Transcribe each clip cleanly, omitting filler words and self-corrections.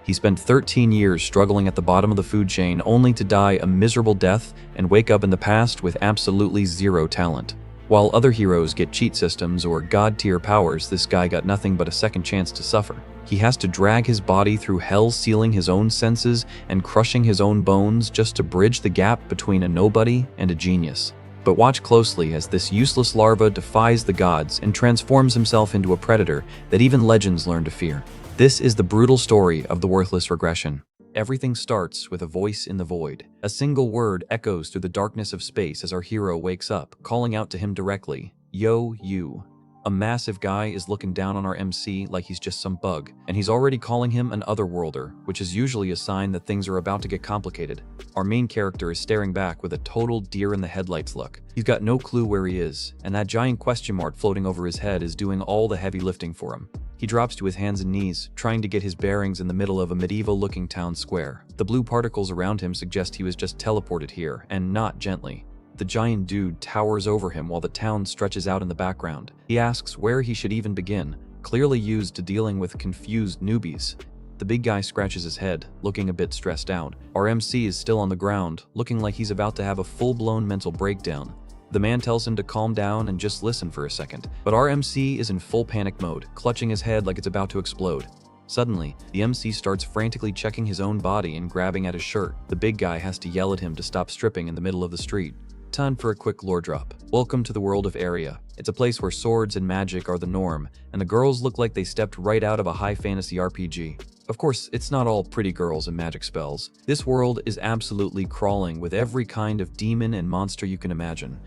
He spent 13 years struggling at the bottom of the food chain only to die a miserable death and wake up in the past with absolutely zero talent. While other heroes get cheat systems or god-tier powers, this guy got nothing but a second chance to suffer. He has to drag his body through hell, sealing his own senses and crushing his own bones just to bridge the gap between a nobody and a genius. But watch closely as this useless larva defies the gods and transforms himself into a predator that even legends learn to fear. This is the brutal story of the worthless regression. Everything starts with a voice in the void. A single word echoes through the darkness of space as our hero wakes up, calling out to him directly, "Yo, you." A massive guy is looking down on our MC like he's just some bug, and he's already calling him an otherworlder, which is usually a sign that things are about to get complicated. Our main character is staring back with a total deer-in-the-headlights look. He's got no clue where he is, and that giant question mark floating over his head is doing all the heavy lifting for him. He drops to his hands and knees, trying to get his bearings in the middle of a medieval-looking town square. The blue particles around him suggest he was just teleported here, and not gently. The giant dude towers over him while the town stretches out in the background. He asks where he should even begin, clearly used to dealing with confused newbies. The big guy scratches his head, looking a bit stressed out. Our MC is still on the ground, looking like he's about to have a full-blown mental breakdown. The man tells him to calm down and just listen for a second, but our MC is in full panic mode, clutching his head like it's about to explode. Suddenly, the MC starts frantically checking his own body and grabbing at his shirt. The big guy has to yell at him to stop stripping in the middle of the street. Time for a quick lore drop. Welcome to the world of Area. It's a place where swords and magic are the norm, and the girls look like they stepped right out of a high fantasy RPG. Of course, it's not all pretty girls and magic spells. This world is absolutely crawling with every kind of demon and monster you can imagine.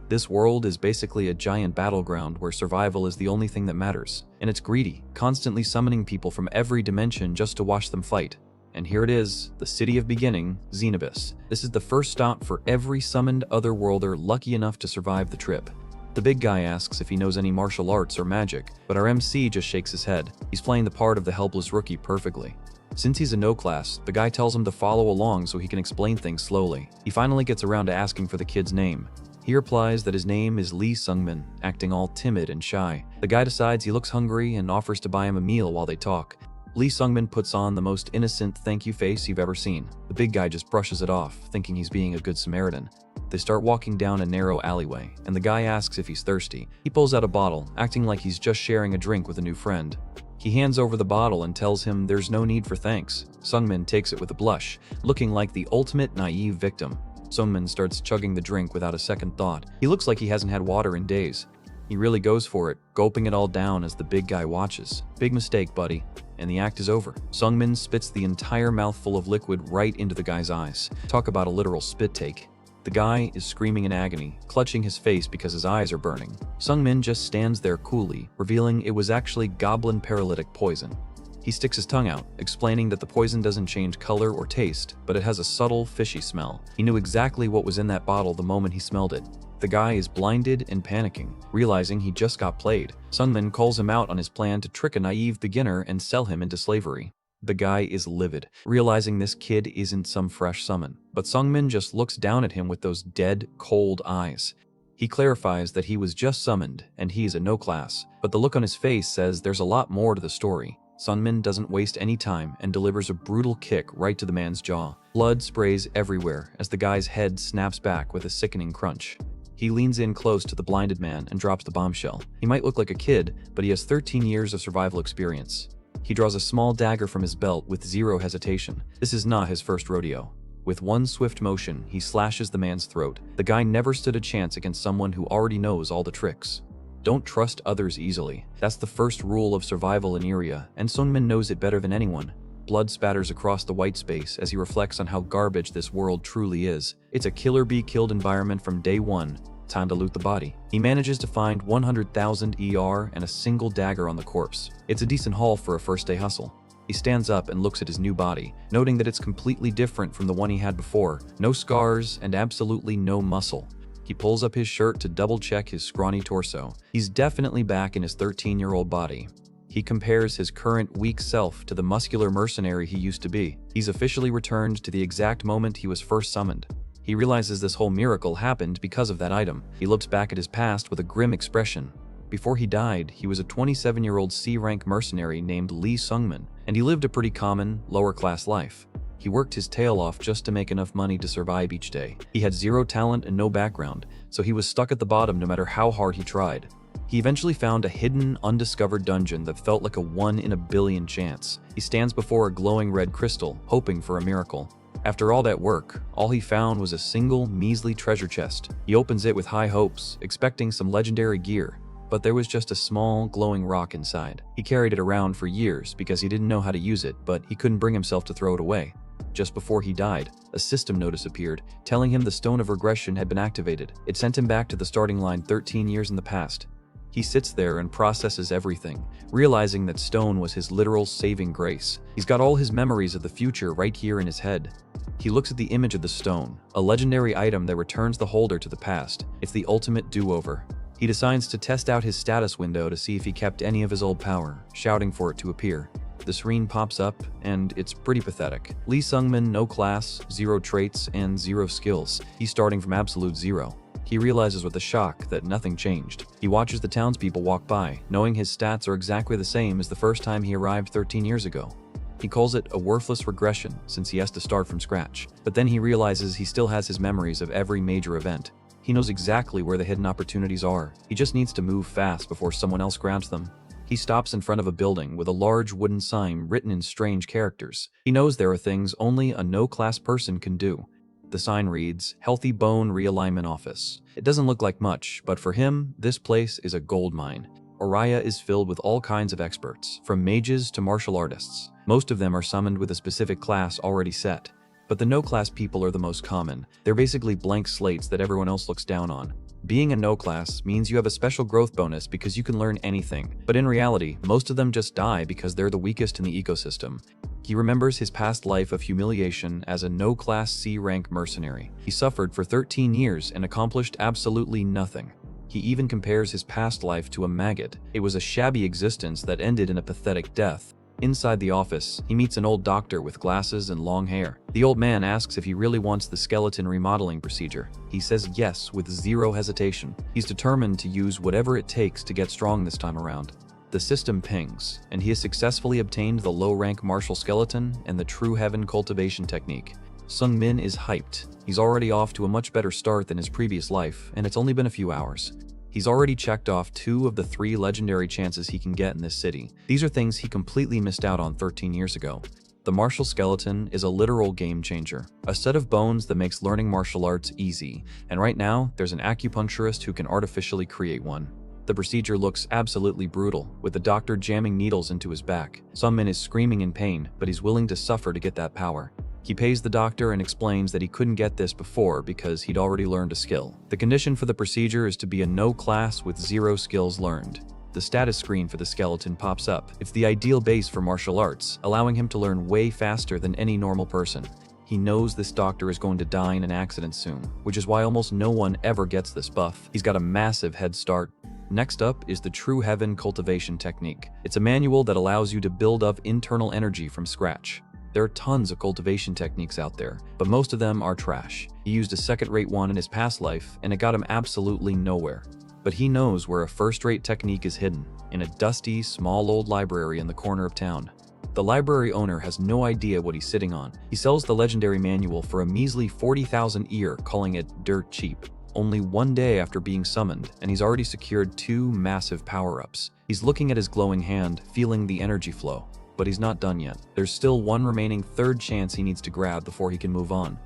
This world is basically a giant battleground where survival is the only thing that matters, and it's greedy, constantly summoning people from every dimension just to watch them fight. And here it is, the city of beginning, Xenobus. This is the first stop for every summoned otherworlder lucky enough to survive the trip. The big guy asks if he knows any martial arts or magic, but our MC just shakes his head. He's playing the part of the helpless rookie perfectly. Since he's a no class, the guy tells him to follow along so he can explain things slowly. He finally gets around to asking for the kid's name. He replies that his name is Lee Sungmin, acting all timid and shy. The guy decides he looks hungry and offers to buy him a meal while they talk. Lee Sungmin puts on the most innocent thank you face you've ever seen. The big guy just brushes it off, thinking he's being a good Samaritan. They start walking down a narrow alleyway, and the guy asks if he's thirsty. He pulls out a bottle, acting like he's just sharing a drink with a new friend. He hands over the bottle and tells him there's no need for thanks. Sungmin takes it with a blush, looking like the ultimate naive victim. Sungmin starts chugging the drink without a second thought. He looks like he hasn't had water in days. He really goes for it, gulping it all down as the big guy watches. Big mistake, buddy. And the act is over. Sungmin spits the entire mouthful of liquid right into the guy's eyes. Talk about a literal spit take. The guy is screaming in agony, clutching his face because his eyes are burning. Sungmin just stands there coolly, revealing it was actually goblin paralytic poison. He sticks his tongue out, explaining that the poison doesn't change color or taste, but it has a subtle, fishy smell. He knew exactly what was in that bottle the moment he smelled it. The guy is blinded and panicking, realizing he just got played. Sungmin calls him out on his plan to trick a naive beginner and sell him into slavery. The guy is livid, realizing this kid isn't some fresh summon. But Sungmin just looks down at him with those dead, cold eyes. He clarifies that he was just summoned, and he's a no class, but the look on his face says there's a lot more to the story. Sungmin doesn't waste any time and delivers a brutal kick right to the man's jaw. Blood sprays everywhere as the guy's head snaps back with a sickening crunch. He leans in close to the blinded man and drops the bombshell. He might look like a kid, but he has 13 years of survival experience. He draws a small dagger from his belt with zero hesitation. This is not his first rodeo. With one swift motion, he slashes the man's throat. The guy never stood a chance against someone who already knows all the tricks. Don't trust others easily. That's the first rule of survival in Iria, and Sungmin knows it better than anyone. Blood spatters across the white space as he reflects on how garbage this world truly is. It's a killer-be-killed environment from day one. Time to loot the body. He manages to find 100,000 ER and a single dagger on the corpse. It's a decent haul for a first-day hustle. He stands up and looks at his new body, noting that it's completely different from the one he had before. No scars and absolutely no muscle. He pulls up his shirt to double-check his scrawny torso. He's definitely back in his 13-year-old body. He compares his current weak self to the muscular mercenary he used to be. He's officially returned to the exact moment he was first summoned. He realizes this whole miracle happened because of that item. He looks back at his past with a grim expression. Before he died, he was a 27-year-old C-rank mercenary named Lee Sungmin, and he lived a pretty common, lower-class life. He worked his tail off just to make enough money to survive each day. He had zero talent and no background, so he was stuck at the bottom no matter how hard he tried. He eventually found a hidden, undiscovered dungeon that felt like a 1 in a billion chance. He stands before a glowing red crystal, hoping for a miracle. After all that work, all he found was a single, measly treasure chest. He opens it with high hopes, expecting some legendary gear, but there was just a small, glowing rock inside. He carried it around for years because he didn't know how to use it, but he couldn't bring himself to throw it away. Just before he died, a system notice appeared, telling him the Stone of Regression had been activated. It sent him back to the starting line 13 years in the past. He sits there and processes everything, realizing that stone was his literal saving grace. He's got all his memories of the future right here in his head. He looks at the image of the stone, a legendary item that returns the holder to the past. It's the ultimate do-over. He decides to test out his status window to see if he kept any of his old power, shouting for it to appear. The screen pops up, and it's pretty pathetic. Lee Sung-min, no class, 0 traits, and 0 skills. He's starting from absolute 0. He realizes with a shock that nothing changed. He watches the townspeople walk by, knowing his stats are exactly the same as the first time he arrived 13 years ago. He calls it a worthless regression since he has to start from scratch. But then he realizes he still has his memories of every major event. He knows exactly where the hidden opportunities are. He just needs to move fast before someone else grabs them. He stops in front of a building with a large wooden sign written in strange characters. He knows there are things only a no-class person can do. The sign reads, Healthy Bone Realignment Office. It doesn't look like much, but for him, this place is a gold mine. Oriya is filled with all kinds of experts, from mages to martial artists. Most of them are summoned with a specific class already set. But the no-class people are the most common. They're basically blank slates that everyone else looks down on. Being a no-class means you have a special growth bonus because you can learn anything. But in reality, most of them just die because they're the weakest in the ecosystem. He remembers his past life of humiliation as a no-class C-rank mercenary. He suffered for 13 years and accomplished absolutely nothing. He even compares his past life to a maggot. It was a shabby existence that ended in a pathetic death. Inside the office, he meets an old doctor with glasses and long hair. The old man asks if he really wants the skeleton remodeling procedure. He says yes with 0 hesitation. He's determined to use whatever it takes to get strong this time around. The system pings, and he has successfully obtained the low-rank martial skeleton and the True Heaven cultivation technique. Sung-min is hyped. He's already off to a much better start than his previous life, and it's only been a few hours. He's already checked off 2 of the 3 legendary chances he can get in this city. These are things he completely missed out on 13 years ago. The martial skeleton is a literal game changer, a set of bones that makes learning martial arts easy, and right now, there's an acupuncturist who can artificially create one. The procedure looks absolutely brutal, with the doctor jamming needles into his back. Sung-min is screaming in pain, but he's willing to suffer to get that power. He pays the doctor and explains that he couldn't get this before because he'd already learned a skill. The condition for the procedure is to be a no class with 0 skills learned. The status screen for the skeleton pops up. It's the ideal base for martial arts, allowing him to learn way faster than any normal person. He knows this doctor is going to die in an accident soon, which is why almost no one ever gets this buff. He's got a massive head start. Next up is the True Heaven cultivation technique. It's a manual that allows you to build up internal energy from scratch. There are tons of cultivation techniques out there, but most of them are trash. He used a second-rate one in his past life, and it got him absolutely nowhere. But he knows where a first-rate technique is hidden, in a dusty, small old library in the corner of town. The library owner has no idea what he's sitting on. He sells the legendary manual for a measly 40,000 ear, calling it dirt cheap. Only 1 day after being summoned, and he's already secured 2 massive power-ups. He's looking at his glowing hand, feeling the energy flow. But he's not done yet. There's still 1 remaining 3rd chance he needs to grab before he can move on.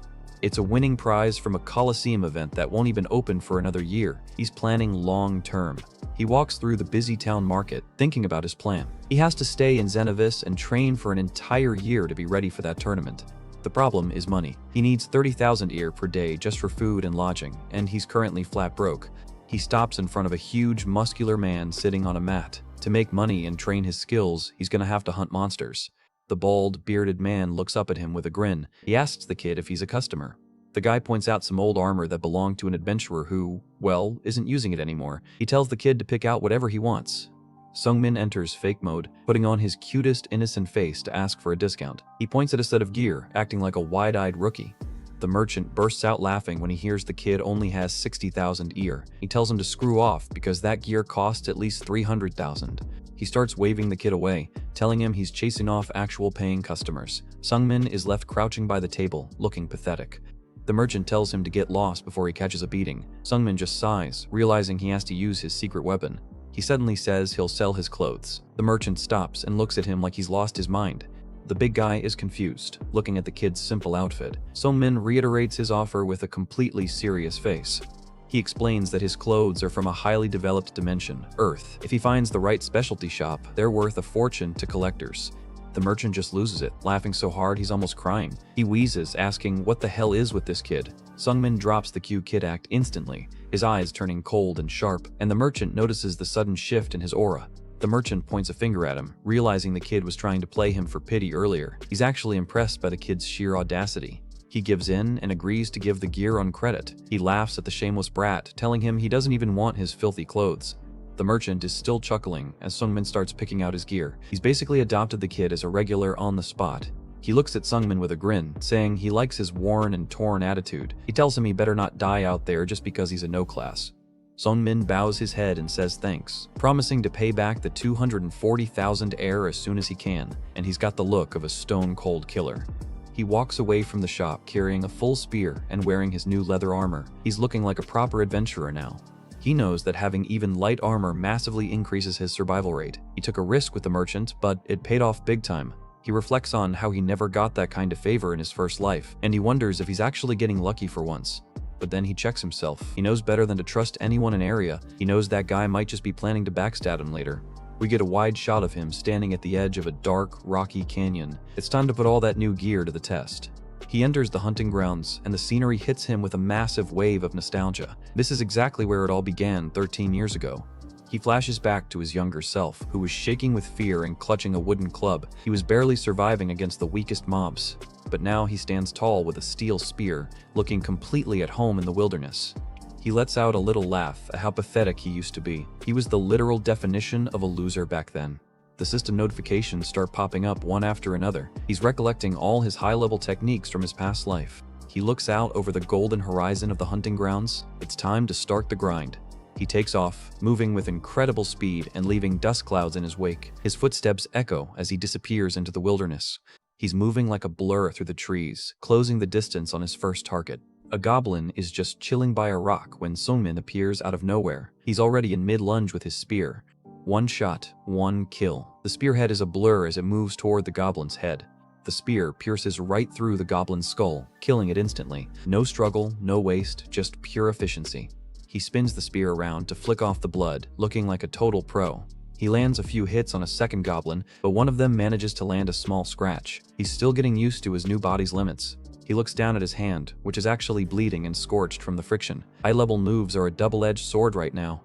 It's a winning prize from a Coliseum event that won't even open for another year. He's planning long term. He walks through the busy town market, thinking about his plan. He has to stay in Xenovis and train for an entire year to be ready for that tournament. The problem is money. He needs 30,000 ear per day just for food and lodging, and he's currently flat broke. He stops in front of a huge, muscular man sitting on a mat. To make money and train his skills, he's gonna have to hunt monsters. The bald, bearded man looks up at him with a grin. He asks the kid if he's a customer. The guy points out some old armor that belonged to an adventurer who, well, isn't using it anymore. He tells the kid to pick out whatever he wants. Sung-min enters fake mode, putting on his cutest, innocent face to ask for a discount. He points at a set of gear, acting like a wide-eyed rookie. The merchant bursts out laughing when he hears the kid only has 60,000 ear. He tells him to screw off because that gear costs at least 300,000. He starts waving the kid away, telling him he's chasing off actual paying customers. Sungmin is left crouching by the table, looking pathetic. The merchant tells him to get lost before he catches a beating. Sungmin just sighs, realizing he has to use his secret weapon. He suddenly says he'll sell his clothes. The merchant stops and looks at him like he's lost his mind. The big guy is confused, looking at the kid's simple outfit. Sungmin reiterates his offer with a completely serious face. He explains that his clothes are from a highly developed dimension, Earth. If he finds the right specialty shop, they're worth a fortune to collectors. The merchant just loses it, laughing so hard he's almost crying. He wheezes, asking what the hell is with this kid. Sungmin drops the cue kid act instantly, his eyes turning cold and sharp, and the merchant notices the sudden shift in his aura. The merchant points a finger at him, realizing the kid was trying to play him for pity earlier. He's actually impressed by the kid's sheer audacity. He gives in and agrees to give the gear on credit. He laughs at the shameless brat, telling him he doesn't even want his filthy clothes. The merchant is still chuckling as Sungmin starts picking out his gear. He's basically adopted the kid as a regular on the spot. He looks at Sungmin with a grin, saying he likes his worn and torn attitude. He tells him he better not die out there just because he's a no-class. Sungmin bows his head and says thanks, promising to pay back the 240,000 air as soon as he can, and he's got the look of a stone-cold killer. He walks away from the shop carrying a full spear and wearing his new leather armor. He's looking like a proper adventurer now. He knows that having even light armor massively increases his survival rate. He took a risk with the merchant, but it paid off big time. He reflects on how he never got that kind of favor in his first life, and he wonders if he's actually getting lucky for once. But then he checks himself. He knows better than to trust anyone in area. He knows that guy might just be planning to backstab him later. We get a wide shot of him standing at the edge of a dark, rocky canyon. It's time to put all that new gear to the test. He enters the hunting grounds, and the scenery hits him with a massive wave of nostalgia. This is exactly where it all began 13 years ago. He flashes back to his younger self, who was shaking with fear and clutching a wooden club. He was barely surviving against the weakest mobs. But now he stands tall with a steel spear, looking completely at home in the wilderness. He lets out a little laugh at how pathetic he used to be. He was the literal definition of a loser back then. The system notifications start popping up one after another. He's recollecting all his high-level techniques from his past life. He looks out over the golden horizon of the hunting grounds. It's time to start the grind. He takes off, moving with incredible speed and leaving dust clouds in his wake. His footsteps echo as he disappears into the wilderness. He's moving like a blur through the trees, closing the distance on his first target. A goblin is just chilling by a rock when Sungmin appears out of nowhere. He's already in mid-lunge with his spear. One shot, one kill. The spearhead is a blur as it moves toward the goblin's head. The spear pierces right through the goblin's skull, killing it instantly. No struggle, no waste, just pure efficiency. He spins the spear around to flick off the blood, looking like a total pro. He lands a few hits on a second goblin, but one of them manages to land a small scratch. He's still getting used to his new body's limits. He looks down at his hand, which is actually bleeding and scorched from the friction. High-level moves are a double-edged sword right now.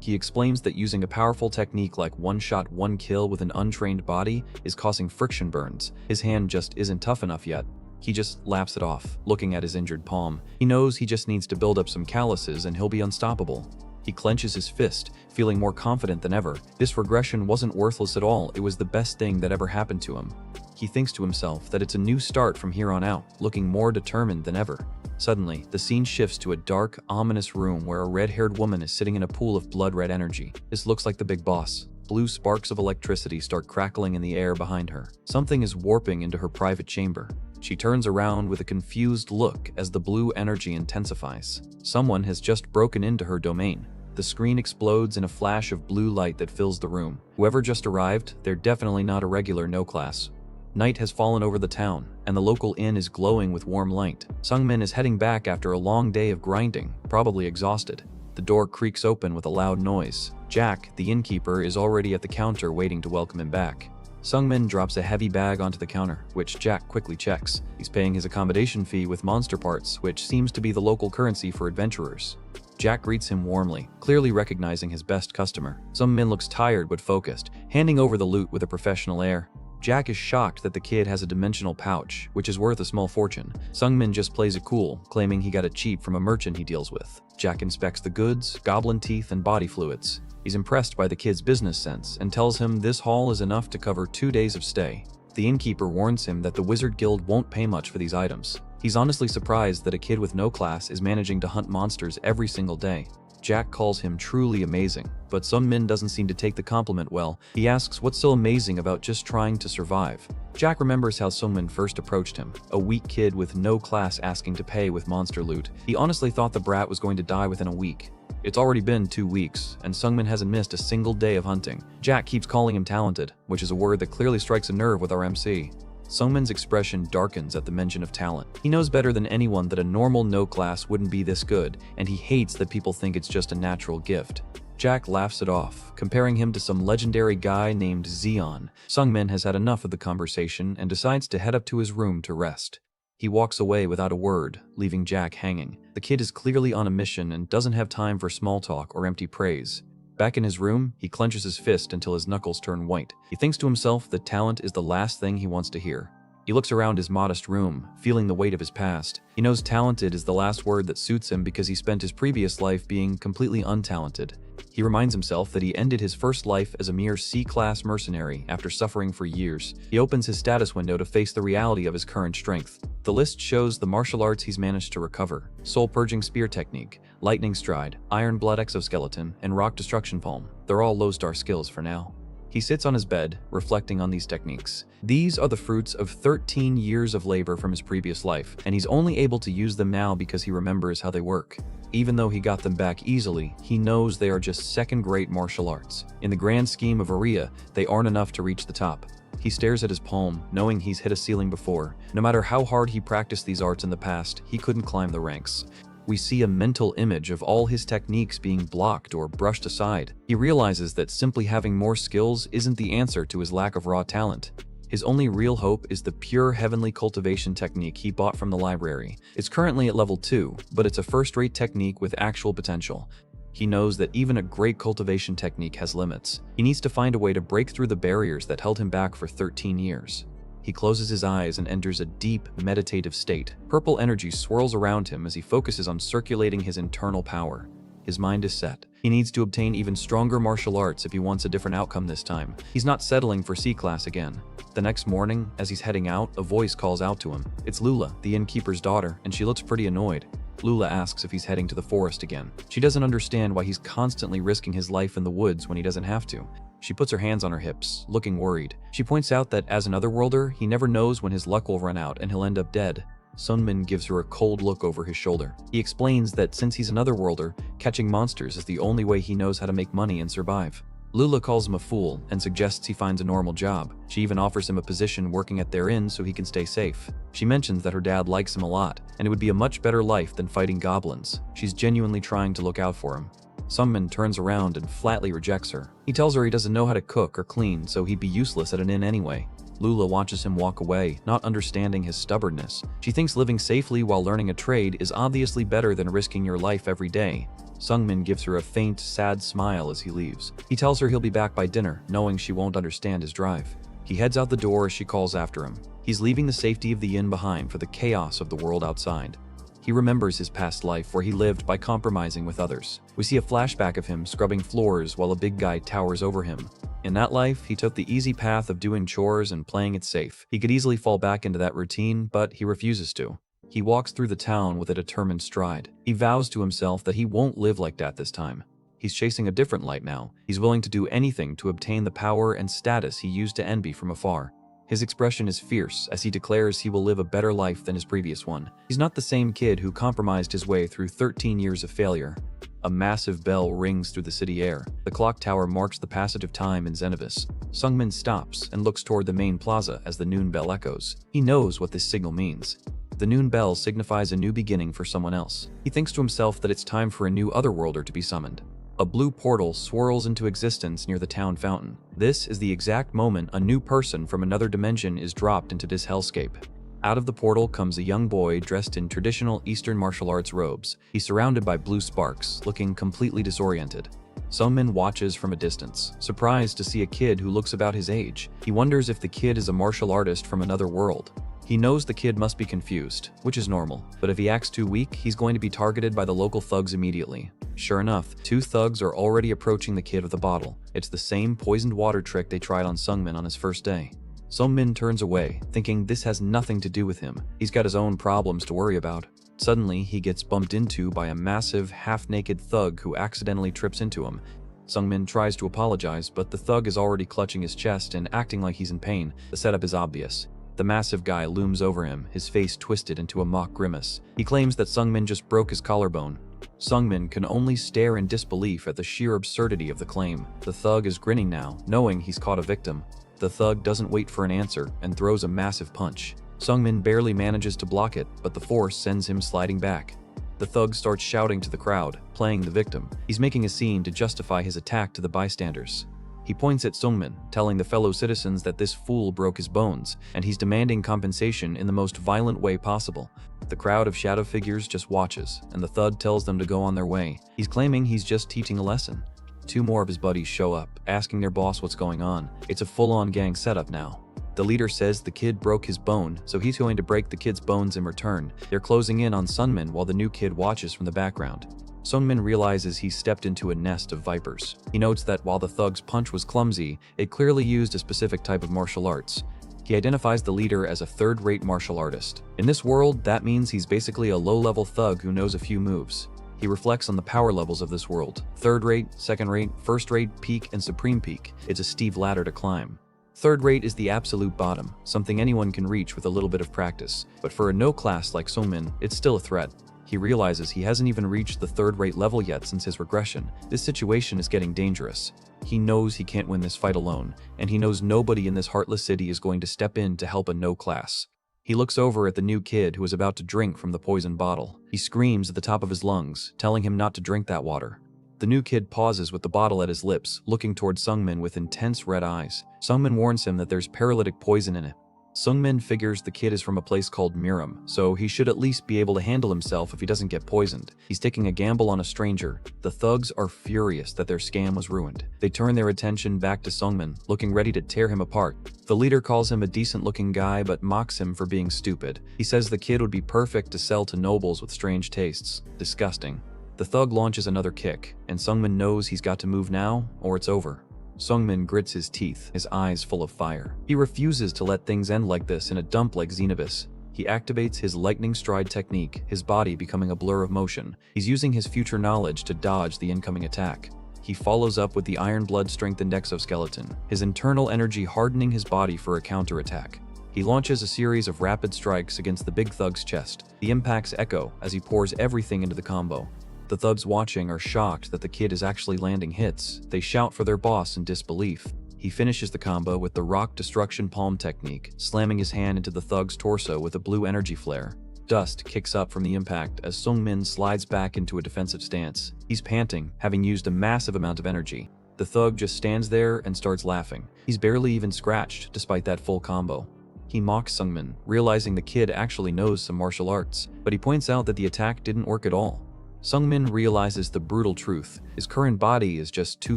He explains that using a powerful technique like one shot, one kill with an untrained body is causing friction burns. His hand just isn't tough enough yet. He just laughs it off, looking at his injured palm. He knows he just needs to build up some calluses and he'll be unstoppable. He clenches his fist, feeling more confident than ever. This regression wasn't worthless at all, it was the best thing that ever happened to him. He thinks to himself that it's a new start from here on out, looking more determined than ever. Suddenly, the scene shifts to a dark, ominous room where a red-haired woman is sitting in a pool of blood-red energy. This looks like the big boss. Blue sparks of electricity start crackling in the air behind her. Something is warping into her private chamber. She turns around with a confused look as the blue energy intensifies. Someone has just broken into her domain. The screen explodes in a flash of blue light that fills the room. Whoever just arrived, they're definitely not a regular no-class. Night has fallen over the town, and the local inn is glowing with warm light. Sungmin is heading back after a long day of grinding, probably exhausted. The door creaks open with a loud noise. Jack, the innkeeper, is already at the counter waiting to welcome him back. Sungmin drops a heavy bag onto the counter, which Jack quickly checks. He's paying his accommodation fee with monster parts, which seems to be the local currency for adventurers. Jack greets him warmly, clearly recognizing his best customer. Sungmin looks tired but focused, handing over the loot with a professional air. Jack is shocked that the kid has a dimensional pouch, which is worth a small fortune. Sungmin just plays it cool, claiming he got it cheap from a merchant he deals with. Jack inspects the goods, goblin teeth, and body fluids. He's impressed by the kid's business sense and tells him this haul is enough to cover 2 days of stay. The innkeeper warns him that the Wizard Guild won't pay much for these items. He's honestly surprised that a kid with no class is managing to hunt monsters every single day. Jack calls him truly amazing, but Sungmin doesn't seem to take the compliment well. He asks what's so amazing about just trying to survive. Jack remembers how Sungmin first approached him, a weak kid with no class asking to pay with monster loot. He honestly thought the brat was going to die within a week. It's already been 2 weeks, and Sungmin hasn't missed a single day of hunting. Jack keeps calling him talented, which is a word that clearly strikes a nerve with our MC. Sungmin's expression darkens at the mention of talent. He knows better than anyone that a normal no class wouldn't be this good, and he hates that people think it's just a natural gift. Jack laughs it off, comparing him to some legendary guy named Zeon. Sungmin has had enough of the conversation and decides to head up to his room to rest. He walks away without a word, leaving Jack hanging. The kid is clearly on a mission and doesn't have time for small talk or empty praise. Back in his room, he clenches his fist until his knuckles turn white. He thinks to himself that talent is the last thing he wants to hear. He looks around his modest room, feeling the weight of his past. He knows talented is the last word that suits him because he spent his previous life being completely untalented. He reminds himself that he ended his first life as a mere C-class mercenary after suffering for years. He opens his status window to face the reality of his current strength. The list shows the martial arts he's managed to recover: Soul Purging Spear Technique, Lightning Stride, Iron Blood Exoskeleton, and Rock Destruction Palm. They're all low-star skills for now. He sits on his bed, reflecting on these techniques. These are the fruits of 13 years of labor from his previous life, and he's only able to use them now because he remembers how they work. Even though he got them back easily, he knows they are just second-rate martial arts. In the grand scheme of Aria, they aren't enough to reach the top. He stares at his palm, knowing he's hit a ceiling before. No matter how hard he practiced these arts in the past, he couldn't climb the ranks. We see a mental image of all his techniques being blocked or brushed aside. He realizes that simply having more skills isn't the answer to his lack of raw talent. His only real hope is the pure heavenly cultivation technique he bought from the library. It's currently at level 2, but it's a first-rate technique with actual potential. He knows that even a great cultivation technique has limits. He needs to find a way to break through the barriers that held him back for 13 years. He closes his eyes and enters a deep, meditative state. Purple energy swirls around him as he focuses on circulating his internal power. His mind is set. He needs to obtain even stronger martial arts if he wants a different outcome this time. He's not settling for C-class again. The next morning, as he's heading out, a voice calls out to him. It's Lula, the innkeeper's daughter, and she looks pretty annoyed. Lula asks if he's heading to the forest again. She doesn't understand why he's constantly risking his life in the woods when he doesn't have to. She puts her hands on her hips, looking worried. She points out that as an otherworlder, he never knows when his luck will run out and he'll end up dead. Sungmin gives her a cold look over his shoulder. He explains that since he's an otherworlder, catching monsters is the only way he knows how to make money and survive. Lula calls him a fool and suggests he finds a normal job. She even offers him a position working at their inn so he can stay safe. She mentions that her dad likes him a lot, and it would be a much better life than fighting goblins. She's genuinely trying to look out for him. Sungmin turns around and flatly rejects her. He tells her he doesn't know how to cook or clean, so he'd be useless at an inn anyway. Lula watches him walk away, not understanding his stubbornness. She thinks living safely while learning a trade is obviously better than risking your life every day. Sungmin gives her a faint, sad smile as he leaves. He tells her he'll be back by dinner, knowing she won't understand his drive. He heads out the door as she calls after him. He's leaving the safety of the inn behind for the chaos of the world outside. He remembers his past life where he lived by compromising with others. We see a flashback of him scrubbing floors while a big guy towers over him. In that life, he took the easy path of doing chores and playing it safe. He could easily fall back into that routine, but he refuses to. He walks through the town with a determined stride. He vows to himself that he won't live like that this time. He's chasing a different light now. He's willing to do anything to obtain the power and status he used to envy from afar. His expression is fierce as he declares he will live a better life than his previous one. He's not the same kid who compromised his way through 13 years of failure. A massive bell rings through the city air. The clock tower marks the passage of time in Xenovis. Sungmin stops and looks toward the main plaza as the noon bell echoes. He knows what this signal means. The noon bell signifies a new beginning for someone else. He thinks to himself that it's time for a new otherworlder to be summoned. A blue portal swirls into existence near the town fountain. This is the exact moment a new person from another dimension is dropped into this hellscape. Out of the portal comes a young boy dressed in traditional Eastern martial arts robes. He's surrounded by blue sparks, looking completely disoriented. Sungmin watches from a distance, surprised to see a kid who looks about his age. He wonders if the kid is a martial artist from another world. He knows the kid must be confused, which is normal, but if he acts too weak, he's going to be targeted by the local thugs immediately. Sure enough, 2 thugs are already approaching the kid with a bottle. It's the same poisoned water trick they tried on Sungmin on his first day. Sungmin turns away, thinking this has nothing to do with him. He's got his own problems to worry about. Suddenly, he gets bumped into by a massive, half-naked thug who accidentally trips into him. Sungmin tries to apologize, but the thug is already clutching his chest and acting like he's in pain. The setup is obvious. The massive guy looms over him, his face twisted into a mock grimace. He claims that Sungmin just broke his collarbone. Sungmin can only stare in disbelief at the sheer absurdity of the claim. The thug is grinning now, knowing he's caught a victim. The thug doesn't wait for an answer and throws a massive punch. Sungmin barely manages to block it, but the force sends him sliding back. The thug starts shouting to the crowd, playing the victim. He's making a scene to justify his attack to the bystanders. He points at Sungmin, telling the fellow citizens that this fool broke his bones, and he's demanding compensation in the most violent way possible. The crowd of shadow figures just watches, and the thug tells them to go on their way. He's claiming he's just teaching a lesson. 2 more of his buddies show up, asking their boss what's going on. It's a full-on gang setup now. The leader says the kid broke his bone, so he's going to break the kid's bones in return. They're closing in on Sungmin while the new kid watches from the background. Sungmin realizes he's stepped into a nest of vipers. He notes that while the thug's punch was clumsy, it clearly used a specific type of martial arts. He identifies the leader as a third-rate martial artist. In this world, that means he's basically a low-level thug who knows a few moves. He reflects on the power levels of this world. Third-rate, second-rate, first-rate, peak, and supreme peak. It's a steep ladder to climb. Third-rate is the absolute bottom, something anyone can reach with a little bit of practice. But for a no-class like Sungmin, it's still a threat. He realizes he hasn't even reached the third-rate level yet since his regression. This situation is getting dangerous. He knows he can't win this fight alone, and he knows nobody in this heartless city is going to step in to help a no-class. He looks over at the new kid who is about to drink from the poison bottle. He screams at the top of his lungs, telling him not to drink that water. The new kid pauses with the bottle at his lips, looking toward Sungmin with intense red eyes. Sungmin warns him that there's paralytic poison in it. Sungmin figures the kid is from a place called Miram, so he should at least be able to handle himself if he doesn't get poisoned. He's taking a gamble on a stranger. The thugs are furious that their scam was ruined. They turn their attention back to Sungmin, looking ready to tear him apart. The leader calls him a decent-looking guy but mocks him for being stupid. He says the kid would be perfect to sell to nobles with strange tastes. Disgusting. The thug launches another kick, and Sungmin knows he's got to move now or it's over. Sungmin grits his teeth, his eyes full of fire. He refuses to let things end like this in a dump like Xenobus. He activates his lightning stride technique, his body becoming a blur of motion. He's using his future knowledge to dodge the incoming attack. He follows up with the iron blood strengthened exoskeleton, his internal energy hardening his body for a counterattack. He launches a series of rapid strikes against the big thug's chest. The impacts echo as he pours everything into the combo. The thugs watching are shocked that the kid is actually landing hits. They shout for their boss in disbelief. He finishes the combo with the rock destruction palm technique, slamming his hand into the thug's torso with a blue energy flare. Dust kicks up from the impact as Sungmin slides back into a defensive stance. He's panting, having used a massive amount of energy. The thug just stands there and starts laughing. He's barely even scratched despite that full combo. He mocks Sungmin, realizing the kid actually knows some martial arts, but he points out that the attack didn't work at all. Sungmin realizes the brutal truth. His current body is just too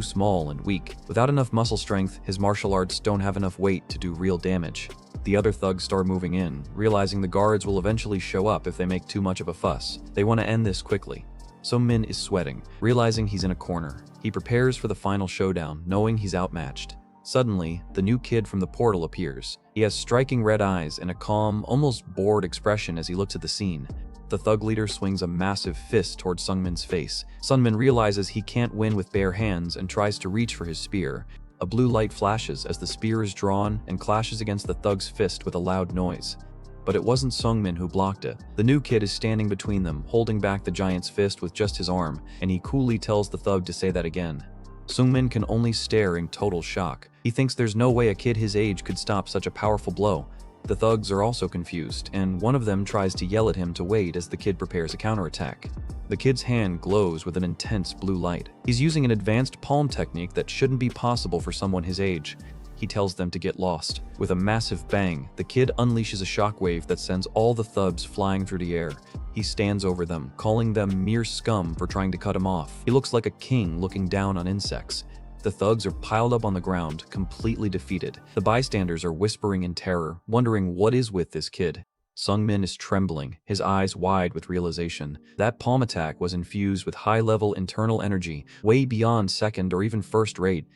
small and weak. Without enough muscle strength, his martial arts don't have enough weight to do real damage. The other thugs start moving in, realizing the guards will eventually show up if they make too much of a fuss. They want to end this quickly. Sungmin is sweating, realizing he's in a corner. He prepares for the final showdown, knowing he's outmatched. Suddenly, the new kid from the portal appears. He has striking red eyes and a calm, almost bored expression as he looks at the scene. The thug leader swings a massive fist towards Sungmin's face. Sungmin realizes he can't win with bare hands and tries to reach for his spear. A blue light flashes as the spear is drawn and clashes against the thug's fist with a loud noise. But it wasn't Sungmin who blocked it. The new kid is standing between them, holding back the giant's fist with just his arm, and he coolly tells the thug to say that again. Sungmin can only stare in total shock. He thinks there's no way a kid his age could stop such a powerful blow. The thugs are also confused, and one of them tries to yell at him to wait as the kid prepares a counterattack. The kid's hand glows with an intense blue light. He's using an advanced palm technique that shouldn't be possible for someone his age. He tells them to get lost. With a massive bang, the kid unleashes a shockwave that sends all the thugs flying through the air. He stands over them, calling them mere scum for trying to cut him off. He looks like a king looking down on insects. The thugs are piled up on the ground, completely defeated. The bystanders are whispering in terror, wondering what is with this kid. Sungmin is trembling, his eyes wide with realization. That palm attack was infused with high-level internal energy, way beyond second or even first rate.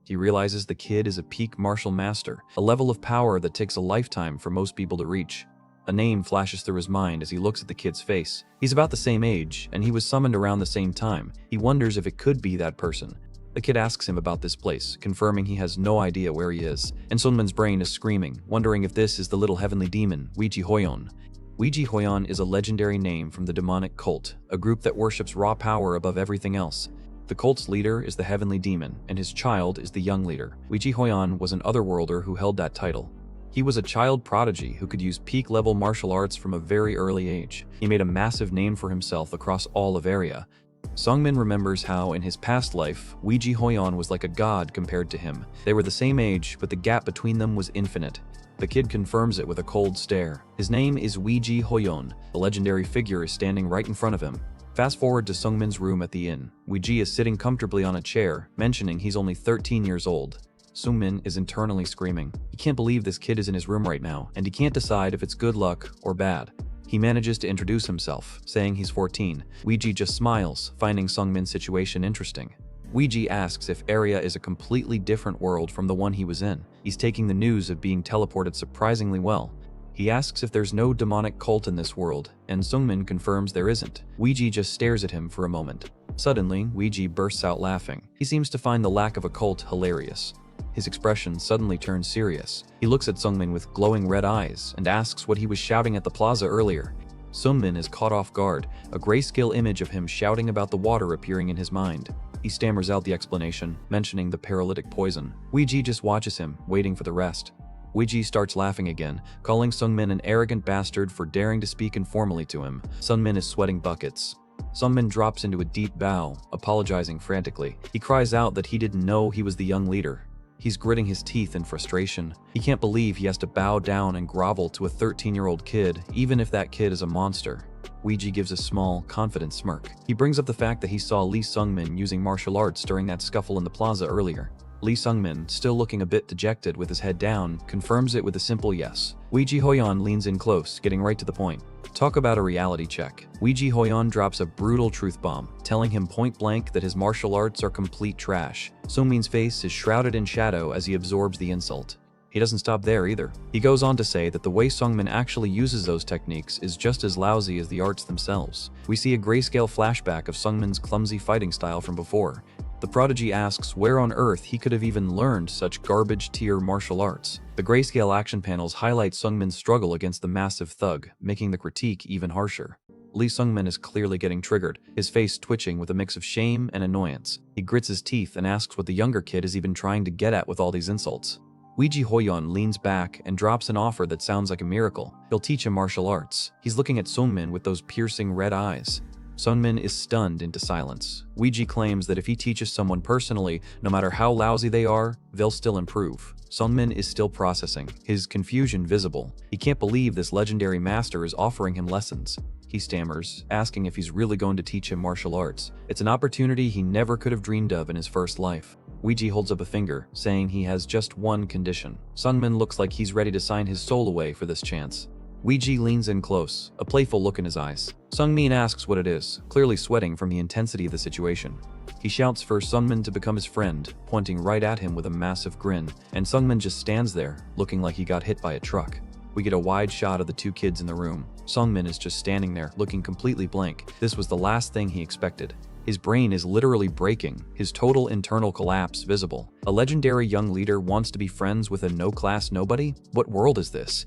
He realizes the kid is a peak martial master, a level of power that takes a lifetime for most people to reach. A name flashes through his mind as he looks at the kid's face. He's about the same age, and he was summoned around the same time. He wonders if it could be that person. The kid asks him about this place, confirming he has no idea where he is, and Sunmin's brain is screaming, wondering if this is the little heavenly demon, Weiji Hoyon. Weiji Hoyon is a legendary name from the demonic cult, a group that worships raw power above everything else. The cult's leader is the heavenly demon, and his child is the young leader. Weiji Hoyon was an otherworlder who held that title. He was a child prodigy who could use peak-level martial arts from a very early age. He made a massive name for himself across all of Area. Sungmin remembers how, in his past life, Weiji Hoyon was like a god compared to him. They were the same age, but the gap between them was infinite. The kid confirms it with a cold stare. His name is Weiji Hoyon. The legendary figure is standing right in front of him. Fast forward to Sungmin's room at the inn. Weiji is sitting comfortably on a chair, mentioning he's only 13 years old. Sungmin is internally screaming. He can't believe this kid is in his room right now, and he can't decide if it's good luck or bad. He manages to introduce himself, saying he's 14. Weiji just smiles, finding Sungmin's situation interesting. Weiji asks if Area is a completely different world from the one he was in. He's taking the news of being teleported surprisingly well. He asks if there's no demonic cult in this world, and Sungmin confirms there isn't. Weiji just stares at him for a moment. Suddenly, Weiji bursts out laughing. He seems to find the lack of a cult hilarious. His expression suddenly turns serious. He looks at Sungmin with glowing red eyes and asks what he was shouting at the plaza earlier. Sungmin is caught off guard, a grayscale image of him shouting about the water appearing in his mind. He stammers out the explanation, mentioning the paralytic poison. Weiji just watches him, waiting for the rest. Weiji starts laughing again, calling Sungmin an arrogant bastard for daring to speak informally to him. Sungmin is sweating buckets. Sungmin drops into a deep bow, apologizing frantically. He cries out that he didn't know he was the young leader. He's gritting his teeth in frustration. He can't believe he has to bow down and grovel to a 13-year-old kid, even if that kid is a monster. Weiji gives a small, confident smirk. He brings up the fact that he saw Lee Sungmin using martial arts during that scuffle in the plaza earlier. Lee Sungmin, still looking a bit dejected with his head down, confirms it with a simple yes. Weiji Hoyon leans in close, getting right to the point. Talk about a reality check. Weiji Hoyon drops a brutal truth bomb, telling him point blank that his martial arts are complete trash. Sungmin's face is shrouded in shadow as he absorbs the insult. He doesn't stop there either. He goes on to say that the way Sungmin actually uses those techniques is just as lousy as the arts themselves. We see a grayscale flashback of Sungmin's clumsy fighting style from before. The prodigy asks where on earth he could have even learned such garbage-tier martial arts. The grayscale action panels highlight Sungmin's struggle against the massive thug, making the critique even harsher. Lee Sungmin is clearly getting triggered, his face twitching with a mix of shame and annoyance. He grits his teeth and asks what the younger kid is even trying to get at with all these insults. Weiji Hoyon leans back and drops an offer that sounds like a miracle. He'll teach him martial arts. He's looking at Sungmin with those piercing red eyes. Sungmin is stunned into silence. Weiji claims that if he teaches someone personally, no matter how lousy they are, they'll still improve. Sungmin is still processing, his confusion visible. He can't believe this legendary master is offering him lessons. He stammers, asking if he's really going to teach him martial arts. It's an opportunity he never could have dreamed of in his first life. Weiji holds up a finger, saying he has just one condition. Sungmin looks like he's ready to sign his soul away for this chance. Weiji leans in close, a playful look in his eyes. Sungmin asks what it is, clearly sweating from the intensity of the situation. He shouts for Sungmin to become his friend, pointing right at him with a massive grin, and Sungmin just stands there, looking like he got hit by a truck. We get a wide shot of the two kids in the room. Sungmin is just standing there, looking completely blank. This was the last thing he expected. His brain is literally breaking, his total internal collapse visible. A legendary young leader wants to be friends with a no-class nobody? What world is this?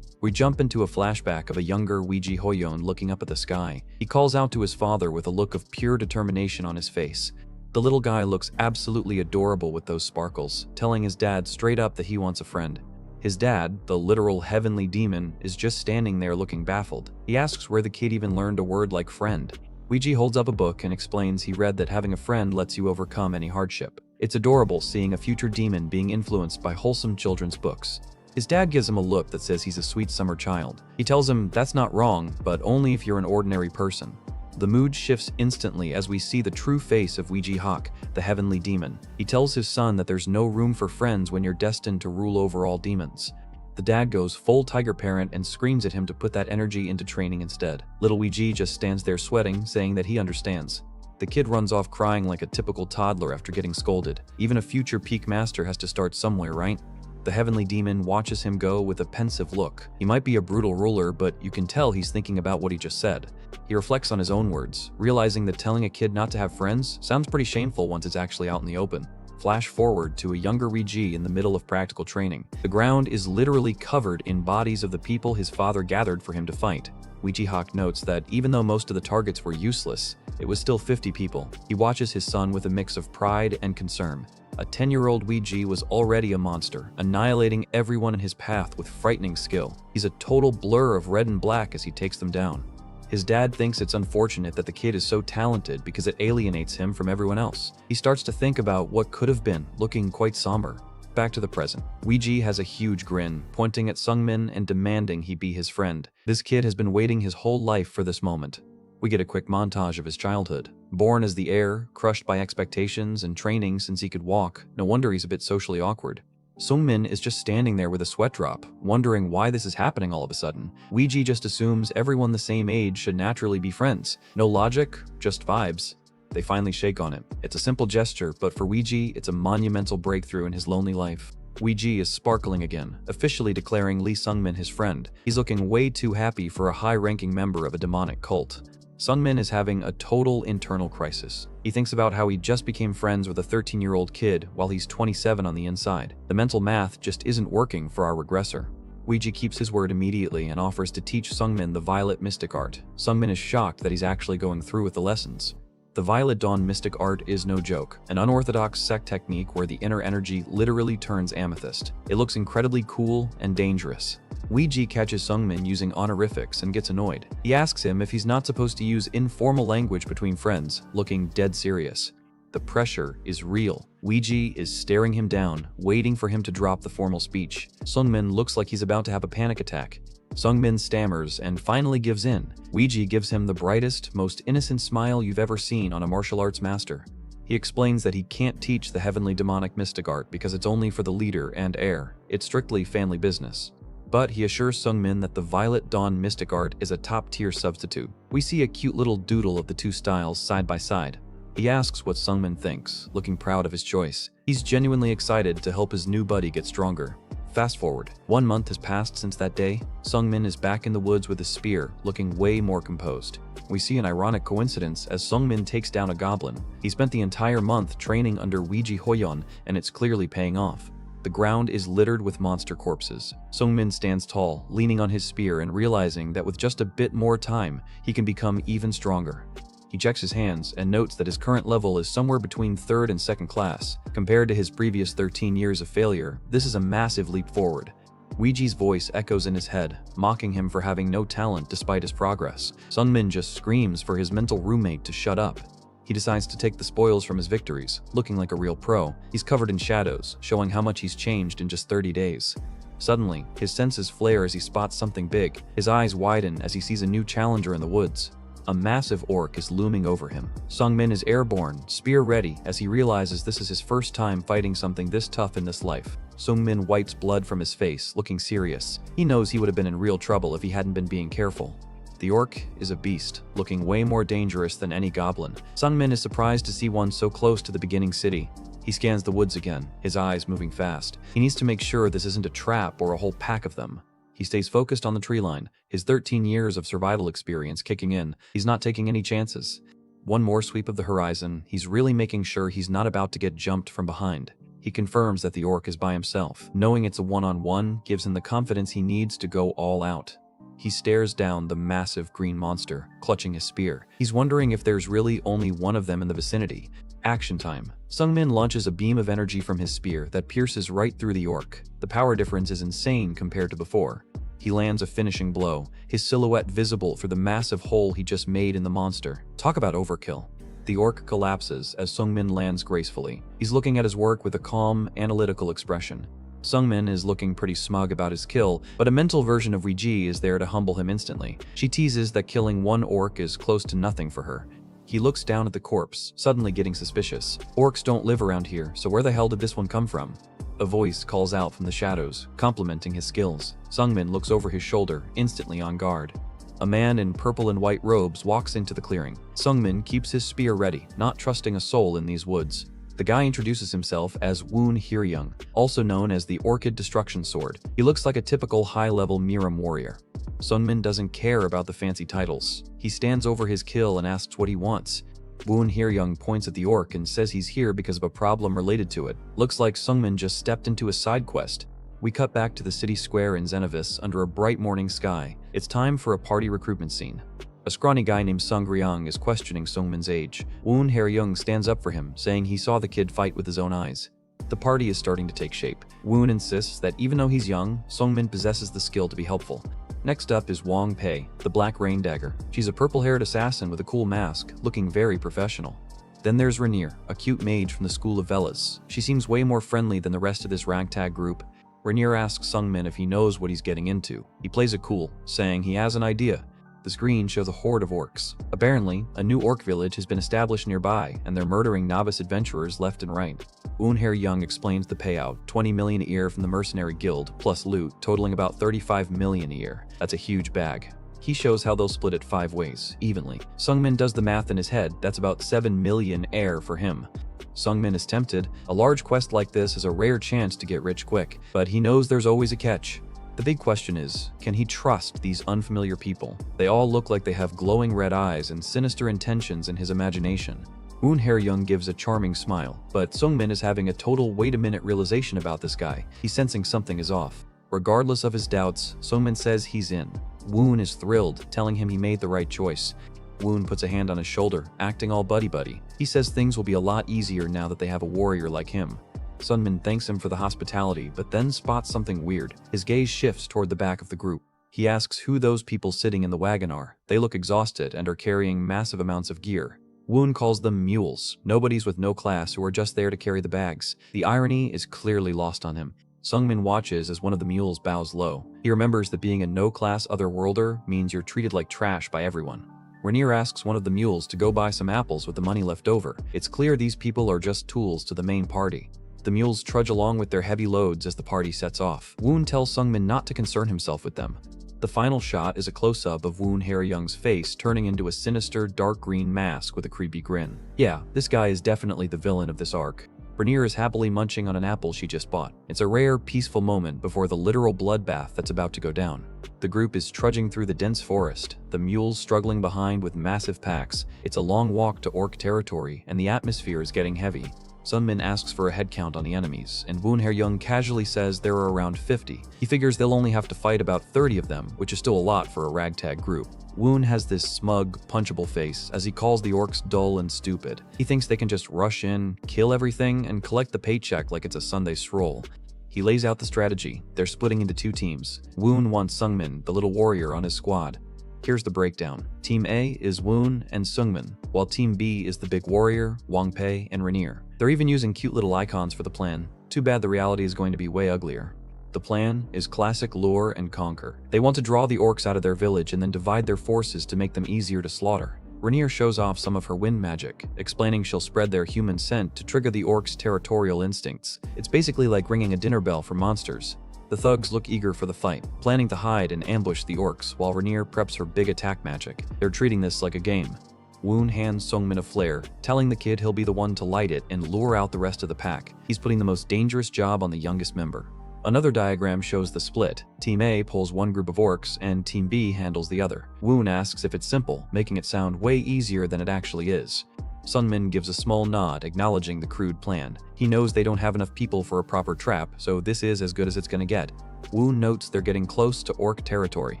We jump into a flashback of a younger Weiji Hoyon looking up at the sky. He calls out to his father with a look of pure determination on his face. The little guy looks absolutely adorable with those sparkles, telling his dad straight up that he wants a friend. His dad, the literal heavenly demon, is just standing there looking baffled. He asks where the kid even learned a word like friend. Weiji holds up a book and explains he read that having a friend lets you overcome any hardship. It's adorable seeing a future demon being influenced by wholesome children's books. His dad gives him a look that says he's a sweet summer child. He tells him that's not wrong, but only if you're an ordinary person. The mood shifts instantly as we see the true face of Weiji Hawk, the heavenly demon. He tells his son that there's no room for friends when you're destined to rule over all demons. The dad goes full tiger parent and screams at him to put that energy into training instead. Little Weiji just stands there sweating, saying that he understands. The kid runs off crying like a typical toddler after getting scolded. Even a future peak master has to start somewhere, right? The heavenly demon watches him go with a pensive look. He might be a brutal ruler, but you can tell he's thinking about what he just said. He reflects on his own words, realizing that telling a kid not to have friends sounds pretty shameful once it's actually out in the open. Flash forward to a younger Riji in the middle of practical training. The ground is literally covered in bodies of the people his father gathered for him to fight. Weiji Hawk notes that even though most of the targets were useless, it was still 50 people. He watches his son with a mix of pride and concern. A 10-year-old Weiji was already a monster, annihilating everyone in his path with frightening skill. He's a total blur of red and black as he takes them down. His dad thinks it's unfortunate that the kid is so talented because it alienates him from everyone else. He starts to think about what could have been, looking quite somber. Back to the present. Weiji has a huge grin, pointing at Sungmin and demanding he be his friend. This kid has been waiting his whole life for this moment. We get a quick montage of his childhood. Born as the heir, crushed by expectations and training since he could walk, no wonder he's a bit socially awkward. Sungmin is just standing there with a sweat drop, wondering why this is happening all of a sudden. Weiji just assumes everyone the same age should naturally be friends. No logic, just vibes. They finally shake on it. It's a simple gesture, but for Weiji, it's a monumental breakthrough in his lonely life. Weiji is sparkling again, officially declaring Lee Sungmin his friend. He's looking way too happy for a high-ranking member of a demonic cult. Sungmin is having a total internal crisis. He thinks about how he just became friends with a 13-year-old kid while he's 27 on the inside. The mental math just isn't working for our regressor. Weiji keeps his word immediately and offers to teach Sungmin the Violet Mystic Art. Sungmin is shocked that he's actually going through with the lessons. The Violet Dawn Mystic Art is no joke, an unorthodox sect technique where the inner energy literally turns amethyst. It looks incredibly cool and dangerous. Weiji catches Sungmin using honorifics and gets annoyed. He asks him if he's not supposed to use informal language between friends, looking dead serious. The pressure is real. Weiji is staring him down, waiting for him to drop the formal speech. Sungmin looks like he's about to have a panic attack. Sungmin stammers and finally gives in. Weiji gives him the brightest, most innocent smile you've ever seen on a martial arts master. He explains that he can't teach the heavenly demonic mystic art because it's only for the leader and heir. It's strictly family business. But he assures Sungmin that the Violet Dawn Mystic Art is a top-tier substitute. We see a cute little doodle of the two styles side by side. He asks what Sungmin thinks, looking proud of his choice. He's genuinely excited to help his new buddy get stronger. Fast forward. 1 month has passed since that day. Sungmin is back in the woods with a spear, looking way more composed. We see an ironic coincidence as Sungmin takes down a goblin. He spent the entire month training under Weiji Hoyon, and it's clearly paying off. The ground is littered with monster corpses. Sungmin stands tall, leaning on his spear and realizing that with just a bit more time, he can become even stronger. He checks his hands and notes that his current level is somewhere between 3rd and 2nd class. Compared to his previous 13 years of failure, this is a massive leap forward. Weiji's voice echoes in his head, mocking him for having no talent despite his progress. Sungmin just screams for his mental roommate to shut up. He decides to take the spoils from his victories, looking like a real pro. He's covered in shadows, showing how much he's changed in just 30 days. Suddenly, his senses flare as he spots something big. His eyes widen as he sees a new challenger in the woods. A massive orc is looming over him. Sungmin is airborne, spear ready, as he realizes this is his first time fighting something this tough in this life. Sungmin wipes blood from his face, looking serious. He knows he would have been in real trouble if he hadn't been being careful. The orc is a beast, looking way more dangerous than any goblin. Sungmin is surprised to see one so close to the beginning city. He scans the woods again, his eyes moving fast. He needs to make sure this isn't a trap or a whole pack of them. He stays focused on the tree line, his 13 years of survival experience kicking in. He's not taking any chances. One more sweep of the horizon, he's really making sure he's not about to get jumped from behind. He confirms that the orc is by himself. Knowing it's a one-on-one gives him the confidence he needs to go all out. He stares down the massive green monster, clutching his spear. He's wondering if there's really only one of them in the vicinity. Action time. Sungmin launches a beam of energy from his spear that pierces right through the orc. The power difference is insane compared to before. He lands a finishing blow, his silhouette visible through the massive hole he just made in the monster. Talk about overkill. The orc collapses as Sungmin lands gracefully. He's looking at his work with a calm, analytical expression. Sungmin is looking pretty smug about his kill, but a mental version of Weiji is there to humble him instantly. She teases that killing one orc is close to nothing for her. He looks down at the corpse, suddenly getting suspicious. Orcs don't live around here, so where the hell did this one come from? A voice calls out from the shadows, complimenting his skills. Sungmin looks over his shoulder, instantly on guard. A man in purple and white robes walks into the clearing. Sungmin keeps his spear ready, not trusting a soul in these woods. The guy introduces himself as Woon Hyeryung, also known as the Orchid Destruction Sword. He looks like a typical high-level Miram warrior. Sungmin doesn't care about the fancy titles. He stands over his kill and asks what he wants. Woon Hyeryung points at the orc and says he's here because of a problem related to it. Looks like Sungmin just stepped into a side quest. We cut back to the city square in Xenovis under a bright morning sky. It's time for a party recruitment scene. A scrawny guy named Sung Ryung is questioning Sungmin's age. Woon Hyeryung stands up for him, saying he saw the kid fight with his own eyes. The party is starting to take shape. Woon insists that even though he's young, Sungmin possesses the skill to be helpful. Next up is Wong Pei, the Black Rain Dagger. She's a purple-haired assassin with a cool mask, looking very professional. Then there's Rainier, a cute mage from the School of Velas. She seems way more friendly than the rest of this ragtag group. Rainier asks Sungmin if he knows what he's getting into. He plays it cool, saying he has an idea. The screen shows a horde of orcs. Apparently, a new orc village has been established nearby, and they're murdering novice adventurers left and right. Woon Hyeryung explains the payout, 20 million a year from the mercenary guild, plus loot, totaling about 35 million a year. That's a huge bag. He shows how they'll split it 5 ways, evenly. Sungmin does the math in his head. That's about 7 million air for him. Sungmin is tempted. A large quest like this is a rare chance to get rich quick, but he knows there's always a catch. The big question is, can he trust these unfamiliar people? They all look like they have glowing red eyes and sinister intentions in his imagination. Woon Hyeryung gives a charming smile, but Sungmin is having a total wait-a-minute realization about this guy. He's sensing something is off. Regardless of his doubts, Sungmin says he's in. Woon is thrilled, telling him he made the right choice. Woon puts a hand on his shoulder, acting all buddy-buddy. He says things will be a lot easier now that they have a warrior like him. Sungmin thanks him for the hospitality, but then spots something weird. His gaze shifts toward the back of the group. He asks who those people sitting in the wagon are. They look exhausted and are carrying massive amounts of gear. Woon calls them mules, nobodies with no class who are just there to carry the bags. The irony is clearly lost on him. Sungmin watches as one of the mules bows low. He remembers that being a no-class otherworlder means you're treated like trash by everyone. Rainier asks one of the mules to go buy some apples with the money left over. It's clear these people are just tools to the main party. The mules trudge along with their heavy loads as the party sets off. Woon tells Sungmin not to concern himself with them. The final shot is a close-up of Woon Hyeryung's face turning into a sinister, dark green mask with a creepy grin. Yeah, this guy is definitely the villain of this arc. Rainier is happily munching on an apple she just bought. It's a rare, peaceful moment before the literal bloodbath that's about to go down. The group is trudging through the dense forest, the mules struggling behind with massive packs. It's a long walk to orc territory, and the atmosphere is getting heavy. Sungmin asks for a head count on the enemies, and Woon Hyeryung casually says there are around 50. He figures they'll only have to fight about 30 of them, which is still a lot for a ragtag group. Woon has this smug, punchable face as he calls the orcs dull and stupid. He thinks they can just rush in, kill everything, and collect the paycheck like it's a Sunday stroll. He lays out the strategy. They're splitting into 2 teams. Woon wants Sungmin, the little warrior, on his squad. Here's the breakdown. Team A is Woon and Sungmin, while Team B is the big warrior, Wong Pei, and Rainier. They're even using cute little icons for the plan. Too bad the reality is going to be way uglier. The plan is classic lure and conquer. They want to draw the orcs out of their village and then divide their forces to make them easier to slaughter. Rainier shows off some of her wind magic, explaining she'll spread their human scent to trigger the orcs' territorial instincts. It's basically like ringing a dinner bell for monsters. The thugs look eager for the fight, planning to hide and ambush the orcs while Rainier preps her big attack magic. They're treating this like a game. Woon hands Sungmin a flare, telling the kid he'll be the one to light it and lure out the rest of the pack. He's putting the most dangerous job on the youngest member. Another diagram shows the split. Team A pulls one group of orcs, and Team B handles the other. Woon asks if it's simple, making it sound way easier than it actually is. Sungmin gives a small nod, acknowledging the crude plan. He knows they don't have enough people for a proper trap, so this is as good as it's gonna get. Woon notes they're getting close to orc territory.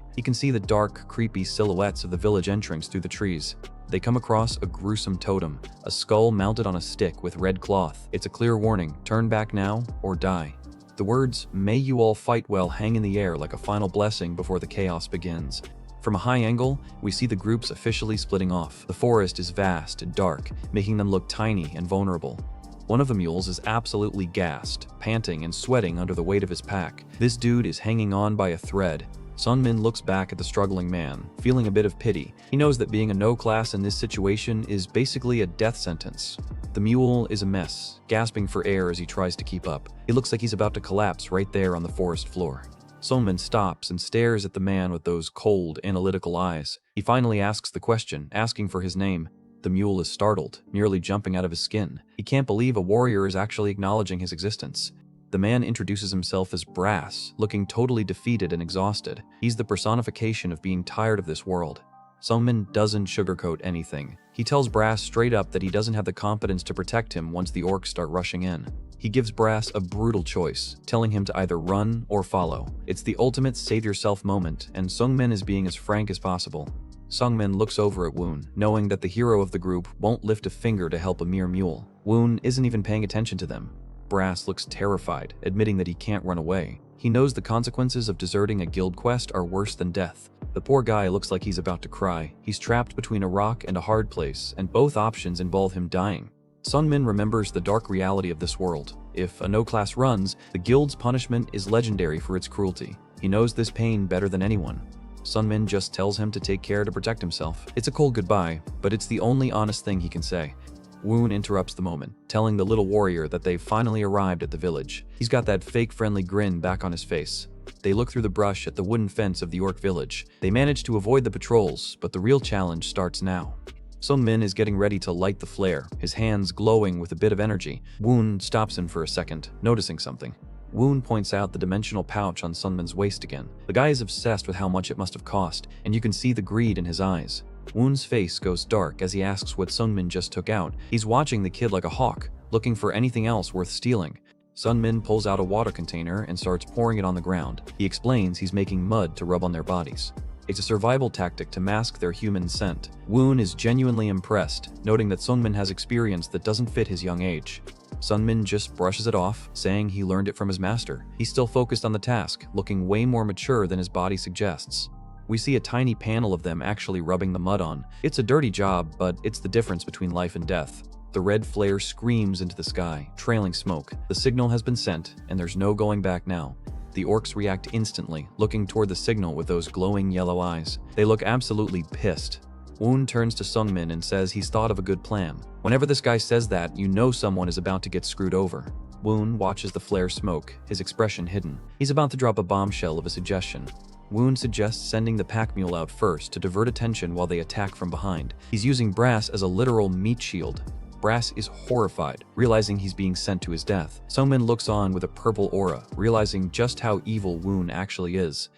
He can see the dark, creepy silhouettes of the village entrance through the trees. They come across a gruesome totem, a skull mounted on a stick with red cloth. It's a clear warning, turn back now or die. The words, "May you all fight well," hang in the air like a final blessing before the chaos begins. From a high angle, we see the groups officially splitting off. The forest is vast and dark, making them look tiny and vulnerable. One of the mules is absolutely gassed, panting and sweating under the weight of his pack. This dude is hanging on by a thread. Sungmin looks back at the struggling man, feeling a bit of pity. He knows that being a no-class in this situation is basically a death sentence. The mule is a mess, gasping for air as he tries to keep up. He looks like he's about to collapse right there on the forest floor. Sungmin stops and stares at the man with those cold, analytical eyes. He finally asks the question, asking for his name. The mule is startled, nearly jumping out of his skin. He can't believe a warrior is actually acknowledging his existence. The man introduces himself as Brass, looking totally defeated and exhausted. He's the personification of being tired of this world. Sungmin doesn't sugarcoat anything. He tells Brass straight up that he doesn't have the competence to protect him once the orcs start rushing in. He gives Brass a brutal choice, telling him to either run or follow. It's the ultimate save-yourself moment, and Sungmin is being as frank as possible. Sungmin looks over at Woon, knowing that the hero of the group won't lift a finger to help a mere mule. Woon isn't even paying attention to them. Brass looks terrified, admitting that he can't run away. He knows the consequences of deserting a guild quest are worse than death. The poor guy looks like he's about to cry. He's trapped between a rock and a hard place, and both options involve him dying. Sungmin remembers the dark reality of this world. If a no-class runs, the guild's punishment is legendary for its cruelty. He knows this pain better than anyone. Sungmin just tells him to take care to protect himself. It's a cold goodbye, but it's the only honest thing he can say. Woon interrupts the moment, telling the little warrior that they've finally arrived at the village. He's got that fake friendly grin back on his face. They look through the brush at the wooden fence of the orc village. They manage to avoid the patrols, but the real challenge starts now. Sungmin is getting ready to light the flare, his hands glowing with a bit of energy. Woon stops him for a second, noticing something. Woon points out the dimensional pouch on Sungmin's waist again. The guy is obsessed with how much it must have cost, and you can see the greed in his eyes. Woon's face goes dark as he asks what Sungmin just took out. He's watching the kid like a hawk, looking for anything else worth stealing. Sungmin pulls out a water container and starts pouring it on the ground. He explains he's making mud to rub on their bodies. It's a survival tactic to mask their human scent. Woon is genuinely impressed, noting that Sungmin has experience that doesn't fit his young age. Sungmin just brushes it off, saying he learned it from his master. He's still focused on the task, looking way more mature than his body suggests. We see a tiny panel of them actually rubbing the mud on. It's a dirty job, but it's the difference between life and death. The red flare screams into the sky, trailing smoke. The signal has been sent, and there's no going back now. The orcs react instantly, looking toward the signal with those glowing yellow eyes. They look absolutely pissed. Woon turns to Sungmin and says he's thought of a good plan. Whenever this guy says that, you know someone is about to get screwed over. Woon watches the flare smoke, his expression hidden. He's about to drop a bombshell of a suggestion. Woon suggests sending the pack mule out first to divert attention while they attack from behind. He's using Brass as a literal meat shield. Brass is horrified, realizing he's being sent to his death. Sungmin looks on with a purple aura, realizing just how evil Woon actually is.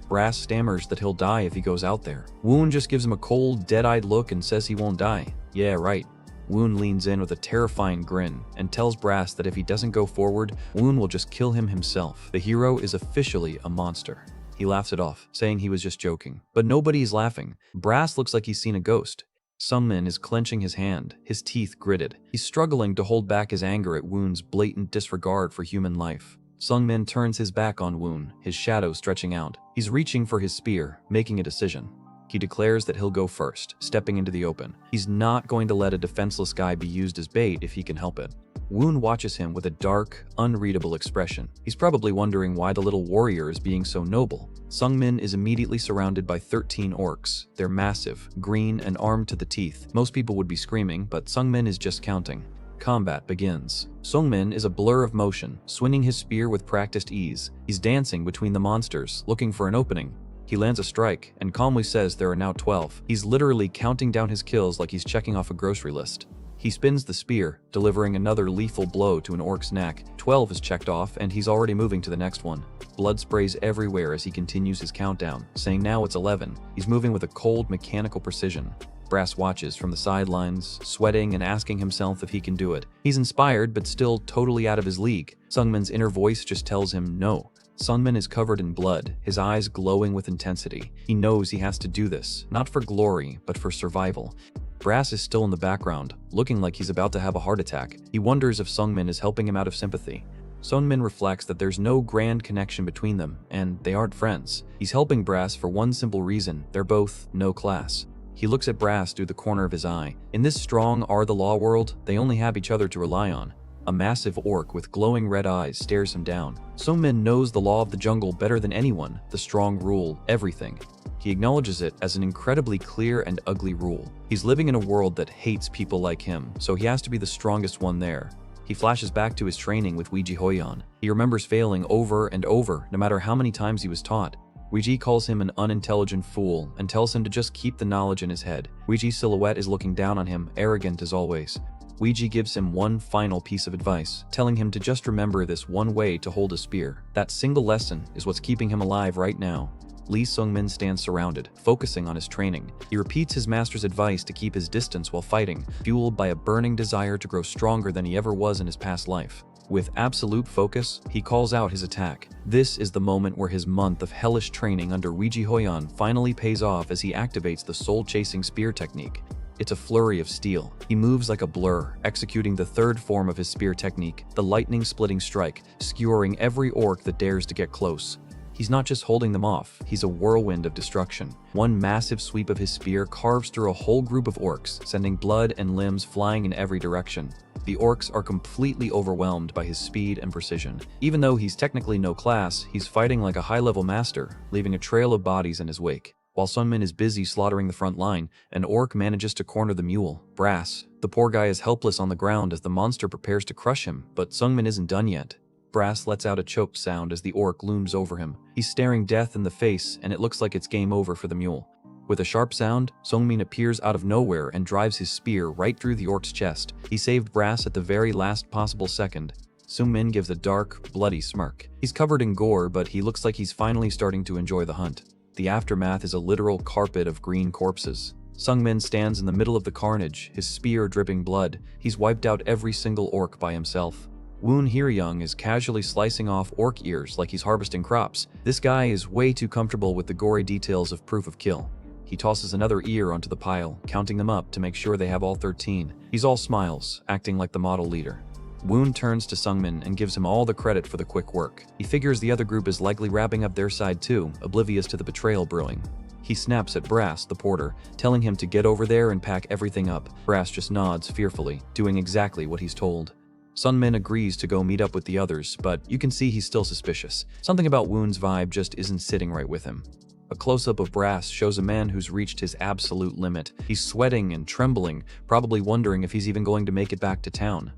Brass stammers that he'll die if he goes out there. Woon just gives him a cold, dead-eyed look and says he won't die. Yeah, right. Woon leans in with a terrifying grin and tells Brass that if he doesn't go forward, Woon will just kill him himself. The hero is officially a monster. He laughs it off, saying he was just joking. But nobody is laughing. Brass looks like he's seen a ghost. Sungmin is clenching his hand, his teeth gritted. He's struggling to hold back his anger at Woon's blatant disregard for human life. Sungmin turns his back on Woon, his shadow stretching out. He's reaching for his spear, making a decision. He declares that he'll go first, stepping into the open. He's not going to let a defenseless guy be used as bait if he can help it. Woon watches him with a dark, unreadable expression. He's probably wondering why the little warrior is being so noble. Sungmin is immediately surrounded by 13 orcs. They're massive, green, and armed to the teeth. Most people would be screaming, but Sungmin is just counting. Combat begins. Sungmin is a blur of motion, swinging his spear with practiced ease. He's dancing between the monsters, looking for an opening. He lands a strike, and calmly says there are now 12. He's literally counting down his kills like he's checking off a grocery list. He spins the spear, delivering another lethal blow to an orc's neck. 12 is checked off, and he's already moving to the next one. Blood sprays everywhere as he continues his countdown, saying now it's 11. He's moving with a cold, mechanical precision. Brass watches from the sidelines, sweating and asking himself if he can do it. He's inspired, but still totally out of his league. Sungmin's inner voice just tells him no. Sungmin is covered in blood, his eyes glowing with intensity. He knows he has to do this, not for glory, but for survival. Brass is still in the background, looking like he's about to have a heart attack. He wonders if Sungmin is helping him out of sympathy. Sungmin reflects that there's no grand connection between them, and they aren't friends. He's helping Brass for one simple reason: they're both no class. He looks at Brass through the corner of his eye. In this strong are-the-law world, they only have each other to rely on. A massive orc with glowing red eyes stares him down. Sungmin knows the law of the jungle better than anyone. The strong rule everything. He acknowledges it as an incredibly clear and ugly rule. He's living in a world that hates people like him, so he has to be the strongest one there. He flashes back to his training with Weiji Hoyan. He remembers failing over and over, no matter how many times he was taught. Weiji calls him an unintelligent fool and tells him to just keep the knowledge in his head. Weiji's silhouette is looking down on him, arrogant as always. Weiji gives him one final piece of advice, telling him to just remember this one way to hold a spear. That single lesson is what's keeping him alive right now. Lee Sung-min stands surrounded, focusing on his training. He repeats his master's advice to keep his distance while fighting, fueled by a burning desire to grow stronger than he ever was in his past life. With absolute focus, he calls out his attack. This is the moment where his month of hellish training under Weiji Hoyan finally pays off as he activates the soul-chasing spear technique. It's a flurry of steel. He moves like a blur, executing the third form of his spear technique, the lightning-splitting strike, skewering every orc that dares to get close. He's not just holding them off, he's a whirlwind of destruction. One massive sweep of his spear carves through a whole group of orcs, sending blood and limbs flying in every direction. The orcs are completely overwhelmed by his speed and precision. Even though he's technically no class, he's fighting like a high-level master, leaving a trail of bodies in his wake. While Sung-min is busy slaughtering the front line, an orc manages to corner the mule, Brass. The poor guy is helpless on the ground as the monster prepares to crush him, but Sung-min isn't done yet. Brass lets out a choked sound as the orc looms over him. He's staring death in the face, and it looks like it's game over for the mule. With a sharp sound, Sung-min appears out of nowhere and drives his spear right through the orc's chest. He saved Brass at the very last possible second. Sung-min gives a dark, bloody smirk. He's covered in gore, but he looks like he's finally starting to enjoy the hunt. The aftermath is a literal carpet of green corpses. Sung-min stands in the middle of the carnage, his spear dripping blood. He's wiped out every single orc by himself. Woon Hye-young is casually slicing off orc ears like he's harvesting crops. This guy is way too comfortable with the gory details of proof of kill. He tosses another ear onto the pile, counting them up to make sure they have all 13. He's all smiles, acting like the model leader. Woon turns to Sung-min and gives him all the credit for the quick work. He figures the other group is likely wrapping up their side too, oblivious to the betrayal brewing. He snaps at Brass, the porter, telling him to get over there and pack everything up. Brass just nods fearfully, doing exactly what he's told. Sung-min agrees to go meet up with the others, but you can see he's still suspicious. Something about Woon's vibe just isn't sitting right with him. A close-up of Brass shows a man who's reached his absolute limit. He's sweating and trembling, probably wondering if he's even going to make it back to town.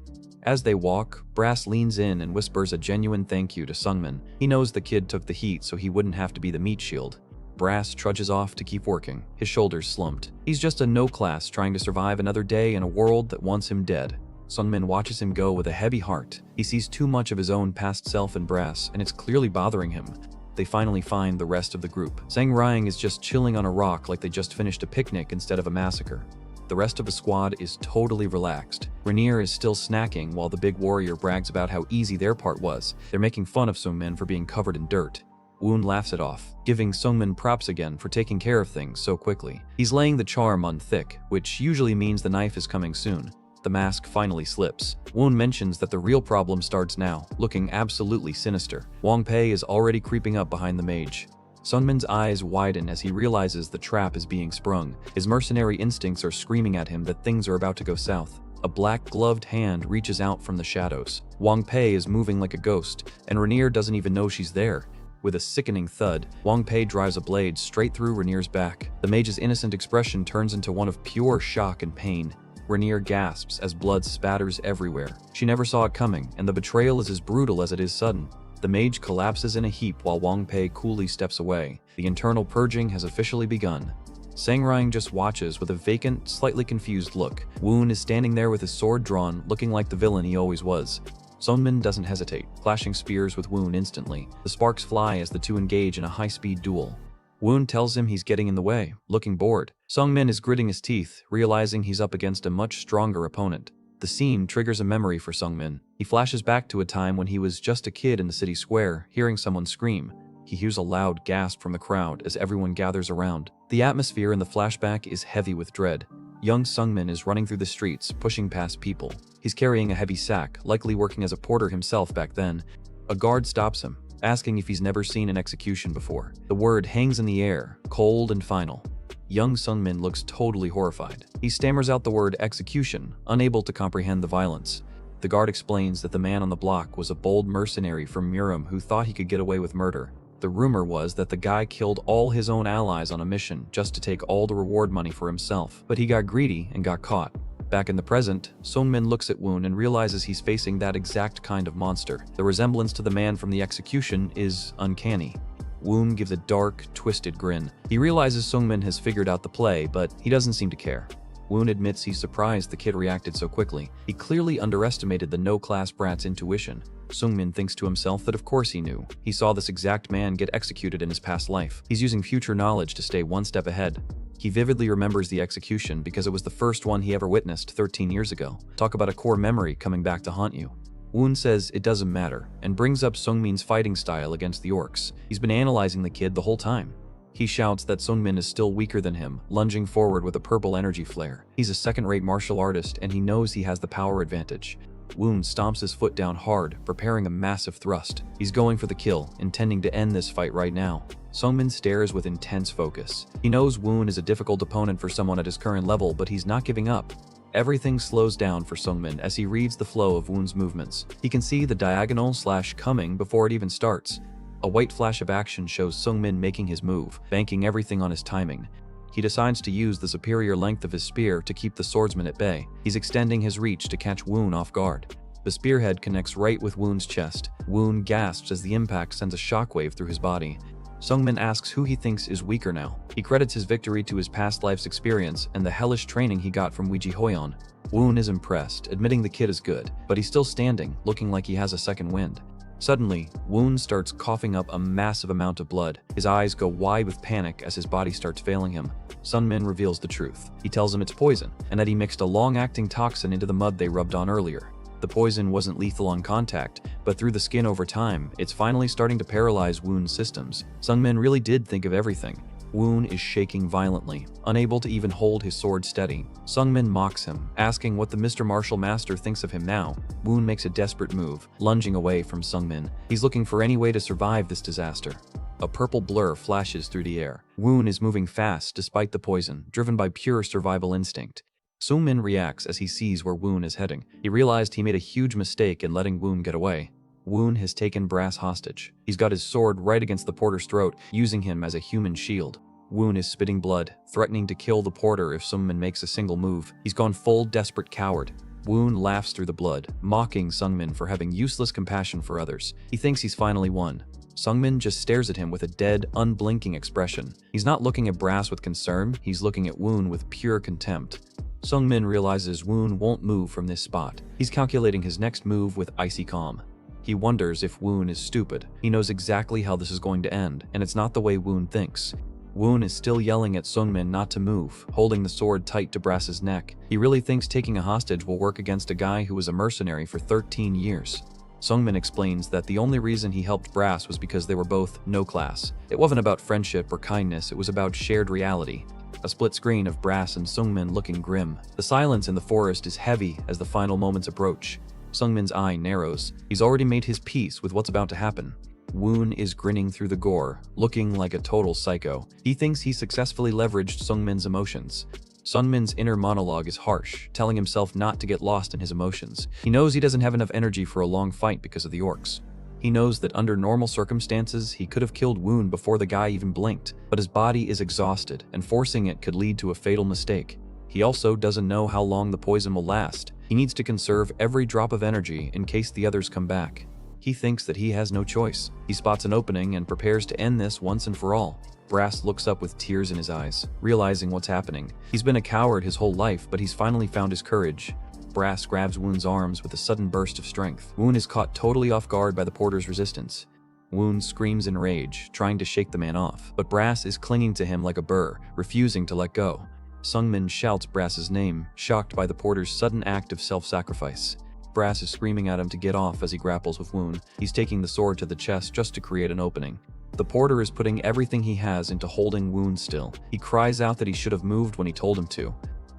As they walk, Brass leans in and whispers a genuine thank you to Sung-min. He knows the kid took the heat so he wouldn't have to be the meat shield. Brass trudges off to keep working, his shoulders slumped. He's just a no-class trying to survive another day in a world that wants him dead. Sung-min watches him go with a heavy heart. He sees too much of his own past self in Brass, and it's clearly bothering him. They finally find the rest of the group. Sang Ryang is just chilling on a rock like they just finished a picnic instead of a massacre. The rest of the squad is totally relaxed. Rainier is still snacking while the big warrior brags about how easy their part was. They're making fun of Sung-min for being covered in dirt. Woon laughs it off, giving Sung-min props again for taking care of things so quickly. He's laying the charm on thick, which usually means the knife is coming soon. The mask finally slips. Woon mentions that the real problem starts now, looking absolutely sinister. Wang Pei is already creeping up behind the mage. Sung-min's eyes widen as he realizes the trap is being sprung. His mercenary instincts are screaming at him that things are about to go south. A black-gloved hand reaches out from the shadows. Wang Pei is moving like a ghost, and Rainier doesn't even know she's there. With a sickening thud, Wang Pei drives a blade straight through Rainier's back. The mage's innocent expression turns into one of pure shock and pain. Rainier gasps as blood spatters everywhere. She never saw it coming, and the betrayal is as brutal as it is sudden. The mage collapses in a heap while Wang Pei coolly steps away. The internal purging has officially begun. Sang Ryang just watches with a vacant, slightly confused look. Woon is standing there with his sword drawn, looking like the villain he always was. Sung-min doesn't hesitate, clashing spears with Woon instantly. The sparks fly as the two engage in a high-speed duel. Woon tells him he's getting in the way, looking bored. Sung-min is gritting his teeth, realizing he's up against a much stronger opponent. The scene triggers a memory for Sung-min. He flashes back to a time when he was just a kid in the city square, hearing someone scream. He hears a loud gasp from the crowd as everyone gathers around. The atmosphere in the flashback is heavy with dread. Young Sung-min is running through the streets, pushing past people. He's carrying a heavy sack, likely working as a porter himself back then. A guard stops him, asking if he's never seen an execution before. The word hangs in the air, cold and final. Young Sung-min looks totally horrified. He stammers out the word execution, unable to comprehend the violence. The guard explains that the man on the block was a bold mercenary from Murim who thought he could get away with murder. The rumor was that the guy killed all his own allies on a mission just to take all the reward money for himself, but he got greedy and got caught. Back in the present, Sungmin looks at Woon and realizes he's facing that exact kind of monster. The resemblance to the man from the execution is uncanny. Woon gives a dark, twisted grin. He realizes Sungmin has figured out the play, but he doesn't seem to care. Woon admits he's surprised the kid reacted so quickly. He clearly underestimated the no-class brat's intuition. Sungmin thinks to himself that of course he knew. He saw this exact man get executed in his past life. He's using future knowledge to stay one step ahead. He vividly remembers the execution because it was the first one he ever witnessed 13 years ago. Talk about a core memory coming back to haunt you. Woon says it doesn't matter, and brings up Sungmin's fighting style against the orcs. He's been analyzing the kid the whole time. He shouts that Sungmin is still weaker than him, lunging forward with a purple energy flare. He's a second-rate martial artist, and he knows he has the power advantage. Woon stomps his foot down hard, preparing a massive thrust. He's going for the kill, intending to end this fight right now. Sungmin stares with intense focus. He knows Woon is a difficult opponent for someone at his current level, but he's not giving up. Everything slows down for Sungmin as he reads the flow of Woon's movements. He can see the diagonal slash coming before it even starts. A white flash of action shows Sungmin making his move, banking everything on his timing. He decides to use the superior length of his spear to keep the swordsman at bay. He's extending his reach to catch Woon off guard. The spearhead connects right with Woon's chest. Woon gasps as the impact sends a shockwave through his body. Sungmin asks who he thinks is weaker now. He credits his victory to his past life's experience and the hellish training he got from Weiji Hoyon. Woon is impressed, admitting the kid is good, but he's still standing, looking like he has a second wind. Suddenly, Woon starts coughing up a massive amount of blood. His eyes go wide with panic as his body starts failing him. Sungmin reveals the truth. He tells him it's poison, and that he mixed a long-acting toxin into the mud they rubbed on earlier. The poison wasn't lethal on contact, but through the skin over time, it's finally starting to paralyze Woon's systems. Sungmin really did think of everything. Woon is shaking violently, unable to even hold his sword steady. Sungmin mocks him, asking what the Mr. Martial Master thinks of him now. Woon makes a desperate move, lunging away from Sungmin. He's looking for any way to survive this disaster. A purple blur flashes through the air. Woon is moving fast despite the poison, driven by pure survival instinct. Sungmin reacts as he sees where Woon is heading. He realized he made a huge mistake in letting Woon get away. Woon has taken Brass hostage. He's got his sword right against the porter's throat, using him as a human shield. Woon is spitting blood, threatening to kill the porter if Sungmin makes a single move. He's gone full desperate coward. Woon laughs through the blood, mocking Sungmin for having useless compassion for others. He thinks he's finally won. Sungmin just stares at him with a dead, unblinking expression. He's not looking at Brass with concern, he's looking at Woon with pure contempt. Sungmin realizes Woon won't move from this spot. He's calculating his next move with icy calm. He wonders if Woon is stupid. He knows exactly how this is going to end, and it's not the way Woon thinks. Woon is still yelling at Sungmin not to move, holding the sword tight to Brass's neck. He really thinks taking a hostage will work against a guy who was a mercenary for 13 years. Sungmin explains that the only reason he helped Brass was because they were both no class. It wasn't about friendship or kindness, it was about shared reality. A split screen of Brass and Sungmin looking grim. The silence in the forest is heavy as the final moments approach. Sungmin's eye narrows. He's already made his peace with what's about to happen. Woon is grinning through the gore, looking like a total psycho. He thinks he successfully leveraged Sungmin's emotions. Sungmin's inner monologue is harsh, telling himself not to get lost in his emotions. He knows he doesn't have enough energy for a long fight because of the orcs. He knows that under normal circumstances, he could have killed Woon before the guy even blinked, but his body is exhausted, and forcing it could lead to a fatal mistake. He also doesn't know how long the poison will last. He needs to conserve every drop of energy in case the others come back. He thinks that he has no choice. He spots an opening and prepares to end this once and for all. Brass looks up with tears in his eyes, realizing what's happening. He's been a coward his whole life, but he's finally found his courage. Brass grabs Woon's arms with a sudden burst of strength. Woon is caught totally off guard by the porter's resistance. Woon screams in rage, trying to shake the man off, but Brass is clinging to him like a burr, refusing to let go. Sungmin shouts Brass's name, shocked by the porter's sudden act of self-sacrifice. Brass is screaming at him to get off as he grapples with Woon. He's taking the sword to the chest just to create an opening. The porter is putting everything he has into holding Woon still. He cries out that he should have moved when he told him to.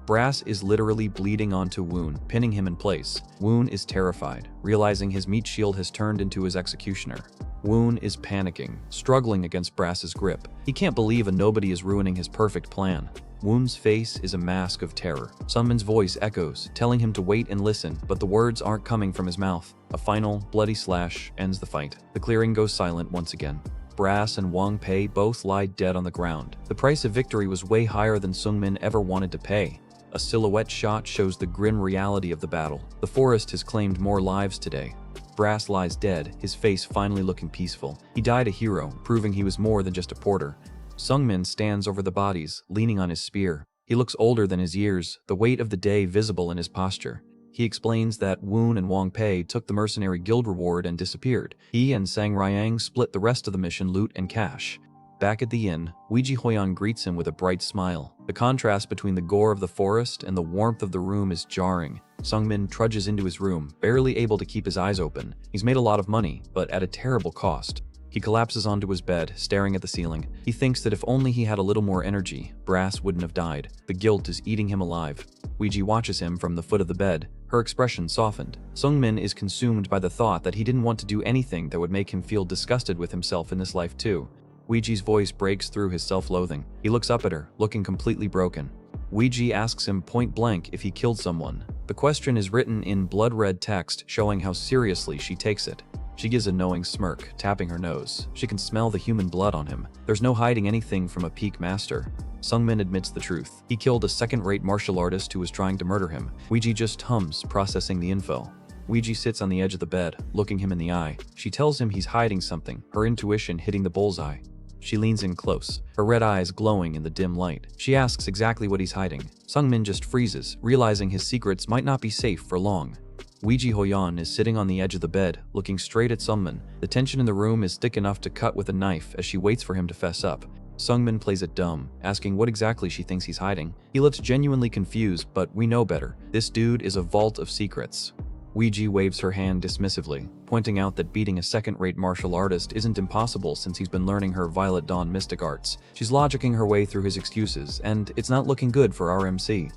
Brass is literally bleeding onto Woon, pinning him in place. Woon is terrified, realizing his meat shield has turned into his executioner. Woon is panicking, struggling against Brass's grip. He can't believe a nobody is ruining his perfect plan. Woon's face is a mask of terror. Sungmin's voice echoes, telling him to wait and listen, but the words aren't coming from his mouth. A final, bloody slash ends the fight. The clearing goes silent once again. Brass and Wang Pei both lie dead on the ground. The price of victory was way higher than Sungmin ever wanted to pay. A silhouette shot shows the grim reality of the battle. The forest has claimed more lives today. Brass lies dead, his face finally looking peaceful. He died a hero, proving he was more than just a porter. Sungmin stands over the bodies, leaning on his spear. He looks older than his years, the weight of the day visible in his posture. He explains that Woon and Wang Pei took the mercenary guild reward and disappeared. He and Sang Ryang split the rest of the mission loot and cash. Back at the inn, Weiji Hoyan greets him with a bright smile. The contrast between the gore of the forest and the warmth of the room is jarring. Sungmin trudges into his room, barely able to keep his eyes open. He's made a lot of money, but at a terrible cost. He collapses onto his bed, staring at the ceiling. He thinks that if only he had a little more energy, Brass wouldn't have died. The guilt is eating him alive. Weiji watches him from the foot of the bed, her expression softened. Sungmin is consumed by the thought that he didn't want to do anything that would make him feel disgusted with himself in this life too. Weiji's voice breaks through his self-loathing. He looks up at her, looking completely broken. Weiji asks him point blank if he killed someone. The question is written in blood-red text, showing how seriously she takes it. She gives a knowing smirk, tapping her nose. She can smell the human blood on him. There's no hiding anything from a peak master. Sungmin admits the truth. He killed a second-rate martial artist who was trying to murder him. Weiji just hums, processing the info. Weiji sits on the edge of the bed, looking him in the eye. She tells him he's hiding something, her intuition hitting the bullseye. She leans in close, her red eyes glowing in the dim light. She asks exactly what he's hiding. Sungmin just freezes, realizing his secrets might not be safe for long. Weiji Hoyan is sitting on the edge of the bed, looking straight at Sungmin. The tension in the room is thick enough to cut with a knife as she waits for him to fess up. Sungmin plays it dumb, asking what exactly she thinks he's hiding. He looks genuinely confused, but we know better. This dude is a vault of secrets. Weiji waves her hand dismissively, pointing out that beating a second-rate martial artist isn't impossible since he's been learning her Violet Dawn mystic arts. She's logicking her way through his excuses, and it's not looking good for RMC.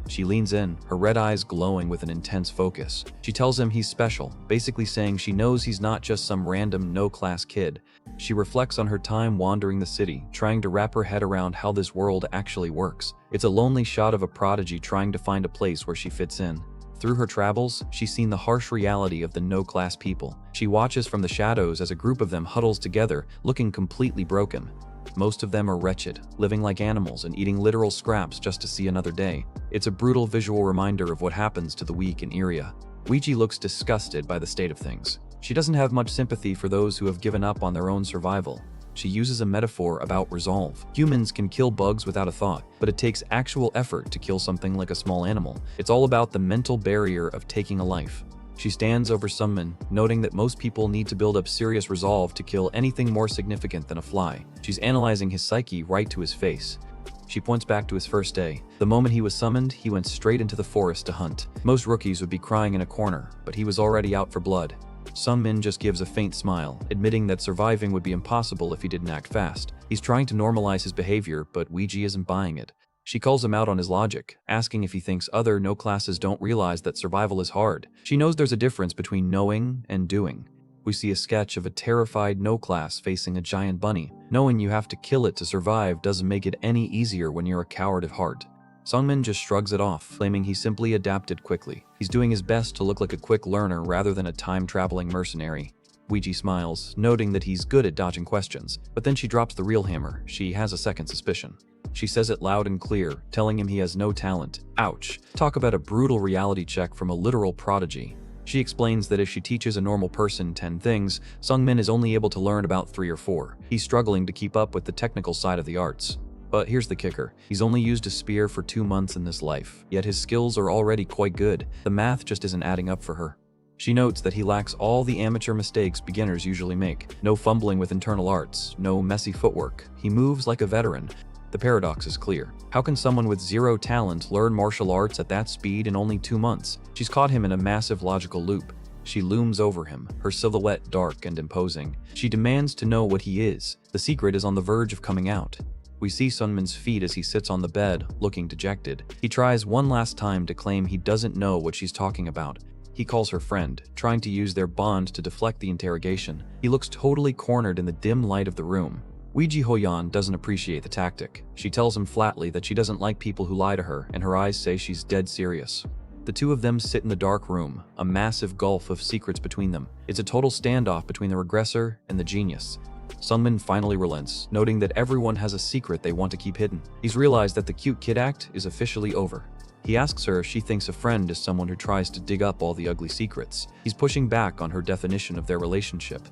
She leans in, her red eyes glowing with an intense focus. She tells him he's special, basically saying she knows he's not just some random no-class kid. She reflects on her time wandering the city, trying to wrap her head around how this world actually works. It's a lonely shot of a prodigy trying to find a place where she fits in. Through her travels, she's seen the harsh reality of the no-class people. She watches from the shadows as a group of them huddles together, looking completely broken. Most of them are wretched, living like animals and eating literal scraps just to see another day. It's a brutal visual reminder of what happens to the weak in Iria. Weiji looks disgusted by the state of things. She doesn't have much sympathy for those who have given up on their own survival. She uses a metaphor about resolve. Humans can kill bugs without a thought, but it takes actual effort to kill something like a small animal. It's all about the mental barrier of taking a life. She stands over Sungmin, noting that most people need to build up serious resolve to kill anything more significant than a fly. She's analyzing his psyche right to his face. She points back to his first day. The moment he was summoned, he went straight into the forest to hunt. Most rookies would be crying in a corner, but he was already out for blood. Sungmin just gives a faint smile, admitting that surviving would be impossible if he didn't act fast. He's trying to normalize his behavior, but Weiji isn't buying it. She calls him out on his logic, asking if he thinks other no-classes don't realize that survival is hard. She knows there's a difference between knowing and doing. We see a sketch of a terrified no-class facing a giant bunny. Knowing you have to kill it to survive doesn't make it any easier when you're a coward at heart. Sungmin just shrugs it off, claiming he simply adapted quickly. He's doing his best to look like a quick learner rather than a time-traveling mercenary. Weiji smiles, noting that he's good at dodging questions, but then she drops the real hammer. She has a second suspicion. She says it loud and clear, telling him he has no talent. Ouch. Talk about a brutal reality check from a literal prodigy. She explains that if she teaches a normal person 10 things, Sungmin is only able to learn about 3 or 4. He's struggling to keep up with the technical side of the arts. But here's the kicker. He's only used a spear for 2 months in this life, yet his skills are already quite good. The math just isn't adding up for her. She notes that he lacks all the amateur mistakes beginners usually make. No fumbling with internal arts, no messy footwork. He moves like a veteran. The paradox is clear. How can someone with 0 talent learn martial arts at that speed in only 2 months? She's caught him in a massive logical loop. She looms over him, her silhouette dark and imposing. She demands to know what he is. The secret is on the verge of coming out. We see Sungmin's feet as he sits on the bed, looking dejected. He tries one last time to claim he doesn't know what she's talking about. He calls her friend, trying to use their bond to deflect the interrogation. He looks totally cornered in the dim light of the room. Weiji Hoyan doesn't appreciate the tactic. She tells him flatly that she doesn't like people who lie to her, and her eyes say she's dead serious. The two of them sit in the dark room, a massive gulf of secrets between them. It's a total standoff between the regressor and the genius. Sungmin finally relents, noting that everyone has a secret they want to keep hidden. He's realized that the cute kid act is officially over. He asks her if she thinks a friend is someone who tries to dig up all the ugly secrets. He's pushing back on her definition of their relationship.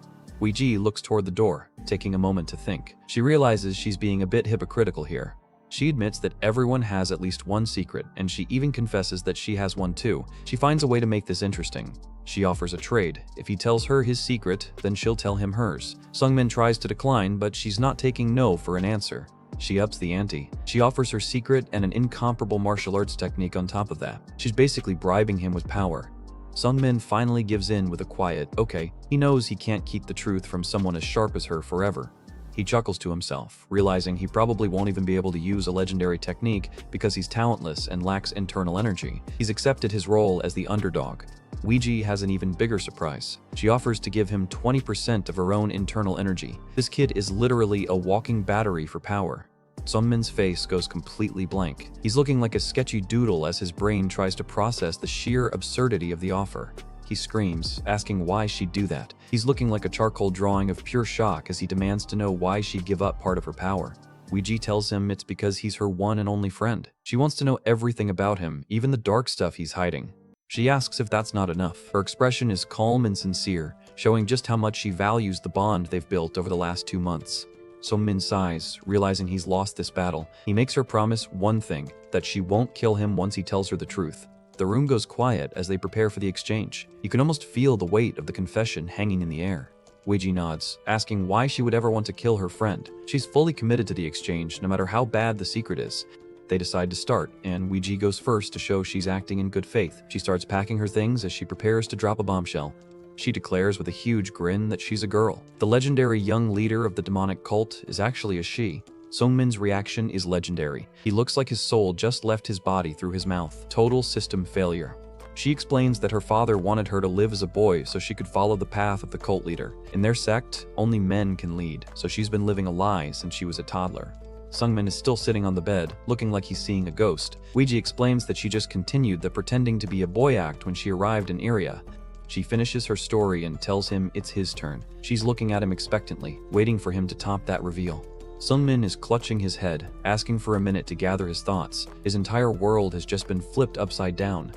Weiji looks toward the door, taking a moment to think. She realizes she's being a bit hypocritical here. She admits that everyone has at least one secret, and she even confesses that she has one too. She finds a way to make this interesting. She offers a trade. If he tells her his secret, then she'll tell him hers. Sungmin tries to decline, but she's not taking no for an answer. She ups the ante. She offers her secret and an incomparable martial arts technique on top of that. She's basically bribing him with power. Sungmin finally gives in with a quiet, okay. He knows he can't keep the truth from someone as sharp as her forever. He chuckles to himself, realizing he probably won't even be able to use a legendary technique because he's talentless and lacks internal energy. He's accepted his role as the underdog. Weiji has an even bigger surprise. She offers to give him 20% of her own internal energy. This kid is literally a walking battery for power. Sungmin's face goes completely blank. He's looking like a sketchy doodle as his brain tries to process the sheer absurdity of the offer. He screams, asking why she'd do that. He's looking like a charcoal drawing of pure shock as he demands to know why she'd give up part of her power. Weiji tells him it's because he's her one and only friend. She wants to know everything about him, even the dark stuff he's hiding. She asks if that's not enough. Her expression is calm and sincere, showing just how much she values the bond they've built over the last 2 months. Sungmin sighs, realizing he's lost this battle. He makes her promise one thing, that she won't kill him once he tells her the truth. The room goes quiet as they prepare for the exchange. You can almost feel the weight of the confession hanging in the air. Weiji nods, asking why she would ever want to kill her friend. She's fully committed to the exchange, no matter how bad the secret is. They decide to start, and Weiji goes first to show she's acting in good faith. She starts packing her things as she prepares to drop a bombshell. She declares with a huge grin that she's a girl. The legendary young leader of the demonic cult is actually a she. Sungmin's reaction is legendary. He looks like his soul just left his body through his mouth. Total system failure. She explains that her father wanted her to live as a boy so she could follow the path of the cult leader. In their sect, only men can lead, so she's been living a lie since she was a toddler. Sungmin is still sitting on the bed, looking like he's seeing a ghost. Weiji explains that she just continued the pretending to be a boy act when she arrived in Iria. She finishes her story and tells him it's his turn. She's looking at him expectantly, waiting for him to top that reveal. Sungmin is clutching his head, asking for a minute to gather his thoughts. His entire world has just been flipped upside down.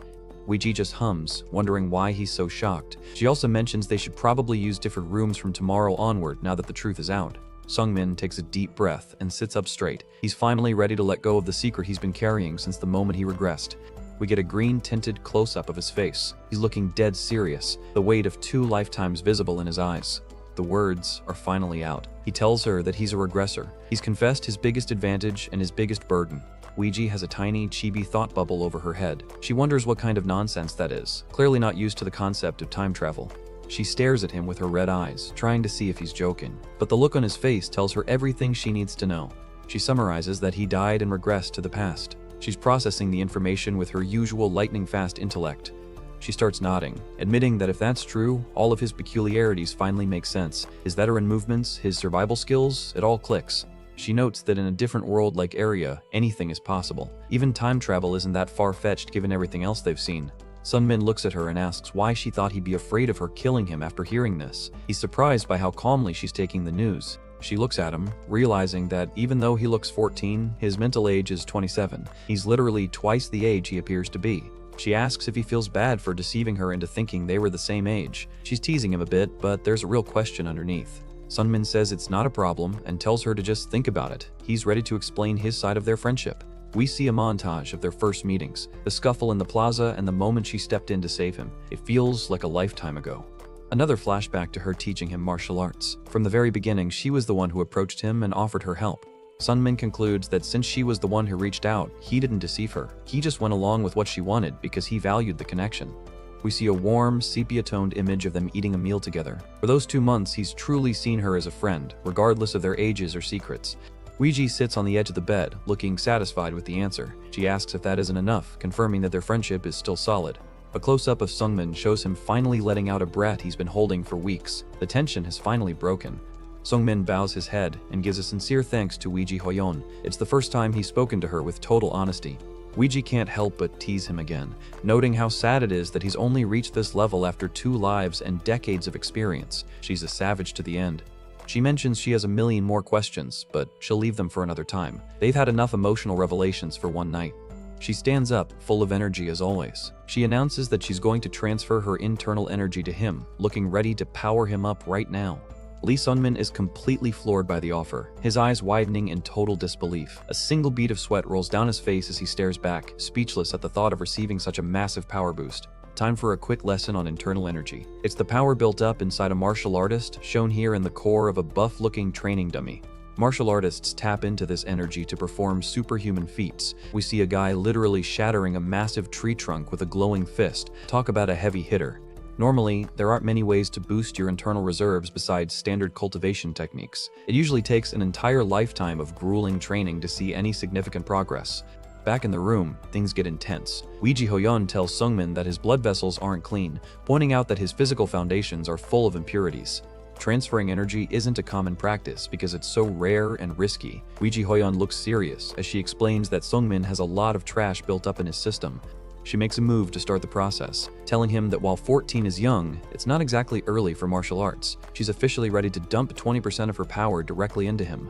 Weiji just hums, wondering why he's so shocked. She also mentions they should probably use different rooms from tomorrow onward now that the truth is out. Sungmin takes a deep breath and sits up straight. He's finally ready to let go of the secret he's been carrying since the moment he regressed. We get a green-tinted close-up of his face. He's looking dead serious, the weight of 2 lifetimes visible in his eyes. The words are finally out. He tells her that he's a regressor. He's confessed his biggest advantage and his biggest burden. Weiji has a tiny, chibi thought bubble over her head. She wonders what kind of nonsense that is, clearly not used to the concept of time travel. She stares at him with her red eyes, trying to see if he's joking. But the look on his face tells her everything she needs to know. She summarizes that he died and regressed to the past. She's processing the information with her usual lightning-fast intellect. She starts nodding, admitting that if that's true, all of his peculiarities finally make sense. His veteran movements, his survival skills, it all clicks. She notes that in a different world like Area, anything is possible. Even time travel isn't that far-fetched given everything else they've seen. Sungmin looks at her and asks why she thought he'd be afraid of her killing him after hearing this. He's surprised by how calmly she's taking the news. She looks at him, realizing that even though he looks 14, his mental age is 27. He's literally twice the age he appears to be. She asks if he feels bad for deceiving her into thinking they were the same age. She's teasing him a bit, but there's a real question underneath. Sungmin says it's not a problem and tells her to just think about it. He's ready to explain his side of their friendship. We see a montage of their first meetings, the scuffle in the plaza and the moment she stepped in to save him. It feels like a lifetime ago. Another flashback to her teaching him martial arts. From the very beginning, she was the one who approached him and offered her help. Sungmin concludes that since she was the one who reached out, he didn't deceive her. He just went along with what she wanted because he valued the connection. We see a warm, sepia-toned image of them eating a meal together. For those 2 months, he's truly seen her as a friend, regardless of their ages or secrets. Weiji sits on the edge of the bed, looking satisfied with the answer. She asks if that isn't enough, confirming that their friendship is still solid. A close-up of Sungmin shows him finally letting out a brat he's been holding for weeks. The tension has finally broken. Sungmin bows his head and gives a sincere thanks to Weiji Hoyon. It's the first time he's spoken to her with total honesty. Weiji can't help but tease him again, noting how sad it is that he's only reached this level after 2 lives and decades of experience. She's a savage to the end. She mentions she has a million more questions, but she'll leave them for another time. They've had enough emotional revelations for one night. She stands up, full of energy as always. She announces that she's going to transfer her internal energy to him, looking ready to power him up right now. Lee Sunmin is completely floored by the offer, his eyes widening in total disbelief. A single bead of sweat rolls down his face as he stares back, speechless at the thought of receiving such a massive power boost. Time for a quick lesson on internal energy. It's the power built up inside a martial artist, shown here in the core of a buff-looking training dummy. Martial artists tap into this energy to perform superhuman feats. We see a guy literally shattering a massive tree trunk with a glowing fist. Talk about a heavy hitter. Normally, there aren't many ways to boost your internal reserves besides standard cultivation techniques. It usually takes an entire lifetime of grueling training to see any significant progress. Back in the room, things get intense. Weiji Hoyeon tells Sungmin that his blood vessels aren't clean, pointing out that his physical foundations are full of impurities. Transferring energy isn't a common practice because it's so rare and risky. Weiji Hoyeon looks serious as she explains that Sungmin has a lot of trash built up in his system. She makes a move to start the process, telling him that while 14 is young, it's not exactly early for martial arts. She's officially ready to dump 20% of her power directly into him.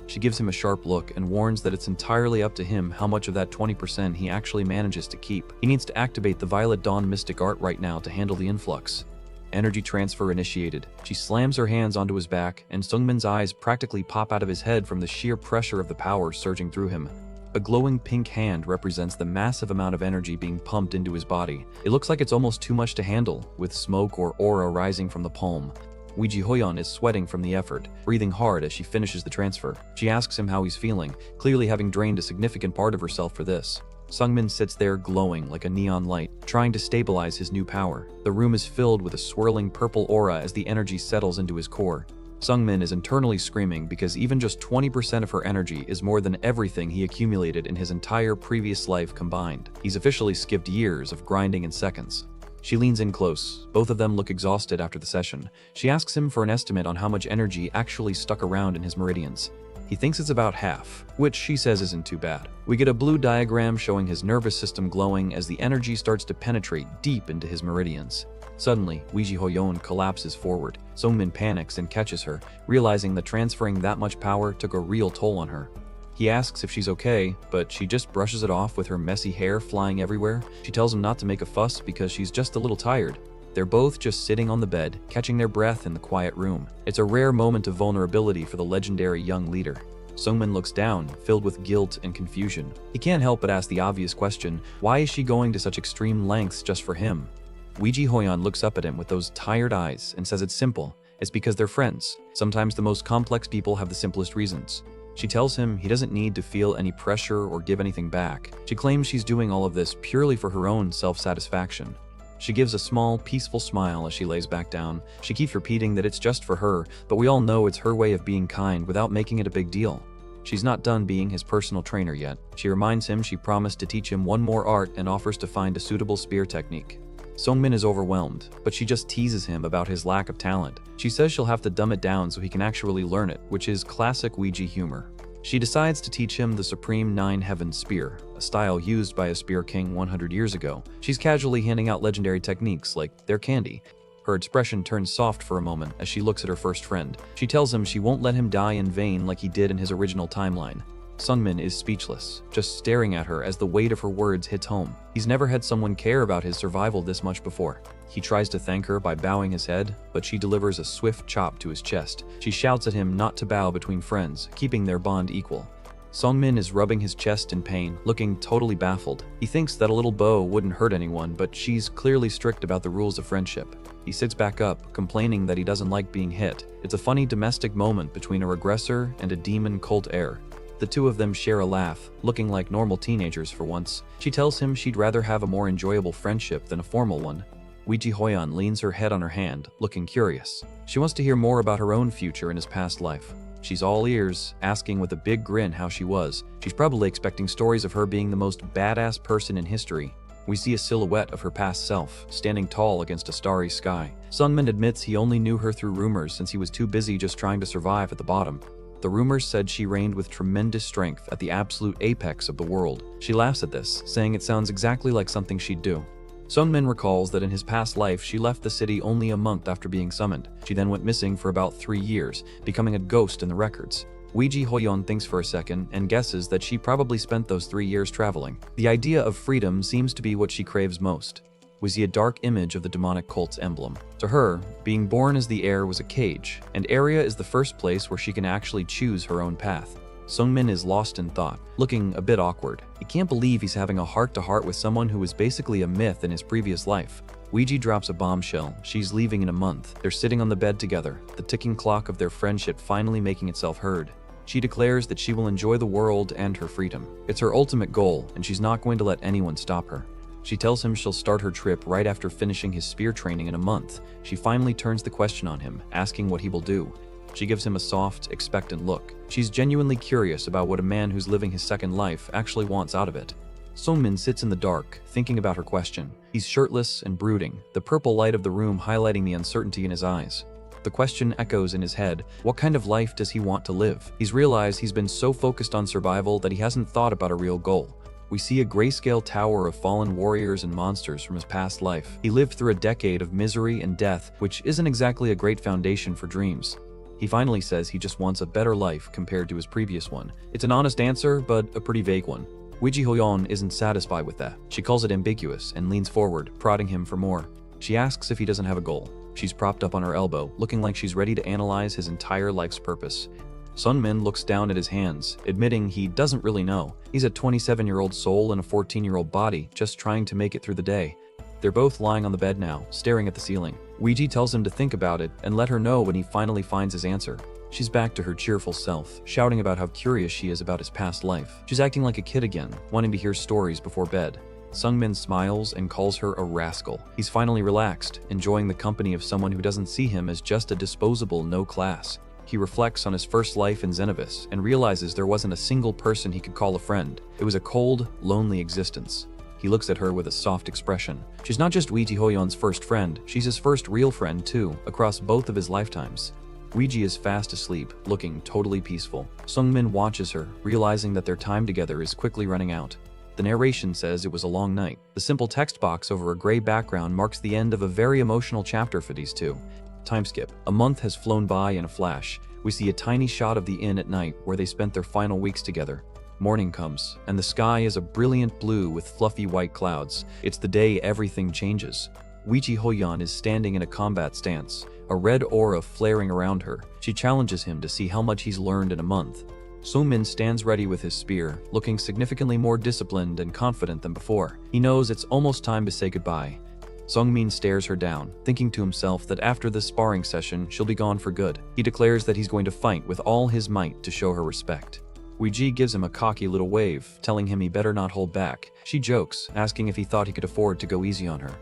She gives him a sharp look and warns that it's entirely up to him how much of that 20% he actually manages to keep. He needs to activate the Violet Dawn mystic art right now to handle the influx. Energy transfer initiated. She slams her hands onto his back, and Sungmin's eyes practically pop out of his head from the sheer pressure of the power surging through him. A glowing pink hand represents the massive amount of energy being pumped into his body. It looks like it's almost too much to handle, with smoke or aura rising from the palm. Weiji Hoyeon is sweating from the effort, breathing hard as she finishes the transfer. She asks him how he's feeling, clearly having drained a significant part of herself for this. Sungmin sits there glowing like a neon light, trying to stabilize his new power. The room is filled with a swirling purple aura as the energy settles into his core. Sungmin is internally screaming because even just 20% of her energy is more than everything he accumulated in his entire previous life combined. He's officially skipped years of grinding in seconds. She leans in close. Both of them look exhausted after the session. She asks him for an estimate on how much energy actually stuck around in his meridians. He thinks it's about half, which she says isn't too bad. We get a blue diagram showing his nervous system glowing as the energy starts to penetrate deep into his meridians. Suddenly, Weiji Hoyeon collapses forward. Sungmin panics and catches her, realizing that transferring that much power took a real toll on her. He asks if she's okay, but she just brushes it off with her messy hair flying everywhere. She tells him not to make a fuss because she's just a little tired. They're both just sitting on the bed, catching their breath in the quiet room. It's a rare moment of vulnerability for the legendary young leader. Sungmin looks down, filled with guilt and confusion. He can't help but ask the obvious question, why is she going to such extreme lengths just for him? Weiji Hoyeon looks up at him with those tired eyes and says it's simple. It's because they're friends. Sometimes the most complex people have the simplest reasons. She tells him he doesn't need to feel any pressure or give anything back. She claims she's doing all of this purely for her own self-satisfaction. She gives a small, peaceful smile as she lays back down. She keeps repeating that it's just for her, but we all know it's her way of being kind without making it a big deal. She's not done being his personal trainer yet. She reminds him she promised to teach him one more art and offers to find a suitable spear technique. Sungmin is overwhelmed, but she just teases him about his lack of talent. She says she'll have to dumb it down so he can actually learn it, which is classic Weiji humor. She decides to teach him the Supreme Nine Heavens Spear, a style used by a spear king 100 years ago. She's casually handing out legendary techniques like they're candy. Her expression turns soft for a moment as she looks at her first friend. She tells him she won't let him die in vain like he did in his original timeline. Sungmin is speechless, just staring at her as the weight of her words hits home. He's never had someone care about his survival this much before. He tries to thank her by bowing his head, but she delivers a swift chop to his chest. She shouts at him not to bow between friends, keeping their bond equal. Sungmin is rubbing his chest in pain, looking totally baffled. He thinks that a little bow wouldn't hurt anyone, but she's clearly strict about the rules of friendship. He sits back up, complaining that he doesn't like being hit. It's a funny domestic moment between a regressor and a demon cult heir. The two of them share a laugh, looking like normal teenagers for once. She tells him she'd rather have a more enjoyable friendship than a formal one. Weiji Hoyeon leans her head on her hand, looking curious. She wants to hear more about her own future in his past life. She's all ears, asking with a big grin how she was. She's probably expecting stories of her being the most badass person in history. We see a silhouette of her past self, standing tall against a starry sky. Sungmin admits he only knew her through rumors since he was too busy just trying to survive at the bottom. The rumors said she reigned with tremendous strength at the absolute apex of the world. She laughs at this, saying it sounds exactly like something she'd do. Sungmin recalls that in his past life she left the city only a month after being summoned. She then went missing for about 3 years, becoming a ghost in the records. Weiji Hoyeon thinks for a second and guesses that she probably spent those 3 years traveling. The idea of freedom seems to be what she craves most. We see a dark image of the demonic cult's emblem. To her, being born as the heir was a cage, and Area is the first place where she can actually choose her own path. Sungmin is lost in thought, looking a bit awkward. He can't believe he's having a heart-to-heart with someone who was basically a myth in his previous life. Weiji drops a bombshell. She's leaving in a month. They're sitting on the bed together, the ticking clock of their friendship finally making itself heard. She declares that she will enjoy the world and her freedom. It's her ultimate goal, and she's not going to let anyone stop her. She tells him she'll start her trip right after finishing his spear training in a month. She finally turns the question on him, asking what he will do. She gives him a soft, expectant look. She's genuinely curious about what a man who's living his second life actually wants out of it. Sungmin sits in the dark, thinking about her question. He's shirtless and brooding, the purple light of the room highlighting the uncertainty in his eyes. The question echoes in his head. What kind of life does he want to live? He's realized he's been so focused on survival that he hasn't thought about a real goal. We see a grayscale tower of fallen warriors and monsters from his past life. He lived through a decade of misery and death, which isn't exactly a great foundation for dreams. He finally says he just wants a better life compared to his previous one. It's an honest answer, but a pretty vague one. Weiji Hoyeon isn't satisfied with that. She calls it ambiguous and leans forward, prodding him for more. She asks if he doesn't have a goal. She's propped up on her elbow, looking like she's ready to analyze his entire life's purpose. Sungmin looks down at his hands, admitting he doesn't really know. He's a 27-year-old soul in a 14-year-old body, just trying to make it through the day. They're both lying on the bed now, staring at the ceiling. Weiji tells him to think about it and let her know when he finally finds his answer. She's back to her cheerful self, shouting about how curious she is about his past life. She's acting like a kid again, wanting to hear stories before bed. Sungmin smiles and calls her a rascal. He's finally relaxed, enjoying the company of someone who doesn't see him as just a disposable no class. He reflects on his first life in Xenovis and realizes there wasn't a single person he could call a friend. It was a cold, lonely existence. He looks at her with a soft expression. She's not just Weiji Hoyeon's first friend, she's his first real friend too, across both of his lifetimes. Weiji is fast asleep, looking totally peaceful. Sungmin watches her, realizing that their time together is quickly running out. The narration says it was a long night. The simple text box over a gray background marks the end of a very emotional chapter for these two. Time skip. A month has flown by in a flash. We see a tiny shot of the inn at night where they spent their final weeks together. Morning comes, and the sky is a brilliant blue with fluffy white clouds. It's the day everything changes. Weiji Hoyeon is standing in a combat stance, a red aura flaring around her. She challenges him to see how much he's learned in a month. Sungmin stands ready with his spear, looking significantly more disciplined and confident than before. He knows it's almost time to say goodbye. Sungmin stares her down, thinking to himself that after this sparring session, she'll be gone for good. He declares that he's going to fight with all his might to show her respect. Weiji gives him a cocky little wave, telling him he better not hold back. She jokes, asking if he thought he could afford to go easy on her.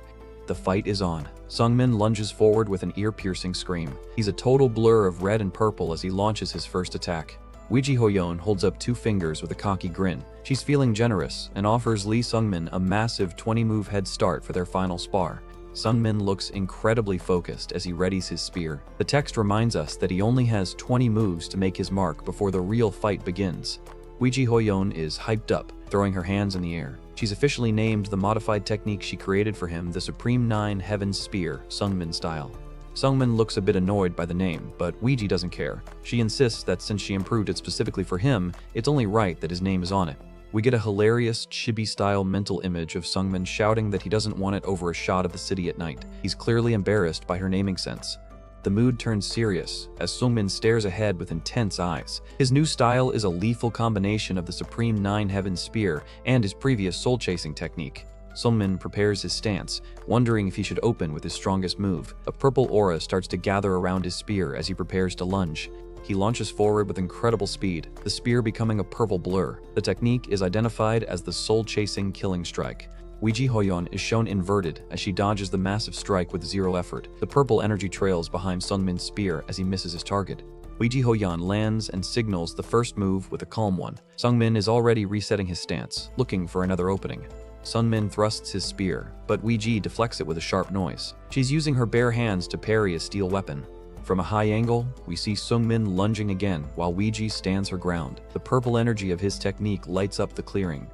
The fight is on. Sungmin lunges forward with an ear-piercing scream. He's a total blur of red and purple as he launches his first attack. Weiji Hoyeon holds up 2 fingers with a cocky grin. She's feeling generous and offers Lee Sungmin a massive 20-move head start for their final spar. Sungmin looks incredibly focused as he readies his spear. The text reminds us that he only has 20 moves to make his mark before the real fight begins. Weiji Hoyeon is hyped up, throwing her hands in the air. She's officially named the modified technique she created for him the Supreme 9 Heaven Spear, Sungmin style. Sungmin looks a bit annoyed by the name, but Weiji doesn't care. She insists that since she improved it specifically for him, it's only right that his name is on it. We get a hilarious, chibi-style mental image of Sungmin shouting that he doesn't want it over a shot of the city at night. He's clearly embarrassed by her naming sense. The mood turns serious as Sungmin stares ahead with intense eyes. His new style is a lethal combination of the Supreme 9 Heaven Spear and his previous soul-chasing technique. Sungmin prepares his stance, wondering if he should open with his strongest move. A purple aura starts to gather around his spear as he prepares to lunge. He launches forward with incredible speed, the spear becoming a purple blur. The technique is identified as the soul-chasing killing strike. Weiji Hoyeon is shown inverted as she dodges the massive strike with 0 effort. The purple energy trails behind Sungmin's spear as he misses his target. Weiji Hoyeon lands and signals the first move with a calm one. Sungmin is already resetting his stance, looking for another opening. Sungmin thrusts his spear, but Weiji deflects it with a sharp noise. She's using her bare hands to parry a steel weapon. From a high angle, we see Sungmin lunging again while Weiji stands her ground. The purple energy of his technique lights up the clearing.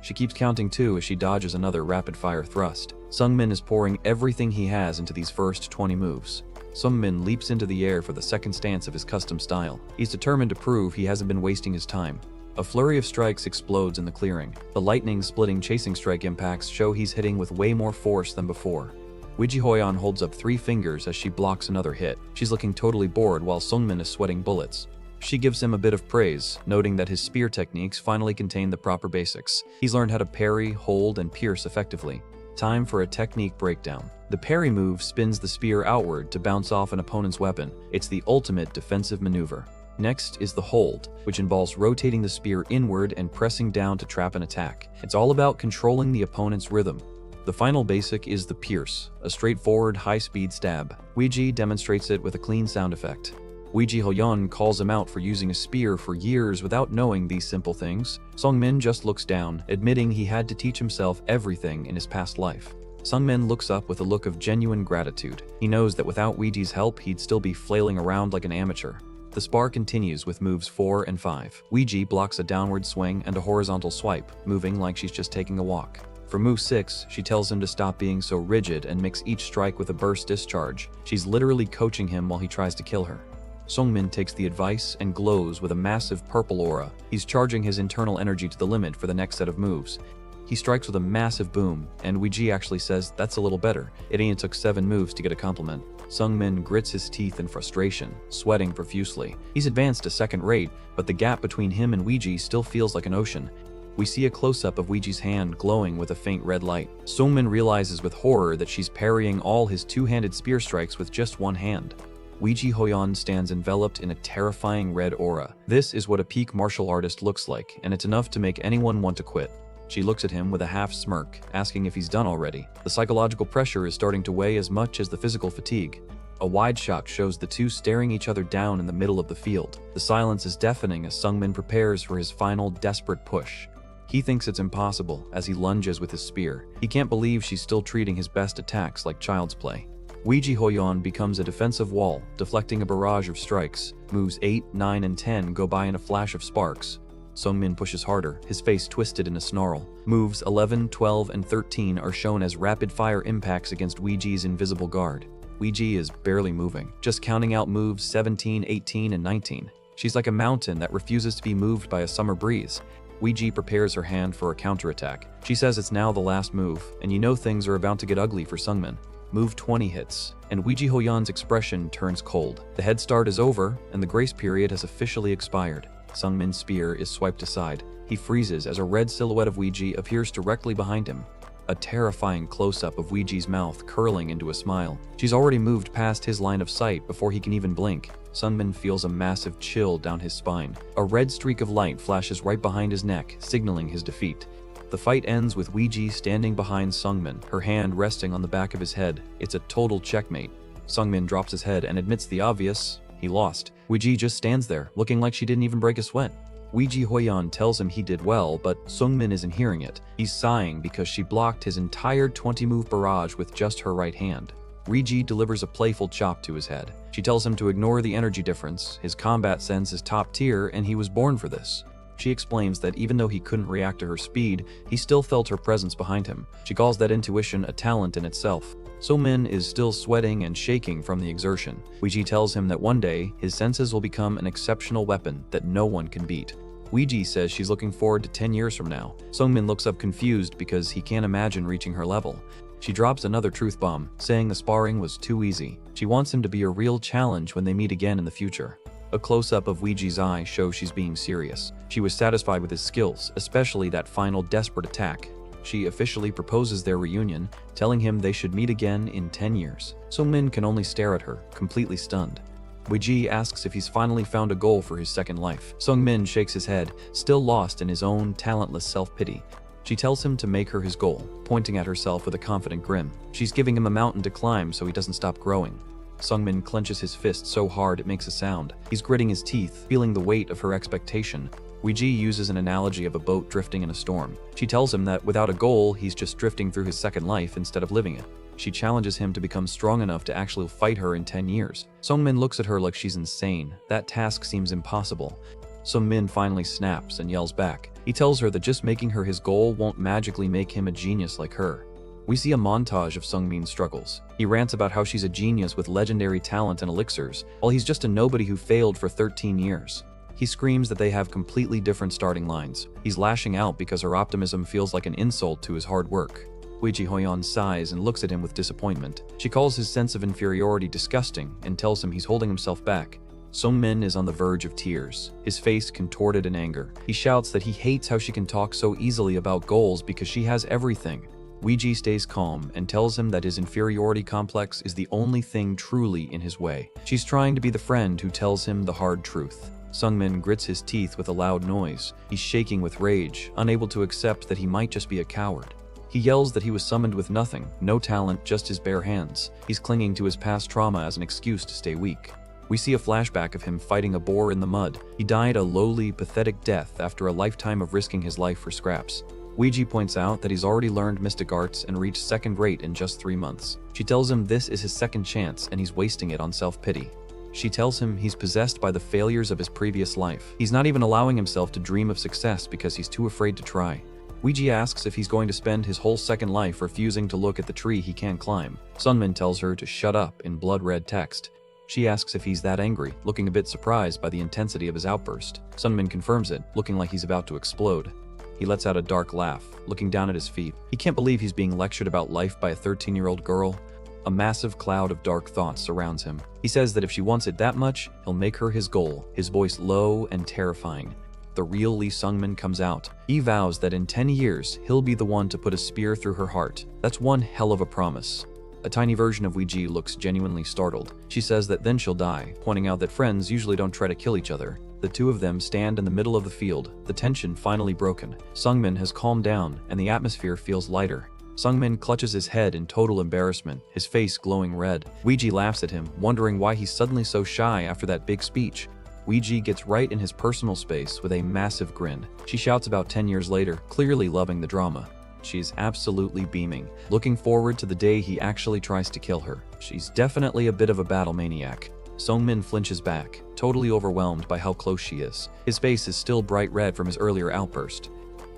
She keeps counting too as she dodges another rapid-fire thrust. Sungmin is pouring everything he has into these first 20 moves. Sungmin leaps into the air for the second stance of his custom style. He's determined to prove he hasn't been wasting his time. A flurry of strikes explodes in the clearing. The lightning-splitting chasing strike impacts show he's hitting with way more force than before. Wiji Hoyon holds up 3 fingers as she blocks another hit. She's looking totally bored while Sungmin is sweating bullets. She gives him a bit of praise, noting that his spear techniques finally contain the proper basics. He's learned how to parry, hold, and pierce effectively. Time for a technique breakdown. The parry move spins the spear outward to bounce off an opponent's weapon. It's the ultimate defensive maneuver. Next is the hold, which involves rotating the spear inward and pressing down to trap an attack. It's all about controlling the opponent's rhythm. The final basic is the pierce, a straightforward high-speed stab. Wiji demonstrates it with a clean sound effect. Wiji Hoyon calls him out for using a spear for years without knowing these simple things. Sungmin just looks down, admitting he had to teach himself everything in his past life. Sungmin looks up with a look of genuine gratitude. He knows that without Wiji's help, he'd still be flailing around like an amateur. The spar continues with moves 4 and 5. Wiji blocks a downward swing and a horizontal swipe, moving like she's just taking a walk. For move 6, she tells him to stop being so rigid and mix each strike with a burst discharge. She's literally coaching him while he tries to kill her. Sungmin takes the advice and glows with a massive purple aura. He's charging his internal energy to the limit for the next set of moves. He strikes with a massive boom, and Wiji actually says that's a little better. It ain't took 7 moves to get a compliment. Sungmin grits his teeth in frustration, sweating profusely. He's advanced to second rate, but the gap between him and Wiji still feels like an ocean. We see a close-up of Wiji's hand glowing with a faint red light. Sungmin realizes with horror that she's parrying all his 2-handed spear strikes with just one hand. Wiji Hoyon stands enveloped in a terrifying red aura. This is what a peak martial artist looks like, and it's enough to make anyone want to quit. She looks at him with a half smirk, asking if he's done already. The psychological pressure is starting to weigh as much as the physical fatigue. A wide shot shows the two staring each other down in the middle of the field. The silence is deafening as Sungmin prepares for his final desperate push. He thinks it's impossible as he lunges with his spear. He can't believe she's still treating his best attacks like child's play. Wiji Hoyon becomes a defensive wall, deflecting a barrage of strikes. Moves 8, 9, and 10 go by in a flash of sparks. Sungmin pushes harder, his face twisted in a snarl. Moves 11, 12, and 13 are shown as rapid-fire impacts against Wiji's invisible guard. Wiji is barely moving, just counting out moves 17, 18, and 19. She's like a mountain that refuses to be moved by a summer breeze. Wiji prepares her hand for a counterattack. She says it's now the last move, and you know things are about to get ugly for Sungmin. Move 20 hits, and Wiji Hoyon's expression turns cold. The head start is over, and the grace period has officially expired. Sungmin's spear is swiped aside. He freezes as a red silhouette of Wiji appears directly behind him. A terrifying close-up of Wiji's mouth curling into a smile. She's already moved past his line of sight before he can even blink. Sungmin feels a massive chill down his spine. A red streak of light flashes right behind his neck, signaling his defeat. The fight ends with Wiji standing behind Sungmin, her hand resting on the back of his head. It's a total checkmate. Sungmin drops his head and admits the obvious: he lost. Wiji just stands there, looking like she didn't even break a sweat. Wiji Hoyon tells him he did well, but Sungmin isn't hearing it. He's sighing because she blocked his entire 20-move barrage with just her right hand. Wiji delivers a playful chop to his head. She tells him to ignore the energy difference. His combat sense is top tier, and he was born for this. She explains that even though he couldn't react to her speed, he still felt her presence behind him. She calls that intuition a talent in itself. Sungmin is still sweating and shaking from the exertion. Wiji tells him that one day, his senses will become an exceptional weapon that no one can beat. Wiji says she's looking forward to 10 years from now. Sungmin looks up confused because he can't imagine reaching her level. She drops another truth bomb, saying the sparring was too easy. She wants him to be a real challenge when they meet again in the future. A close-up of Wiji's eye shows she's being serious. She was satisfied with his skills, especially that final desperate attack. She officially proposes their reunion, telling him they should meet again in 10 years. Sungmin can only stare at her, completely stunned. Wiji asks if he's finally found a goal for his second life. Sungmin shakes his head, still lost in his own talentless self-pity. She tells him to make her his goal, pointing at herself with a confident grin. She's giving him a mountain to climb so he doesn't stop growing. Sungmin clenches his fist so hard it makes a sound. He's gritting his teeth, feeling the weight of her expectation. Wiji uses an analogy of a boat drifting in a storm. She tells him that without a goal, he's just drifting through his second life instead of living it. She challenges him to become strong enough to actually fight her in 10 years. Sungmin looks at her like she's insane. That task seems impossible. Sungmin finally snaps and yells back. He tells her that just making her his goal won't magically make him a genius like her. We see a montage of Sungmin's struggles. He rants about how she's a genius with legendary talent and elixirs, while he's just a nobody who failed for 13 years. He screams that they have completely different starting lines. He's lashing out because her optimism feels like an insult to his hard work. Ji Hoyeon sighs and looks at him with disappointment. She calls his sense of inferiority disgusting and tells him he's holding himself back. Sungmin is on the verge of tears, his face contorted in anger. He shouts that he hates how she can talk so easily about goals because she has everything. Ji stays calm and tells him that his inferiority complex is the only thing truly in his way. She's trying to be the friend who tells him the hard truth. Sungmin grits his teeth with a loud noise. He's shaking with rage, unable to accept that he might just be a coward. He yells that he was summoned with nothing, no talent, just his bare hands. He's clinging to his past trauma as an excuse to stay weak. We see a flashback of him fighting a boar in the mud. He died a lowly, pathetic death after a lifetime of risking his life for scraps. Ji points out that he's already learned mystic arts and reached second rate in just 3 months. She tells him this is his second chance and he's wasting it on self-pity. She tells him he's possessed by the failures of his previous life. He's not even allowing himself to dream of success because he's too afraid to try. Ji asks if he's going to spend his whole second life refusing to look at the tree he can't climb. Sungmin tells her to shut up in blood-red text. She asks if he's that angry, looking a bit surprised by the intensity of his outburst. Sungmin confirms it, looking like he's about to explode. He lets out a dark laugh, looking down at his feet. He can't believe he's being lectured about life by a 13-year-old girl. A massive cloud of dark thoughts surrounds him. He says that if she wants it that much, he'll make her his goal, his voice low and terrifying. The real Lee Sungmin comes out. He vows that in 10 years, he'll be the one to put a spear through her heart. That's one hell of a promise. A tiny version of Ji looks genuinely startled. She says that then she'll die, pointing out that friends usually don't try to kill each other. The two of them stand in the middle of the field, the tension finally broken. Sungmin has calmed down, and the atmosphere feels lighter. Sungmin clutches his head in total embarrassment, his face glowing red. Ji laughs at him, wondering why he's suddenly so shy after that big speech. Ji gets right in his personal space with a massive grin. She shouts about 10 years later, clearly loving the drama. She's absolutely beaming, looking forward to the day he actually tries to kill her. She's definitely a bit of a battle maniac. Sungmin flinches back, totally overwhelmed by how close she is. His face is still bright red from his earlier outburst.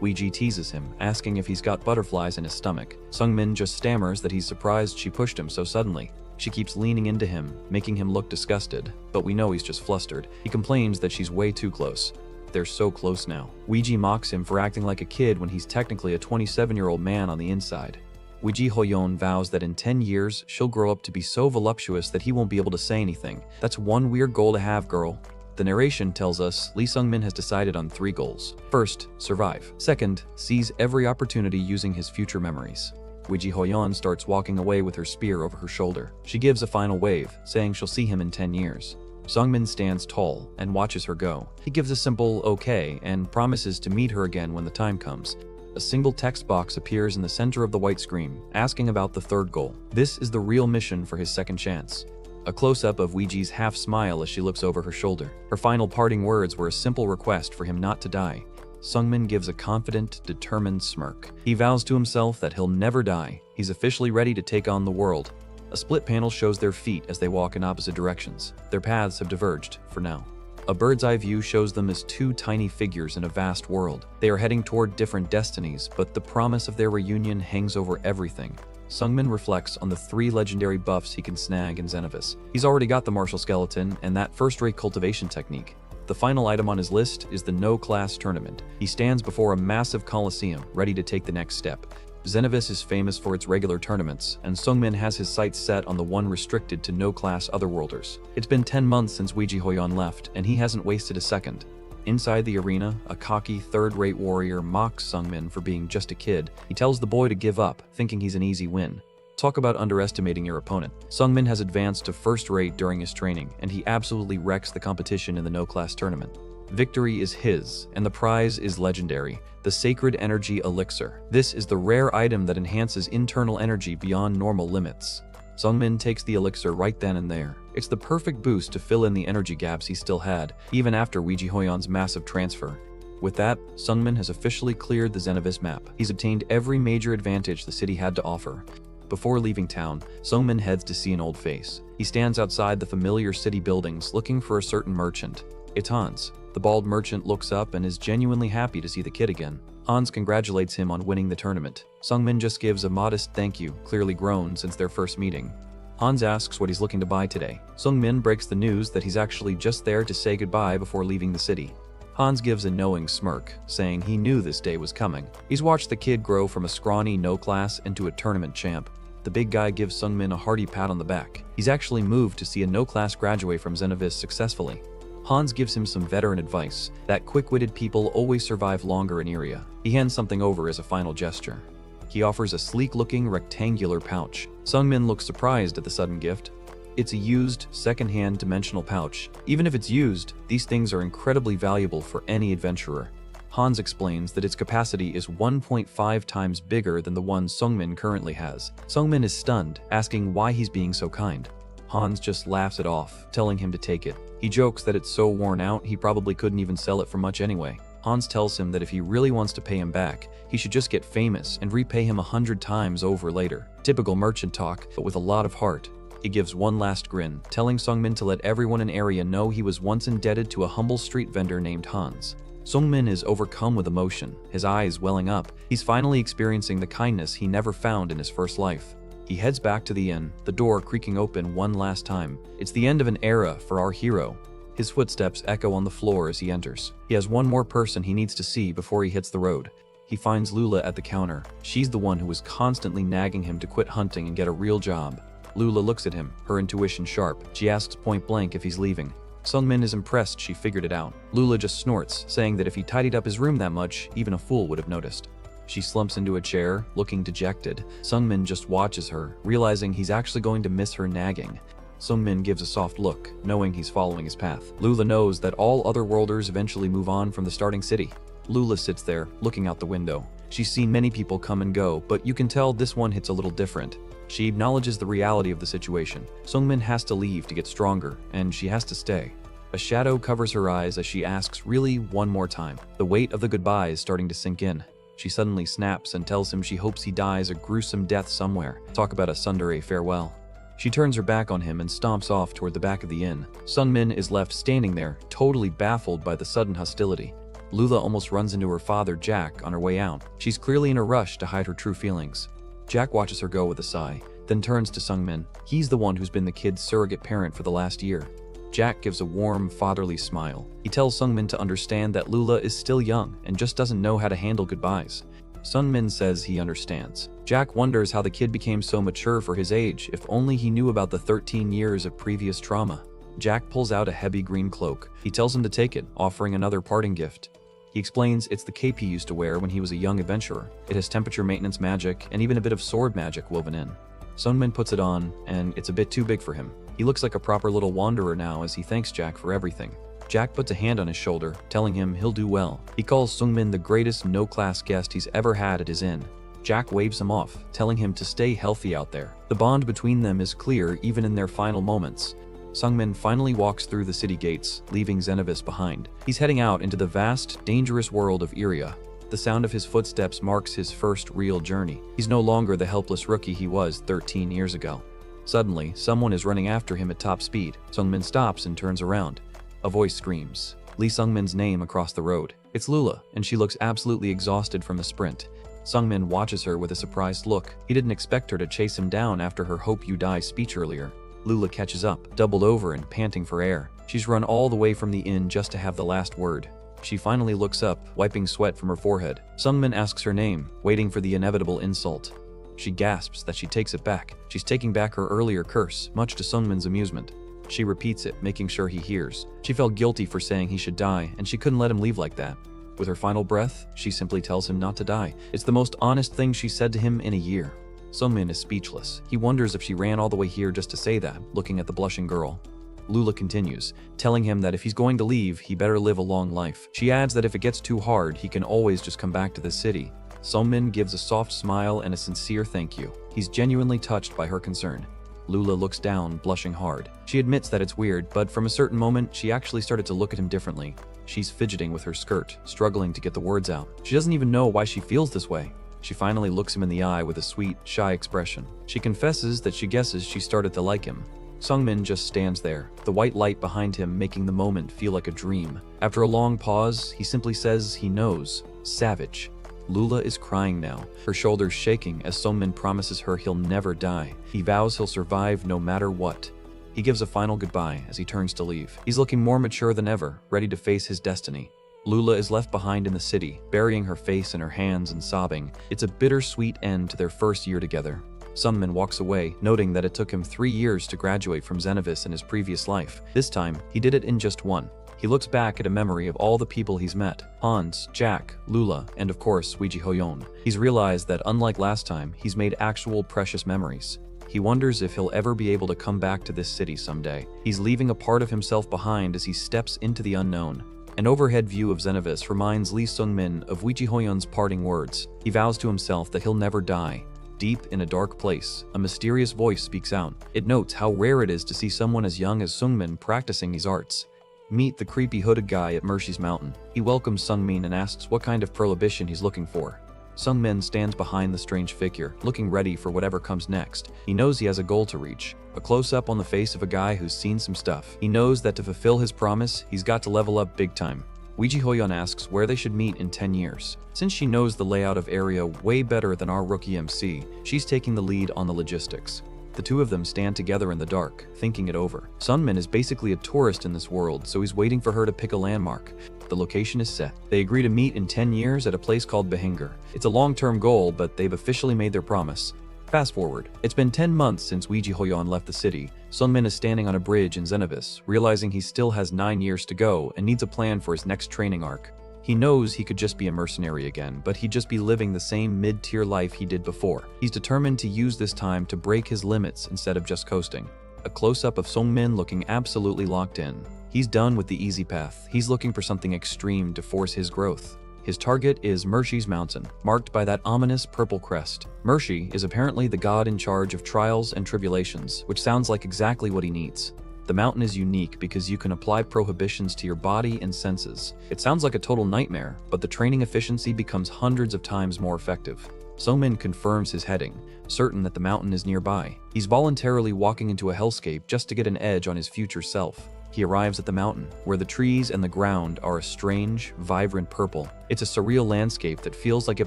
Ji teases him, asking if he's got butterflies in his stomach. Sungmin just stammers that he's surprised she pushed him so suddenly. She keeps leaning into him, making him look disgusted, but we know he's just flustered. He complains that she's way too close. They're so close now. Ji mocks him for acting like a kid when he's technically a 27-year-old man on the inside. Ji Hoyeon vows that in 10 years, she'll grow up to be so voluptuous that he won't be able to say anything. That's one weird goal to have, girl. The narration tells us Lee Sungmin has decided on 3 goals. First, survive. Second, seize every opportunity using his future memories. Ji Hoyeon starts walking away with her spear over her shoulder. She gives a final wave, saying she'll see him in 10 years. Sungmin stands tall and watches her go. He gives a simple okay and promises to meet her again when the time comes. A single text box appears in the center of the white screen, asking about the 3rd goal. This is the real mission for his second chance. A close-up of Ji's half-smile as she looks over her shoulder. Her final parting words were a simple request for him not to die. Sungmin gives a confident, determined smirk. He vows to himself that he'll never die. He's officially ready to take on the world. A split panel shows their feet as they walk in opposite directions. Their paths have diverged, for now. A bird's-eye view shows them as 2 tiny figures in a vast world. They are heading toward different destinies, but the promise of their reunion hangs over everything. Sungmin reflects on the 3 legendary buffs he can snag in Xenovis. He's already got the martial skeleton and that first-rate cultivation technique. The final item on his list is the no-class tournament. He stands before a massive coliseum, ready to take the next step. Xenovis is famous for its regular tournaments, and Sungmin has his sights set on the one restricted to no-class Otherworlders. It's been 10 months since Ji Hoyeon left, and he hasn't wasted a second. Inside the arena, a cocky, third-rate warrior mocks Sungmin for being just a kid. He tells the boy to give up, thinking he's an easy win. Talk about underestimating your opponent. Sungmin has advanced to first-rate during his training, and he absolutely wrecks the competition in the no-class tournament. Victory is his, and the prize is legendary, the Sacred Energy Elixir. This is the rare item that enhances internal energy beyond normal limits. Sungmin takes the elixir right then and there. It's the perfect boost to fill in the energy gaps he still had, even after Ji Hoyeon's massive transfer. With that, Sungmin has officially cleared the Xenovis map. He's obtained every major advantage the city had to offer. Before leaving town, Sungmin heads to see an old face. He stands outside the familiar city buildings looking for a certain merchant. It's Hans. The bald merchant looks up and is genuinely happy to see the kid again. Hans congratulates him on winning the tournament. Sungmin just gives a modest thank you, clearly grown since their first meeting. Hans asks what he's looking to buy today. Sungmin breaks the news that he's actually just there to say goodbye before leaving the city. Hans gives a knowing smirk, saying he knew this day was coming. He's watched the kid grow from a scrawny no-class into a tournament champ. The big guy gives Sungmin a hearty pat on the back. He's actually moved to see a no-class graduate from Xenovis successfully. Hans gives him some veteran advice, that quick-witted people always survive longer in area. He hands something over as a final gesture. He offers a sleek-looking rectangular pouch. Sungmin looks surprised at the sudden gift. It's a used, second-hand dimensional pouch. Even if it's used, these things are incredibly valuable for any adventurer. Hans explains that its capacity is 1.5 times bigger than the one Sungmin currently has. Sungmin is stunned, asking why he's being so kind. Hans just laughs it off, telling him to take it. He jokes that it's so worn out he probably couldn't even sell it for much anyway. Hans tells him that if he really wants to pay him back, he should just get famous and repay him 100 times over later. Typical merchant talk, but with a lot of heart. He gives one last grin, telling Sungmin to let everyone in area know he was once indebted to a humble street vendor named Hans. Sungmin is overcome with emotion, his eyes welling up. He's finally experiencing the kindness he never found in his first life. He heads back to the inn, the door creaking open one last time. It's the end of an era for our hero. His footsteps echo on the floor as he enters. He has one more person he needs to see before he hits the road. He finds Lula at the counter. She's the one who was constantly nagging him to quit hunting and get a real job. Lula looks at him, her intuition sharp. She asks point blank if he's leaving. Sungmin is impressed she figured it out. Lula just snorts, saying that if he tidied up his room that much, even a fool would have noticed. She slumps into a chair, looking dejected. Sungmin just watches her, realizing he's actually going to miss her nagging. Sungmin gives a soft look, knowing he's following his path. Lula knows that all otherworlders eventually move on from the starting city. Lula sits there, looking out the window. She's seen many people come and go, but you can tell this one hits a little different. She acknowledges the reality of the situation. Sungmin has to leave to get stronger, and she has to stay. A shadow covers her eyes as she asks really one more time. The weight of the goodbye is starting to sink in. She suddenly snaps and tells him she hopes he dies a gruesome death somewhere. Talk about a tsundere farewell. She turns her back on him and stomps off toward the back of the inn. Sungmin is left standing there, totally baffled by the sudden hostility. Lula almost runs into her father, Jack, on her way out. She's clearly in a rush to hide her true feelings. Jack watches her go with a sigh, then turns to Sungmin. He's the one who's been the kid's surrogate parent for the last year. Jack gives a warm, fatherly smile. He tells Sungmin to understand that Lula is still young and just doesn't know how to handle goodbyes. Sungmin says he understands. Jack wonders how the kid became so mature for his age, if only he knew about the 13 years of previous trauma. Jack pulls out a heavy green cloak. He tells him to take it, offering another parting gift. He explains it's the cape he used to wear when he was a young adventurer. It has temperature maintenance magic and even a bit of sword magic woven in. Sungmin puts it on, and it's a bit too big for him. He looks like a proper little wanderer now as he thanks Jack for everything. Jack puts a hand on his shoulder, telling him he'll do well. He calls Sungmin the greatest no-class guest he's ever had at his inn. Jack waves him off, telling him to stay healthy out there. The bond between them is clear even in their final moments. Sungmin finally walks through the city gates, leaving Xenovis behind. He's heading out into the vast, dangerous world of Iria. The sound of his footsteps marks his first real journey. He's no longer the helpless rookie he was 13 years ago. Suddenly, someone is running after him at top speed. Sungmin stops and turns around. A voice screams Lee Sungmin's name across the road. It's Lula, and she looks absolutely exhausted from the sprint. Sungmin watches her with a surprised look. He didn't expect her to chase him down after her "hope you die" speech earlier. Lula catches up, doubled over and panting for air. She's run all the way from the inn just to have the last word. She finally looks up, wiping sweat from her forehead. Sungmin asks her name, waiting for the inevitable insult. She gasps that she takes it back. She's taking back her earlier curse, much to Sungmin's amusement. She repeats it, making sure he hears. She felt guilty for saying he should die, and she couldn't let him leave like that. With her final breath, she simply tells him not to die. It's the most honest thing she said to him in a year. Sungmin is speechless. He wonders if she ran all the way here just to say that, looking at the blushing girl. Lula continues, telling him that if he's going to leave, he better live a long life. She adds that if it gets too hard, he can always just come back to the city. Sungmin gives a soft smile and a sincere thank you. He's genuinely touched by her concern. Lula looks down, blushing hard. She admits that it's weird, but from a certain moment, she actually started to look at him differently. She's fidgeting with her skirt, struggling to get the words out. She doesn't even know why she feels this way. She finally looks him in the eye with a sweet, shy expression. She confesses that she guesses she started to like him. Sungmin just stands there, the white light behind him making the moment feel like a dream. After a long pause, he simply says he knows. Savage. Lula is crying now, her shoulders shaking as Sungmin promises her he'll never die. He vows he'll survive no matter what. He gives a final goodbye as he turns to leave. He's looking more mature than ever, ready to face his destiny. Lula is left behind in the city, burying her face in her hands and sobbing. It's a bittersweet end to their first year together. Sungmin walks away, noting that it took him 3 years to graduate from Xenovis in his previous life. This time, he did it in just 1. He looks back at a memory of all the people he's met: Hans, Jack, Lula, and of course, Weiji Hoyon. He's realized that unlike last time, he's made actual precious memories. He wonders if he'll ever be able to come back to this city someday. He's leaving a part of himself behind as he steps into the unknown. An overhead view of Xenovis reminds Lee Sung-min of Weiji Hoyon's parting words. He vows to himself that he'll never die. Deep in a dark place, a mysterious voice speaks out. It notes how rare it is to see someone as young as Sung-min practicing these arts. Meet the creepy hooded guy at Mercy's Mountain. He welcomes Sung-min and asks what kind of prohibition he's looking for. Sung-min stands behind the strange figure, looking ready for whatever comes next. He knows he has a goal to reach. A close-up on the face of a guy who's seen some stuff. He knows that to fulfill his promise, he's got to level up big time. Weiji Hoyon asks where they should meet in 10 years. Since she knows the layout of area way better than our rookie MC, she's taking the lead on the logistics. The two of them stand together in the dark, thinking it over. Sungmin is basically a tourist in this world, so he's waiting for her to pick a landmark. The location is set. They agree to meet in 10 years at a place called Behinger. It's a long-term goal, but they've officially made their promise. Fast forward. It's been 10 months since Weiji Hoyon left the city. Sungmin is standing on a bridge in Xenovis, realizing he still has 9 years to go and needs a plan for his next training arc. He knows he could just be a mercenary again, but he'd just be living the same mid-tier life he did before. He's determined to use this time to break his limits instead of just coasting. A close-up of Sungmin looking absolutely locked in. He's done with the easy path. He's looking for something extreme to force his growth. His target is Mercy's Mountain, marked by that ominous purple crest. Mercy is apparently the god in charge of trials and tribulations, which sounds like exactly what he needs. The mountain is unique because you can apply prohibitions to your body and senses. It sounds like a total nightmare, but the training efficiency becomes hundreds of times more effective. Sungmin confirms his heading, certain that the mountain is nearby. He's voluntarily walking into a hellscape just to get an edge on his future self. He arrives at the mountain, where the trees and the ground are a strange, vibrant purple. It's a surreal landscape that feels like it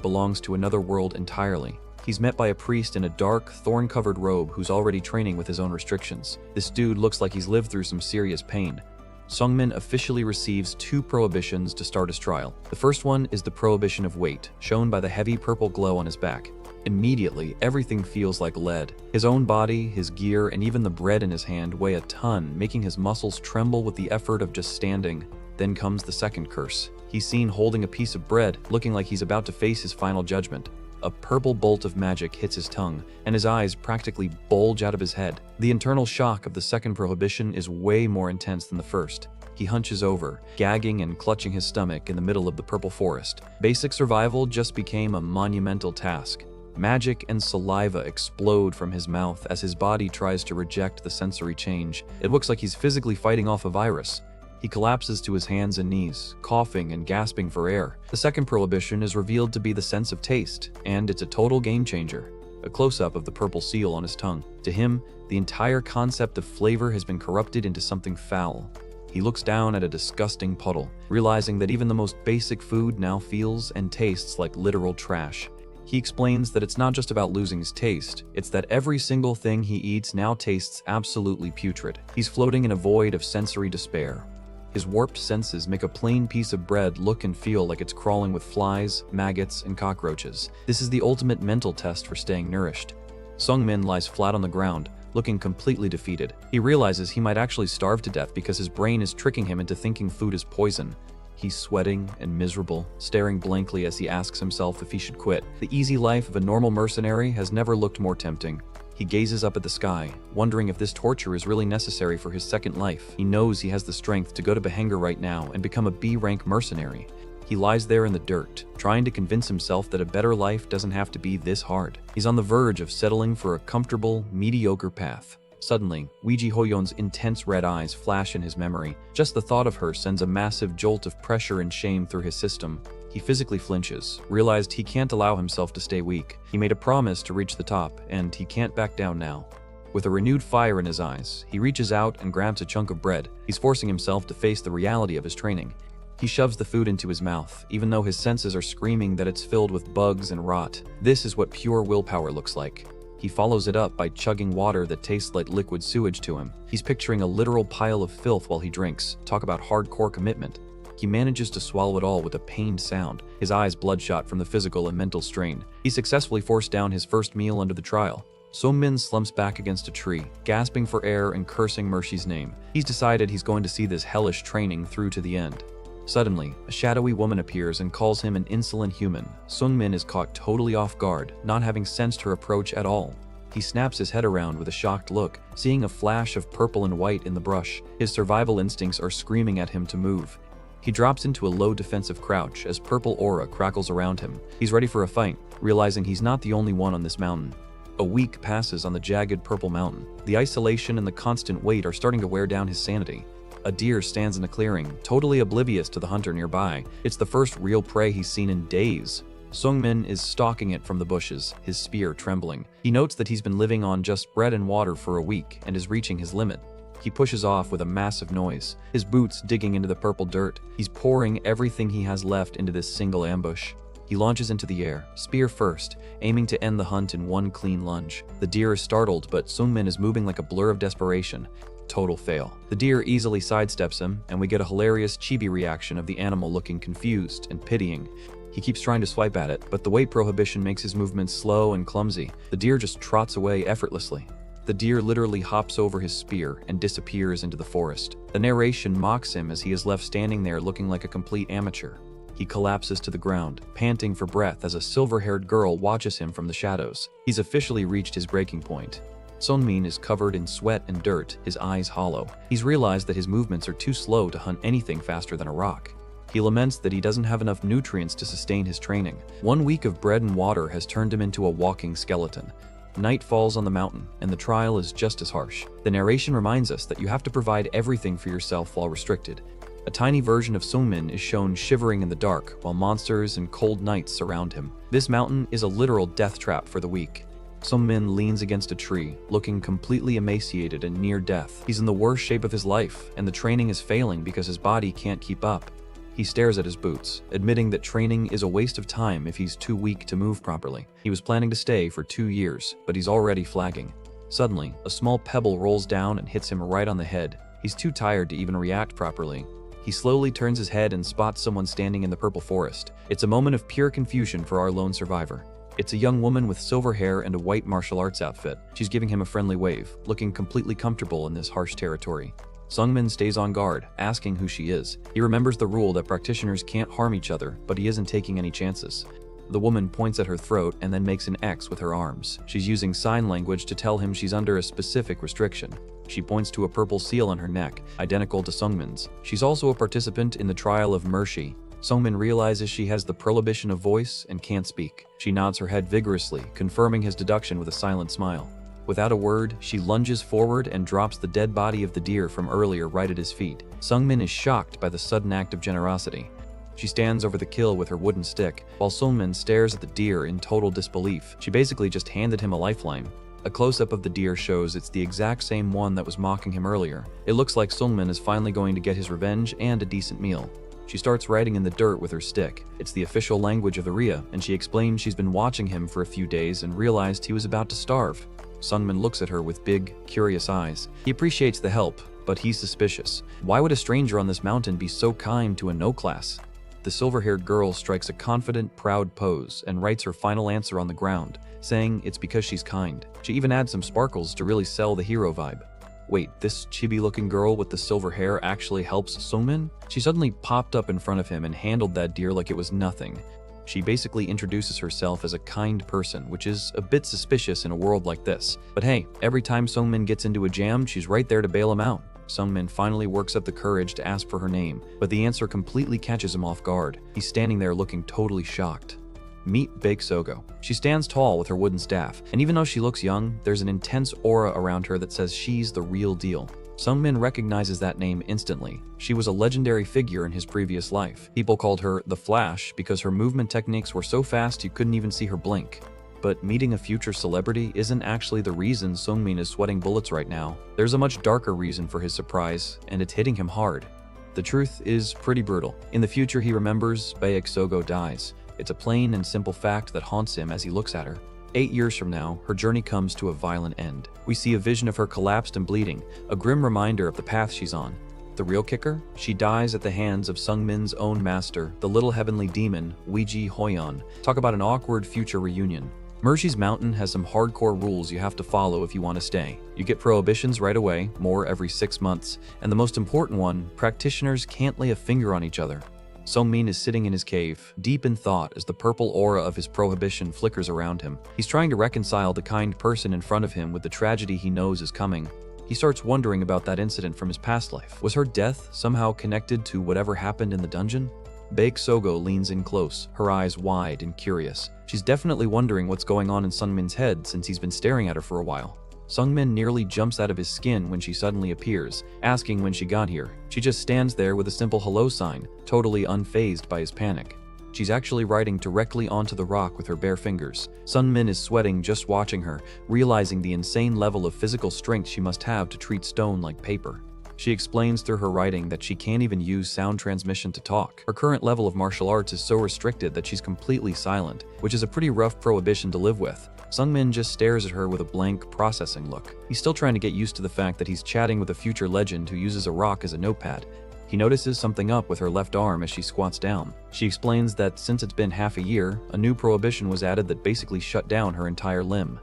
belongs to another world entirely. He's met by a priest in a dark, thorn-covered robe who's already training with his own restrictions. This dude looks like he's lived through some serious pain. Sungmin officially receives 2 prohibitions to start his trial. The first one is the prohibition of weight, shown by the heavy purple glow on his back. Immediately, everything feels like lead. His own body, his gear, and even the bread in his hand weigh a ton, making his muscles tremble with the effort of just standing. Then comes the second curse. He's seen holding a piece of bread, looking like he's about to face his final judgment. A purple bolt of magic hits his tongue, and his eyes practically bulge out of his head. The internal shock of the second prohibition is way more intense than the first. He hunches over, gagging and clutching his stomach in the middle of the purple forest. Basic survival just became a monumental task. Magic and saliva explode from his mouth as his body tries to reject the sensory change. It looks like he's physically fighting off a virus. He collapses to his hands and knees, coughing and gasping for air. The second prohibition is revealed to be the sense of taste, and it's a total game changer. A close-up of the purple seal on his tongue. To him, the entire concept of flavor has been corrupted into something foul. He looks down at a disgusting puddle, realizing that even the most basic food now feels and tastes like literal trash. He explains that it's not just about losing his taste, it's that every single thing he eats now tastes absolutely putrid. He's floating in a void of sensory despair. His warped senses make a plain piece of bread look and feel like it's crawling with flies, maggots, and cockroaches. This is the ultimate mental test for staying nourished. Sungmin lies flat on the ground, looking completely defeated. He realizes he might actually starve to death because his brain is tricking him into thinking food is poison. He's sweating and miserable, staring blankly as he asks himself if he should quit. The easy life of a normal mercenary has never looked more tempting. He gazes up at the sky, wondering if this torture is really necessary for his second life. He knows he has the strength to go to Behanger right now and become a B-rank mercenary. He lies there in the dirt, trying to convince himself that a better life doesn't have to be this hard. He's on the verge of settling for a comfortable, mediocre path. Suddenly, Weiji Hoyon's intense red eyes flash in his memory. Just the thought of her sends a massive jolt of pressure and shame through his system. He physically flinches, realized he can't allow himself to stay weak. He made a promise to reach the top, and he can't back down now. With a renewed fire in his eyes, he reaches out and grabs a chunk of bread. He's forcing himself to face the reality of his training. He shoves the food into his mouth, even though his senses are screaming that it's filled with bugs and rot. This is what pure willpower looks like. He follows it up by chugging water that tastes like liquid sewage to him. He's picturing a literal pile of filth while he drinks. Talk about hardcore commitment. He manages to swallow it all with a pained sound, his eyes bloodshot from the physical and mental strain. He successfully forced down his first meal under the trial. Sung-min slumps back against a tree, gasping for air and cursing Mershi's name. He's decided he's going to see this hellish training through to the end. Suddenly, a shadowy woman appears and calls him an insolent human. Sung-min is caught totally off guard, not having sensed her approach at all. He snaps his head around with a shocked look, seeing a flash of purple and white in the brush. His survival instincts are screaming at him to move. He drops into a low defensive crouch as purple aura crackles around him. He's ready for a fight, realizing he's not the only one on this mountain. A week passes on the jagged purple mountain. The isolation and the constant weight are starting to wear down his sanity. A deer stands in a clearing, totally oblivious to the hunter nearby. It's the first real prey he's seen in days. Sung-min is stalking it from the bushes, his spear trembling. He notes that he's been living on just bread and water for a week and is reaching his limit. He pushes off with a massive noise, his boots digging into the purple dirt. He's pouring everything he has left into this single ambush. He launches into the air, spear first, aiming to end the hunt in one clean lunge. The deer is startled, but Sung-min is moving like a blur of desperation. Total fail. The deer easily sidesteps him, and we get a hilarious chibi reaction of the animal looking confused and pitying. He keeps trying to swipe at it, but the weight prohibition makes his movements slow and clumsy. The deer just trots away effortlessly. The deer literally hops over his spear and disappears into the forest. The narration mocks him as he is left standing there looking like a complete amateur. He collapses to the ground, panting for breath as a silver-haired girl watches him from the shadows. He's officially reached his breaking point. Sung-min is covered in sweat and dirt, his eyes hollow. He's realized that his movements are too slow to hunt anything faster than a rock. He laments that he doesn't have enough nutrients to sustain his training. 1 week of bread and water has turned him into a walking skeleton. Night falls on the mountain, and the trial is just as harsh. The narration reminds us that you have to provide everything for yourself while restricted. A tiny version of Sung-min is shown shivering in the dark, while monsters and cold nights surround him. This mountain is a literal death trap for the weak. Sung-min leans against a tree, looking completely emaciated and near death. He's in the worst shape of his life, and the training is failing because his body can't keep up. He stares at his boots, admitting that training is a waste of time if he's too weak to move properly. He was planning to stay for 2 years, but he's already flagging. Suddenly, a small pebble rolls down and hits him right on the head. He's too tired to even react properly. He slowly turns his head and spots someone standing in the purple forest. It's a moment of pure confusion for our lone survivor. It's a young woman with silver hair and a white martial arts outfit. She's giving him a friendly wave, looking completely comfortable in this harsh territory. Sung-min stays on guard, asking who she is. He remembers the rule that practitioners can't harm each other, but he isn't taking any chances. The woman points at her throat and then makes an X with her arms. She's using sign language to tell him she's under a specific restriction. She points to a purple seal on her neck, identical to Sung-min's. She's also a participant in the trial of Mershi. Sung-min realizes she has the prohibition of voice and can't speak. She nods her head vigorously, confirming his deduction with a silent smile. Without a word, she lunges forward and drops the dead body of the deer from earlier right at his feet. Sung-min is shocked by the sudden act of generosity. She stands over the kill with her wooden stick, while Sung-min stares at the deer in total disbelief. She basically just handed him a lifeline. A close-up of the deer shows it's the exact same one that was mocking him earlier. It looks like Sung-min is finally going to get his revenge and a decent meal. She starts writing in the dirt with her stick. It's the official language of the Rhea, and she explains she's been watching him for a few days and realized he was about to starve. Sung-min looks at her with big, curious eyes. He appreciates the help, but he's suspicious. Why would a stranger on this mountain be so kind to a no-class? The silver-haired girl strikes a confident, proud pose and writes her final answer on the ground, saying it's because she's kind. She even adds some sparkles to really sell the hero vibe. Wait, this chibi-looking girl with the silver hair actually helps Sung-min? She suddenly popped up in front of him and handled that deer like it was nothing. She basically introduces herself as a kind person, which is a bit suspicious in a world like this. But hey, every time Sung-min gets into a jam, she's right there to bail him out. Sung-min finally works up the courage to ask for her name, but the answer completely catches him off guard. He's standing there looking totally shocked. Meet Bake Sogo. She stands tall with her wooden staff, and even though she looks young, there's an intense aura around her that says she's the real deal. Sung-min recognizes that name instantly. She was a legendary figure in his previous life. People called her the Flash because her movement techniques were so fast you couldn't even see her blink. But meeting a future celebrity isn't actually the reason Sung-min is sweating bullets right now. There's a much darker reason for his surprise, and it's hitting him hard. The truth is pretty brutal. In the future, he remembers Baek Sogo dies. It's a plain and simple fact that haunts him as he looks at her. 8 years from now, her journey comes to a violent end. We see a vision of her collapsed and bleeding, a grim reminder of the path she's on. The real kicker? She dies at the hands of Sungmin's own master, the little heavenly demon, Weiji Hoyon. Talk about an awkward future reunion. Mershi's Mountain has some hardcore rules you have to follow if you want to stay. You get prohibitions right away, more every 6 months, and the most important one, practitioners can't lay a finger on each other. Sungmin is sitting in his cave, deep in thought as the purple aura of his prohibition flickers around him. He's trying to reconcile the kind person in front of him with the tragedy he knows is coming. He starts wondering about that incident from his past life. Was her death somehow connected to whatever happened in the dungeon? Baek Sogo leans in close, her eyes wide and curious. She's definitely wondering what's going on in Sungmin's head since he's been staring at her for a while. Sungmin nearly jumps out of his skin when she suddenly appears, asking when she got here. She just stands there with a simple hello sign, totally unfazed by his panic. She's actually writing directly onto the rock with her bare fingers. Sungmin is sweating just watching her, realizing the insane level of physical strength she must have to treat stone like paper. She explains through her writing that she can't even use sound transmission to talk. Her current level of martial arts is so restricted that she's completely silent, which is a pretty rough prohibition to live with. Sungmin just stares at her with a blank, processing look. He's still trying to get used to the fact that he's chatting with a future legend who uses a rock as a notepad. He notices something up with her left arm as she squats down. She explains that since it's been half a year, a new prohibition was added that basically shut down her entire limb.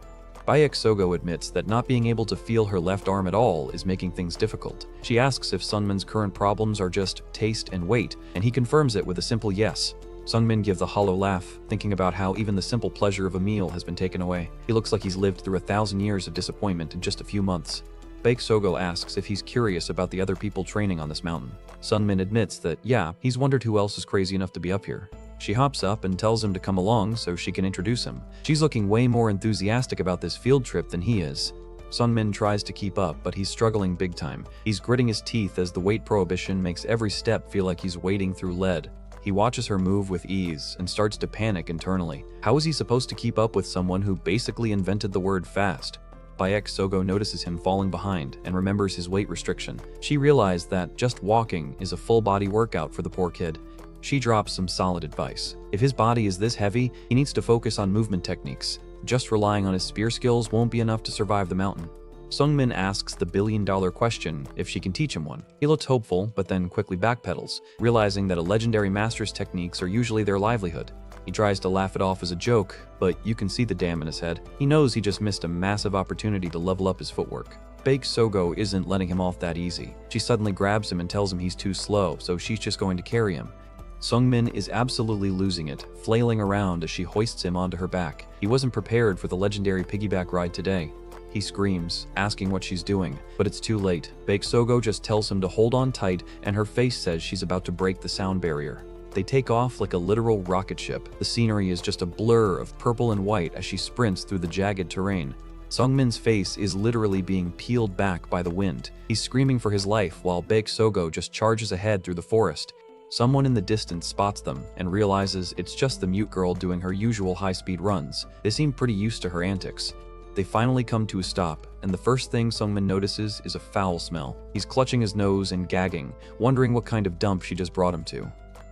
Baek Sogo admits that not being able to feel her left arm at all is making things difficult. She asks if Sungmin's current problems are just taste and weight, and he confirms it with a simple yes. Sungmin gives a hollow laugh, thinking about how even the simple pleasure of a meal has been taken away. He looks like he's lived through 1,000 years of disappointment in just a few months. Baek Sogo asks if he's curious about the other people training on this mountain. Sungmin admits that, yeah, he's wondered who else is crazy enough to be up here. She hops up and tells him to come along so she can introduce him. She's looking way more enthusiastic about this field trip than he is. Sungmin tries to keep up, but he's struggling big time. He's gritting his teeth as the weight prohibition makes every step feel like he's wading through lead. He watches her move with ease and starts to panic internally. How is he supposed to keep up with someone who basically invented the word fast? Baek Sogo notices him falling behind and remembers his weight restriction. She realized that just walking is a full-body workout for the poor kid. She drops some solid advice. If his body is this heavy, he needs to focus on movement techniques. Just relying on his spear skills won't be enough to survive the mountain. Sungmin asks the billion-dollar question if she can teach him one. He looks hopeful, but then quickly backpedals, realizing that a legendary master's techniques are usually their livelihood. He tries to laugh it off as a joke, but you can see the dam in his head. He knows he just missed a massive opportunity to level up his footwork. Baek Sogo isn't letting him off that easy. She suddenly grabs him and tells him he's too slow, so she's just going to carry him. Sungmin is absolutely losing it, flailing around as she hoists him onto her back. He wasn't prepared for the legendary piggyback ride today. He screams, asking what she's doing, but it's too late. Baek Sogo just tells him to hold on tight, and her face says she's about to break the sound barrier. They take off like a literal rocket ship. The scenery is just a blur of purple and white as she sprints through the jagged terrain. Sungmin's face is literally being peeled back by the wind. He's screaming for his life while Baek Sogo just charges ahead through the forest. Someone in the distance spots them and realizes it's just the mute girl doing her usual high-speed runs. They seem pretty used to her antics. They finally come to a stop, and the first thing Sungmin notices is a foul smell. He's clutching his nose and gagging, wondering what kind of dump she just brought him to.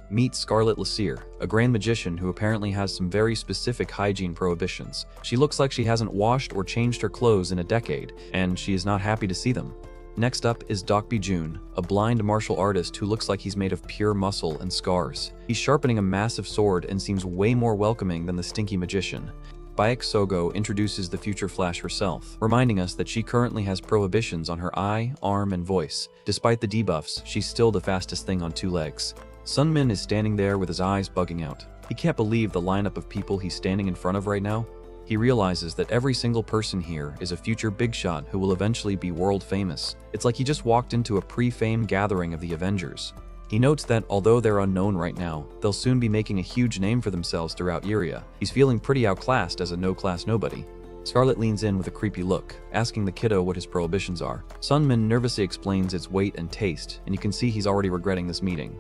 Meet Scarlet Lasir, a grand magician who apparently has some very specific hygiene prohibitions. She looks like she hasn't washed or changed her clothes in a decade, and she is not happy to see them. Next up is Dokbi Jun, a blind martial artist who looks like he's made of pure muscle and scars. He's sharpening a massive sword and seems way more welcoming than the stinky magician. Baek Sogo introduces the future Flash herself, reminding us that she currently has prohibitions on her eye, arm, and voice. Despite the debuffs, she's still the fastest thing on 2 legs. Sungmin is standing there with his eyes bugging out. He can't believe the lineup of people he's standing in front of right now. He realizes that every single person here is a future big shot who will eventually be world famous. It's like he just walked into a pre-fame gathering of the Avengers. He notes that although they're unknown right now, they'll soon be making a huge name for themselves throughout Iria. He's feeling pretty outclassed as a no-class nobody. Scarlet leans in with a creepy look, asking the kiddo what his prohibitions are. Sungmin nervously explains its weight and taste, and you can see he's already regretting this meeting.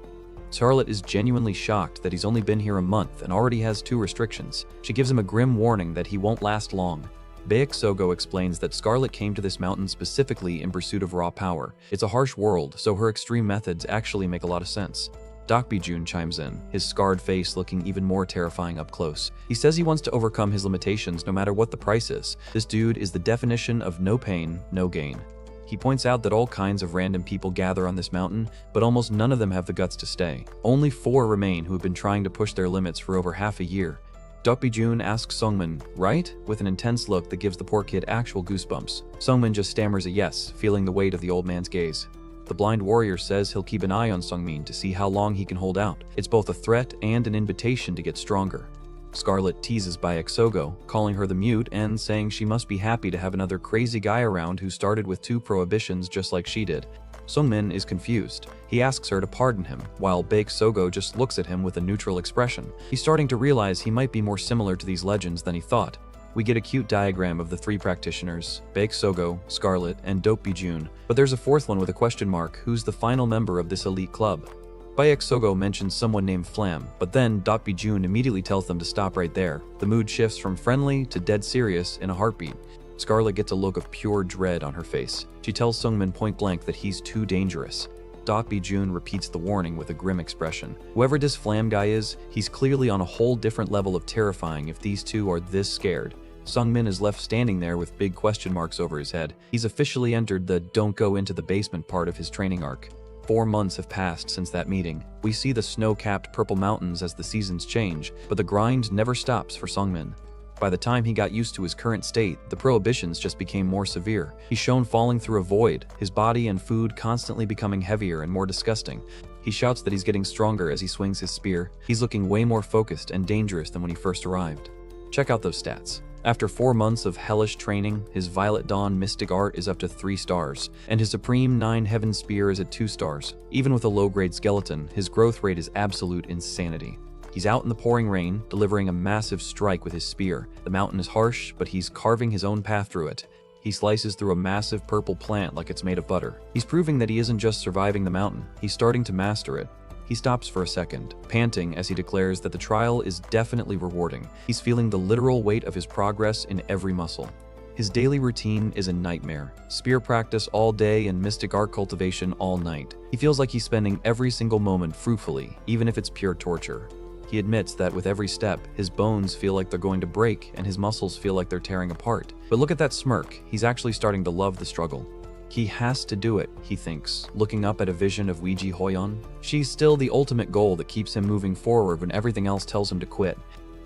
Scarlet is genuinely shocked that he's only been here a month and already has 2 restrictions. She gives him a grim warning that he won't last long. Baek Sogo explains that Scarlet came to this mountain specifically in pursuit of raw power. It's a harsh world, so her extreme methods actually make a lot of sense. Dokbi-jun chimes in, his scarred face looking even more terrifying up close. He says he wants to overcome his limitations no matter what the price is. This dude is the definition of no pain, no gain. He points out that all kinds of random people gather on this mountain, but almost none of them have the guts to stay. Only 4 remain who have been trying to push their limits for over half a year. Dokbi-jun asks Sungmin, right? With an intense look that gives the poor kid actual goosebumps. Sungmin just stammers a yes, feeling the weight of the old man's gaze. The blind warrior says he'll keep an eye on Sungmin to see how long he can hold out. It's both a threat and an invitation to get stronger. Scarlet teases Baek Sogo, calling her the mute and saying she must be happy to have another crazy guy around who started with 2 prohibitions just like she did. Sungmin is confused. He asks her to pardon him, while Baek Sogo just looks at him with a neutral expression. He's starting to realize he might be more similar to these legends than he thought. We get a cute diagram of the 3 practitioners, Baek Sogo, Scarlet, and Dokbi-jun, but there's a 4th one with a question mark who's the final member of this elite club. Baek Sogo mentions someone named Flam, but then Dokbi-jun immediately tells them to stop right there. The mood shifts from friendly to dead serious in a heartbeat. Scarlet gets a look of pure dread on her face. She tells Sungmin point blank that he's too dangerous. Dokbi-jun repeats the warning with a grim expression. Whoever this Flam guy is, he's clearly on a whole different level of terrifying if these 2 are this scared. Sungmin is left standing there with big question marks over his head. He's officially entered the don't go into the basement part of his training arc. 4 months have passed since that meeting. We see the snow-capped purple mountains as the seasons change, but the grind never stops for Sungmin. By the time he got used to his current state, the prohibitions just became more severe. He's shown falling through a void, his body and food constantly becoming heavier and more disgusting. He shouts that he's getting stronger as he swings his spear. He's looking way more focused and dangerous than when he first arrived. Check out those stats. After 4 months of hellish training, his Violet Dawn Mystic Art is up to 3 stars, and his Supreme 9 Heaven Spear is at 2 stars. Even with a low-grade skeleton, his growth rate is absolute insanity. He's out in the pouring rain, delivering a massive strike with his spear. The mountain is harsh, but he's carving his own path through it. He slices through a massive purple plant like it's made of butter. He's proving that he isn't just surviving the mountain, he's starting to master it. He stops for a second, panting as he declares that the trial is definitely rewarding. He's feeling the literal weight of his progress in every muscle. His daily routine is a nightmare. Spear practice all day and mystic art cultivation all night. He feels like he's spending every single moment fruitfully, even if it's pure torture. He admits that with every step, his bones feel like they're going to break and his muscles feel like they're tearing apart. But look at that smirk, he's actually starting to love the struggle. He has to do it, he thinks, looking up at a vision of Weiji Hoyeon. She's still the ultimate goal that keeps him moving forward when everything else tells him to quit.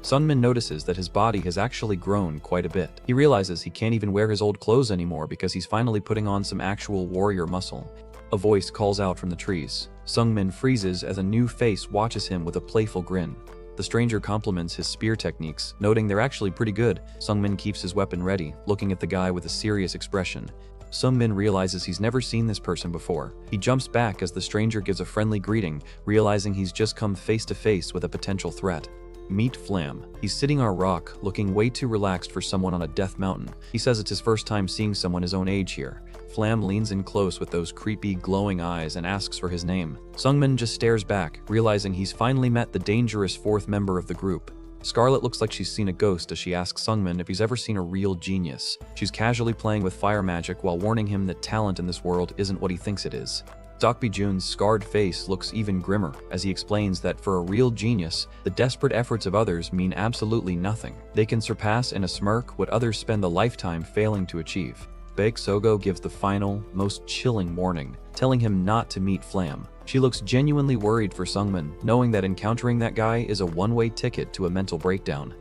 Sungmin notices that his body has actually grown quite a bit. He realizes he can't even wear his old clothes anymore because he's finally putting on some actual warrior muscle. A voice calls out from the trees. Sungmin freezes as a new face watches him with a playful grin. The stranger compliments his spear techniques, noting they're actually pretty good. Sungmin keeps his weapon ready, looking at the guy with a serious expression. Sungmin realizes he's never seen this person before. He jumps back as the stranger gives a friendly greeting, realizing he's just come face to face with a potential threat. Meet Flam. He's sitting on a rock, looking way too relaxed for someone on a death mountain. He says it's his first time seeing someone his own age here. Flam leans in close with those creepy, glowing eyes and asks for his name. Sungmin just stares back, realizing he's finally met the dangerous 4th member of the group. Scarlet looks like she's seen a ghost as she asks Sungmin if he's ever seen a real genius. She's casually playing with fire magic while warning him that talent in this world isn't what he thinks it is. Dokbi-jun's scarred face looks even grimmer as he explains that for a real genius, the desperate efforts of others mean absolutely nothing. They can surpass in a smirk what others spend a lifetime failing to achieve. Baek Sogo gives the final, most chilling warning, telling him not to meet Flam. She looks genuinely worried for Sungmin, knowing that encountering that guy is a one-way ticket to a mental breakdown.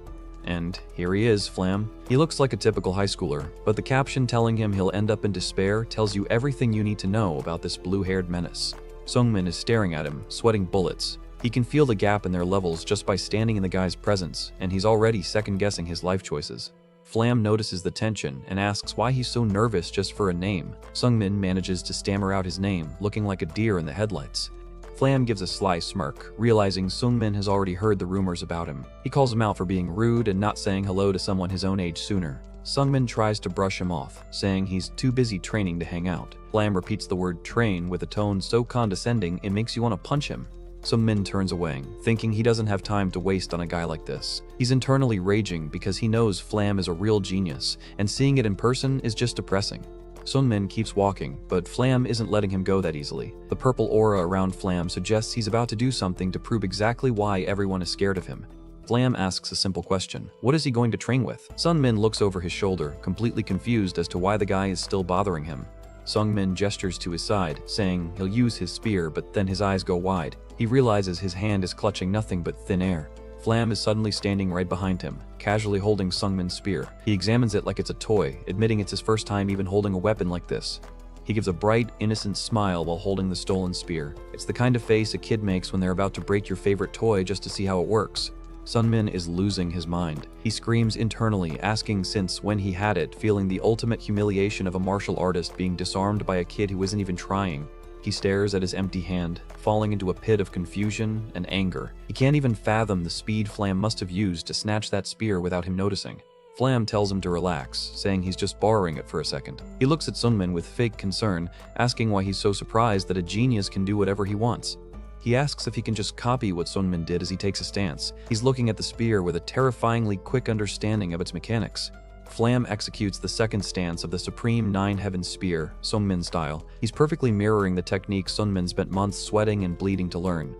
And here he is, Flam. He looks like a typical high schooler, but the caption telling him he'll end up in despair tells you everything you need to know about this blue-haired menace. Sungmin is staring at him, sweating bullets. He can feel the gap in their levels just by standing in the guy's presence, and he's already second-guessing his life choices. Flam notices the tension and asks why he's so nervous just for a name. Sungmin manages to stammer out his name, looking like a deer in the headlights. Flam gives a sly smirk, realizing Sungmin has already heard the rumors about him. He calls him out for being rude and not saying hello to someone his own age sooner. Sungmin tries to brush him off, saying he's too busy training to hang out. Flam repeats the word train with a tone so condescending it makes you want to punch him. Sungmin turns away, thinking he doesn't have time to waste on a guy like this. He's internally raging because he knows Flam is a real genius, and seeing it in person is just depressing. Sungmin keeps walking, but Flam isn't letting him go that easily. The purple aura around Flam suggests he's about to do something to prove exactly why everyone is scared of him. Flam asks a simple question. What is he going to train with? Sungmin looks over his shoulder, completely confused as to why the guy is still bothering him. Sungmin gestures to his side, saying he'll use his spear, but then his eyes go wide. He realizes his hand is clutching nothing but thin air. Flam is suddenly standing right behind him, casually holding Sungmin's spear. He examines it like it's a toy, admitting it's his first time even holding a weapon like this. He gives a bright, innocent smile while holding the stolen spear. It's the kind of face a kid makes when they're about to break your favorite toy just to see how it works. Sungmin is losing his mind. He screams internally, asking since when he had it, feeling the ultimate humiliation of a martial artist being disarmed by a kid who isn't even trying. He stares at his empty hand, falling into a pit of confusion and anger. He can't even fathom the speed Flam must have used to snatch that spear without him noticing. Flam tells him to relax, saying he's just borrowing it for a second. He looks at Sungmin with fake concern, asking why he's so surprised that a genius can do whatever he wants. He asks if he can just copy what Sungmin did as he takes a stance. He's looking at the spear with a terrifyingly quick understanding of its mechanics. Flam executes the second stance of the Supreme Nine Heavens Spear, Sungmin style. He's perfectly mirroring the technique Sungmin spent months sweating and bleeding to learn.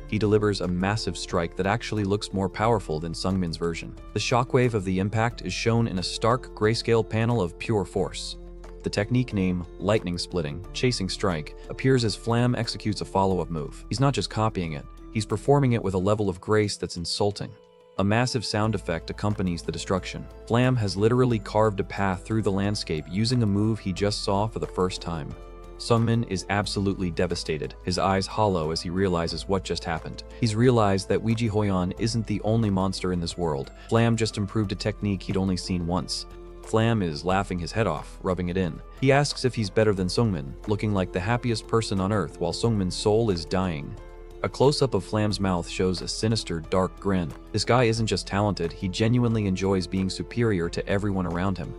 He delivers a massive strike that actually looks more powerful than Sungmin's version. The shockwave of the impact is shown in a stark grayscale panel of pure force. The technique name, Lightning Splitting, Chasing Strike, appears as Flam executes a follow-up move. He's not just copying it, he's performing it with a level of grace that's insulting. A massive sound effect accompanies the destruction. Flam has literally carved a path through the landscape using a move he just saw for the first time. Sungmin is absolutely devastated, his eyes hollow as he realizes what just happened. He's realized that Ouija Hoyon isn't the only monster in this world. Flam just improved a technique he'd only seen once. Flam is laughing his head off, rubbing it in. He asks if he's better than Sungmin, looking like the happiest person on earth while Sungmin's soul is dying. A close-up of Flam's mouth shows a sinister, dark grin. This guy isn't just talented, he genuinely enjoys being superior to everyone around him.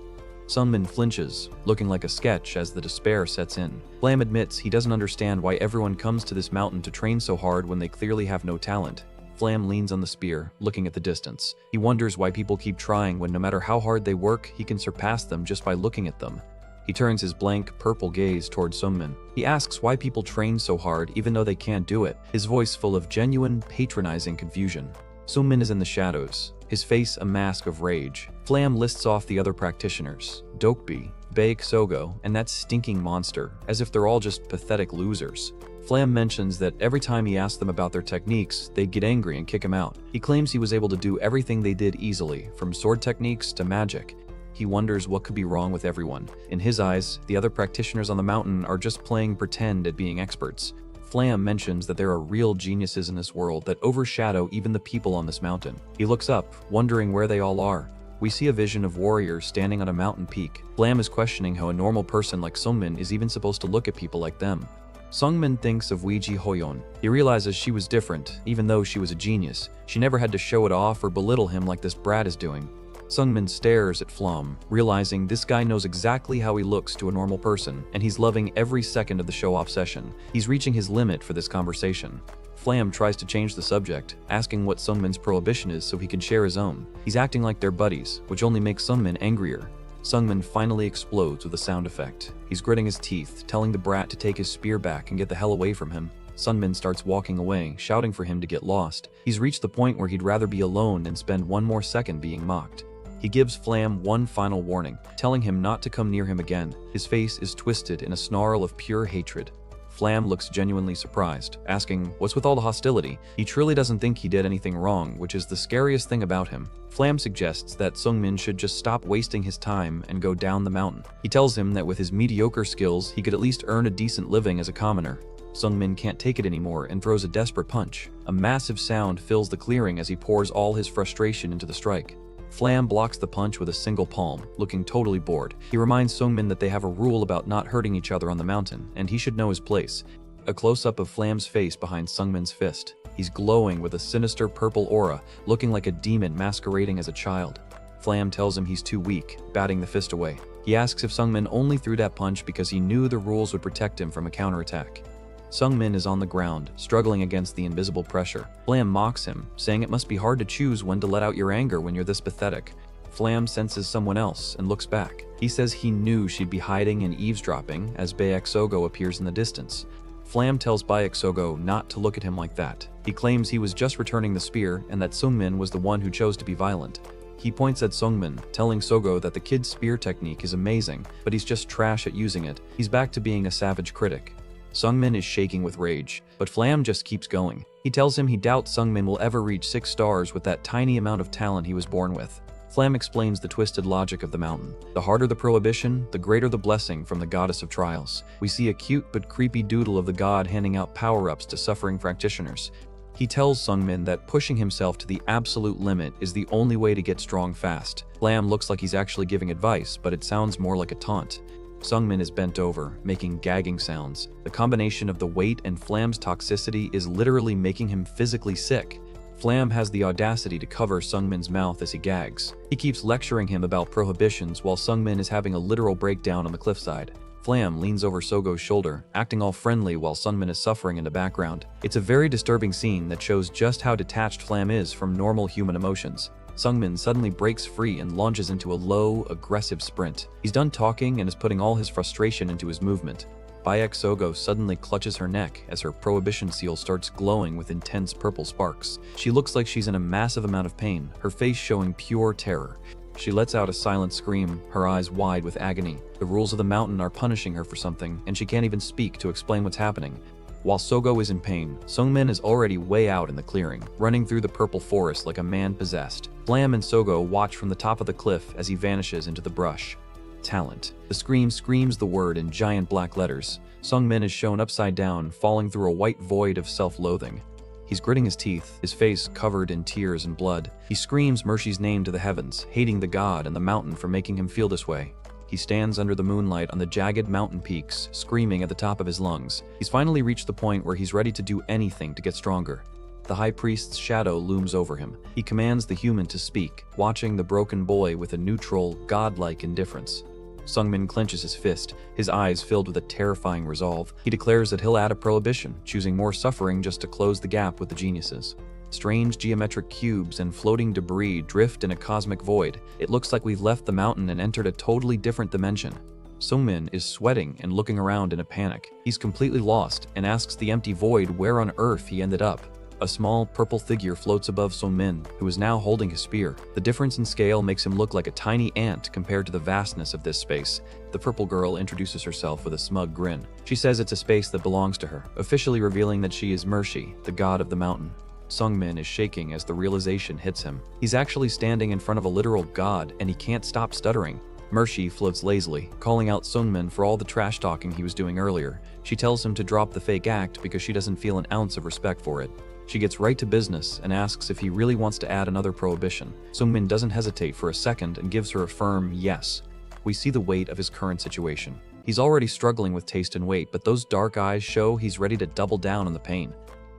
Sungmin flinches, looking like a sketch as the despair sets in. Flam admits he doesn't understand why everyone comes to this mountain to train so hard when they clearly have no talent. Flam leans on the spear, looking at the distance. He wonders why people keep trying when no matter how hard they work, he can surpass them just by looking at them. He turns his blank, purple gaze toward Sungmin. He asks why people train so hard even though they can't do it, his voice full of genuine, patronizing confusion. Sungmin is in the shadows, his face a mask of rage. Flam lists off the other practitioners, Dokbi, Baek Sogo, and that stinking monster, as if they're all just pathetic losers. Flam mentions that every time he asks them about their techniques, they'd get angry and kick him out. He claims he was able to do everything they did easily, from sword techniques to magic. He wonders what could be wrong with everyone. In his eyes, the other practitioners on the mountain are just playing pretend at being experts. Flam mentions that there are real geniuses in this world that overshadow even the people on this mountain. He looks up, wondering where they all are. We see a vision of warriors standing on a mountain peak. Flam is questioning how a normal person like Sungmin is even supposed to look at people like them. Sungmin thinks of Ouija Hoyon. He realizes she was different, even though she was a genius. She never had to show it off or belittle him like this brat is doing. Sungmin stares at Flam, realizing this guy knows exactly how he looks to a normal person, and he's loving every second of the show-off session. He's reaching his limit for this conversation. Flam tries to change the subject, asking what Sungmin's prohibition is so he can share his own. He's acting like they're buddies, which only makes Sungmin angrier. Sungmin finally explodes with a sound effect. He's gritting his teeth, telling the brat to take his spear back and get the hell away from him. Sungmin starts walking away, shouting for him to get lost. He's reached the point where he'd rather be alone than spend one more second being mocked. He gives Flam one final warning, telling him not to come near him again. His face is twisted in a snarl of pure hatred. Flam looks genuinely surprised, asking, what's with all the hostility? He truly doesn't think he did anything wrong, which is the scariest thing about him. Flam suggests that Sungmin should just stop wasting his time and go down the mountain. He tells him that with his mediocre skills, he could at least earn a decent living as a commoner. Sungmin can't take it anymore and throws a desperate punch. A massive sound fills the clearing as he pours all his frustration into the strike. Flam blocks the punch with a single palm, looking totally bored. He reminds Sungmin that they have a rule about not hurting each other on the mountain, and he should know his place. A close-up of Flam's face behind Sungmin's fist. He's glowing with a sinister purple aura, looking like a demon masquerading as a child. Flam tells him he's too weak, batting the fist away. He asks if Sungmin only threw that punch because he knew the rules would protect him from a counterattack. Sungmin is on the ground, struggling against the invisible pressure. Flam mocks him, saying it must be hard to choose when to let out your anger when you're this pathetic. Flam senses someone else and looks back. He says he knew she'd be hiding and eavesdropping as Baeksogo appears in the distance. Flam tells Baeksogo not to look at him like that. He claims he was just returning the spear and that Sungmin was the one who chose to be violent. He points at Sungmin, telling Sogo that the kid's spear technique is amazing, but he's just trash at using it. He's back to being a savage critic. Sungmin is shaking with rage, but Flam just keeps going. He tells him he doubts Sungmin will ever reach 6 stars with that tiny amount of talent he was born with. Flam explains the twisted logic of the mountain. The harder the prohibition, the greater the blessing from the goddess of trials. We see a cute but creepy doodle of the god handing out power-ups to suffering practitioners. He tells Sungmin that pushing himself to the absolute limit is the only way to get strong fast. Flam looks like he's actually giving advice, but it sounds more like a taunt. Sungmin is bent over, making gagging sounds. The combination of the weight and Flam's toxicity is literally making him physically sick. Flam has the audacity to cover Sungmin's mouth as he gags. He keeps lecturing him about prohibitions while Sungmin is having a literal breakdown on the cliffside. Flam leans over Sogo's shoulder, acting all friendly while Sungmin is suffering in the background. It's a very disturbing scene that shows just how detached Flam is from normal human emotions. Sungmin suddenly breaks free and launches into a low, aggressive sprint. He's done talking and is putting all his frustration into his movement. Baeksogo suddenly clutches her neck as her prohibition seal starts glowing with intense purple sparks. She looks like she's in a massive amount of pain, her face showing pure terror. She lets out a silent scream, her eyes wide with agony. The rules of the mountain are punishing her for something, and she can't even speak to explain what's happening. While Sogo is in pain, Sungmin is already way out in the clearing, running through the purple forest like a man possessed. Flam and Sogo watch from the top of the cliff as he vanishes into the brush. Talent. The scream screams the word in giant black letters. Sungmin is shown upside down, falling through a white void of self-loathing. He's gritting his teeth, his face covered in tears and blood. He screams Mercy's name to the heavens, hating the god and the mountain for making him feel this way. He stands under the moonlight on the jagged mountain peaks, screaming at the top of his lungs. He's finally reached the point where he's ready to do anything to get stronger. The high priest's shadow looms over him. He commands the human to speak, watching the broken boy with a neutral, godlike indifference. Sungmin clenches his fist, his eyes filled with a terrifying resolve. He declares that he'll add a prohibition, choosing more suffering just to close the gap with the geniuses. Strange geometric cubes and floating debris drift in a cosmic void. It looks like we've left the mountain and entered a totally different dimension. Sungmin is sweating and looking around in a panic. He's completely lost and asks the empty void where on earth he ended up. A small purple figure floats above Sungmin, who is now holding his spear. The difference in scale makes him look like a tiny ant compared to the vastness of this space. The purple girl introduces herself with a smug grin. She says it's a space that belongs to her, officially revealing that she is Mercy, the god of the mountain. Sungmin is shaking as the realization hits him. He's actually standing in front of a literal god, and he can't stop stuttering. Mercy floats lazily, calling out Sungmin for all the trash talking he was doing earlier. She tells him to drop the fake act because she doesn't feel an ounce of respect for it. She gets right to business and asks if he really wants to add another prohibition. Sungmin doesn't hesitate for a second and gives her a firm yes. We see the weight of his current situation. He's already struggling with taste and weight, but those dark eyes show he's ready to double down on the pain.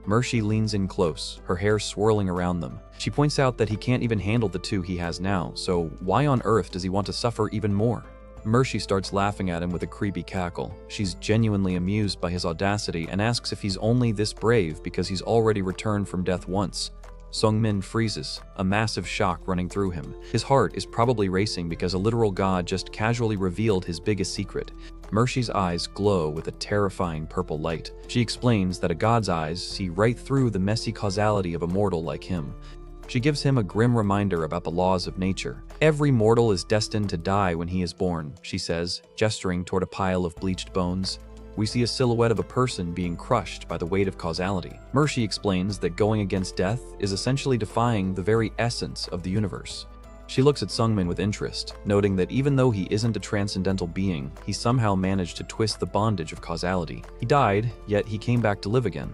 Mercy leans in close, her hair swirling around them. She points out that he can't even handle the 2 he has now, so why on earth does he want to suffer even more? Mercy starts laughing at him with a creepy cackle. She's genuinely amused by his audacity and asks if he's only this brave because he's already returned from death once. Sungmin freezes, a massive shock running through him. His heart is probably racing because a literal god just casually revealed his biggest secret. Mercy's eyes glow with a terrifying purple light. She explains that a god's eyes see right through the messy causality of a mortal like him. She gives him a grim reminder about the laws of nature. Every mortal is destined to die when he is born, she says, gesturing toward a pile of bleached bones. We see a silhouette of a person being crushed by the weight of causality. Mercy explains that going against death is essentially defying the very essence of the universe. She looks at Sungmin with interest, noting that even though he isn't a transcendental being, he somehow managed to twist the bondage of causality. He died, yet he came back to live again.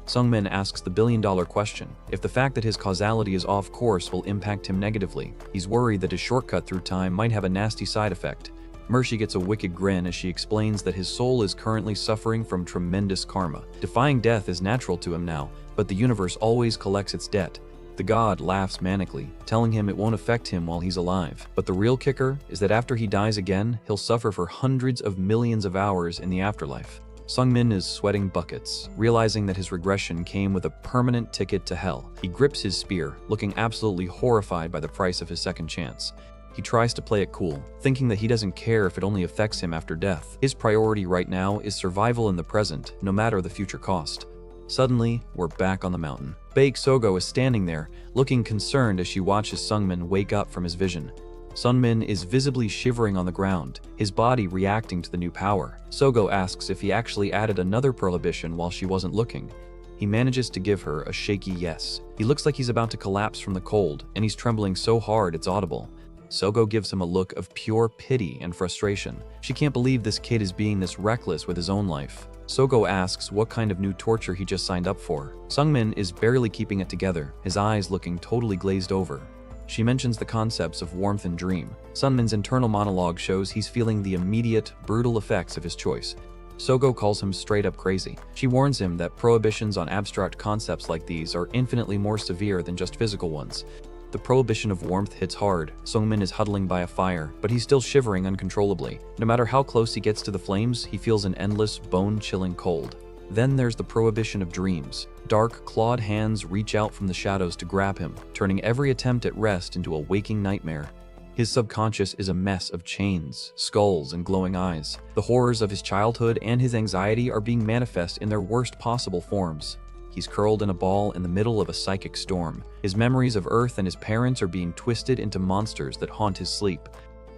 Sungmin asks the billion-dollar question, if the fact that his causality is off course will impact him negatively. He's worried that his shortcut through time might have a nasty side effect. Mercy gets a wicked grin as she explains that his soul is currently suffering from tremendous karma. Defying death is natural to him now, but the universe always collects its debt. The god laughs manically, telling him it won't affect him while he's alive. But the real kicker is that after he dies again, he'll suffer for hundreds of millions of hours in the afterlife. Sungmin is sweating buckets, realizing that his regression came with a permanent ticket to hell. He grips his spear, looking absolutely horrified by the price of his second chance. He tries to play it cool, thinking that he doesn't care if it only affects him after death. His priority right now is survival in the present, no matter the future cost. Suddenly, we're back on the mountain. Baek Sogo is standing there, looking concerned as she watches Sungmin wake up from his vision. Sungmin is visibly shivering on the ground, his body reacting to the new power. Sogo asks if he actually added another prohibition while she wasn't looking. He manages to give her a shaky yes. He looks like he's about to collapse from the cold, and he's trembling so hard it's audible. Sogo gives him a look of pure pity and frustration. She can't believe this kid is being this reckless with his own life. Sogo asks what kind of new torture he just signed up for. Sungmin is barely keeping it together, his eyes looking totally glazed over. She mentions the concepts of warmth and dream. Sungmin's internal monologue shows he's feeling the immediate, brutal effects of his choice. Sogo calls him straight up crazy. She warns him that prohibitions on abstract concepts like these are infinitely more severe than just physical ones. The prohibition of warmth hits hard. Sungmin is huddling by a fire, but he's still shivering uncontrollably. No matter how close he gets to the flames, he feels an endless, bone-chilling cold. Then there's the prohibition of dreams. Dark, clawed hands reach out from the shadows to grab him, turning every attempt at rest into a waking nightmare. His subconscious is a mess of chains, skulls, and glowing eyes. The horrors of his childhood and his anxiety are being manifest in their worst possible forms. He's curled in a ball in the middle of a psychic storm. His memories of Earth and his parents are being twisted into monsters that haunt his sleep.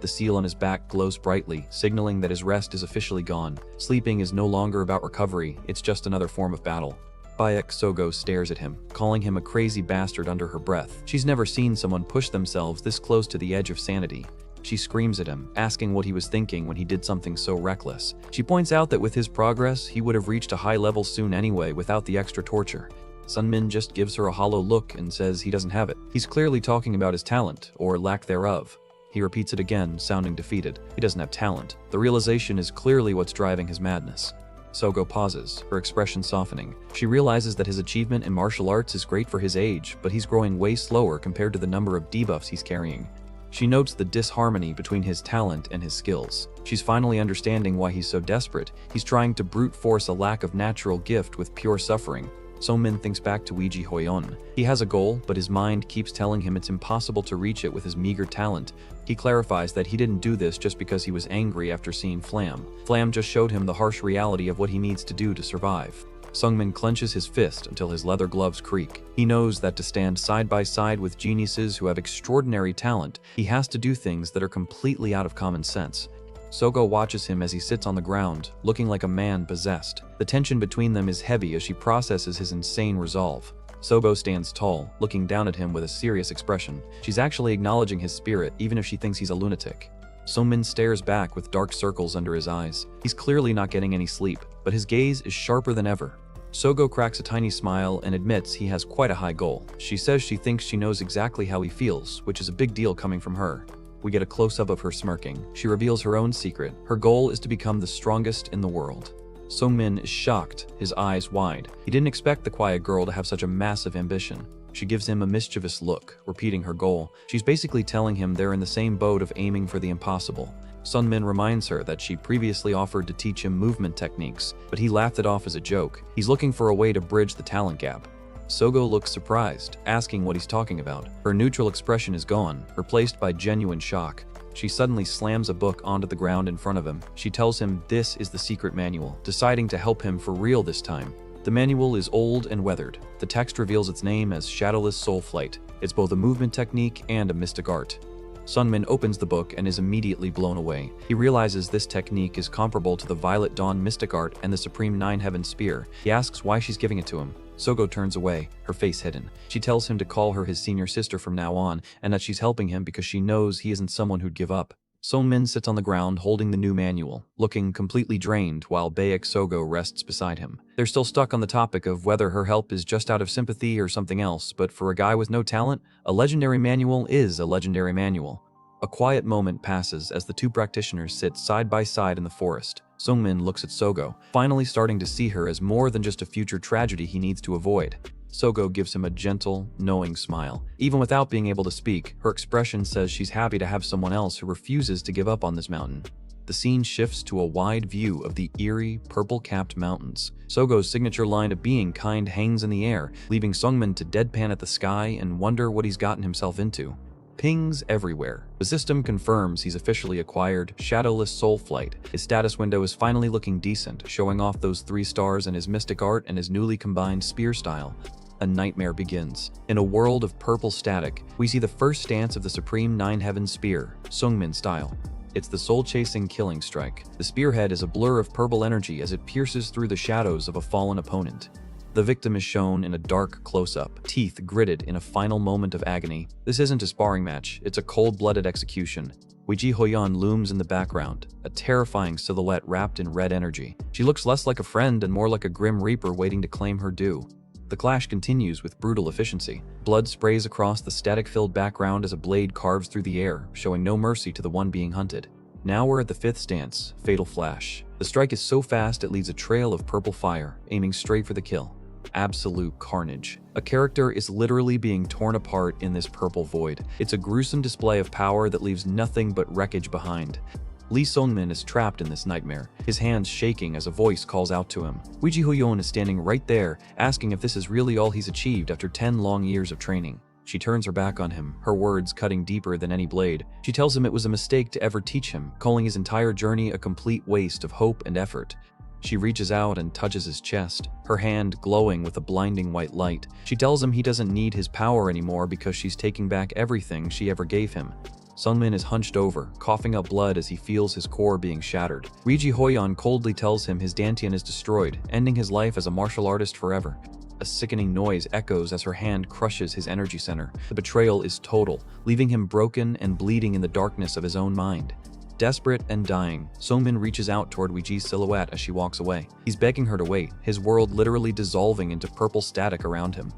The seal on his back glows brightly, signaling that his rest is officially gone. Sleeping is no longer about recovery, it's just another form of battle. Baek Sogo stares at him, calling him a crazy bastard under her breath. She's never seen someone push themselves this close to the edge of sanity. She screams at him, asking what he was thinking when he did something so reckless. She points out that with his progress, he would have reached a high level soon anyway without the extra torture. Sungmin just gives her a hollow look and says he doesn't have it. He's clearly talking about his talent, or lack thereof. He repeats it again, sounding defeated. He doesn't have talent. The realization is clearly what's driving his madness. Sogo pauses, her expression softening. She realizes that his achievement in martial arts is great for his age, but he's growing way slower compared to the number of debuffs he's carrying. She notes the disharmony between his talent and his skills. She's finally understanding why he's so desperate. He's trying to brute force a lack of natural gift with pure suffering. Sungmin thinks back to Weiji Hoyeon. He has a goal, but his mind keeps telling him it's impossible to reach it with his meager talent. He clarifies that he didn't do this just because he was angry after seeing Flam. Flam just showed him the harsh reality of what he needs to do to survive. Sungmin clenches his fist until his leather gloves creak. He knows that to stand side by side with geniuses who have extraordinary talent, he has to do things that are completely out of common sense. Sogo watches him as he sits on the ground, looking like a man possessed. The tension between them is heavy as she processes his insane resolve. Sogo stands tall, looking down at him with a serious expression. She's actually acknowledging his spirit, even if she thinks he's a lunatic. Sungmin stares back with dark circles under his eyes. He's clearly not getting any sleep, but his gaze is sharper than ever. Sogo cracks a tiny smile and admits he has quite a high goal. She says she thinks she knows exactly how he feels, which is a big deal coming from her. We get a close-up of her smirking. She reveals her own secret. Her goal is to become the strongest in the world. Sungmin is shocked, his eyes wide. He didn't expect the quiet girl to have such a massive ambition. She gives him a mischievous look, repeating her goal. She's basically telling him they're in the same boat of aiming for the impossible. Sungmin reminds her that she previously offered to teach him movement techniques, but he laughed it off as a joke. He's looking for a way to bridge the talent gap. Sogo looks surprised, asking what he's talking about. Her neutral expression is gone, replaced by genuine shock. She suddenly slams a book onto the ground in front of him. She tells him this is the secret manual, deciding to help him for real this time. The manual is old and weathered. The text reveals its name as Shadowless Soul Flight. It's both a movement technique and a mystic art. Sungmin opens the book and is immediately blown away. He realizes this technique is comparable to the Violet Dawn mystic art and the Supreme Nine Heaven Spear. He asks why she's giving it to him. Sogo turns away, her face hidden. She tells him to call her his senior sister from now on, and that she's helping him because she knows he isn't someone who'd give up. Sungmin sits on the ground holding the new manual, looking completely drained while Baek Sogo rests beside him. They're still stuck on the topic of whether her help is just out of sympathy or something else, but for a guy with no talent, a legendary manual is a legendary manual. A quiet moment passes as the two practitioners sit side by side in the forest. Sungmin looks at Sogo, finally starting to see her as more than just a future tragedy he needs to avoid. Sogo gives him a gentle, knowing smile. Even without being able to speak, her expression says she's happy to have someone else who refuses to give up on this mountain. The scene shifts to a wide view of the eerie, purple-capped mountains. Sogo's signature line of being kind hangs in the air, leaving Sungmin to deadpan at the sky and wonder what he's gotten himself into. Pings everywhere. The system confirms he's officially acquired Shadowless Soul Flight. His status window is finally looking decent, showing off those 3 stars in his mystic art and his newly combined spear style. A nightmare begins. In a world of purple static, we see the first stance of the Supreme Nine Heaven Spear, Sungmin style. It's the soul-chasing killing strike. The spearhead is a blur of purple energy as it pierces through the shadows of a fallen opponent. The victim is shown in a dark close-up, teeth gritted in a final moment of agony. This isn't a sparring match, it's a cold-blooded execution. Weiji Hoyan looms in the background, a terrifying silhouette wrapped in red energy. She looks less like a friend and more like a grim reaper waiting to claim her due. The clash continues with brutal efficiency. Blood sprays across the static-filled background as a blade carves through the air, showing no mercy to the one being hunted. Now we're at the 5th stance, Fatal Flash. The strike is so fast it leaves a trail of purple fire, aiming straight for the kill. Absolute carnage. A character is literally being torn apart in this purple void. It's a gruesome display of power that leaves nothing but wreckage behind. Lee Sungmin is trapped in this nightmare, his hands shaking as a voice calls out to him. Weiji Hoyan is standing right there, asking if this is really all he's achieved after 10 long years of training. She turns her back on him, her words cutting deeper than any blade. She tells him it was a mistake to ever teach him, calling his entire journey a complete waste of hope and effort. She reaches out and touches his chest, her hand glowing with a blinding white light. She tells him he doesn't need his power anymore because she's taking back everything she ever gave him. Sungmin is hunched over, coughing up blood as he feels his core being shattered. Weiji Hoyan coldly tells him his dantian is destroyed, ending his life as a martial artist forever. A sickening noise echoes as her hand crushes his energy center. The betrayal is total, leaving him broken and bleeding in the darkness of his own mind. Desperate and dying, Sungmin reaches out toward Weiji's silhouette as she walks away. He's begging her to wait, his world literally dissolving into purple static around him.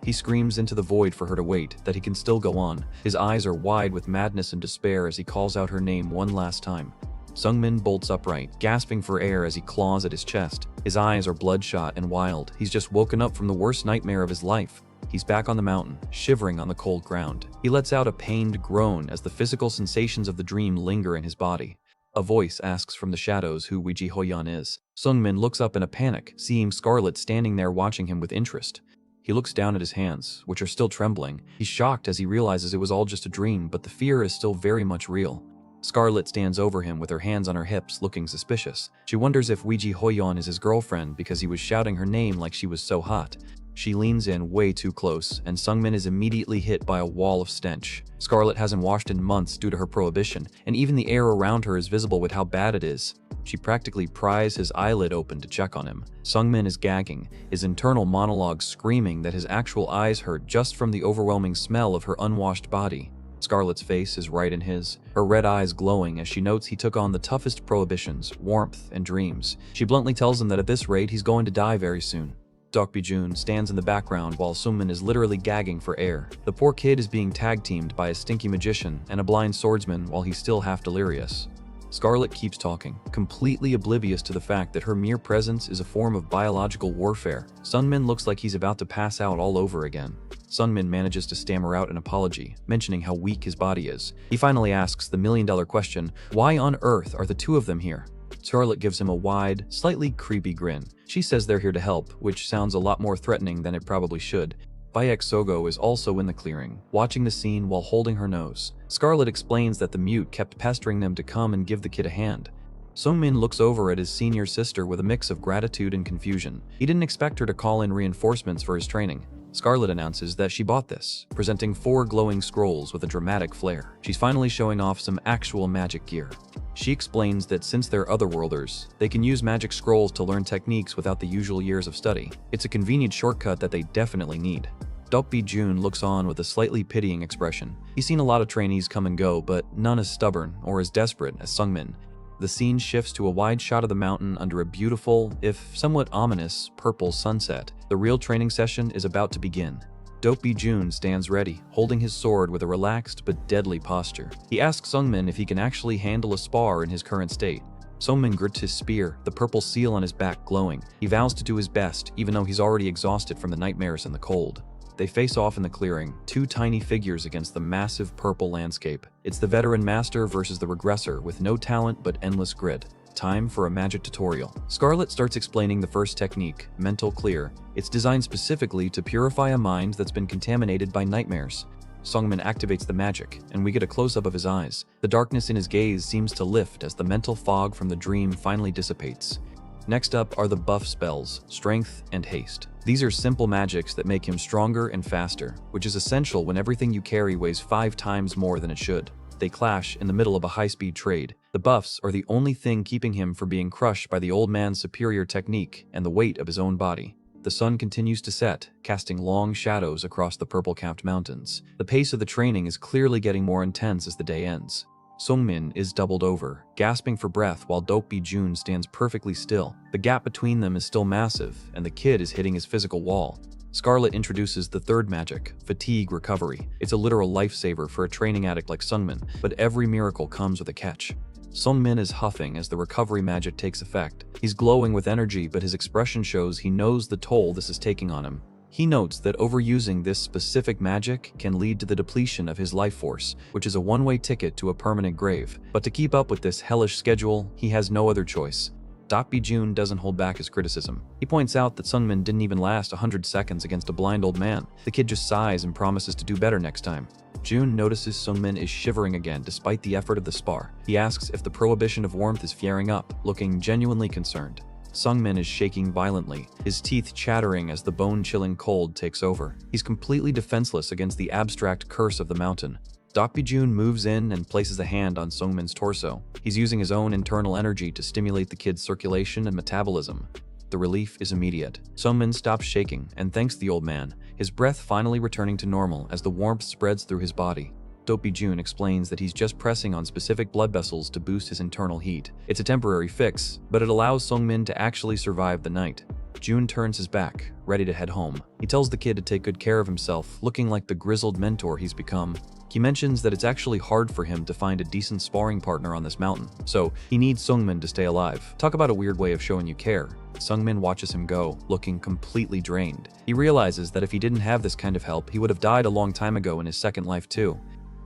He screams into the void for her to wait, that he can still go on. His eyes are wide with madness and despair as he calls out her name one last time. Sungmin bolts upright, gasping for air as he claws at his chest. His eyes are bloodshot and wild. He's just woken up from the worst nightmare of his life. He's back on the mountain, shivering on the cold ground. He lets out a pained groan as the physical sensations of the dream linger in his body. A voice asks from the shadows who Weiji Hoyan is. Sungmin looks up in a panic, seeing Scarlet standing there watching him with interest. He looks down at his hands, which are still trembling. He's shocked as he realizes it was all just a dream, but the fear is still very much real. Scarlet stands over him with her hands on her hips, looking suspicious. She wonders if Weiji Hoyan is his girlfriend because he was shouting her name like she was so hot. She leans in way too close, and Sungmin is immediately hit by a wall of stench. Scarlet hasn't washed in months due to her prohibition, and even the air around her is visible with how bad it is. She practically pries his eyelid open to check on him. Sungmin is gagging, his internal monologue screaming that his actual eyes hurt just from the overwhelming smell of her unwashed body. Scarlet's face is right in his, her red eyes glowing as she notes he took on the toughest prohibitions, warmth, and dreams. She bluntly tells him that at this rate he's going to die very soon. Dokbi-jun stands in the background while Sungmin is literally gagging for air. The poor kid is being tag-teamed by a stinky magician and a blind swordsman while he's still half delirious. Scarlet keeps talking, completely oblivious to the fact that her mere presence is a form of biological warfare. Sungmin looks like he's about to pass out all over again. Sungmin manages to stammer out an apology, mentioning how weak his body is. He finally asks the million-dollar question, why on earth are the two of them here? Scarlet gives him a wide, slightly creepy grin. She says they're here to help, which sounds a lot more threatening than it probably should. Bayek Sogo is also in the clearing, watching the scene while holding her nose. Scarlet explains that the mute kept pestering them to come and give the kid a hand. Sungmin looks over at his senior sister with a mix of gratitude and confusion. He didn't expect her to call in reinforcements for his training. Scarlet announces that she bought this, presenting 4 glowing scrolls with a dramatic flair. She's finally showing off some actual magic gear. She explains that since they're otherworlders, they can use magic scrolls to learn techniques without the usual years of study. It's a convenient shortcut that they definitely need. Dokbi-jun looks on with a slightly pitying expression. He's seen a lot of trainees come and go, but none as stubborn or as desperate as Sungmin. The scene shifts to a wide shot of the mountain under a beautiful, if somewhat ominous, purple sunset. The real training session is about to begin. Dokbi-jun stands ready, holding his sword with a relaxed but deadly posture. He asks Sungmin if he can actually handle a spar in his current state. Sungmin grits his spear, the purple seal on his back glowing. He vows to do his best, even though he's already exhausted from the nightmares and the cold. They face off in the clearing, two tiny figures against the massive purple landscape. It's the veteran master versus the regressor with no talent but endless grit. Time for a magic tutorial. Scarlet starts explaining the first technique, Mental Clear. It's designed specifically to purify a mind that's been contaminated by nightmares. Sungmin activates the magic, and we get a close-up of his eyes. The darkness in his gaze seems to lift as the mental fog from the dream finally dissipates. Next up are the buff spells, Strength and Haste. These are simple magics that make him stronger and faster, which is essential when everything you carry weighs 5 times more than it should. They clash in the middle of a high-speed trade. The buffs are the only thing keeping him from being crushed by the old man's superior technique and the weight of his own body. The sun continues to set, casting long shadows across the purple-capped mountains. The pace of the training is clearly getting more intense as the day ends. Sungmin is doubled over, gasping for breath while Dokbi-jun stands perfectly still. The gap between them is still massive, and the kid is hitting his physical wall. Scarlet introduces the third magic, Fatigue Recovery. It's a literal lifesaver for a training addict like Sungmin, but every miracle comes with a catch. Sungmin is huffing as the recovery magic takes effect. He's glowing with energy, but his expression shows he knows the toll this is taking on him. He notes that overusing this specific magic can lead to the depletion of his life force, which is a one-way ticket to a permanent grave. But to keep up with this hellish schedule, he has no other choice. Dokbi-jun doesn't hold back his criticism. He points out that Sungmin didn't even last 100 seconds against a blind old man. The kid just sighs and promises to do better next time. Jun notices Sungmin is shivering again despite the effort of the spar. He asks if the prohibition of warmth is flaring up, looking genuinely concerned. Sungmin is shaking violently, his teeth chattering as the bone-chilling cold takes over. He's completely defenseless against the abstract curse of the mountain. Dokbi-jun moves in and places a hand on Sungmin's torso. He's using his own internal energy to stimulate the kid's circulation and metabolism. The relief is immediate. Sungmin stops shaking and thanks the old man, his breath finally returning to normal as the warmth spreads through his body. Dokbi-jun explains that he's just pressing on specific blood vessels to boost his internal heat. It's a temporary fix, but it allows Sungmin to actually survive the night. Jun turns his back, ready to head home. He tells the kid to take good care of himself, looking like the grizzled mentor he's become. He mentions that it's actually hard for him to find a decent sparring partner on this mountain, so he needs Sungmin to stay alive. Talk about a weird way of showing you care. Sungmin watches him go, looking completely drained. He realizes that if he didn't have this kind of help, he would have died a long time ago in his second life too.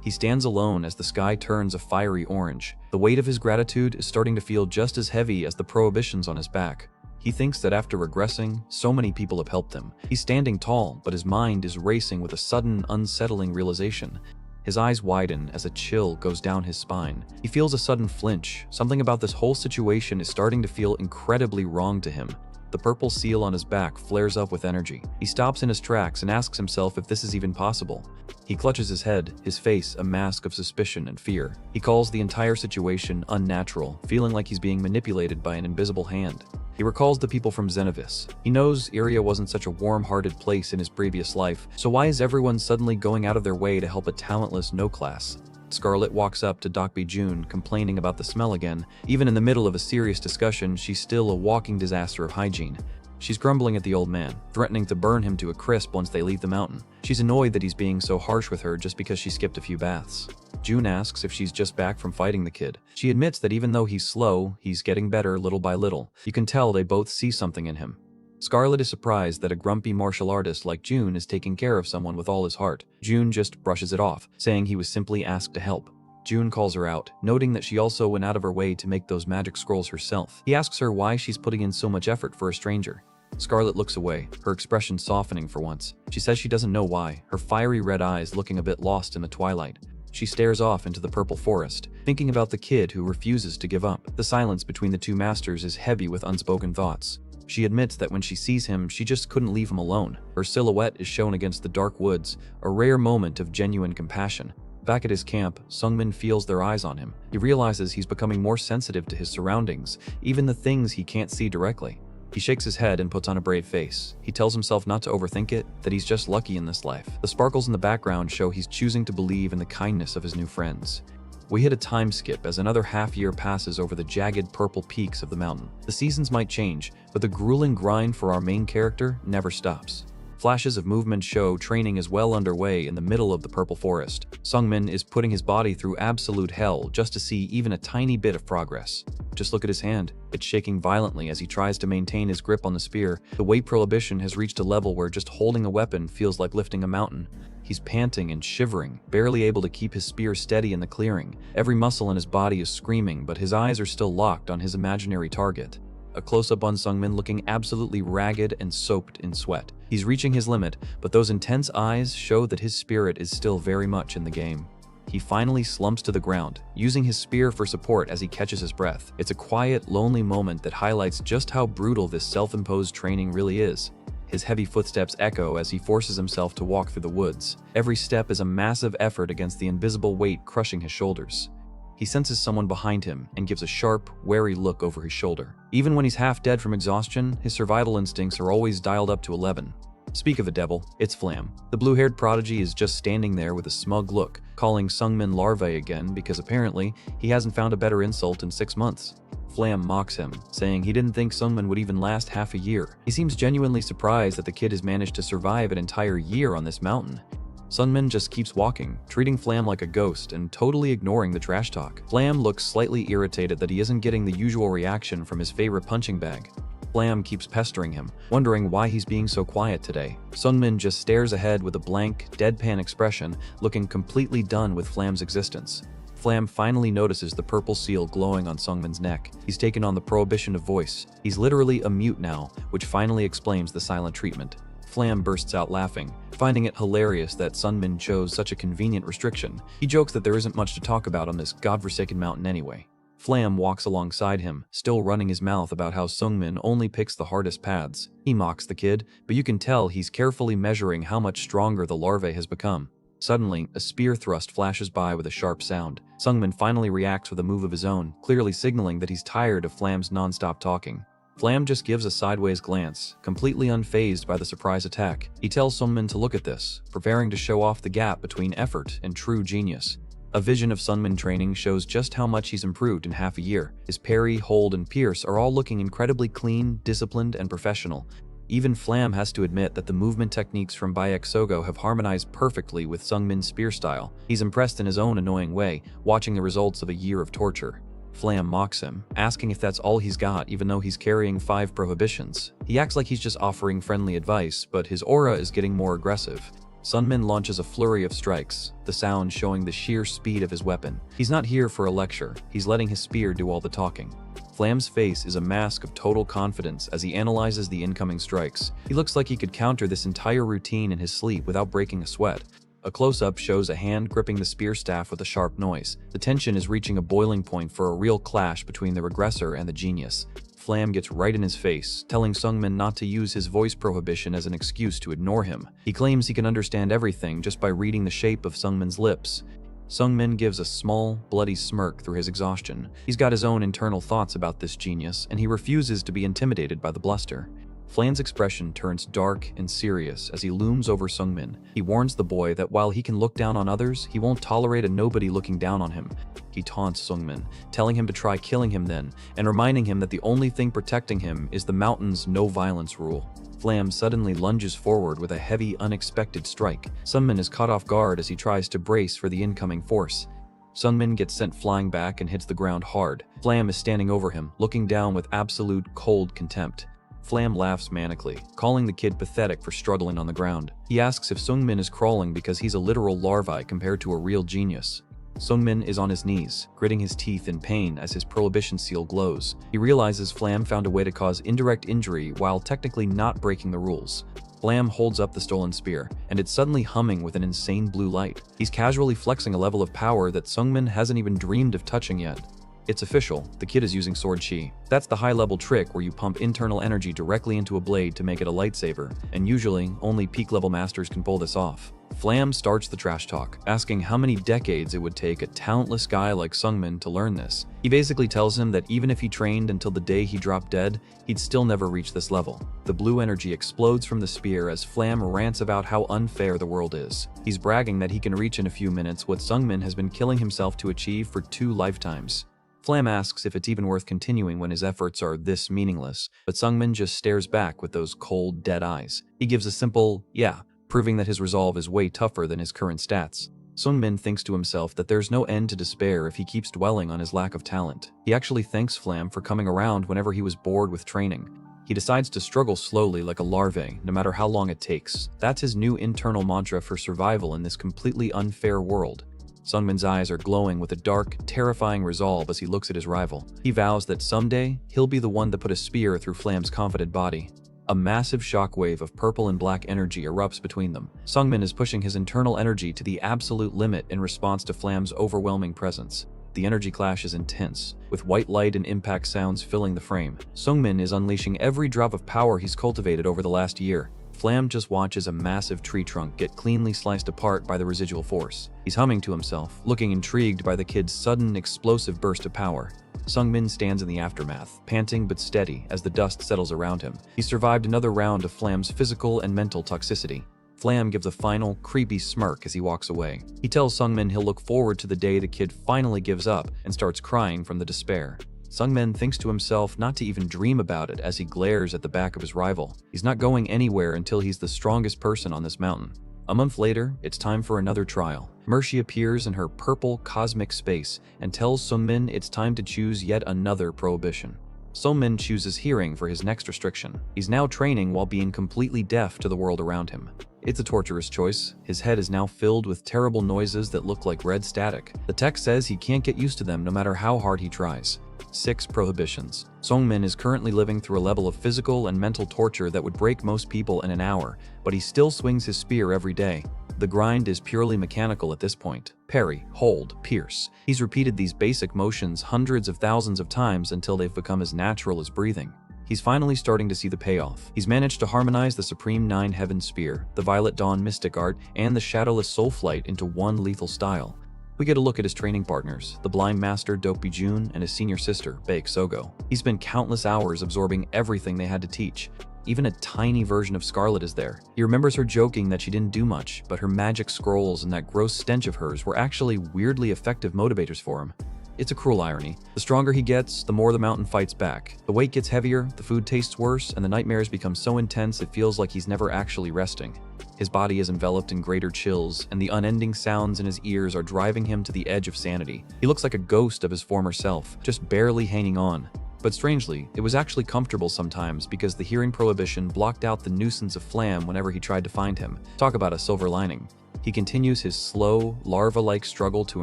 He stands alone as the sky turns a fiery orange. The weight of his gratitude is starting to feel just as heavy as the prohibitions on his back. He thinks that after regressing, so many people have helped him. He's standing tall, but his mind is racing with a sudden, unsettling realization. His eyes widen as a chill goes down his spine. He feels a sudden flinch. Something about this whole situation is starting to feel incredibly wrong to him. The purple seal on his back flares up with energy. He stops in his tracks and asks himself if this is even possible. He clutches his head, his face a mask of suspicion and fear. He calls the entire situation unnatural, feeling like he's being manipulated by an invisible hand. He recalls the people from Xenovis. He knows Iria wasn't such a warm-hearted place in his previous life, so why is everyone suddenly going out of their way to help a talentless no-class? Scarlet walks up to Dokbi-jun, complaining about the smell again. Even in the middle of a serious discussion, she's still a walking disaster of hygiene. She's grumbling at the old man, threatening to burn him to a crisp once they leave the mountain. She's annoyed that he's being so harsh with her just because she skipped a few baths. Jun asks if she's just back from fighting the kid. She admits that even though he's slow, he's getting better little by little. You can tell they both see something in him. Scarlet is surprised that a grumpy martial artist like Jun is taking care of someone with all his heart. Jun just brushes it off, saying he was simply asked to help. Jun calls her out, noting that she also went out of her way to make those magic scrolls herself. He asks her why she's putting in so much effort for a stranger. Scarlet looks away, her expression softening for once. She says she doesn't know why, her fiery red eyes looking a bit lost in the twilight. She stares off into the purple forest, thinking about the kid who refuses to give up. The silence between the two masters is heavy with unspoken thoughts. She admits that when she sees him, she just couldn't leave him alone. Her silhouette is shown against the dark woods, a rare moment of genuine compassion. Back at his camp, Sungmin feels their eyes on him. He realizes he's becoming more sensitive to his surroundings, even the things he can't see directly. He shakes his head and puts on a brave face. He tells himself not to overthink it, that he's just lucky in this life. The sparkles in the background show he's choosing to believe in the kindness of his new friends. We hit a time skip as another half-year passes over the jagged purple peaks of the mountain. The seasons might change, but the grueling grind for our main character never stops. Flashes of movement show training is well underway in the middle of the purple forest. Sungmin is putting his body through absolute hell just to see even a tiny bit of progress. Just look at his hand. It's shaking violently as he tries to maintain his grip on the spear. The weight prohibition has reached a level where just holding a weapon feels like lifting a mountain. He's panting and shivering, barely able to keep his spear steady in the clearing. Every muscle in his body is screaming, but his eyes are still locked on his imaginary target. A close-up on Sungmin looking absolutely ragged and soaked in sweat. He's reaching his limit, but those intense eyes show that his spirit is still very much in the game. He finally slumps to the ground, using his spear for support as he catches his breath. It's a quiet, lonely moment that highlights just how brutal this self-imposed training really is. His heavy footsteps echo as he forces himself to walk through the woods. Every step is a massive effort against the invisible weight crushing his shoulders. He senses someone behind him and gives a sharp, wary look over his shoulder. Even when he's half dead from exhaustion, his survival instincts are always dialed up to 11. Speak of a devil, it's Flam. The blue-haired prodigy is just standing there with a smug look, calling Sungmin larvae again because apparently he hasn't found a better insult in 6 months. Flam mocks him, saying he didn't think Sungmin would even last half a year. He seems genuinely surprised that the kid has managed to survive an entire year on this mountain. Sungmin just keeps walking, treating Flam like a ghost and totally ignoring the trash talk. Flam looks slightly irritated that he isn't getting the usual reaction from his favorite punching bag. Flam keeps pestering him, wondering why he's being so quiet today. Sungmin just stares ahead with a blank, deadpan expression, looking completely done with Flam's existence. Flam finally notices the purple seal glowing on Sungmin's neck. He's taken on the prohibition of voice. He's literally a mute now, which finally explains the silent treatment. Flam bursts out laughing, finding it hilarious that Sungmin chose such a convenient restriction. He jokes that there isn't much to talk about on this godforsaken mountain anyway. Flam walks alongside him, still running his mouth about how Sungmin only picks the hardest paths. He mocks the kid, but you can tell he's carefully measuring how much stronger the larvae has become. Suddenly, a spear thrust flashes by with a sharp sound. Sungmin finally reacts with a move of his own, clearly signaling that he's tired of Flam's non-stop talking. Flam just gives a sideways glance, completely unfazed by the surprise attack. He tells Sungmin to look at this, preparing to show off the gap between effort and true genius. A vision of Sungmin training shows just how much he's improved in half a year. His parry, hold, and pierce are all looking incredibly clean, disciplined, and professional. Even Flam has to admit that the movement techniques from Bayek Sogo have harmonized perfectly with Sungmin's spear style. He's impressed in his own annoying way, watching the results of a year of torture. Flam mocks him, asking if that's all he's got even though he's carrying 5 prohibitions. He acts like he's just offering friendly advice, but his aura is getting more aggressive. Sungmin launches a flurry of strikes, the sound showing the sheer speed of his weapon. He's not here for a lecture, he's letting his spear do all the talking. Flam's face is a mask of total confidence as he analyzes the incoming strikes. He looks like he could counter this entire routine in his sleep without breaking a sweat. A close-up shows a hand gripping the spear staff with a sharp noise. The tension is reaching a boiling point for a real clash between the regressor and the genius. Flam gets right in his face, telling Sungmin not to use his voice prohibition as an excuse to ignore him. He claims he can understand everything just by reading the shape of Sungmin's lips. Sungmin gives a small, bloody smirk through his exhaustion. He's got his own internal thoughts about this genius, and he refuses to be intimidated by the bluster. Flam's expression turns dark and serious as he looms over Sungmin. He warns the boy that while he can look down on others, he won't tolerate a nobody looking down on him. He taunts Sungmin, telling him to try killing him then, and reminding him that the only thing protecting him is the mountain's no-violence rule. Flam suddenly lunges forward with a heavy, unexpected strike. Sungmin is caught off guard as he tries to brace for the incoming force. Sungmin gets sent flying back and hits the ground hard. Flam is standing over him, looking down with absolute, cold contempt. Flam laughs manically, calling the kid pathetic for struggling on the ground. He asks if Sungmin is crawling because he's a literal larvae compared to a real genius. Sungmin is on his knees, gritting his teeth in pain as his prohibition seal glows. He realizes Flam found a way to cause indirect injury while technically not breaking the rules. Flam holds up the stolen spear, and it's suddenly humming with an insane blue light. He's casually flexing a level of power that Sungmin hasn't even dreamed of touching yet. It's official, the kid is using sword chi. That's the high-level trick where you pump internal energy directly into a blade to make it a lightsaber, and usually, only peak-level masters can pull this off. Flam starts the trash talk, asking how many decades it would take a talentless guy like Sungmin to learn this. He basically tells him that even if he trained until the day he dropped dead, he'd still never reach this level. The blue energy explodes from the spear as Flam rants about how unfair the world is. He's bragging that he can reach in a few minutes what Sungmin has been killing himself to achieve for 2 lifetimes. Flam asks if it's even worth continuing when his efforts are this meaningless, but Sungmin just stares back with those cold, dead eyes. He gives a simple, yeah, proving that his resolve is way tougher than his current stats. Sungmin thinks to himself that there's no end to despair if he keeps dwelling on his lack of talent. He actually thanks Flam for coming around whenever he was bored with training. He decides to struggle slowly like a larvae, no matter how long it takes. That's his new internal mantra for survival in this completely unfair world. Sungmin's eyes are glowing with a dark, terrifying resolve as he looks at his rival. He vows that someday, he'll be the one that put a spear through Flam's confident body. A massive shockwave of purple and black energy erupts between them. Sungmin is pushing his internal energy to the absolute limit in response to Flam's overwhelming presence. The energy clash is intense, with white light and impact sounds filling the frame. Sungmin is unleashing every drop of power he's cultivated over the last year. Flam just watches a massive tree trunk get cleanly sliced apart by the residual force. He's humming to himself, looking intrigued by the kid's sudden, explosive burst of power. Sungmin stands in the aftermath, panting but steady as the dust settles around him. He survived another round of Flam's physical and mental toxicity. Flam gives a final, creepy smirk as he walks away. He tells Sungmin he'll look forward to the day the kid finally gives up and starts crying from the despair. Sungmin thinks to himself not to even dream about it as he glares at the back of his rival. He's not going anywhere until he's the strongest person on this mountain. A month later, it's time for another trial. Mercy appears in her purple cosmic space and tells Sungmin it's time to choose yet another prohibition. Sungmin chooses hearing for his next restriction. He's now training while being completely deaf to the world around him. It's a torturous choice. His head is now filled with terrible noises that look like red static. The text says he can't get used to them no matter how hard he tries. 6 prohibitions. Sungmin is currently living through a level of physical and mental torture that would break most people in an hour, but he still swings his spear every day. The grind is purely mechanical at this point. Parry, hold, pierce. He's repeated these basic motions hundreds of thousands of times until they've become as natural as breathing. He's finally starting to see the payoff. He's managed to harmonize the Supreme Nine Heaven Spear, the Violet Dawn Mystic Art, and the Shadowless Soul Flight into one lethal style. We get a look at his training partners, the blind master Dopey Jun and his senior sister, Baek Sogo. He spent countless hours absorbing everything they had to teach. Even a tiny version of Scarlet is there. He remembers her joking that she didn't do much, but her magic scrolls and that gross stench of hers were actually weirdly effective motivators for him. It's a cruel irony. The stronger he gets, the more the mountain fights back. The weight gets heavier, the food tastes worse, and the nightmares become so intense it feels like he's never actually resting. His body is enveloped in greater chills, and the unending sounds in his ears are driving him to the edge of sanity. He looks like a ghost of his former self, just barely hanging on. But strangely, it was actually comfortable sometimes because the hearing prohibition blocked out the nuisance of Flam whenever he tried to find him. Talk about a silver lining. He continues his slow, larva-like struggle to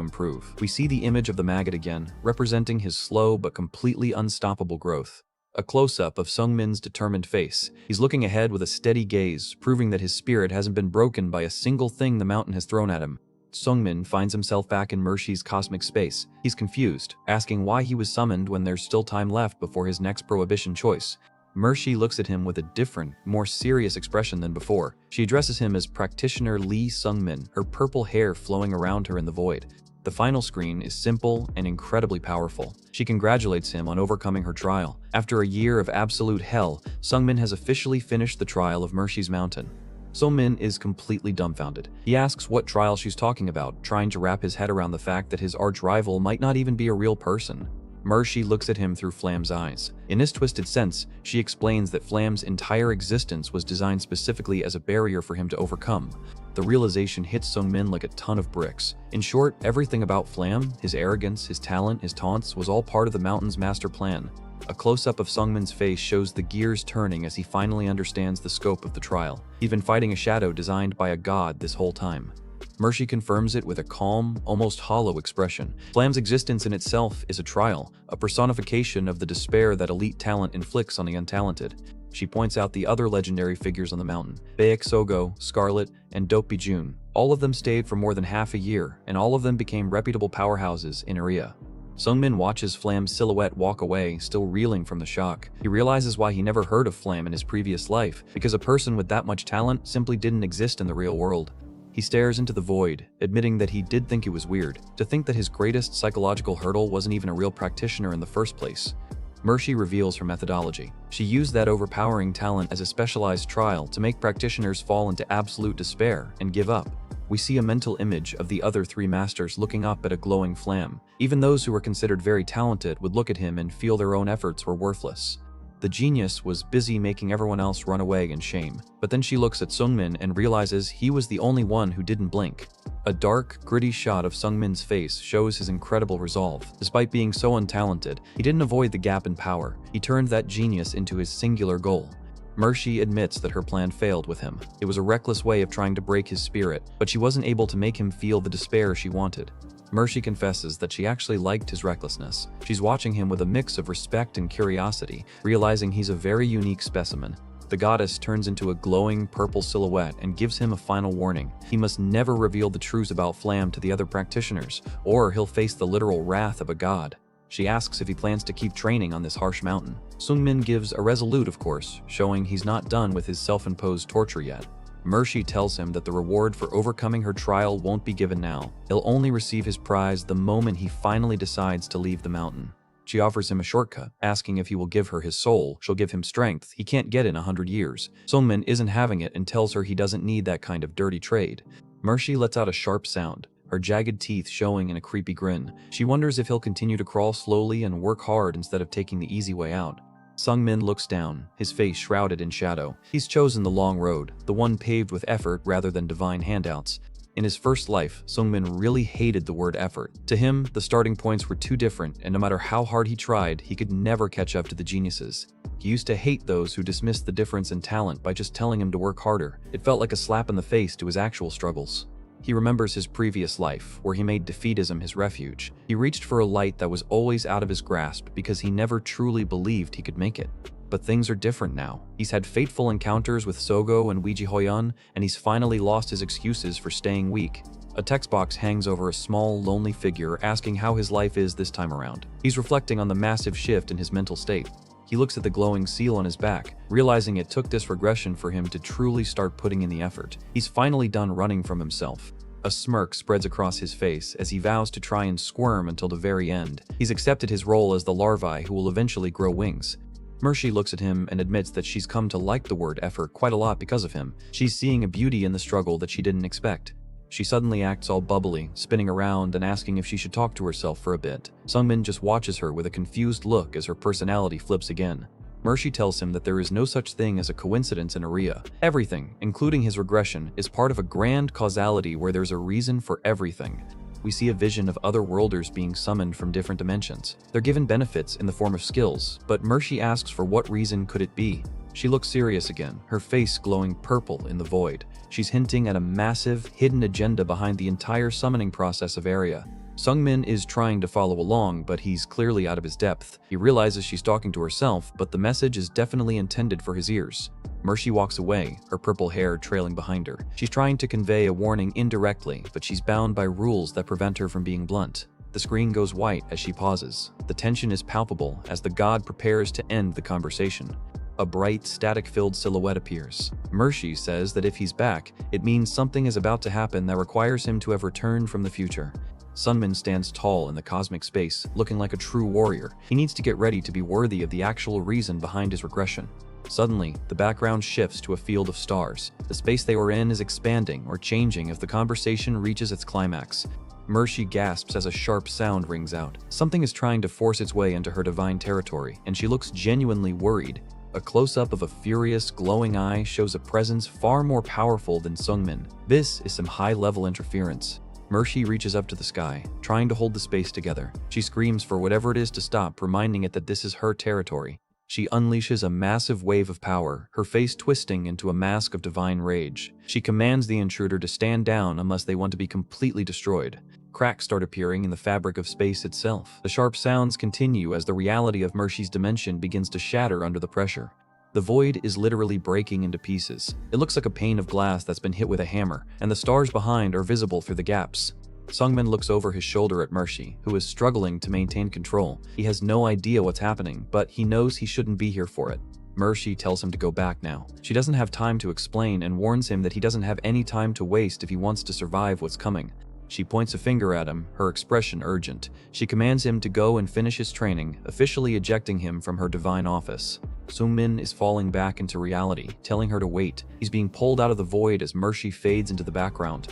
improve. We see the image of the maggot again, representing his slow but completely unstoppable growth. A close-up of Sungmin's determined face. He's looking ahead with a steady gaze, proving that his spirit hasn't been broken by a single thing the mountain has thrown at him. Sungmin finds himself back in Mercy's cosmic space. He's confused, asking why he was summoned when there's still time left before his next prohibition choice. Mercy looks at him with a different, more serious expression than before. She addresses him as Practitioner Lee Sungmin, her purple hair flowing around her in the void. The final screen is simple and incredibly powerful. She congratulates him on overcoming her trial. After a year of absolute hell, Sungmin has officially finished the trial of Mercy's Mountain. Sungmin is completely dumbfounded. He asks what trial she's talking about, trying to wrap his head around the fact that his arch-rival might not even be a real person. Mercy looks at him through Flam's eyes. In this twisted sense, she explains that Flam's entire existence was designed specifically as a barrier for him to overcome. The realization hits Sungmin like a ton of bricks. In short, everything about Flam, his arrogance, his talent, his taunts, was all part of the mountain's master plan. A close-up of Sungmin's face shows the gears turning as he finally understands the scope of the trial. He'd been fighting a shadow designed by a god this whole time. Mercy confirms it with a calm, almost hollow expression. Flam's existence in itself is a trial, a personification of the despair that elite talent inflicts on the untalented. She points out the other legendary figures on the mountain, Baek Sogo, Scarlet, and Dopey Jun. All of them stayed for more than half a year, and all of them became reputable powerhouses in Area. Sungmin watches Flam's silhouette walk away, still reeling from the shock. He realizes why he never heard of Flam in his previous life, because a person with that much talent simply didn't exist in the real world. He stares into the void, admitting that he did think it was weird, to think that his greatest psychological hurdle wasn't even a real practitioner in the first place. Mercy reveals her methodology. She used that overpowering talent as a specialized trial to make practitioners fall into absolute despair and give up. We see a mental image of the other three masters looking up at a glowing flam. Even those who were considered very talented would look at him and feel their own efforts were worthless. The genius was busy making everyone else run away in shame. But then she looks at Seungmin and realizes he was the only one who didn't blink. A dark, gritty shot of Seungmin's face shows his incredible resolve. Despite being so untalented, he didn't avoid the gap in power. He turned that genius into his singular goal. Mershi admits that her plan failed with him. It was a reckless way of trying to break his spirit, but she wasn't able to make him feel the despair she wanted. Mershi confesses that she actually liked his recklessness. She's watching him with a mix of respect and curiosity, realizing he's a very unique specimen. The goddess turns into a glowing purple silhouette and gives him a final warning. He must never reveal the truth about Flam to the other practitioners, or he'll face the literal wrath of a god. She asks if he plans to keep training on this harsh mountain. Seungmin gives a resolute, of course, showing he's not done with his self-imposed torture yet. Mershi tells him that the reward for overcoming her trial won't be given now. He'll only receive his prize the moment he finally decides to leave the mountain. She offers him a shortcut, asking if he will give her his soul. She'll give him strength he can't get in 100 years. Seungmin isn't having it and tells her he doesn't need that kind of dirty trade. Mershi lets out a sharp sound, her jagged teeth showing in a creepy grin. She wonders if he'll continue to crawl slowly and work hard instead of taking the easy way out. Seungmin looks down, his face shrouded in shadow. He's chosen the long road, the one paved with effort rather than divine handouts. In his first life, Seungmin really hated the word effort. To him, the starting points were too different, and no matter how hard he tried, he could never catch up to the geniuses. He used to hate those who dismissed the difference in talent by just telling him to work harder. It felt like a slap in the face to his actual struggles. He remembers his previous life, where he made defeatism his refuge. He reached for a light that was always out of his grasp because he never truly believed he could make it. But things are different now. He's had fateful encounters with Sogo and Weiji Hoyan, and he's finally lost his excuses for staying weak. A text box hangs over a small, lonely figure asking how his life is this time around. He's reflecting on the massive shift in his mental state. He looks at the glowing seal on his back, realizing it took this regression for him to truly start putting in the effort. He's finally done running from himself. A smirk spreads across his face as he vows to try and squirm until the very end. He's accepted his role as the larvae who will eventually grow wings. Mershi looks at him and admits that she's come to like the word effort quite a lot because of him. She's seeing a beauty in the struggle that she didn't expect. She suddenly acts all bubbly, spinning around and asking if she should talk to herself for a bit. Seungmin just watches her with a confused look as her personality flips again. Mershi tells him that there is no such thing as a coincidence in Aria. Everything, including his regression, is part of a grand causality where there's a reason for everything. We see a vision of other worlders being summoned from different dimensions. They're given benefits in the form of skills, but Mershi asks for what reason could it be. She looks serious again, her face glowing purple in the void. She's hinting at a massive, hidden agenda behind the entire summoning process of Aria. Seungmin is trying to follow along, but he's clearly out of his depth. He realizes she's talking to herself, but the message is definitely intended for his ears. Mershi walks away, her purple hair trailing behind her. She's trying to convey a warning indirectly, but she's bound by rules that prevent her from being blunt. The screen goes white as she pauses. The tension is palpable as the god prepares to end the conversation. A bright, static-filled silhouette appears. Mershi says that if he's back, it means something is about to happen that requires him to have returned from the future. Seungmin stands tall in the cosmic space, looking like a true warrior. He needs to get ready to be worthy of the actual reason behind his regression. Suddenly, the background shifts to a field of stars. The space they were in is expanding or changing as the conversation reaches its climax. Mershi gasps as a sharp sound rings out. Something is trying to force its way into her divine territory, and she looks genuinely worried. A close-up of a furious, glowing eye shows a presence far more powerful than Seungmin. This is some high-level interference. Mershi reaches up to the sky, trying to hold the space together. She screams for whatever it is to stop, reminding it that this is her territory. She unleashes a massive wave of power, her face twisting into a mask of divine rage. She commands the intruder to stand down unless they want to be completely destroyed. Cracks start appearing in the fabric of space itself. The sharp sounds continue as the reality of Mershi's dimension begins to shatter under the pressure. The void is literally breaking into pieces. It looks like a pane of glass that's been hit with a hammer, and the stars behind are visible through the gaps. Seungmin looks over his shoulder at Mershi, who is struggling to maintain control. He has no idea what's happening, but he knows he shouldn't be here for it. Mershi tells him to go back now. She doesn't have time to explain and warns him that he doesn't have any time to waste if he wants to survive what's coming. She points a finger at him, her expression urgent. She commands him to go and finish his training, officially ejecting him from her divine office. Seungmin is falling back into reality, telling her to wait. He's being pulled out of the void as Mershi fades into the background.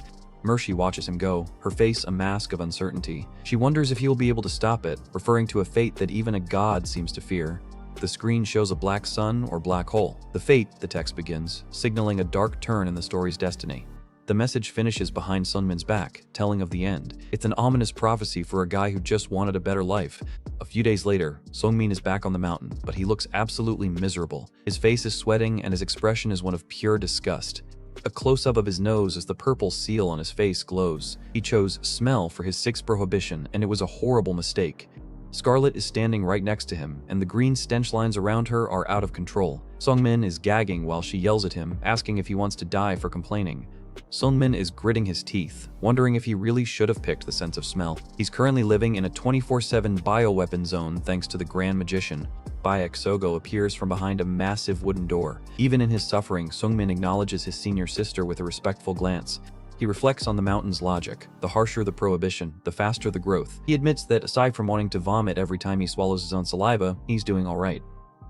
Mershi watches him go, her face a mask of uncertainty. She wonders if he will be able to stop it, referring to a fate that even a god seems to fear. The screen shows a black sun or black hole. The fate, the text begins, signaling a dark turn in the story's destiny. The message finishes behind Sunmin's back, telling of the end. It's an ominous prophecy for a guy who just wanted a better life. A few days later, Sungmin is back on the mountain, but he looks absolutely miserable. His face is sweating and his expression is one of pure disgust. A close-up of his nose as the purple seal on his face glows. He chose smell for his sixth prohibition, and it was a horrible mistake. Scarlet is standing right next to him, and the green stench lines around her are out of control. Sungmin is gagging while she yells at him, asking if he wants to die for complaining. Sungmin is gritting his teeth, wondering if he really should have picked the sense of smell. He's currently living in a 24/7 bioweapon zone thanks to the Grand Magician. Bayek Sogo appears from behind a massive wooden door. Even in his suffering, Sungmin acknowledges his senior sister with a respectful glance. He reflects on the mountain's logic. The harsher the prohibition, the faster the growth. He admits that aside from wanting to vomit every time he swallows his own saliva, he's doing alright.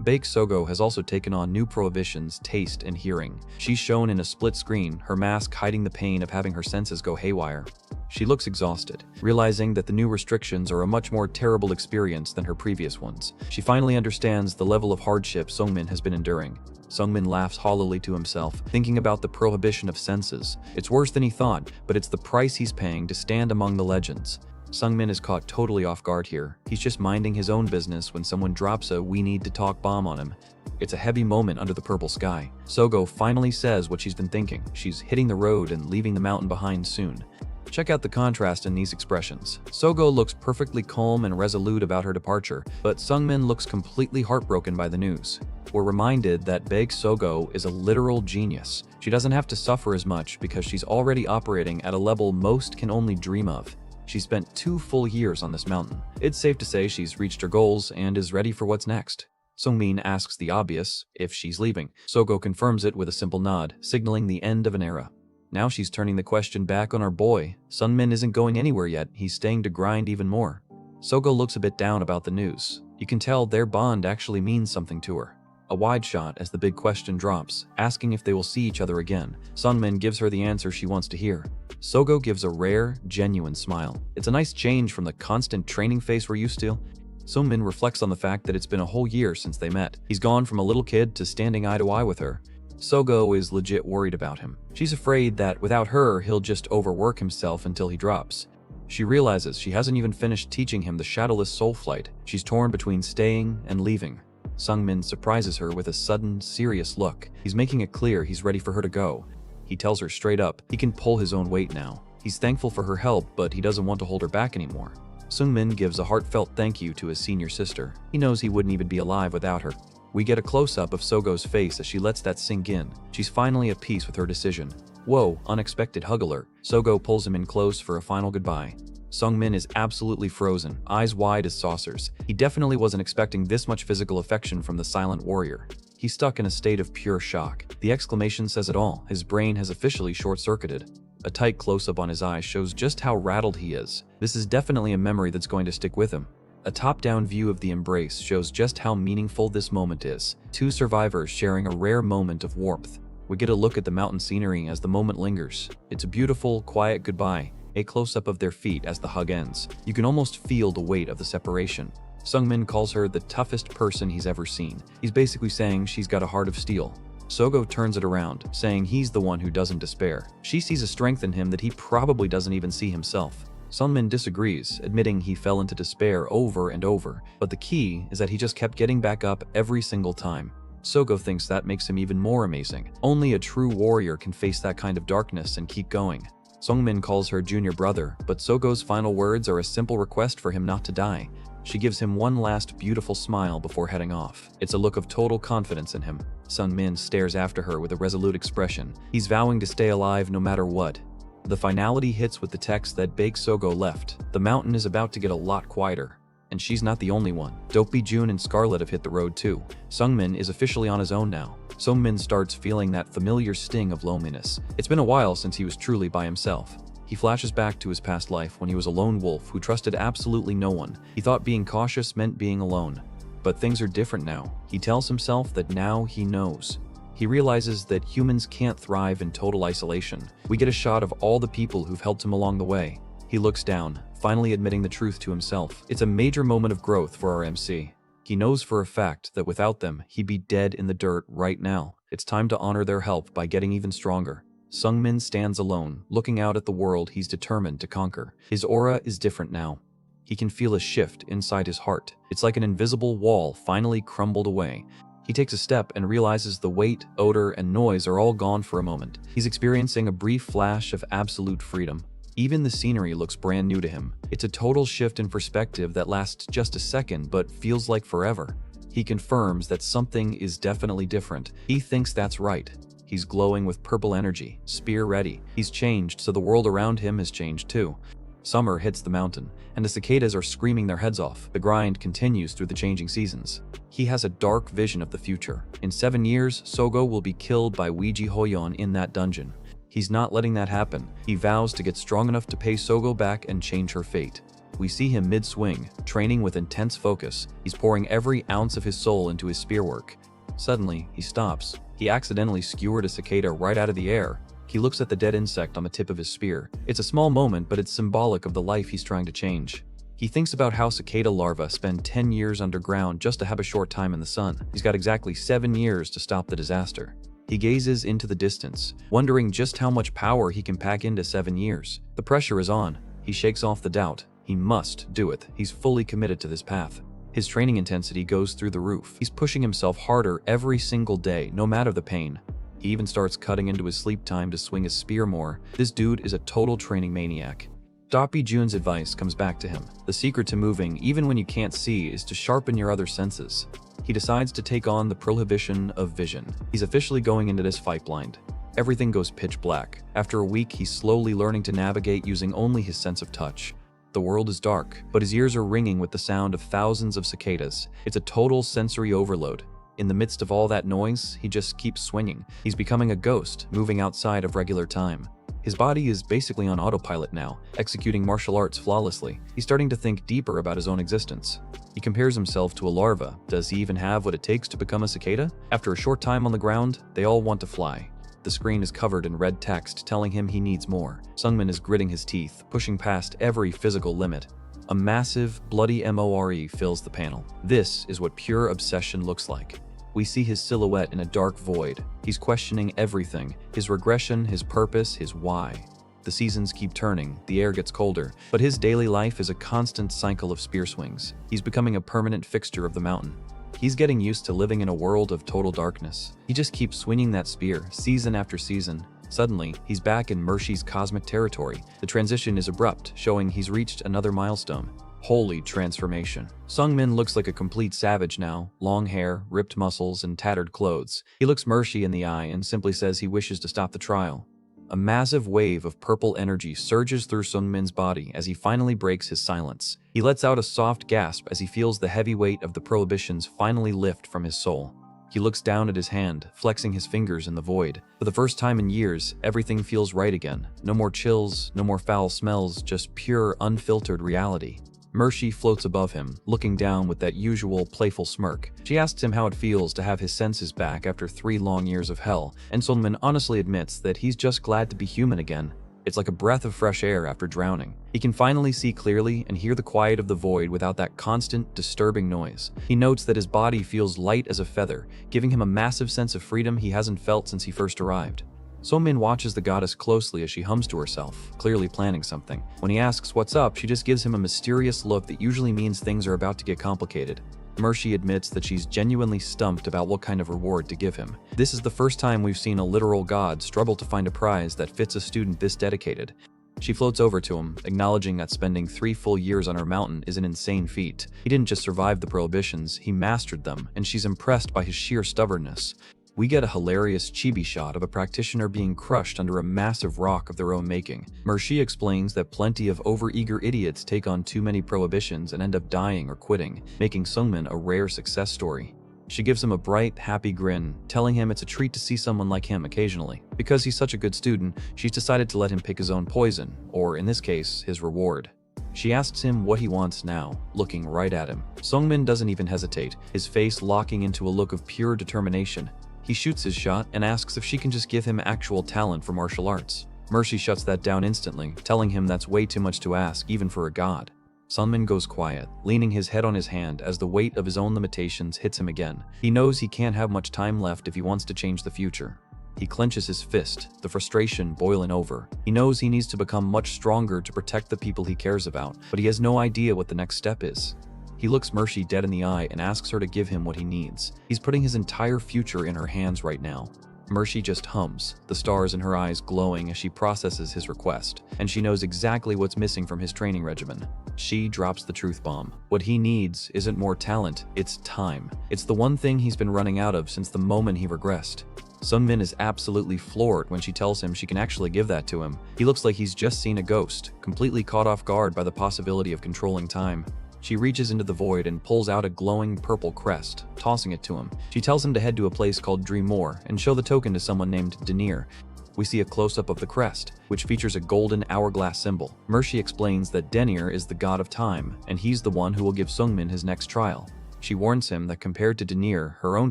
Baek Sogo has also taken on new prohibitions, taste and hearing. She's shown in a split screen, her mask hiding the pain of having her senses go haywire. She looks exhausted, realizing that the new restrictions are a much more terrible experience than her previous ones. She finally understands the level of hardship Sungmin has been enduring. Sungmin laughs hollowly to himself, thinking about the prohibition of senses. It's worse than he thought, but it's the price he's paying to stand among the legends. Sungmin is caught totally off guard here. He's just minding his own business when someone drops a "we need to talk" bomb on him. It's a heavy moment under the purple sky. Sogo finally says what she's been thinking. She's hitting the road and leaving the mountain behind soon. Check out the contrast in these expressions. Sogo looks perfectly calm and resolute about her departure, but Sungmin looks completely heartbroken by the news. We're reminded that Baek Sogo is a literal genius. She doesn't have to suffer as much because she's already operating at a level most can only dream of. She spent 2 full years on this mountain. It's safe to say she's reached her goals and is ready for what's next. Sungmin asks the obvious, if she's leaving. Sogo confirms it with a simple nod, signaling the end of an era. Now she's turning the question back on our boy. Sungmin isn't going anywhere yet, he's staying to grind even more. Sogo looks a bit down about the news. You can tell their bond actually means something to her. A wide shot as the big question drops, asking if they will see each other again. Sungmin gives her the answer she wants to hear. Sogo gives a rare, genuine smile. It's a nice change from the constant training face we're used to. Sungmin reflects on the fact that it's been a whole year since they met. He's gone from a little kid to standing eye to eye with her. Sogo is legit worried about him. She's afraid that without her, he'll just overwork himself until he drops. She realizes she hasn't even finished teaching him the shadowless soul flight. She's torn between staying and leaving. Sungmin surprises her with a sudden, serious look. He's making it clear he's ready for her to go. He tells her straight up he can pull his own weight now. He's thankful for her help, but he doesn't want to hold her back anymore. Sungmin gives a heartfelt thank you to his senior sister. He knows he wouldn't even be alive without her. We get a close-up of Sogo's face as she lets that sink in. She's finally at peace with her decision. Whoa, unexpected hug alert. Sogo pulls him in close for a final goodbye. Sungmin is absolutely frozen, eyes wide as saucers. He definitely wasn't expecting this much physical affection from the silent warrior. He's stuck in a state of pure shock. The exclamation says it all. His brain has officially short-circuited. A tight close-up on his eyes shows just how rattled he is. This is definitely a memory that's going to stick with him. A top-down view of the embrace shows just how meaningful this moment is. 2 survivors sharing a rare moment of warmth. We get a look at the mountain scenery as the moment lingers. It's a beautiful, quiet goodbye. A close-up of their feet as the hug ends. You can almost feel the weight of the separation. Sungmin calls her the toughest person he's ever seen. He's basically saying she's got a heart of steel. Sogo turns it around, saying he's the one who doesn't despair. She sees a strength in him that he probably doesn't even see himself. Sungmin disagrees, admitting he fell into despair over and over, but the key is that he just kept getting back up every single time. Sogo thinks that makes him even more amazing. Only a true warrior can face that kind of darkness and keep going. Sungmin calls her junior brother, but Sogo's final words are a simple request for him not to die. She gives him one last beautiful smile before heading off. It's a look of total confidence in him. Sungmin stares after her with a resolute expression. He's vowing to stay alive no matter what. The finality hits with the text that Baek Sogo left. The mountain is about to get a lot quieter. And she's not the only one. Dopey June and Scarlet have hit the road too. Sungmin is officially on his own now. Sungmin starts feeling that familiar sting of loneliness. It's been a while since he was truly by himself. He flashes back to his past life when he was a lone wolf who trusted absolutely no one. He thought being cautious meant being alone. But things are different now. He tells himself that now he knows. He realizes that humans can't thrive in total isolation. We get a shot of all the people who've helped him along the way. He looks down, finally admitting the truth to himself. It's a major moment of growth for our MC. He knows for a fact that without them, he'd be dead in the dirt right now. It's time to honor their help by getting even stronger. Sungmin stands alone, looking out at the world he's determined to conquer. His aura is different now. He can feel a shift inside his heart. It's like an invisible wall finally crumbled away. He takes a step and realizes the weight, odor, and noise are all gone for a moment. He's experiencing a brief flash of absolute freedom. Even the scenery looks brand new to him. It's a total shift in perspective that lasts just a second but feels like forever. He confirms that something is definitely different. He thinks that's right. He's glowing with purple energy, spear ready. He's changed, so the world around him has changed too. Summer hits the mountain, and the cicadas are screaming their heads off. The grind continues through the changing seasons. He has a dark vision of the future. In 7 years, Sogo will be killed by Weiji Hoyon in that dungeon. He's not letting that happen. He vows to get strong enough to pay Sogo back and change her fate. We see him mid-swing, training with intense focus. He's pouring every ounce of his soul into his spear work. Suddenly, he stops. He accidentally skewered a cicada right out of the air. He looks at the dead insect on the tip of his spear. It's a small moment, but it's symbolic of the life he's trying to change. He thinks about how cicada larvae spend 10 years underground just to have a short time in the sun. He's got exactly 7 years to stop the disaster. He gazes into the distance, wondering just how much power he can pack into 7 years. The pressure is on. He shakes off the doubt. He must do it. He's fully committed to this path. His training intensity goes through the roof. He's pushing himself harder every single day, no matter the pain. He even starts cutting into his sleep time to swing his spear more. This dude is a total training maniac. Doppy Jun's advice comes back to him. The secret to moving, even when you can't see, is to sharpen your other senses. He decides to take on the prohibition of vision. He's officially going into this fight blind. Everything goes pitch black. After a week, he's slowly learning to navigate using only his sense of touch. The world is dark, but his ears are ringing with the sound of thousands of cicadas. It's a total sensory overload. In the midst of all that noise, he just keeps swinging. He's becoming a ghost, moving outside of regular time. His body is basically on autopilot now, executing martial arts flawlessly. He's starting to think deeper about his own existence. He compares himself to a larva. Does he even have what it takes to become a cicada? After a short time on the ground, they all want to fly. The screen is covered in red text telling him he needs more. Sungmin is gritting his teeth, pushing past every physical limit. A massive, bloody MORE fills the panel. This is what pure obsession looks like. We see his silhouette in a dark void. He's questioning everything, his regression, his purpose, his why. The seasons keep turning, the air gets colder, but his daily life is a constant cycle of spear swings. He's becoming a permanent fixture of the mountain. He's getting used to living in a world of total darkness. He just keeps swinging that spear, season after season. Suddenly, he's back in Mershi's cosmic territory. The transition is abrupt, showing he's reached another milestone. Holy transformation. Sungmin looks like a complete savage now, long hair, ripped muscles, and tattered clothes. He looks Mershi in the eye and simply says he wishes to stop the trial. A massive wave of purple energy surges through Sungmin's body as he finally breaks his silence. He lets out a soft gasp as he feels the heavy weight of the prohibitions finally lift from his soul. He looks down at his hand, flexing his fingers in the void. For the first time in years, everything feels right again. No more chills, no more foul smells, just pure, unfiltered reality. Mershi floats above him, looking down with that usual playful smirk. She asks him how it feels to have his senses back after 3 long years of hell, and Sungmin honestly admits that he's just glad to be human again. It's like a breath of fresh air after drowning. He can finally see clearly and hear the quiet of the void without that constant, disturbing noise. He notes that his body feels light as a feather, giving him a massive sense of freedom he hasn't felt since he first arrived. Sungmin watches the goddess closely as she hums to herself, clearly planning something. When he asks what's up, she just gives him a mysterious look that usually means things are about to get complicated. Mershi admits that she's genuinely stumped about what kind of reward to give him. This is the first time we've seen a literal god struggle to find a prize that fits a student this dedicated. She floats over to him, acknowledging that spending 3 full years on her mountain is an insane feat. He didn't just survive the prohibitions, he mastered them, and she's impressed by his sheer stubbornness. We get a hilarious chibi shot of a practitioner being crushed under a massive rock of their own making. Mershi explains that plenty of overeager idiots take on too many prohibitions and end up dying or quitting, making Sungmin a rare success story. She gives him a bright, happy grin, telling him it's a treat to see someone like him occasionally. Because he's such a good student, she's decided to let him pick his own poison, or in this case, his reward. She asks him what he wants now, looking right at him. Sungmin doesn't even hesitate, his face locking into a look of pure determination. He shoots his shot and asks if she can just give him actual talent for martial arts. Mercy shuts that down instantly, telling him that's way too much to ask, even for a god. Sungmin goes quiet, leaning his head on his hand as the weight of his own limitations hits him again. He knows he can't have much time left if he wants to change the future. He clenches his fist, the frustration boiling over. He knows he needs to become much stronger to protect the people he cares about, but he has no idea what the next step is. He looks Mercy dead in the eye and asks her to give him what he needs. He's putting his entire future in her hands right now. Mercy just hums, the stars in her eyes glowing as she processes his request, and she knows exactly what's missing from his training regimen. She drops the truth bomb. What he needs isn't more talent, it's time. It's the one thing he's been running out of since the moment he regressed. Sungmin is absolutely floored when she tells him she can actually give that to him. He looks like he's just seen a ghost, completely caught off guard by the possibility of controlling time. She reaches into the void and pulls out a glowing purple crest, tossing it to him. She tells him to head to a place called Dreammore and show the token to someone named Denier. We see a close-up of the crest, which features a golden hourglass symbol. Mercy explains that Denier is the god of time, and he's the one who will give Sungmin his next trial. She warns him that compared to Denier, her own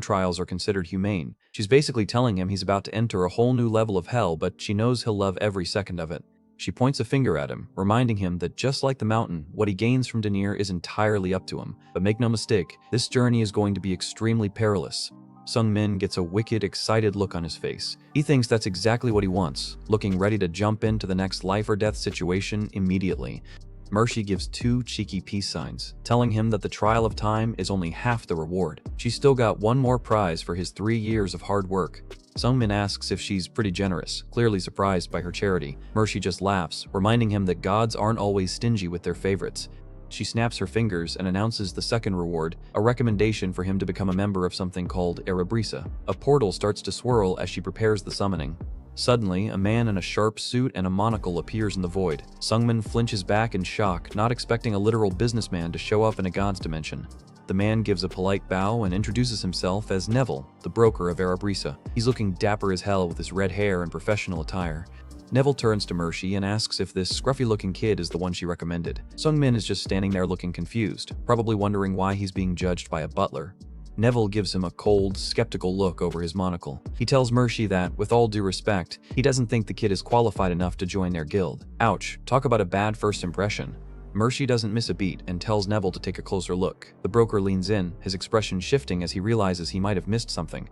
trials are considered humane. She's basically telling him he's about to enter a whole new level of hell, but she knows he'll love every second of it. She points a finger at him, reminding him that just like the mountain, what he gains from Denier is entirely up to him. But make no mistake, this journey is going to be extremely perilous. Sungmin gets a wicked, excited look on his face. He thinks that's exactly what he wants, looking ready to jump into the next life or death situation immediately. Mercy gives 2 cheeky peace signs, telling him that the trial of time is only half the reward. She's still got one more prize for his 3 years of hard work. Sungmin asks if she's pretty generous, clearly surprised by her charity. Mercy just laughs, reminding him that gods aren't always stingy with their favorites. She snaps her fingers and announces the second reward, a recommendation for him to become a member of something called Erebrisa. A portal starts to swirl as she prepares the summoning. Suddenly, a man in a sharp suit and a monocle appears in the void. Sungmin flinches back in shock, not expecting a literal businessman to show up in a god's dimension. The man gives a polite bow and introduces himself as Neville, the broker of Erebrisa. He's looking dapper as hell with his red hair and professional attire. Neville turns to Mercy and asks if this scruffy-looking kid is the one she recommended. Sungmin is just standing there looking confused, probably wondering why he's being judged by a butler. Neville gives him a cold, skeptical look over his monocle. He tells Mercy that, with all due respect, he doesn't think the kid is qualified enough to join their guild. Ouch, talk about a bad first impression. Mercy doesn't miss a beat and tells Neville to take a closer look. The broker leans in, his expression shifting as he realizes he might have missed something.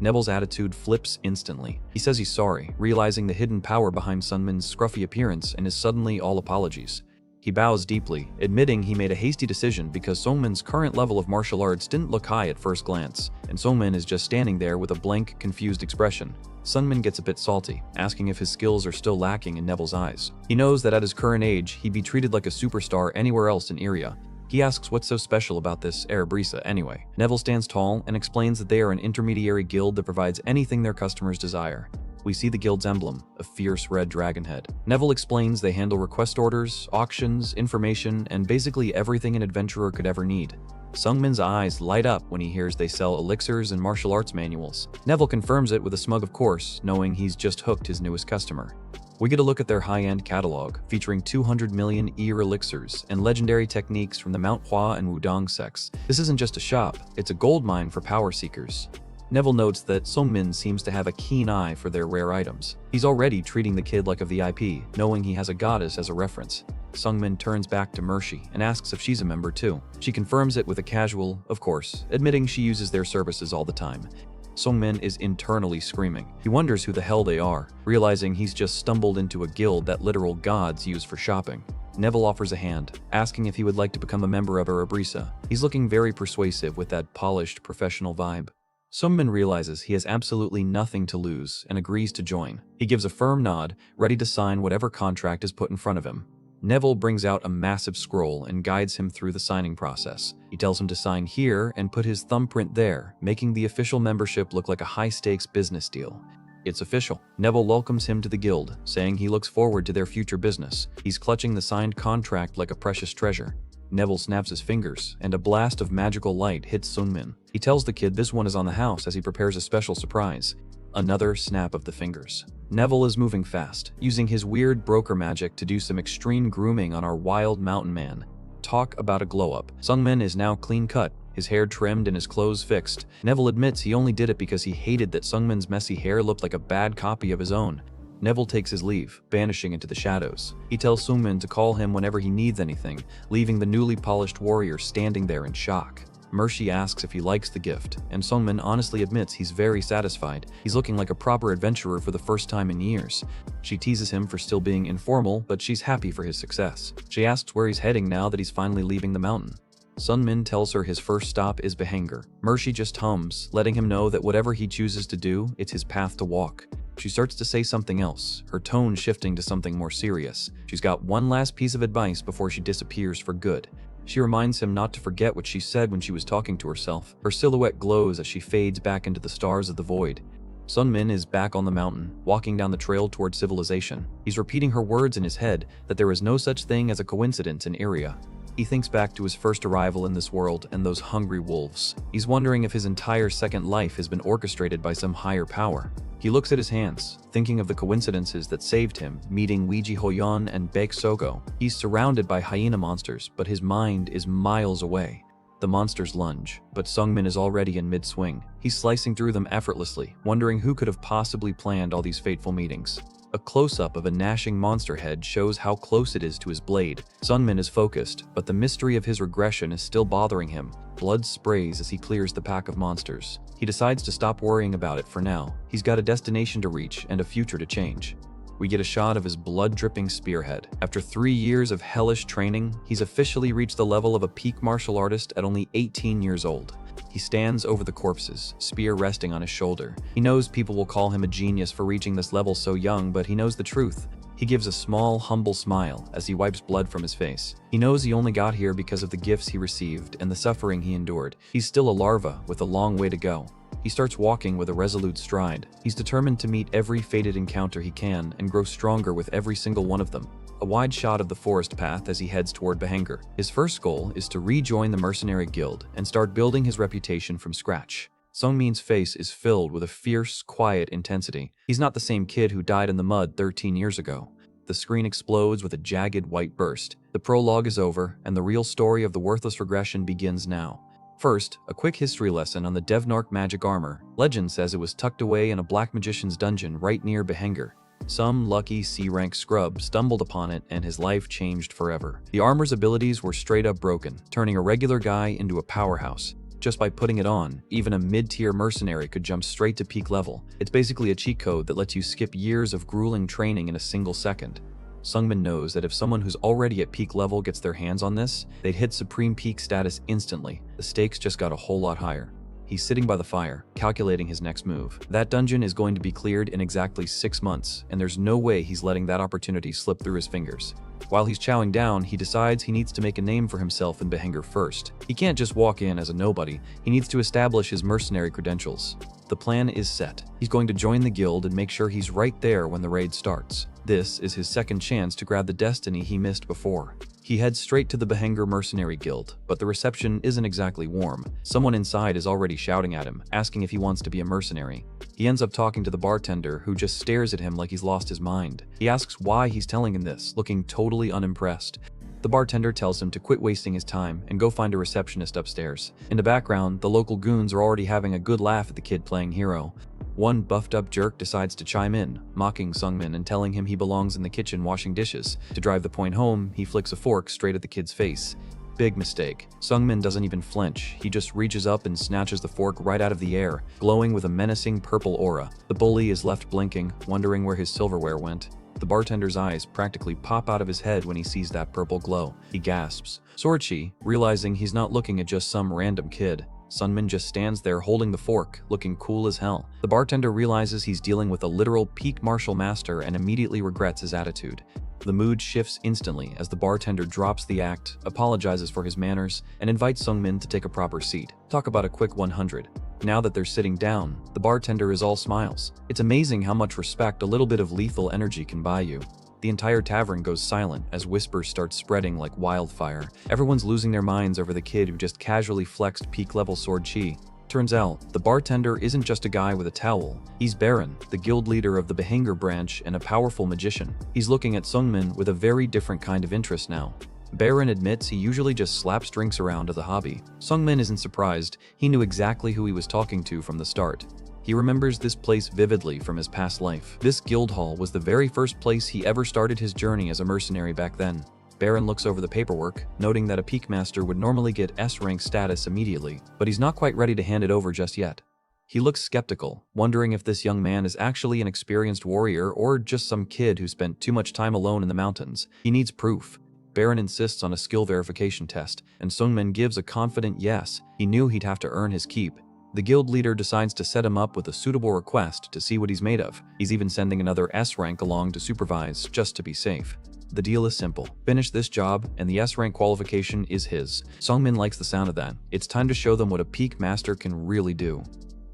Neville's attitude flips instantly. He says he's sorry, realizing the hidden power behind Sungmin's scruffy appearance and is suddenly all apologies. He bows deeply, admitting he made a hasty decision because Sungmin's current level of martial arts didn't look high at first glance, and Sungmin is just standing there with a blank, confused expression. Sungmin gets a bit salty, asking if his skills are still lacking in Neville's eyes. He knows that at his current age, he'd be treated like a superstar anywhere else in Iria. He asks what's so special about this Erebrisa anyway. Neville stands tall and explains that they are an intermediary guild that provides anything their customers desire. We see the guild's emblem, a fierce red dragon head. Neville explains they handle request orders, auctions, information, and basically everything an adventurer could ever need. Sungmin's eyes light up when he hears they sell elixirs and martial arts manuals. Neville confirms it with a smug of course, knowing he's just hooked his newest customer. We get a look at their high-end catalog, featuring 200 million ear elixirs and legendary techniques from the Manhwa and Wudong sects. This isn't just a shop, it's a goldmine for power seekers. Neville notes that Sungmin seems to have a keen eye for their rare items. He's already treating the kid like a VIP, knowing he has a goddess as a reference. Sungmin turns back to Mercy and asks if she's a member too. She confirms it with a casual, of course, admitting she uses their services all the time. Sungmin is internally screaming. He wonders who the hell they are, realizing he's just stumbled into a guild that literal gods use for shopping. Neville offers a hand, asking if he would like to become a member of Erebrisa. He's looking very persuasive with that polished, professional vibe. Sungmin realizes he has absolutely nothing to lose and agrees to join. He gives a firm nod, ready to sign whatever contract is put in front of him. Neville brings out a massive scroll and guides him through the signing process. He tells him to sign here and put his thumbprint there, making the official membership look like a high-stakes business deal. It's official. Neville welcomes him to the guild, saying he looks forward to their future business. He's clutching the signed contract like a precious treasure. Neville snaps his fingers, and a blast of magical light hits Sungmin. He tells the kid this one is on the house as he prepares a special surprise. Another snap of the fingers. Neville is moving fast, using his weird broker magic to do some extreme grooming on our wild mountain man. Talk about a glow-up. Sungmin is now clean-cut, his hair trimmed and his clothes fixed. Neville admits he only did it because he hated that Sungmin's messy hair looked like a bad copy of his own. Neville takes his leave, vanishing into the shadows. He tells Sungmin to call him whenever he needs anything, leaving the newly polished warrior standing there in shock. Mershi asks if he likes the gift, and Sungmin honestly admits he's very satisfied. He's looking like a proper adventurer for the first time in years. She teases him for still being informal, but she's happy for his success. She asks where he's heading now that he's finally leaving the mountain. Sungmin tells her his first stop is Bahengir. Mershi just hums, letting him know that whatever he chooses to do, it's his path to walk. She starts to say something else, her tone shifting to something more serious. She's got one last piece of advice before she disappears for good. She reminds him not to forget what she said when she was talking to herself. Her silhouette glows as she fades back into the stars of the void. Sungmin is back on the mountain, walking down the trail toward civilization. He's repeating her words in his head that there is no such thing as a coincidence in Iria. He thinks back to his first arrival in this world and those hungry wolves. He's wondering if his entire second life has been orchestrated by some higher power. He looks at his hands, thinking of the coincidences that saved him, meeting Weiji Hoyon and Baek Sogo. He's surrounded by hyena monsters, but his mind is miles away. The monsters lunge, but Sungmin is already in mid-swing. He's slicing through them effortlessly, wondering who could have possibly planned all these fateful meetings. A close-up of a gnashing monster head shows how close it is to his blade. Sungmin is focused, but the mystery of his regression is still bothering him. Blood sprays as he clears the pack of monsters. He decides to stop worrying about it for now. He's got a destination to reach and a future to change. We get a shot of his blood-dripping spearhead. After 3 years of hellish training, he's officially reached the level of a peak martial artist at only 18 years old. He stands over the corpses, spear resting on his shoulder. He knows people will call him a genius for reaching this level so young, but he knows the truth. He gives a small, humble smile as he wipes blood from his face. He knows he only got here because of the gifts he received and the suffering he endured. He's still a larva with a long way to go. He starts walking with a resolute stride. He's determined to meet every fated encounter he can and grow stronger with every single one of them. A wide shot of the forest path as he heads toward Bahengir. His first goal is to rejoin the mercenary guild and start building his reputation from scratch. Sungmin's face is filled with a fierce, quiet intensity. He's not the same kid who died in the mud 13 years ago. The screen explodes with a jagged white burst. The prologue is over, and the real story of the worthless regression begins now. First, a quick history lesson on the Devnark magic armor. Legend says it was tucked away in a black magician's dungeon right near Bahengir. Some lucky C-rank scrub stumbled upon it and his life changed forever. The armor's abilities were straight up broken, turning a regular guy into a powerhouse. Just by putting it on, even a mid-tier mercenary could jump straight to peak level. It's basically a cheat code that lets you skip years of grueling training in a single second. Sungmin knows that if someone who's already at peak level gets their hands on this, they'd hit supreme peak status instantly. The stakes just got a whole lot higher. He's sitting by the fire, calculating his next move. That dungeon is going to be cleared in exactly 6 months, and there's no way he's letting that opportunity slip through his fingers. While he's chowing down, he decides he needs to make a name for himself in Bahengir first. He can't just walk in as a nobody, he needs to establish his mercenary credentials. The plan is set. He's going to join the guild and make sure he's right there when the raid starts. This is his second chance to grab the destiny he missed before. He heads straight to the Bahengir Mercenary Guild, but the reception isn't exactly warm. Someone inside is already shouting at him, asking if he wants to be a mercenary. He ends up talking to the bartender, who just stares at him like he's lost his mind. He asks why he's telling him this, looking totally unimpressed. The bartender tells him to quit wasting his time and go find a receptionist upstairs. In the background, the local goons are already having a good laugh at the kid playing hero. One buffed-up jerk decides to chime in, mocking Sungmin and telling him he belongs in the kitchen washing dishes. To drive the point home, he flicks a fork straight at the kid's face. Big mistake. Sungmin doesn't even flinch. He just reaches up and snatches the fork right out of the air, glowing with a menacing purple aura. The bully is left blinking, wondering where his silverware went. The bartender's eyes practically pop out of his head when he sees that purple glow. He gasps. Sorchi, realizing he's not looking at just some random kid. Sungmin just stands there holding the fork, looking cool as hell. The bartender realizes he's dealing with a literal peak martial master and immediately regrets his attitude. The mood shifts instantly as the bartender drops the act, apologizes for his manners, and invites Sungmin to take a proper seat. Talk about a quick 100. Now that they're sitting down, the bartender is all smiles. It's amazing how much respect a little bit of lethal energy can buy you. The entire tavern goes silent as whispers start spreading like wildfire. Everyone's losing their minds over the kid who just casually flexed peak-level sword chi. Turns out, the bartender isn't just a guy with a towel. He's Baron, the guild leader of the Bahengir branch and a powerful magician. He's looking at Sungmin with a very different kind of interest now. Baron admits he usually just slaps drinks around as a hobby. Sungmin isn't surprised. He knew exactly who he was talking to from the start. He remembers this place vividly from his past life. This guild hall was the very first place he ever started his journey as a mercenary back then. Baron looks over the paperwork, noting that a Peak Master would normally get S-rank status immediately, but he's not quite ready to hand it over just yet. He looks skeptical, wondering if this young man is actually an experienced warrior or just some kid who spent too much time alone in the mountains. He needs proof. Baron insists on a skill verification test, and Sungmin gives a confident yes. He knew he'd have to earn his keep. The guild leader decides to set him up with a suitable request to see what he's made of. He's even sending another S-rank along to supervise, just to be safe. The deal is simple. Finish this job, and the S-rank qualification is his. Sungmin likes the sound of that. It's time to show them what a Peak Master can really do.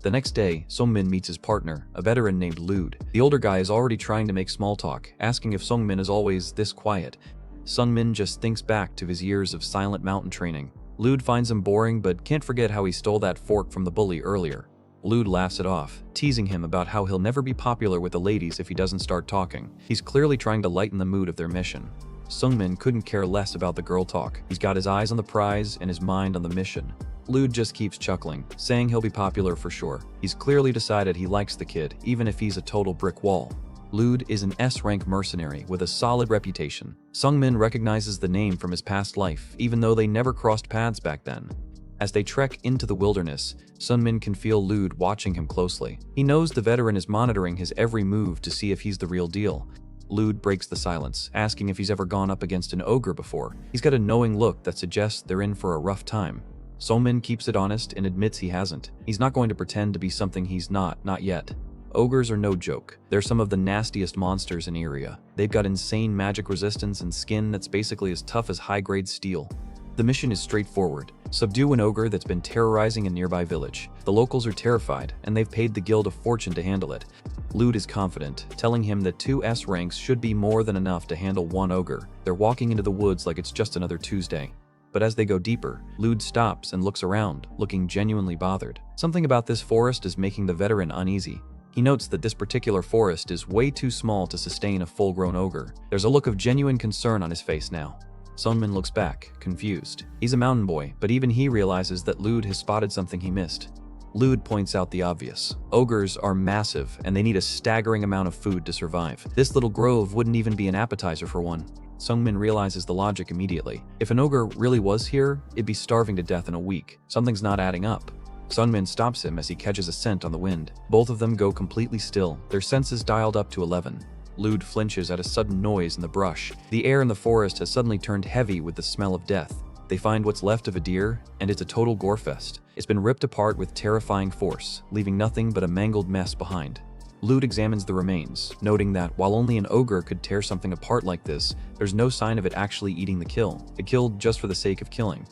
The next day, Sungmin meets his partner, a veteran named Lude. The older guy is already trying to make small talk, asking if Sungmin is always this quiet. Sungmin just thinks back to his years of silent mountain training. Lude finds him boring but can't forget how he stole that fork from the bully earlier. Lude laughs it off, teasing him about how he'll never be popular with the ladies if he doesn't start talking. He's clearly trying to lighten the mood of their mission. Sungmin couldn't care less about the girl talk. He's got his eyes on the prize and his mind on the mission. Lude just keeps chuckling, saying he'll be popular for sure. He's clearly decided he likes the kid, even if he's a total brick wall. Lude is an S-rank mercenary with a solid reputation. Sungmin recognizes the name from his past life, even though they never crossed paths back then. As they trek into the wilderness, Sungmin can feel Lude watching him closely. He knows the veteran is monitoring his every move to see if he's the real deal. Lude breaks the silence, asking if he's ever gone up against an ogre before. He's got a knowing look that suggests they're in for a rough time. Sungmin keeps it honest and admits he hasn't. He's not going to pretend to be something he's not yet. Ogres are no joke. They're some of the nastiest monsters in area. They've got insane magic resistance and skin that's basically as tough as high-grade steel. The mission is straightforward. Subdue an ogre that's been terrorizing a nearby village. The locals are terrified, and they've paid the guild a fortune to handle it. Lude is confident, telling him that 2 S ranks should be more than enough to handle 1 ogre. They're walking into the woods like it's just another Tuesday. But as they go deeper, Lude stops and looks around, looking genuinely bothered. Something about this forest is making the veteran uneasy. He notes that this particular forest is way too small to sustain a full-grown ogre. There's a look of genuine concern on his face now. Sungmin looks back, confused. He's a mountain boy, but even he realizes that Lude has spotted something he missed. Lude points out the obvious. Ogres are massive, and they need a staggering amount of food to survive. This little grove wouldn't even be an appetizer for one. Sungmin realizes the logic immediately. If an ogre really was here, it'd be starving to death in a week. Something's not adding up. Sungmin stops him as he catches a scent on the wind. Both of them go completely still, their senses dialed up to 11. Lude flinches at a sudden noise in the brush. The air in the forest has suddenly turned heavy with the smell of death. They find what's left of a deer, and it's a total gorefest. It's been ripped apart with terrifying force, leaving nothing but a mangled mess behind. Lude examines the remains, noting that while only an ogre could tear something apart like this, there's no sign of it actually eating the kill. It killed just for the sake of killing.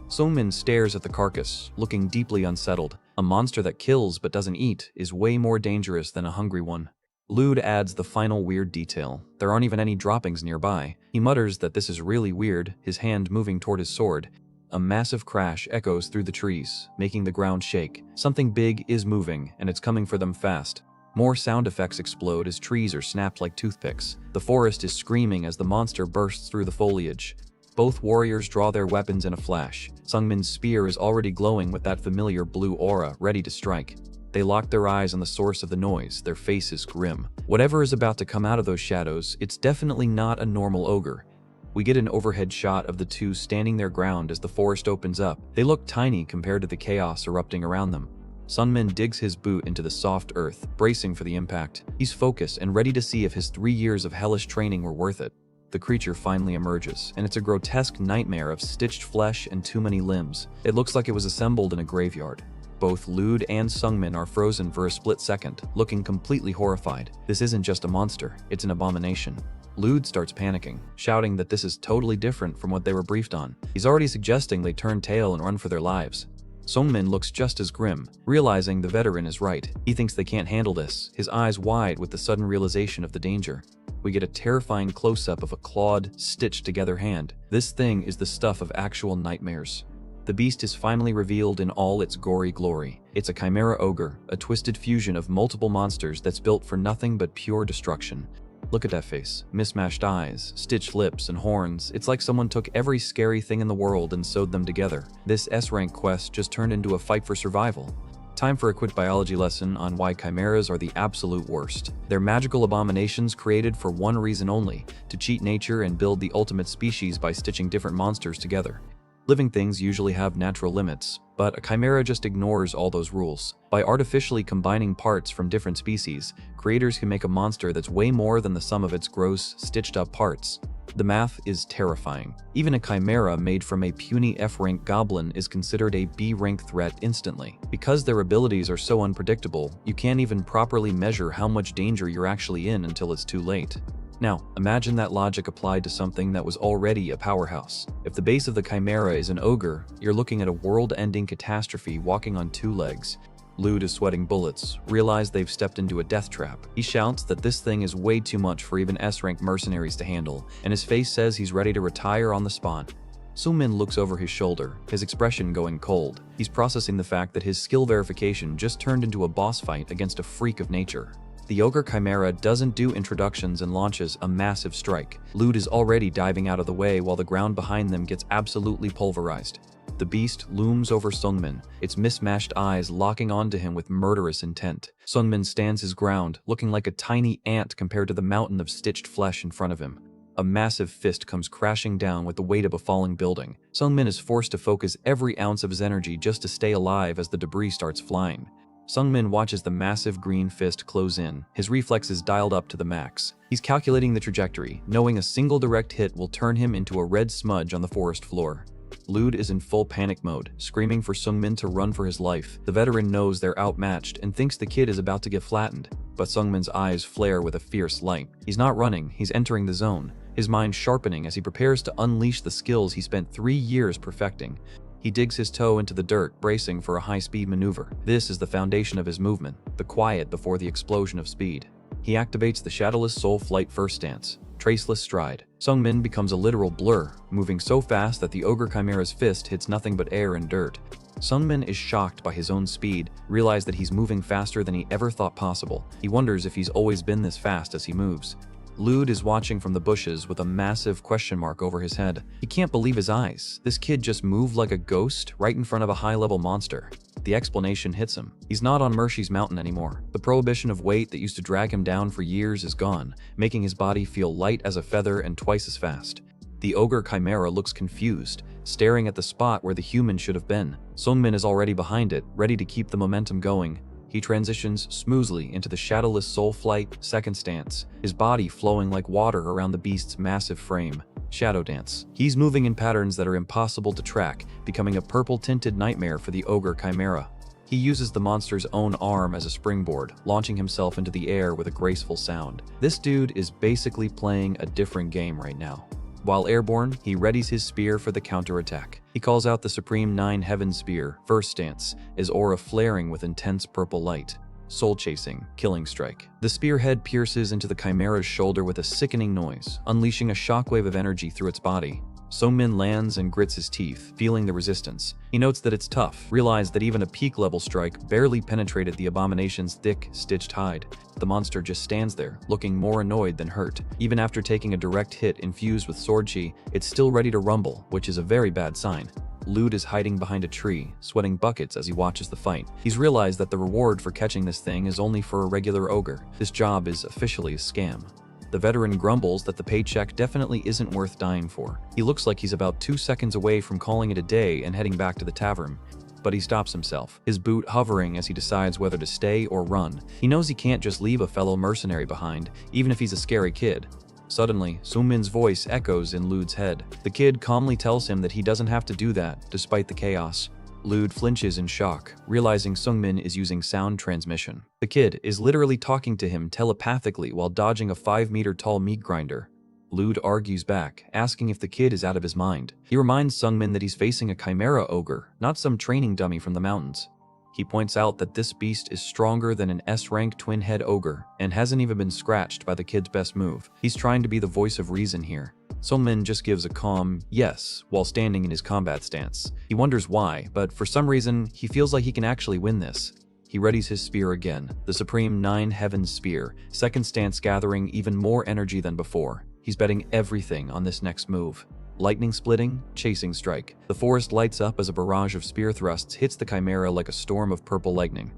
Sungmin stares at the carcass, looking deeply unsettled. A monster that kills but doesn't eat is way more dangerous than a hungry one. Lude adds the final weird detail. There aren't even any droppings nearby. He mutters that this is really weird, his hand moving toward his sword. A massive crash echoes through the trees, making the ground shake. Something big is moving, and it's coming for them fast. More sound effects explode as trees are snapped like toothpicks. The forest is screaming as the monster bursts through the foliage. Both warriors draw their weapons in a flash. Sungmin's spear is already glowing with that familiar blue aura, ready to strike. They lock their eyes on the source of the noise, their faces grim. Whatever is about to come out of those shadows, it's definitely not a normal ogre. We get an overhead shot of the two standing their ground as the forest opens up. They look tiny compared to the chaos erupting around them. Sungmin digs his boot into the soft earth, bracing for the impact. He's focused and ready to see if his 3 years of hellish training were worth it. The creature finally emerges, and it's a grotesque nightmare of stitched flesh and too many limbs. It looks like it was assembled in a graveyard. Both Lude and Sungmin are frozen for a split second, looking completely horrified. This isn't just a monster, it's an abomination. Lude starts panicking, shouting that this is totally different from what they were briefed on. He's already suggesting they turn tail and run for their lives. Sungmin looks just as grim, realizing the veteran is right. He thinks they can't handle this, his eyes wide with the sudden realization of the danger. We get a terrifying close-up of a clawed, stitched-together hand. This thing is the stuff of actual nightmares. The beast is finally revealed in all its gory glory. It's a chimera ogre, a twisted fusion of multiple monsters that's built for nothing but pure destruction. Look at that face. Mismatched eyes, stitched lips, and horns. It's like someone took every scary thing in the world and sewed them together. This S-rank quest just turned into a fight for survival. Time for a quick biology lesson on why chimeras are the absolute worst. They're magical abominations created for one reason only, to cheat nature and build the ultimate species by stitching different monsters together. Living things usually have natural limits, but a chimera just ignores all those rules. By artificially combining parts from different species, creators can make a monster that's way more than the sum of its gross, stitched-up parts. The math is terrifying. Even a chimera made from a puny F-rank goblin is considered a B-rank threat instantly. Because their abilities are so unpredictable, you can't even properly measure how much danger you're actually in until it's too late. Now, imagine that logic applied to something that was already a powerhouse. If the base of the chimera is an ogre, you're looking at a world-ending catastrophe walking on two legs. Lude is sweating bullets, realize they've stepped into a death trap. He shouts that this thing is way too much for even S-rank mercenaries to handle, and his face says he's ready to retire on the spot. Sungmin looks over his shoulder, his expression going cold. He's processing the fact that his skill verification just turned into a boss fight against a freak of nature. The Ogre Chimera doesn't do introductions and launches a massive strike. Lude is already diving out of the way while the ground behind them gets absolutely pulverized. The beast looms over Sungmin, its mismatched eyes locking onto him with murderous intent. Sungmin stands his ground, looking like a tiny ant compared to the mountain of stitched flesh in front of him. A massive fist comes crashing down with the weight of a falling building. Sungmin is forced to focus every ounce of his energy just to stay alive as the debris starts flying. Sungmin watches the massive green fist close in, his reflexes dialed up to the max. He's calculating the trajectory, knowing a single direct hit will turn him into a red smudge on the forest floor. Lude is in full panic mode, screaming for Sungmin to run for his life. The veteran knows they're outmatched and thinks the kid is about to get flattened, but Sungmin's eyes flare with a fierce light. He's not running, he's entering the zone, his mind sharpening as he prepares to unleash the skills he spent 3 years perfecting. He digs his toe into the dirt, bracing for a high-speed maneuver. This is the foundation of his movement, the quiet before the explosion of speed. He activates the shadowless soul flight first stance, traceless stride. Sungmin becomes a literal blur, moving so fast that the Ogre Chimera's fist hits nothing but air and dirt. Sungmin is shocked by his own speed, realizes that he's moving faster than he ever thought possible. He wonders if he's always been this fast as he moves. Lude is watching from the bushes with a massive question mark over his head. He can't believe his eyes. This kid just moved like a ghost right in front of a high-level monster. The explanation hits him. He's not on Mershi's mountain anymore. The prohibition of weight that used to drag him down for years is gone, making his body feel light as a feather and twice as fast. The Ogre Chimera looks confused, staring at the spot where the human should have been. Sungmin is already behind it, ready to keep the momentum going. He transitions smoothly into the shadowless soul flight second stance, his body flowing like water around the beast's massive frame. Shadow dance. He's moving in patterns that are impossible to track, becoming a purple-tinted nightmare for the Ogre Chimera. He uses the monster's own arm as a springboard, launching himself into the air with a graceful sound. This dude is basically playing a different game right now. While airborne, he readies his spear for the counterattack. He calls out the Supreme 9 Heaven Spear, first stance, his aura flaring with intense purple light. Soul-chasing, killing strike. The spearhead pierces into the Chimera's shoulder with a sickening noise, unleashing a shockwave of energy through its body. Sungmin lands and grits his teeth, feeling the resistance. He notes that it's tough, realized that even a peak-level strike barely penetrated the abomination's thick, stitched hide. The monster just stands there, looking more annoyed than hurt. Even after taking a direct hit infused with sword chi, it's still ready to rumble, which is a very bad sign. Lude is hiding behind a tree, sweating buckets as he watches the fight. He's realized that the reward for catching this thing is only for a regular ogre. This job is officially a scam. The veteran grumbles that the paycheck definitely isn't worth dying for. He looks like he's about 2 seconds away from calling it a day and heading back to the tavern. But he stops himself, his boot hovering as he decides whether to stay or run. He knows he can't just leave a fellow mercenary behind, even if he's a scary kid. Suddenly, Sungmin's voice echoes in Lude's head. The kid calmly tells him that he doesn't have to do that, despite the chaos. Lude flinches in shock, realizing Sungmin is using sound transmission. The kid is literally talking to him telepathically while dodging a 5-meter-tall meat grinder. Lude argues back, asking if the kid is out of his mind. He reminds Sungmin that he's facing a chimera ogre, not some training dummy from the mountains. He points out that this beast is stronger than an S-rank twin-head ogre and hasn't even been scratched by the kid's best move. He's trying to be the voice of reason here. Sungmin just gives a calm yes while standing in his combat stance. He wonders why, but for some reason, he feels like he can actually win this. He readies his spear again, the Supreme Nine Heavens Spear, second stance gathering even more energy than before. He's betting everything on this next move. Lightning splitting, chasing strike. The forest lights up as a barrage of spear thrusts hits the chimera like a storm of purple lightning.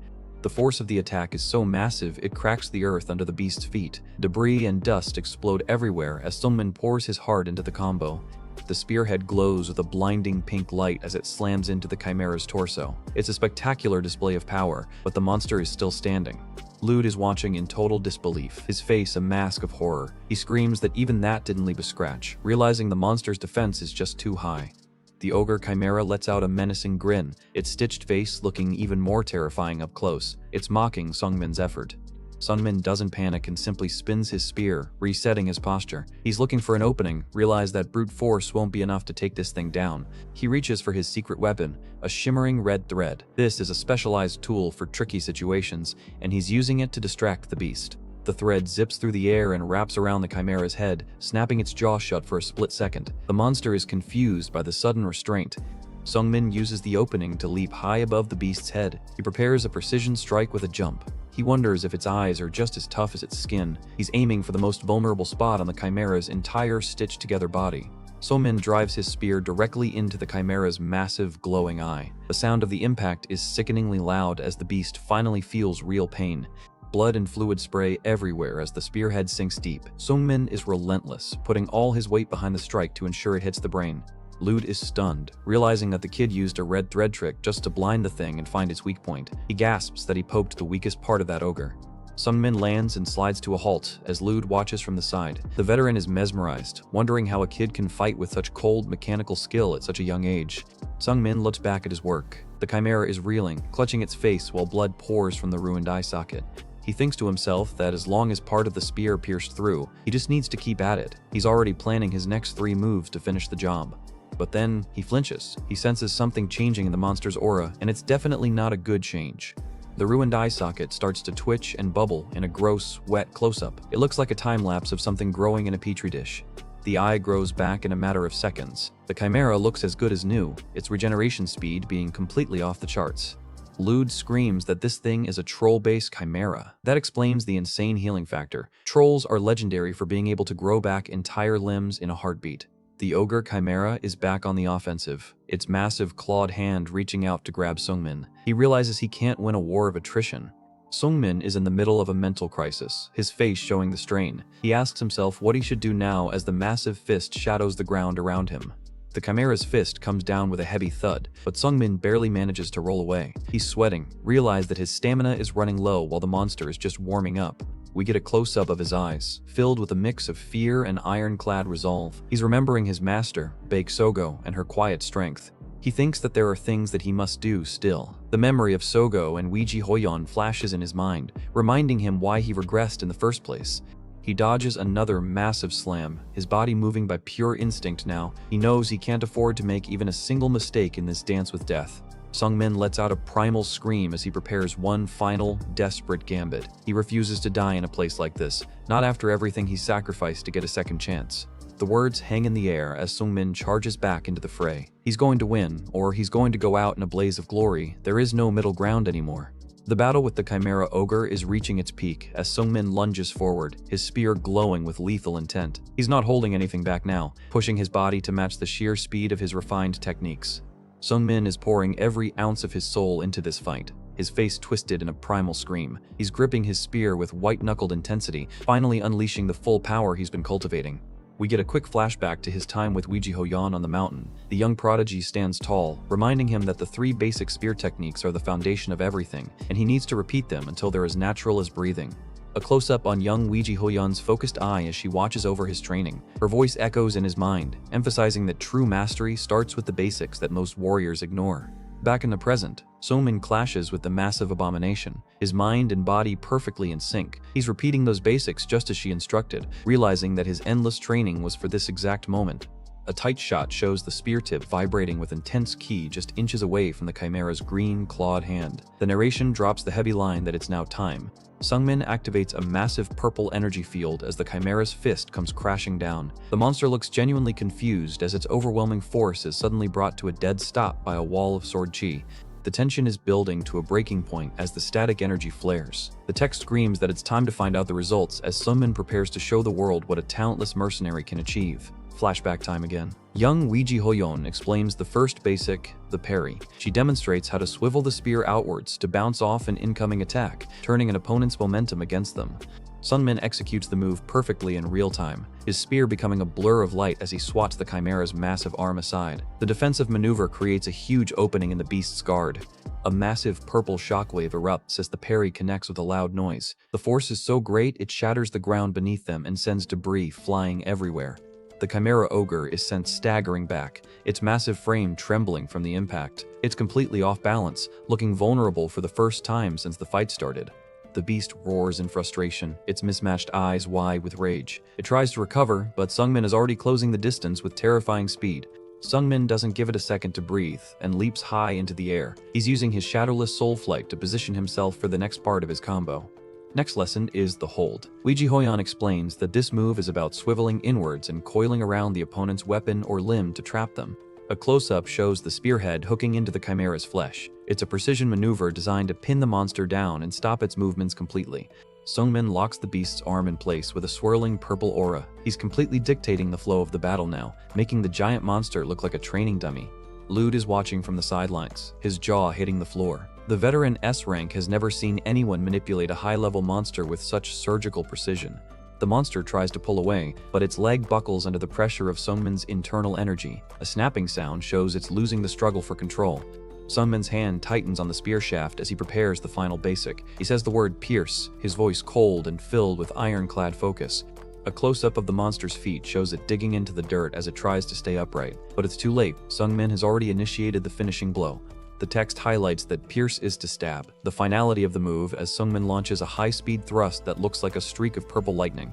The force of the attack is so massive it cracks the earth under the beast's feet. Debris and dust explode everywhere as Seungmin pours his heart into the combo. The spearhead glows with a blinding pink light as it slams into the chimera's torso. It's a spectacular display of power, but the monster is still standing. Lud is watching in total disbelief, his face a mask of horror. He screams that even that didn't leave a scratch, realizing the monster's defense is just too high. The ogre chimera lets out a menacing grin, its stitched face looking even more terrifying up close. It's mocking Seungmin's effort. Seungmin doesn't panic and simply spins his spear, resetting his posture. He's looking for an opening, realizes that brute force won't be enough to take this thing down. He reaches for his secret weapon, a shimmering red thread. This is a specialized tool for tricky situations, and he's using it to distract the beast. The thread zips through the air and wraps around the chimera's head, snapping its jaw shut for a split second. The monster is confused by the sudden restraint. Seungmin uses the opening to leap high above the beast's head. He prepares a precision strike with a jump. He wonders if its eyes are just as tough as its skin. He's aiming for the most vulnerable spot on the chimera's entire stitched-together body. Seungmin drives his spear directly into the chimera's massive, glowing eye. The sound of the impact is sickeningly loud as the beast finally feels real pain. Blood and fluid spray everywhere as the spearhead sinks deep. Seungmin is relentless, putting all his weight behind the strike to ensure it hits the brain. Lud is stunned, realizing that the kid used a red thread trick just to blind the thing and find its weak point. He gasps that he poked the weakest part of that ogre. Seungmin lands and slides to a halt as Lud watches from the side. The veteran is mesmerized, wondering how a kid can fight with such cold mechanical skill at such a young age. Seungmin looks back at his work. The chimera is reeling, clutching its face while blood pours from the ruined eye socket. He thinks to himself that as long as part of the spear pierced through, he just needs to keep at it. He's already planning his next 3 moves to finish the job. But then, he flinches. He senses something changing in the monster's aura, and it's definitely not a good change. The ruined eye socket starts to twitch and bubble in a gross, wet close-up. It looks like a time-lapse of something growing in a petri dish. The eye grows back in a matter of seconds. The chimera looks as good as new, its regeneration speed being completely off the charts. Lud screams that this thing is a troll-based chimera. That explains the insane healing factor. Trolls are legendary for being able to grow back entire limbs in a heartbeat. The ogre chimera is back on the offensive, its massive clawed hand reaching out to grab Seungmin. He realizes he can't win a war of attrition. Seungmin is in the middle of a mental crisis, his face showing the strain. He asks himself what he should do now as the massive fist shadows the ground around him. The chimera's fist comes down with a heavy thud, but Seungmin barely manages to roll away. He's sweating, realizes that his stamina is running low while the monster is just warming up. We get a close-up of his eyes, filled with a mix of fear and ironclad resolve. He's remembering his master, Baek Sogo, and her quiet strength. He thinks that there are things that he must do still. The memory of Sogo and Weiji Hoyeon flashes in his mind, reminding him why he regressed in the first place. He dodges another massive slam, his body moving by pure instinct now. He knows he can't afford to make even a single mistake in this dance with death. Seungmin lets out a primal scream as he prepares one final, desperate gambit. He refuses to die in a place like this, not after everything he sacrificed to get a second chance. The words hang in the air as Seungmin charges back into the fray. He's going to win, or he's going to go out in a blaze of glory. There is no middle ground anymore. The battle with the Chimera Ogre is reaching its peak as Seungmin lunges forward, his spear glowing with lethal intent. He's not holding anything back now, pushing his body to match the sheer speed of his refined techniques. Seungmin is pouring every ounce of his soul into this fight, his face twisted in a primal scream. He's gripping his spear with white-knuckled intensity, finally unleashing the full power he's been cultivating. We get a quick flashback to his time with Weiji Hoyeon on the mountain. The young prodigy stands tall, reminding him that the 3 basic spear techniques are the foundation of everything, and he needs to repeat them until they're as natural as breathing. A close-up on young Weiji Hoyeon's focused eye as she watches over his training. Her voice echoes in his mind, emphasizing that true mastery starts with the basics that most warriors ignore. Back in the present, Seungmin clashes with the massive abomination, his mind and body perfectly in sync. He's repeating those basics just as she instructed, realizing that his endless training was for this exact moment. A tight shot shows the spear tip vibrating with intense ki just inches away from the Chimera's green, clawed hand. The narration drops the heavy line that it's now time. Seungmin activates a massive purple energy field as the Chimera's fist comes crashing down. The monster looks genuinely confused as its overwhelming force is suddenly brought to a dead stop by a wall of sword chi. The tension is building to a breaking point as the static energy flares. The text screams that it's time to find out the results as Sungmin prepares to show the world what a talentless mercenary can achieve. Flashback time again. Young Weiji Hoyeon explains the first basic, the parry. She demonstrates how to swivel the spear outwards to bounce off an incoming attack, turning an opponent's momentum against them. Sungmin executes the move perfectly in real time, his spear becoming a blur of light as he swats the Chimera's massive arm aside. The defensive maneuver creates a huge opening in the beast's guard. A massive purple shockwave erupts as the parry connects with a loud noise. The force is so great it shatters the ground beneath them and sends debris flying everywhere. The Chimera Ogre is sent staggering back, its massive frame trembling from the impact. It's completely off balance, looking vulnerable for the first time since the fight started. The beast roars in frustration, its mismatched eyes wide with rage. It tries to recover, but Sungmin is already closing the distance with terrifying speed. Sungmin doesn't give it a second to breathe and leaps high into the air. He's using his shadowless soul flight to position himself for the next part of his combo. Next lesson is the hold. Weiji Hoyeon explains that this move is about swiveling inwards and coiling around the opponent's weapon or limb to trap them. A close-up shows the spearhead hooking into the Chimera's flesh. It's a precision maneuver designed to pin the monster down and stop its movements completely. Sungmin locks the beast's arm in place with a swirling purple aura. He's completely dictating the flow of the battle now, making the giant monster look like a training dummy. Lude is watching from the sidelines, his jaw hitting the floor. The veteran S rank has never seen anyone manipulate a high-level monster with such surgical precision. The monster tries to pull away, but its leg buckles under the pressure of Sungmin's internal energy. A snapping sound shows it's losing the struggle for control. Sungmin's hand tightens on the spear shaft as he prepares the final basic. He says the word pierce, his voice cold and filled with ironclad focus. A close-up of the monster's feet shows it digging into the dirt as it tries to stay upright. But it's too late. Sungmin has already initiated the finishing blow. The text highlights that pierce is to stab, the finality of the move as Sungmin launches a high-speed thrust that looks like a streak of purple lightning.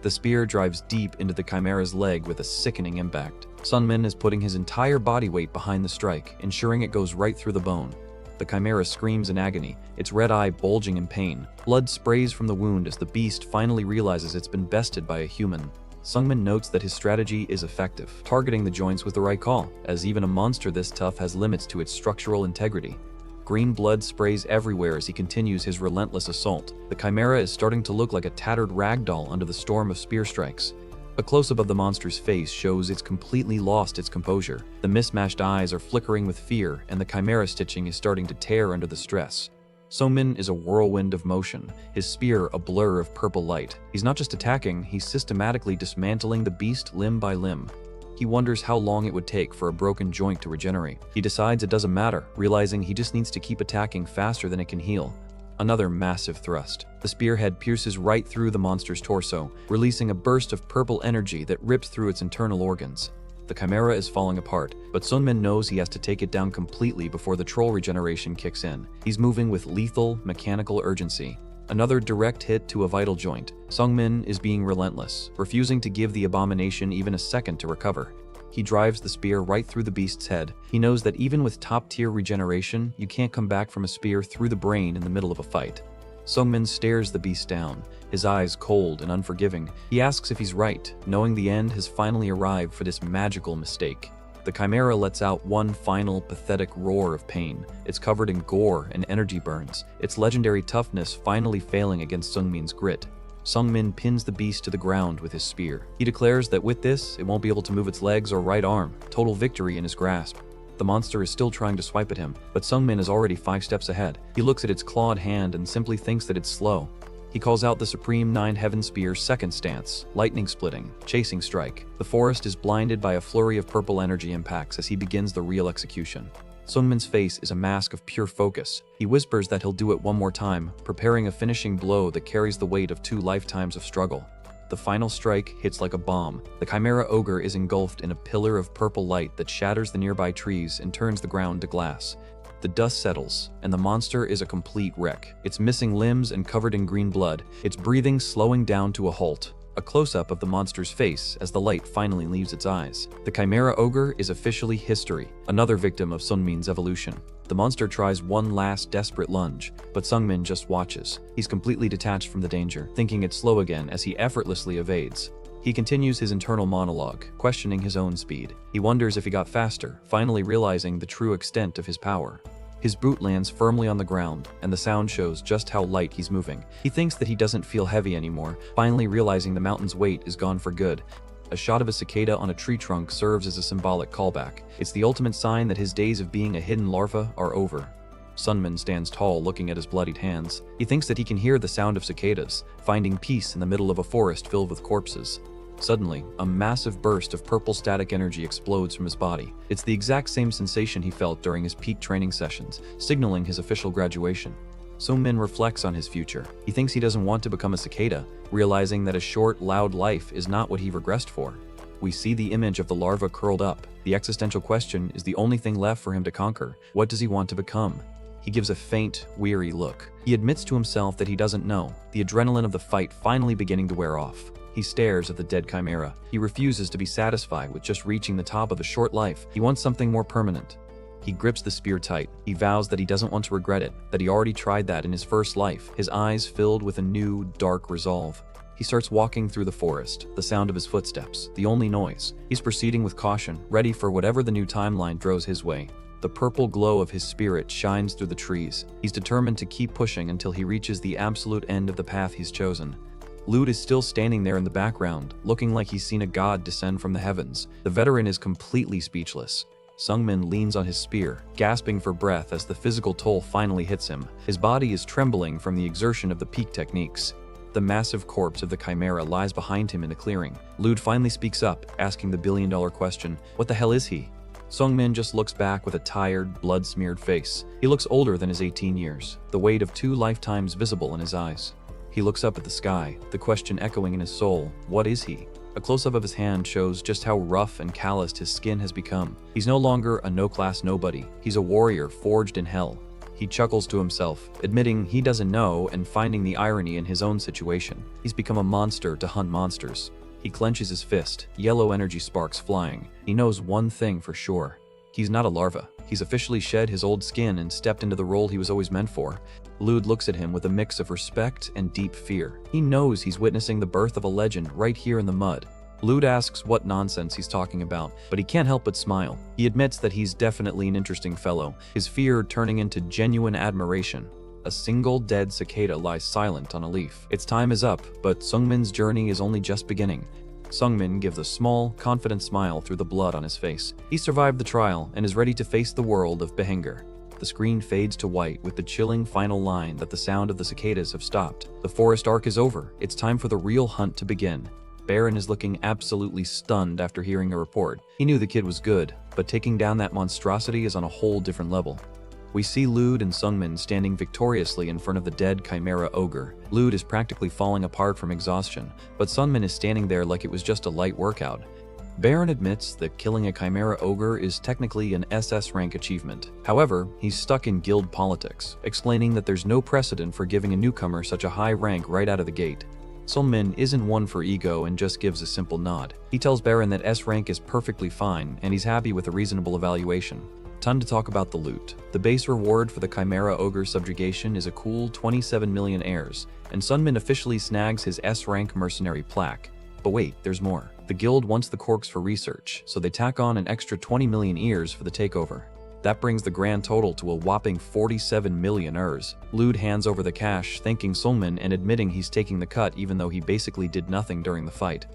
The spear drives deep into the Chimera's leg with a sickening impact. Sungmin is putting his entire body weight behind the strike, ensuring it goes right through the bone. The Chimera screams in agony, its red eye bulging in pain. Blood sprays from the wound as the beast finally realizes it's been bested by a human. Sungmin notes that his strategy is effective. Targeting the joints was the right call, as even a monster this tough has limits to its structural integrity. Green blood sprays everywhere as he continues his relentless assault. The Chimera is starting to look like a tattered ragdoll under the storm of spear strikes. A close-up of the monster's face shows it's completely lost its composure. The mismatched eyes are flickering with fear, and the Chimera stitching is starting to tear under the stress. Sungmin is a whirlwind of motion, his spear a blur of purple light. He's not just attacking, he's systematically dismantling the beast limb by limb. He wonders how long it would take for a broken joint to regenerate. He decides it doesn't matter, realizing he just needs to keep attacking faster than it can heal. Another massive thrust. The spearhead pierces right through the monster's torso, releasing a burst of purple energy that rips through its internal organs. The Chimera is falling apart, but Sungmin knows he has to take it down completely before the troll regeneration kicks in. He's moving with lethal, mechanical urgency. Another direct hit to a vital joint. Sungmin is being relentless, refusing to give the abomination even a second to recover. He drives the spear right through the beast's head. He knows that even with top-tier regeneration, you can't come back from a spear through the brain in the middle of a fight. Sungmin stares the beast down, his eyes cold and unforgiving. He asks if he's right, knowing the end has finally arrived for this magical mistake. The Chimera lets out one final, pathetic roar of pain. It's covered in gore and energy burns, its legendary toughness finally failing against Sungmin's grit. Sungmin pins the beast to the ground with his spear. He declares that with this, it won't be able to move its legs or right arm, total victory in his grasp. The monster is still trying to swipe at him, but Sungmin is already 5 steps ahead. He looks at its clawed hand and simply thinks that it's slow. He calls out the Supreme Nine Heaven Spear's second stance, lightning splitting, chasing strike. The forest is blinded by a flurry of purple energy impacts as he begins the real execution. Sungmin's face is a mask of pure focus. He whispers that he'll do it one more time, preparing a finishing blow that carries the weight of 2 lifetimes of struggle. The final strike hits like a bomb. The Chimera Ogre is engulfed in a pillar of purple light that shatters the nearby trees and turns the ground to glass. The dust settles, and the monster is a complete wreck. It's missing limbs and covered in green blood, its breathing slowing down to a halt. A close-up of the monster's face as the light finally leaves its eyes. The Chimera Ogre is officially history, another victim of Sungmin's evolution. The monster tries one last desperate lunge, but Sungmin just watches. He's completely detached from the danger, thinking it's slow again as he effortlessly evades. He continues his internal monologue, questioning his own speed. He wonders if he got faster, finally realizing the true extent of his power. His boot lands firmly on the ground, and the sound shows just how light he's moving. He thinks that he doesn't feel heavy anymore, finally realizing the mountain's weight is gone for good. A shot of a cicada on a tree trunk serves as a symbolic callback. It's the ultimate sign that his days of being a hidden larva are over. Sunmin stands tall, looking at his bloodied hands. He thinks that he can hear the sound of cicadas, finding peace in the middle of a forest filled with corpses. Suddenly, a massive burst of purple static energy explodes from his body. It's the exact same sensation he felt during his peak training sessions, signaling his official graduation. Sunmin reflects on his future. He thinks he doesn't want to become a cicada, realizing that a short, loud life is not what he regressed for. We see the image of the larva curled up. The existential question is the only thing left for him to conquer. What does he want to become? He gives a faint, weary look. He admits to himself that he doesn't know, the adrenaline of the fight finally beginning to wear off. He stares at the dead chimera. He refuses to be satisfied with just reaching the top of a short life. He wants something more permanent. He grips the spear tight. He vows that he doesn't want to regret it, that he already tried that in his first life, his eyes filled with a new, dark resolve. He starts walking through the forest, the sound of his footsteps, the only noise. He's proceeding with caution, ready for whatever the new timeline throws his way. The purple glow of his spirit shines through the trees. He's determined to keep pushing until he reaches the absolute end of the path he's chosen. Lud is still standing there in the background, looking like he's seen a god descend from the heavens. The veteran is completely speechless. Sunmin leans on his spear, gasping for breath as the physical toll finally hits him. His body is trembling from the exertion of the peak techniques. The massive corpse of the chimera lies behind him in the clearing. Lud finally speaks up, asking the billion-dollar question, what the hell is he? Sunmin just looks back with a tired, blood-smeared face. He looks older than his 18 years, the weight of 2 lifetimes visible in his eyes. He looks up at the sky, the question echoing in his soul, what is he? A close-up of his hand shows just how rough and calloused his skin has become. He's no longer a no-class nobody. He's a warrior forged in hell. He chuckles to himself, admitting he doesn't know and finding the irony in his own situation. He's become a monster to hunt monsters. He clenches his fist, yellow energy sparks flying. He knows one thing for sure. He's not a larva. He's officially shed his old skin and stepped into the role he was always meant for. Lud looks at him with a mix of respect and deep fear. He knows he's witnessing the birth of a legend right here in the mud. Lud asks what nonsense he's talking about, but he can't help but smile. He admits that he's definitely an interesting fellow, his fear turning into genuine admiration. A single dead cicada lies silent on a leaf. Its time is up, but Sunmin's journey is only just beginning. Sunmin gives a small, confident smile through the blood on his face. He survived the trial and is ready to face the world of Behenger. The screen fades to white with the chilling final line that the sound of the cicadas have stopped. The forest arc is over. It's time for the real hunt to begin. Baron is looking absolutely stunned after hearing a report. He knew the kid was good, but taking down that monstrosity is on a whole different level. We see Lud and Sunmin standing victoriously in front of the dead chimera ogre. Lud is practically falling apart from exhaustion, but Sunmin is standing there like it was just a light workout. Baron admits that killing a chimera ogre is technically an SS rank achievement. However, he's stuck in guild politics, explaining that there's no precedent for giving a newcomer such a high rank right out of the gate. Sunmin isn't one for ego and just gives a simple nod. He tells Baron that S rank is perfectly fine and he's happy with a reasonable evaluation. Time to talk about the loot. The base reward for the Chimera Ogre subjugation is a cool 27 million heirs, and Sunmin officially snags his S-rank mercenary plaque. But wait, there's more. The guild wants the corks for research, so they tack on an extra 20 million ears for the takeover. That brings the grand total to a whopping 47 million ers. Lud hands over the cash, thanking Sunmin and admitting he's taking the cut even though he basically did nothing during the fight.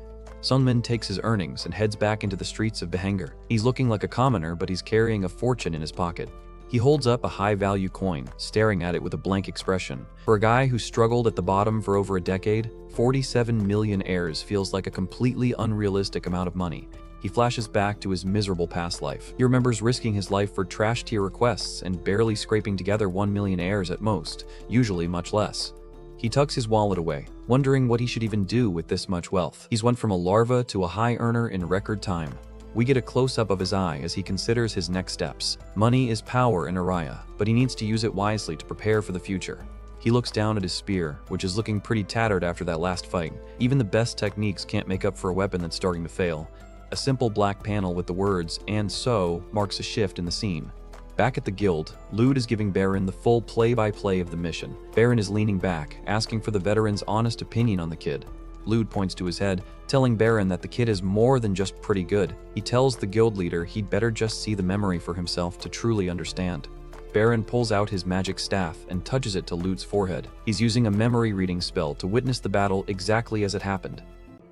Sunmin takes his earnings and heads back into the streets of Behenger. He's looking like a commoner, but he's carrying a fortune in his pocket. He holds up a high-value coin, staring at it with a blank expression. For a guy who struggled at the bottom for over a decade, 47 million heirs feels like a completely unrealistic amount of money. He flashes back to his miserable past life. He remembers risking his life for trash-tier requests and barely scraping together 1 million heirs at most, usually much less. He tucks his wallet away, wondering what he should even do with this much wealth. He's went from a larva to a high earner in record time. We get a close-up of his eye as he considers his next steps. Money is power in Araya, but he needs to use it wisely to prepare for the future. He looks down at his spear, which is looking pretty tattered after that last fight. Even the best techniques can't make up for a weapon that's starting to fail. A simple black panel with the words, "and so," marks a shift in the scene. Back at the guild, Lud is giving Baron the full play-by-play of the mission. Baron is leaning back, asking for the veteran's honest opinion on the kid. Lud points to his head, telling Baron that the kid is more than just pretty good. He tells the guild leader he'd better just see the memory for himself to truly understand. Baron pulls out his magic staff and touches it to Lute's forehead. He's using a memory reading spell to witness the battle exactly as it happened.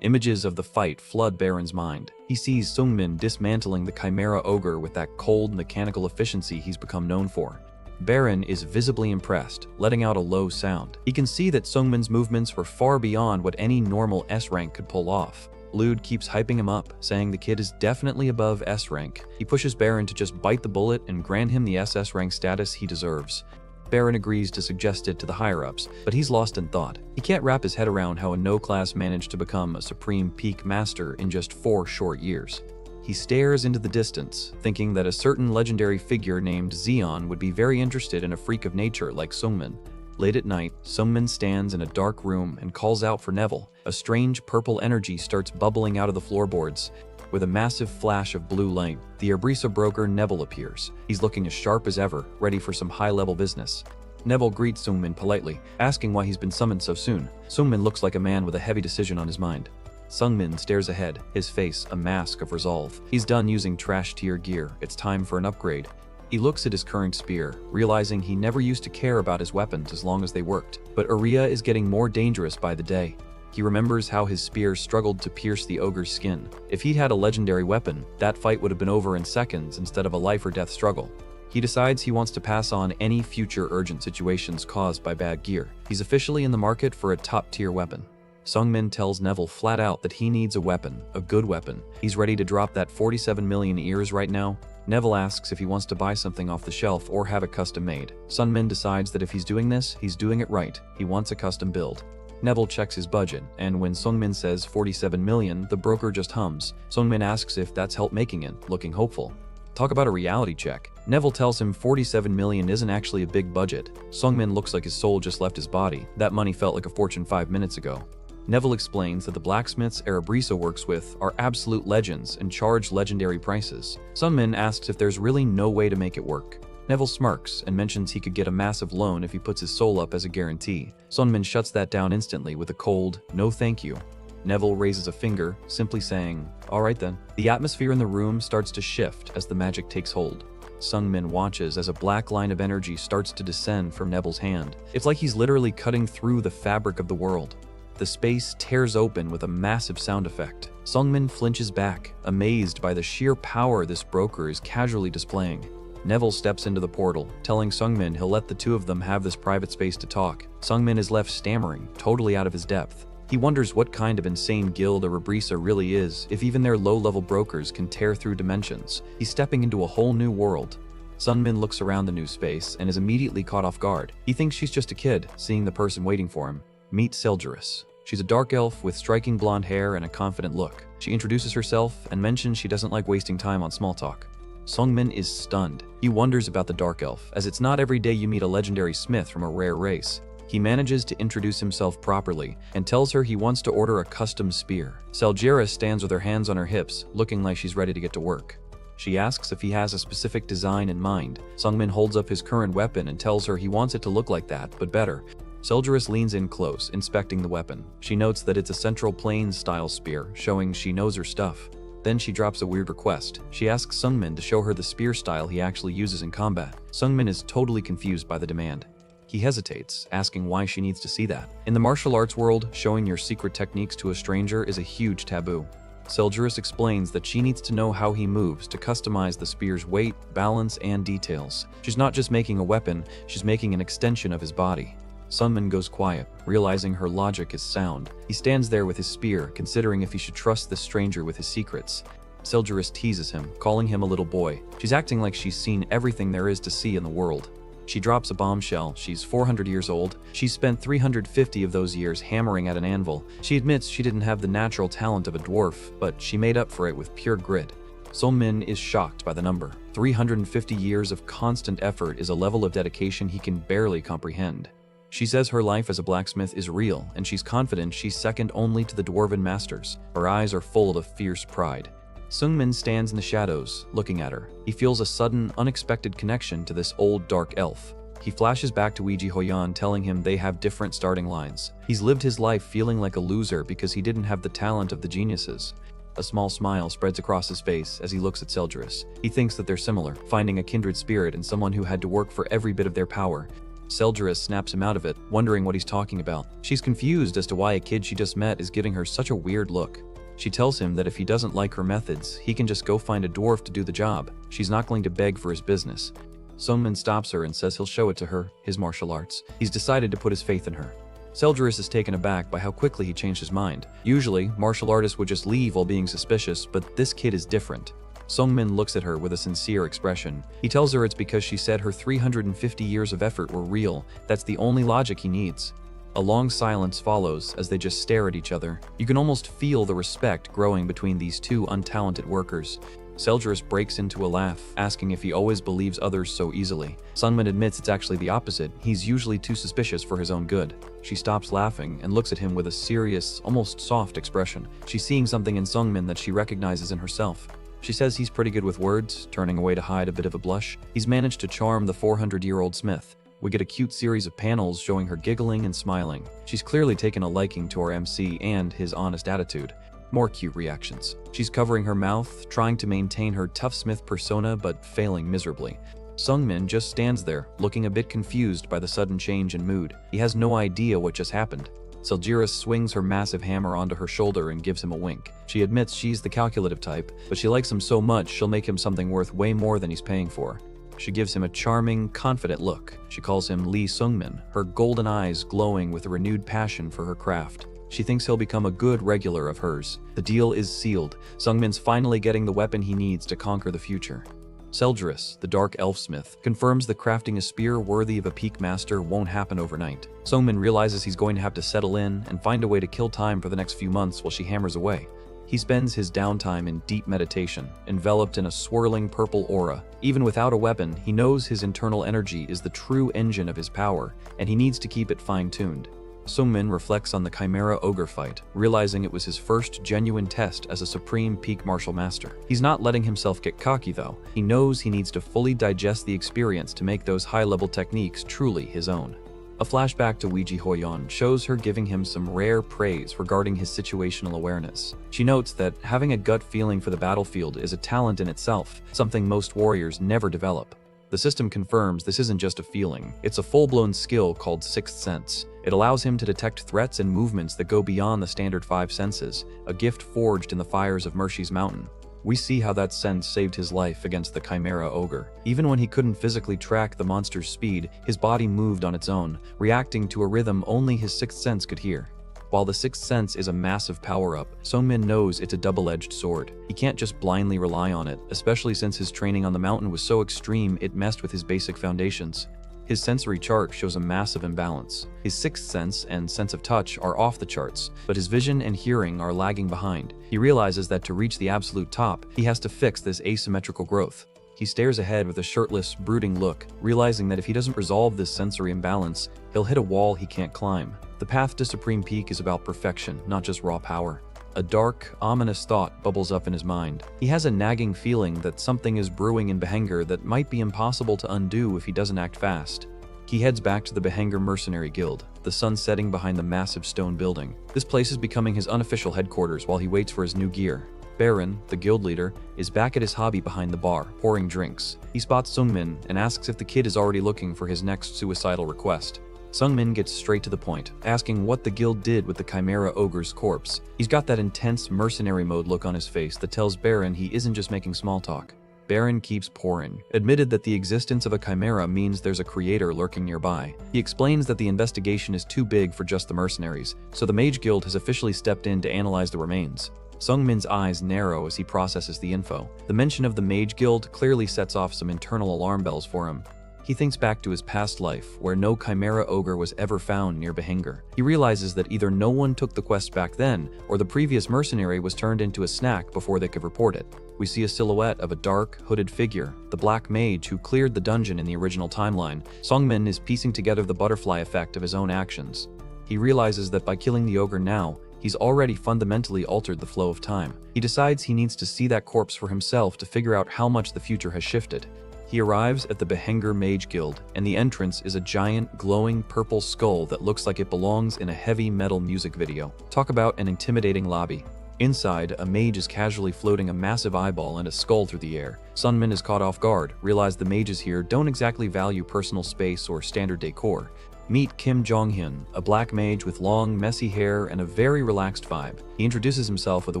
Images of the fight flood Baron's mind. He sees Seungmin dismantling the Chimera Ogre with that cold, mechanical efficiency he's become known for. Baron is visibly impressed, letting out a low sound. He can see that Seungmin's movements were far beyond what any normal S rank could pull off. Lude keeps hyping him up, saying the kid is definitely above S rank. He pushes Baron to just bite the bullet and grant him the SS rank status he deserves. Baron agrees to suggest it to the higher-ups, but he's lost in thought. He can't wrap his head around how a no class managed to become a supreme peak master in just 4 short years. He stares into the distance, thinking that a certain legendary figure named Zeon would be very interested in a freak of nature like Seungmin. Late at night, Seungmin stands in a dark room and calls out for Neville. A strange purple energy starts bubbling out of the floorboards. With a massive flash of blue light, the Erbrisa broker Neville appears. He's looking as sharp as ever, ready for some high-level business. Neville greets Seungmin politely, asking why he's been summoned so soon. Seungmin looks like a man with a heavy decision on his mind. Seungmin stares ahead, his face a mask of resolve. He's done using trash-tier gear. It's time for an upgrade. He looks at his current spear, realizing he never used to care about his weapons as long as they worked. But Uria is getting more dangerous by the day. He remembers how his spear struggled to pierce the ogre's skin. If he'd had a legendary weapon, that fight would have been over in seconds instead of a life-or-death struggle. He decides he wants to pass on any future urgent situations caused by bad gear. He's officially in the market for a top-tier weapon. Seungmin tells Neville flat out that he needs a weapon, a good weapon. He's ready to drop that 47 million ears right now. Neville asks if he wants to buy something off the shelf or have it custom made. Seungmin decides that if he's doing this, he's doing it right. He wants a custom build. Neville checks his budget, and when Seungmin says 47 million, the broker just hums. Seungmin asks if that's help making it, looking hopeful. Talk about a reality check. Neville tells him 47 million isn't actually a big budget. Seungmin looks like his soul just left his body. That money felt like a fortune 5 minutes ago. Neville explains that the blacksmiths Erbrisa works with are absolute legends and charge legendary prices. Seungmin asks if there's really no way to make it work. Neville smirks and mentions he could get a massive loan if he puts his soul up as a guarantee. Seungmin shuts that down instantly with a cold, "No thank you." Neville raises a finger, simply saying, "All right then." The atmosphere in the room starts to shift as the magic takes hold. Seungmin watches as a black line of energy starts to descend from Neville's hand. It's like he's literally cutting through the fabric of the world. The space tears open with a massive sound effect. Seungmin flinches back, amazed by the sheer power this broker is casually displaying. Neville steps into the portal, telling Seungmin he'll let the two of them have this private space to talk. Seungmin is left stammering, totally out of his depth. He wonders what kind of insane guild a Erbrisa really is if even their low-level brokers can tear through dimensions. He's stepping into a whole new world. Seungmin looks around the new space and is immediately caught off guard. He thinks she's just a kid, seeing the person waiting for him. Meet Seldurus. She's a dark elf with striking blonde hair and a confident look. She introduces herself and mentions she doesn't like wasting time on small talk. Seungmin is stunned. He wonders about the dark elf, as it's not every day you meet a legendary smith from a rare race. He manages to introduce himself properly and tells her he wants to order a custom spear. Seldurus stands with her hands on her hips, looking like she's ready to get to work. She asks if he has a specific design in mind. Seungmin holds up his current weapon and tells her he wants it to look like that, but better. Seldurus leans in close, inspecting the weapon. She notes that it's a Central Plains-style spear, showing she knows her stuff. Then she drops a weird request. She asks Seungmin to show her the spear style he actually uses in combat. Seungmin is totally confused by the demand. He hesitates, asking why she needs to see that. In the martial arts world, showing your secret techniques to a stranger is a huge taboo. Seldurus explains that she needs to know how he moves to customize the spear's weight, balance, and details. She's not just making a weapon, she's making an extension of his body. Seungmin goes quiet, realizing her logic is sound. He stands there with his spear, considering if he should trust this stranger with his secrets. Seldurus teases him, calling him a little boy. She's acting like she's seen everything there is to see in the world. She drops a bombshell. She's 400 years old. She's spent 350 of those years hammering at an anvil. She admits she didn't have the natural talent of a dwarf, but she made up for it with pure grit. Seungmin is shocked by the number. 350 years of constant effort is a level of dedication he can barely comprehend. She says her life as a blacksmith is real, and she's confident she's second only to the dwarven masters. Her eyes are full of fierce pride. Seungmin stands in the shadows, looking at her. He feels a sudden, unexpected connection to this old dark elf. He flashes back to Weiji Hoyan, telling him they have different starting lines. He's lived his life feeling like a loser because he didn't have the talent of the geniuses. A small smile spreads across his face as he looks at Seldris. He thinks that they're similar, finding a kindred spirit in someone who had to work for every bit of their power. Seldris snaps him out of it, wondering what he's talking about. She's confused as to why a kid she just met is giving her such a weird look. She tells him that if he doesn't like her methods, he can just go find a dwarf to do the job. She's not going to beg for his business. Sungmin stops her and says he'll show it to her, his martial arts. He's decided to put his faith in her. Seldris is taken aback by how quickly he changed his mind. Usually, martial artists would just leave while being suspicious, but this kid is different. Sungmin looks at her with a sincere expression. He tells her it's because she said her 350 years of effort were real. That's the only logic he needs. A long silence follows as they just stare at each other. You can almost feel the respect growing between these two untalented workers. Seldris breaks into a laugh, asking if he always believes others so easily. Sungmin admits it's actually the opposite. He's usually too suspicious for his own good. She stops laughing and looks at him with a serious, almost soft expression. She's seeing something in Sungmin that she recognizes in herself. She says he's pretty good with words, turning away to hide a bit of a blush. He's managed to charm the 400-year-old smith. We get a cute series of panels showing her giggling and smiling. She's clearly taken a liking to our MC and his honest attitude. More cute reactions. She's covering her mouth, trying to maintain her tough smith persona but failing miserably. Sungmin just stands there, looking a bit confused by the sudden change in mood. He has no idea what just happened. Seldris swings her massive hammer onto her shoulder and gives him a wink. She admits she's the calculative type, but she likes him so much she'll make him something worth way more than he's paying for. She gives him a charming, confident look. She calls him Lee Sungmin, her golden eyes glowing with a renewed passion for her craft. She thinks he'll become a good regular of hers. The deal is sealed. Sungmin's finally getting the weapon he needs to conquer the future. Seldris, the dark elf smith, confirms that crafting a spear worthy of a peak master won't happen overnight. Sungmin realizes he's going to have to settle in and find a way to kill time for the next few months while she hammers away. He spends his downtime in deep meditation, enveloped in a swirling purple aura. Even without a weapon, he knows his internal energy is the true engine of his power, and he needs to keep it fine-tuned. Sungmin reflects on the Chimera Ogre fight, realizing it was his first genuine test as a supreme peak martial master. He's not letting himself get cocky though. He knows he needs to fully digest the experience to make those high-level techniques truly his own. A flashback to Weiji Hoyon shows her giving him some rare praise regarding his situational awareness. She notes that having a gut feeling for the battlefield is a talent in itself, something most warriors never develop. The system confirms this isn't just a feeling, it's a full-blown skill called Sixth Sense. It allows him to detect threats and movements that go beyond the standard 5 senses, a gift forged in the fires of Mershi's Mountain. We see how that sense saved his life against the Chimera Ogre. Even when he couldn't physically track the monster's speed, his body moved on its own, reacting to a rhythm only his Sixth Sense could hear. While the Sixth Sense is a massive power-up, Sungmin knows it's a double-edged sword. He can't just blindly rely on it, especially since his training on the mountain was so extreme it messed with his basic foundations. His sensory chart shows a massive imbalance. His Sixth Sense and sense of touch are off the charts, but his vision and hearing are lagging behind. He realizes that to reach the absolute top, he has to fix this asymmetrical growth. He stares ahead with a shirtless, brooding look, realizing that if he doesn't resolve this sensory imbalance, he'll hit a wall he can't climb. The path to Supreme Peak is about perfection, not just raw power. A dark, ominous thought bubbles up in his mind. He has a nagging feeling that something is brewing in Behenger that might be impossible to undo if he doesn't act fast. He heads back to the Behenger Mercenary Guild, the sun setting behind the massive stone building. This place is becoming his unofficial headquarters while he waits for his new gear. Baron, the guild leader, is back at his hobby behind the bar, pouring drinks. He spots Sungmin and asks if the kid is already looking for his next suicidal request. Sungmin gets straight to the point, asking what the guild did with the Chimera Ogre's corpse. He's got that intense mercenary mode look on his face that tells Baron he isn't just making small talk. Baron keeps pouring, admitted that the existence of a chimera means there's a creator lurking nearby. He explains that the investigation is too big for just the mercenaries, so the Mage Guild has officially stepped in to analyze the remains. Sungmin's eyes narrow as he processes the info. The mention of the Mage Guild clearly sets off some internal alarm bells for him. He thinks back to his past life, where no Chimera Ogre was ever found near Behenger. He realizes that either no one took the quest back then, or the previous mercenary was turned into a snack before they could report it. We see a silhouette of a dark, hooded figure, the Black Mage who cleared the dungeon in the original timeline. Sungmin is piecing together the butterfly effect of his own actions. He realizes that by killing the ogre now, he's already fundamentally altered the flow of time. He decides he needs to see that corpse for himself to figure out how much the future has shifted. He arrives at the Behenger Mage Guild, and the entrance is a giant, glowing purple skull that looks like it belongs in a heavy metal music video. Talk about an intimidating lobby. Inside, a mage is casually floating a massive eyeball and a skull through the air. Sunmin is caught off guard, realize the mages here don't exactly value personal space or standard decor. Meet Kim Jong-hyun, a black mage with long, messy hair and a very relaxed vibe. He introduces himself with a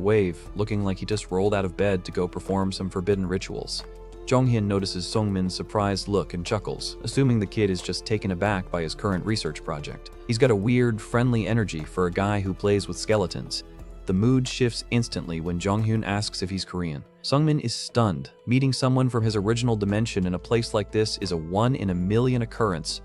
wave, looking like he just rolled out of bed to go perform some forbidden rituals. Jong-hyun notices Sungmin's surprised look and chuckles, assuming the kid is just taken aback by his current research project. He's got a weird, friendly energy for a guy who plays with skeletons. The mood shifts instantly when Jong-hyun asks if he's Korean. Sungmin is stunned. Meeting someone from his original dimension in a place like this is a 1 in a million occurrence.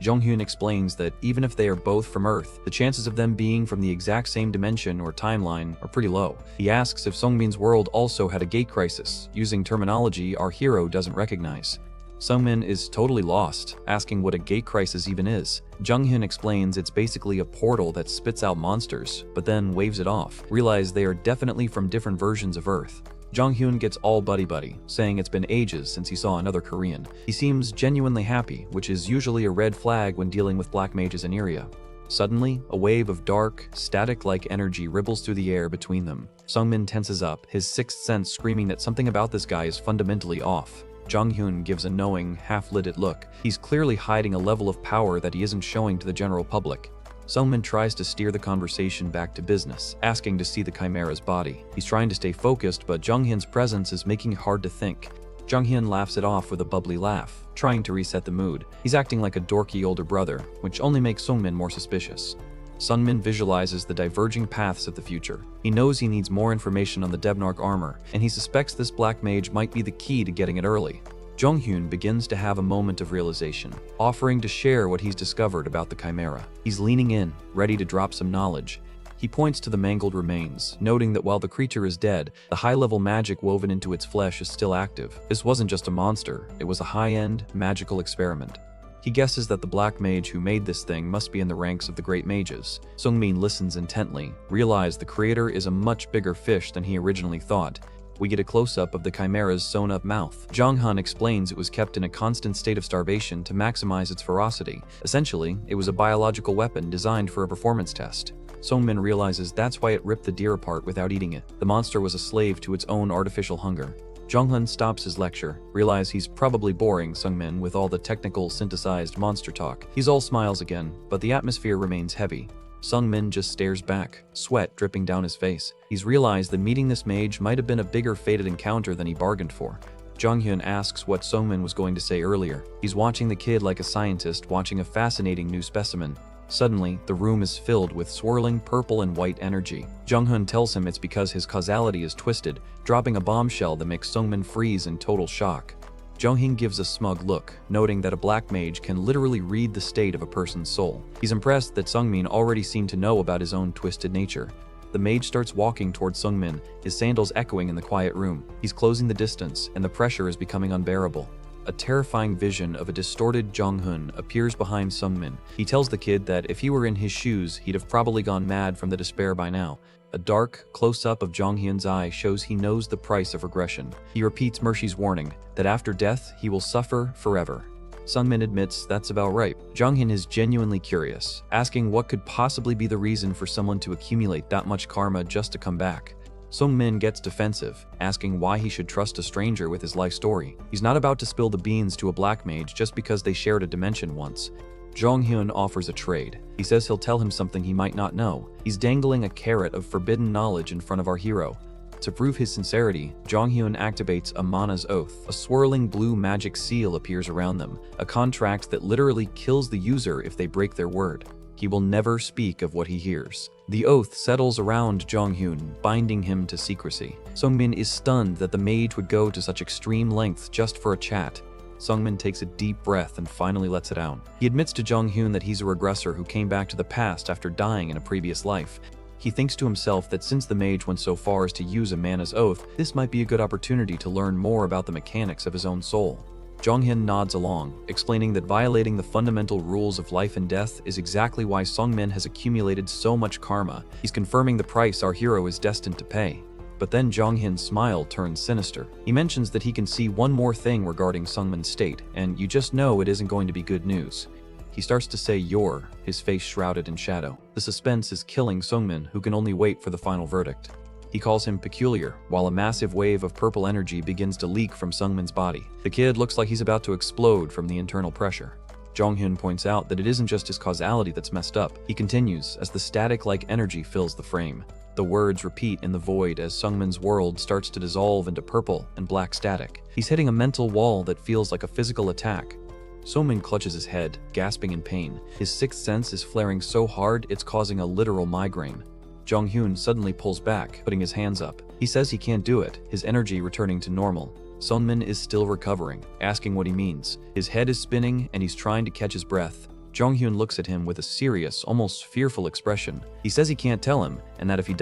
Jong-hyun explains that even if they are both from Earth, the chances of them being from the exact same dimension or timeline are pretty low. He asks if Sungmin's world also had a gate crisis, using terminology our hero doesn't recognize. Sungmin is totally lost, asking what a gate crisis even is. Jong-hyun explains it's basically a portal that spits out monsters, but then waves it off. Realize they are definitely from different versions of Earth. Jong-hyun gets all buddy-buddy, saying it's been ages since he saw another Korean. He seems genuinely happy, which is usually a red flag when dealing with black mages in area. Suddenly, a wave of dark, static-like energy ripbles through the air between them. Sungmin tenses up, his sixth sense screaming that something about this guy is fundamentally off. Jong-hyun gives a knowing, half-lidded look. He's clearly hiding a level of power that he isn't showing to the general public. Sungmin tries to steer the conversation back to business, asking to see the Chimera's body. He's trying to stay focused, but Jong-hyun's presence is making it hard to think. Jong-hyun laughs it off with a bubbly laugh, trying to reset the mood. He's acting like a dorky older brother, which only makes Sungmin more suspicious. Sungmin visualizes the diverging paths of the future. He knows he needs more information on the Devnark armor, and he suspects this black mage might be the key to getting it early. Jong-hyun begins to have a moment of realization, offering to share what he's discovered about the Chimera. He's leaning in, ready to drop some knowledge. He points to the mangled remains, noting that while the creature is dead, the high-level magic woven into its flesh is still active. This wasn't just a monster, it was a high-end, magical experiment. He guesses that the black mage who made this thing must be in the ranks of the great mages. Sungmin listens intently, realizes the creator is a much bigger fish than he originally thought. We get a close-up of the Chimera's sewn-up mouth. Jong-hyun explains it was kept in a constant state of starvation to maximize its ferocity. Essentially, it was a biological weapon designed for a performance test. Sungmin realizes that's why it ripped the deer apart without eating it. The monster was a slave to its own artificial hunger. Jong-hyun stops his lecture, realizes he's probably boring Sungmin with all the technical, synthesized monster talk. He's all smiles again, but the atmosphere remains heavy. Sungmin just stares back, sweat dripping down his face. He's realized that meeting this mage might have been a bigger fated encounter than he bargained for. Jong-hyun asks what Sungmin was going to say earlier. He's watching the kid like a scientist watching a fascinating new specimen. Suddenly, the room is filled with swirling purple and white energy. Jong-hyun tells him it's because his causality is twisted, dropping a bombshell that makes Sungmin freeze in total shock. Jong-hyun gives a smug look, noting that a black mage can literally read the state of a person's soul. He's impressed that Sungmin already seemed to know about his own twisted nature. The mage starts walking towards Sungmin, his sandals echoing in the quiet room. He's closing the distance, and the pressure is becoming unbearable. A terrifying vision of a distorted Jong-hyun appears behind Sungmin. He tells the kid that if he were in his shoes, he'd have probably gone mad from the despair by now. A dark, close-up of Jong-hyun's eye shows he knows the price of regression. He repeats Mershi's warning that after death, he will suffer forever. Sungmin admits that's about right. Jong-hyun is genuinely curious, asking what could possibly be the reason for someone to accumulate that much karma just to come back. Sungmin gets defensive, asking why he should trust a stranger with his life story. He's not about to spill the beans to a black mage just because they shared a dimension once. Jong-hyun offers a trade. He says he'll tell him something he might not know. He's dangling a carrot of forbidden knowledge in front of our hero. To prove his sincerity, Jong-hyun activates Amana's oath. A swirling blue magic seal appears around them, a contract that literally kills the user if they break their word. He will never speak of what he hears. The oath settles around Jong-hyun, binding him to secrecy. Sungmin is stunned that the mage would go to such extreme lengths just for a chat. Sungmin takes a deep breath and finally lets it out. He admits to Jong-hyun that he's a regressor who came back to the past after dying in a previous life. He thinks to himself that since the mage went so far as to use Amana's oath, this might be a good opportunity to learn more about the mechanics of his own soul. Jong-hyun nods along, explaining that violating the fundamental rules of life and death is exactly why Sungmin has accumulated so much karma. He's confirming the price our hero is destined to pay. But then Jong-hyun's smile turns sinister. He mentions that he can see one more thing regarding Sungmin's state, and you just know it isn't going to be good news. He starts to say "you're," his face shrouded in shadow. The suspense is killing Sungmin, who can only wait for the final verdict. He calls him peculiar, while a massive wave of purple energy begins to leak from Sungmin's body. The kid looks like he's about to explode from the internal pressure. Jonghyun points out that it isn't just his causality that's messed up. He continues as the static-like energy fills the frame. The words repeat in the void as Sungmin's world starts to dissolve into purple and black static. He's hitting a mental wall that feels like a physical attack. Sungmin clutches his head, gasping in pain. His sixth sense is flaring so hard it's causing a literal migraine. Jonghyun suddenly pulls back, putting his hands up. He says he can't do it, his energy returning to normal. Sungmin is still recovering, asking what he means. His head is spinning and he's trying to catch his breath. Jonghyun looks at him with a serious, almost fearful expression. He says he can't tell him, and that if he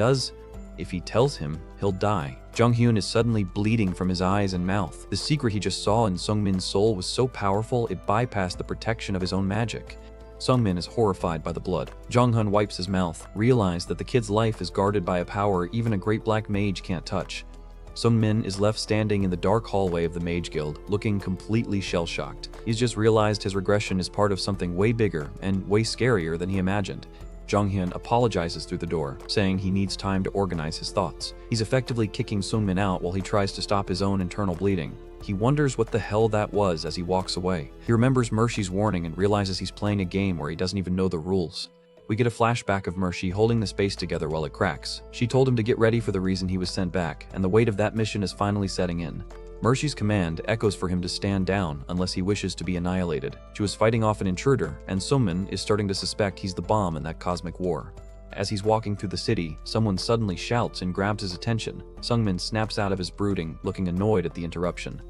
tells him, he'll die. Jonghyun is suddenly bleeding from his eyes and mouth. The secret he just saw in Sungmin's soul was so powerful it bypassed the protection of his own magic. Sungmin is horrified by the blood. Jonghyun wipes his mouth, realizes that the kid's life is guarded by a power even a great black mage can't touch. Sungmin is left standing in the dark hallway of the Mage Guild, looking completely shell-shocked. He's just realized his regression is part of something way bigger and way scarier than he imagined. Jonghyun apologizes through the door, saying he needs time to organize his thoughts. He's effectively kicking Sungmin out while he tries to stop his own internal bleeding. He wonders what the hell that was as he walks away. He remembers Mercy's warning and realizes he's playing a game where he doesn't even know the rules. We get a flashback of Mercy holding the space together while it cracks. She told him to get ready for the reason he was sent back, and the weight of that mission is finally setting in. Mercy's command echoes for him to stand down unless he wishes to be annihilated. She was fighting off an intruder, and Sungmin is starting to suspect he's the bomb in that cosmic war. As he's walking through the city, someone suddenly shouts and grabs his attention. Sungmin snaps out of his brooding, looking annoyed at the interruption.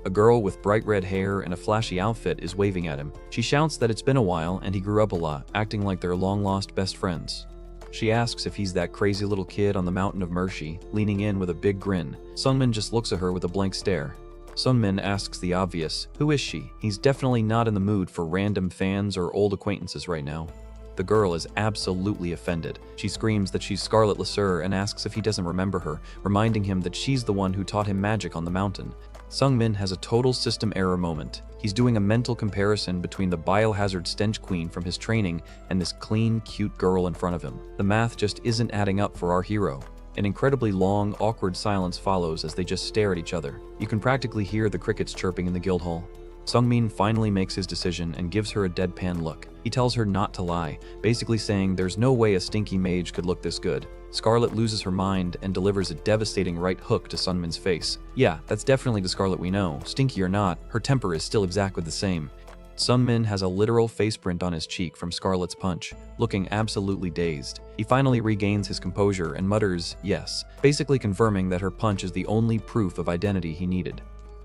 A girl with bright red hair and a flashy outfit is waving at him. She shouts that it's been a while and he grew up a lot, acting like they're long-lost best friends. She asks if he's that crazy little kid on the mountain of Mercy, leaning in with a big grin. Sungmin just looks at her with a blank stare. Sungmin asks the obvious, who is she? He's definitely not in the mood for random fans or old acquaintances right now. The girl is absolutely offended. She screams that she's Scarlet Lasur and asks if he doesn't remember her, reminding him that she's the one who taught him magic on the mountain. Sungmin has a total system error moment. He's doing a mental comparison between the biohazard stench queen from his training and this clean, cute girl in front of him. The math just isn't adding up for our hero. An incredibly long, awkward silence follows as they just stare at each other. You can practically hear the crickets chirping in the guild hall. Sungmin finally makes his decision and gives her a deadpan look. He tells her not to lie, basically saying there's no way a stinky mage could look this good. Scarlet loses her mind and delivers a devastating right hook to Sungmin's face. Yeah, that's definitely the Scarlet we know. Stinky or not, her temper is still exactly the same. Sungmin has a literal face print on his cheek from Scarlet's punch, looking absolutely dazed. He finally regains his composure and mutters, yes, basically confirming that her punch is the only proof of identity he needed.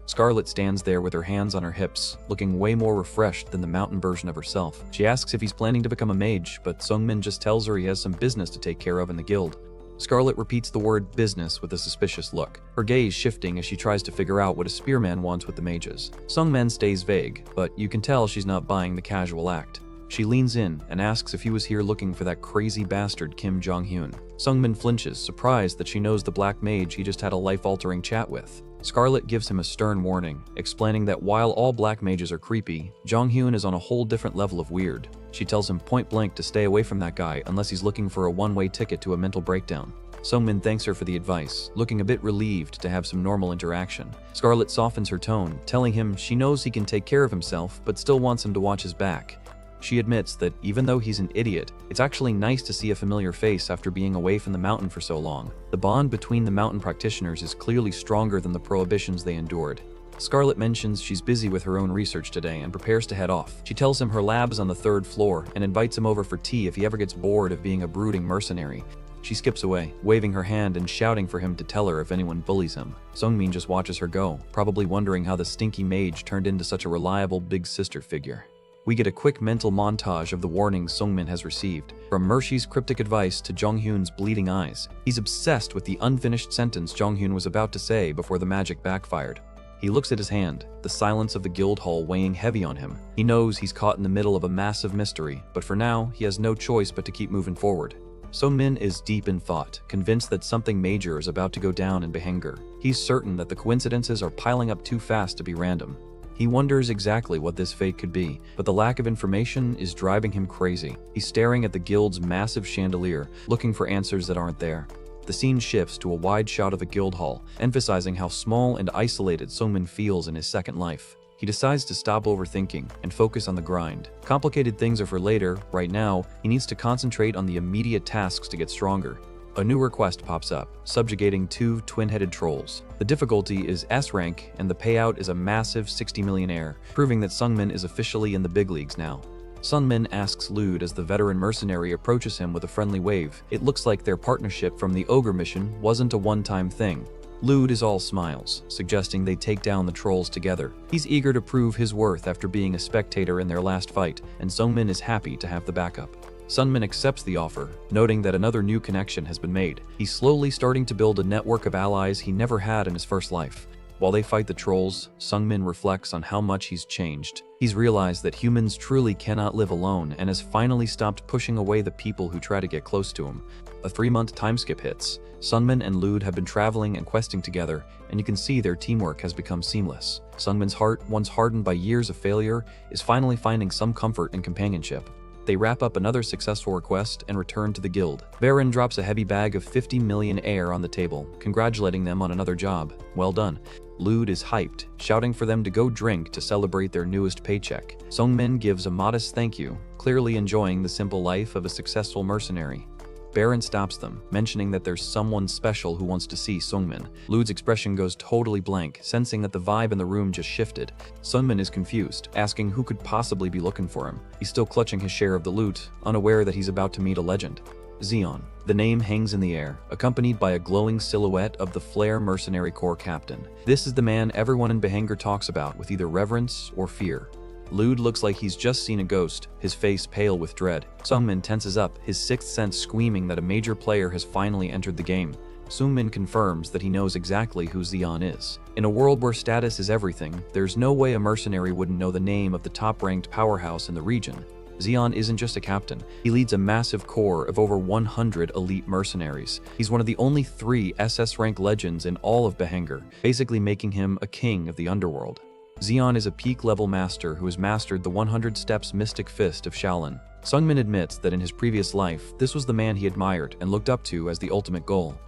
Scarlet stands there with her hands on her hips, looking way more refreshed than the mountain version of herself. She asks if he's planning to become a mage, but Sungmin just tells her he has some business to take care of in the guild. Scarlet repeats the word business with a suspicious look, her gaze shifting as she tries to figure out what a spearman wants with the mages. Sungmin stays vague, but you can tell she's not buying the casual act. She leans in and asks if he was here looking for that crazy bastard Kim Jong-hyun. Sungmin flinches, surprised that she knows the black mage he just had a life-altering chat with. Scarlet gives him a stern warning, explaining that while all black mages are creepy, Jong-hyun is on a whole different level of weird. She tells him point blank to stay away from that guy unless he's looking for a one-way ticket to a mental breakdown. Sungmin thanks her for the advice, looking a bit relieved to have some normal interaction. Scarlet softens her tone, telling him she knows he can take care of himself but still wants him to watch his back. She admits that even though he's an idiot, it's actually nice to see a familiar face after being away from the mountain for so long. The bond between the mountain practitioners is clearly stronger than the prohibitions they endured. Scarlet mentions she's busy with her own research today and prepares to head off. She tells him her lab is on the 3rd floor and invites him over for tea if he ever gets bored of being a brooding mercenary. She skips away, waving her hand and shouting for him to tell her if anyone bullies him. Sungmin just watches her go, probably wondering how the stinky mage turned into such a reliable big sister figure. We get a quick mental montage of the warnings Sungmin has received, from Mercy's cryptic advice to Jong-hyun's bleeding eyes. He's obsessed with the unfinished sentence Jong-hyun was about to say before the magic backfired. He looks at his hand, the silence of the guild hall weighing heavy on him. He knows he's caught in the middle of a massive mystery, but for now, he has no choice but to keep moving forward. Sungmin is deep in thought, convinced that something major is about to go down in Behanger. He's certain that the coincidences are piling up too fast to be random. He wonders exactly what this fate could be, but the lack of information is driving him crazy. He's staring at the guild's massive chandelier, looking for answers that aren't there. The scene shifts to a wide shot of the guild hall, emphasizing how small and isolated Sungmin feels in his second life. He decides to stop overthinking and focus on the grind. Complicated things are for later. Right now, he needs to concentrate on the immediate tasks to get stronger. A new request pops up, subjugating 2 twin-headed trolls. The difficulty is S rank, and the payout is a massive 60 millionaire, proving that Sungmin is officially in the big leagues now. Sungmin asks Lude as the veteran mercenary approaches him with a friendly wave. It looks like their partnership from the ogre mission wasn't a one-time thing. Lude is all smiles, suggesting they take down the trolls together. He's eager to prove his worth after being a spectator in their last fight, and Sungmin is happy to have the backup. Sungmin accepts the offer, noting that another new connection has been made. He's slowly starting to build a network of allies he never had in his first life. While they fight the trolls, Sungmin reflects on how much he's changed. He's realized that humans truly cannot live alone and has finally stopped pushing away the people who try to get close to him. A 3-month time skip hits. Sungmin and Lude have been traveling and questing together, and you can see their teamwork has become seamless. Sungmin's heart, once hardened by years of failure, is finally finding some comfort in companionship. They wrap up another successful request and return to the guild. Baron drops a heavy bag of 50 million air on the table, congratulating them on another job. Well done. Lude is hyped, shouting for them to go drink to celebrate their newest paycheck. Sungmin gives a modest thank you, clearly enjoying the simple life of a successful mercenary. Baron stops them, mentioning that there's someone special who wants to see Sungmin. Lude's expression goes totally blank, sensing that the vibe in the room just shifted. Sungmin is confused, asking who could possibly be looking for him. He's still clutching his share of the loot, unaware that he's about to meet a legend. Zeon. The name hangs in the air, accompanied by a glowing silhouette of the Flare Mercenary Corps captain. This is the man everyone in Behanger talks about with either reverence or fear. Lude looks like he's just seen a ghost, his face pale with dread. Sungmin tenses up, his sixth sense screaming that a major player has finally entered the game. Sungmin confirms that he knows exactly who Zeon is. In a world where status is everything, there's no way a mercenary wouldn't know the name of the top-ranked powerhouse in the region. Zeon isn't just a captain, he leads a massive corps of over 100 elite mercenaries. He's one of the only 3 SS-rank legends in all of Behanger, basically making him a king of the underworld. Zeon is a peak-level master who has mastered the 100 Steps Mystic Fist of Shaolin. Sungmin admits that in his previous life, this was the man he admired and looked up to as the ultimate goal.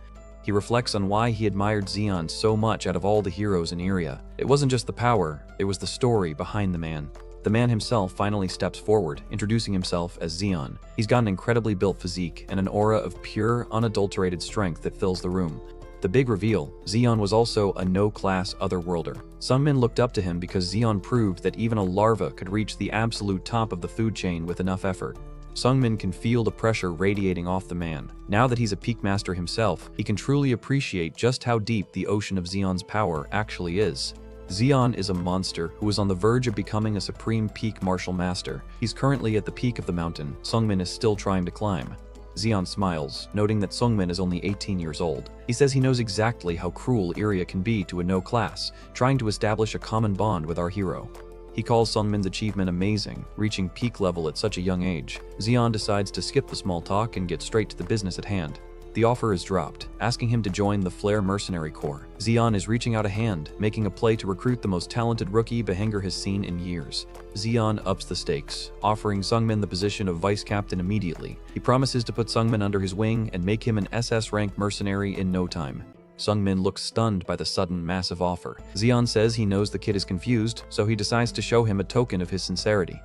He reflects on why he admired Zeon so much out of all the heroes in Iria. It wasn't just the power, it was the story behind the man. The man himself finally steps forward, introducing himself as Zeon. He's got an incredibly built physique and an aura of pure, unadulterated strength that fills the room. The big reveal, Zeon was also a no-class otherworlder. Sungmin looked up to him because Zeon proved that even a larva could reach the absolute top of the food chain with enough effort. Sungmin can feel the pressure radiating off the man. Now that he's a peak master himself, he can truly appreciate just how deep the ocean of Zeon's power actually is. Zeon is a monster who is on the verge of becoming a supreme peak martial master. He's currently at the peak of the mountain. Sungmin is still trying to climb. Zeon smiles, noting that Sungmin is only 18 years old. He says he knows exactly how cruel Iria can be to a no-class, trying to establish a common bond with our hero. He calls Sungmin's achievement amazing, reaching peak level at such a young age. Zeon decides to skip the small talk and get straight to the business at hand. The offer is dropped, asking him to join the Flare Mercenary Corps. Zeon is reaching out a hand, making a play to recruit the most talented rookie Behanger has seen in years. Zeon ups the stakes, offering Sungmin the position of vice captain immediately. He promises to put Sungmin under his wing and make him an SS-rank mercenary in no time. Sungmin looks stunned by the sudden, massive offer. Zeon says he knows the kid is confused, so he decides to show him a token of his sincerity.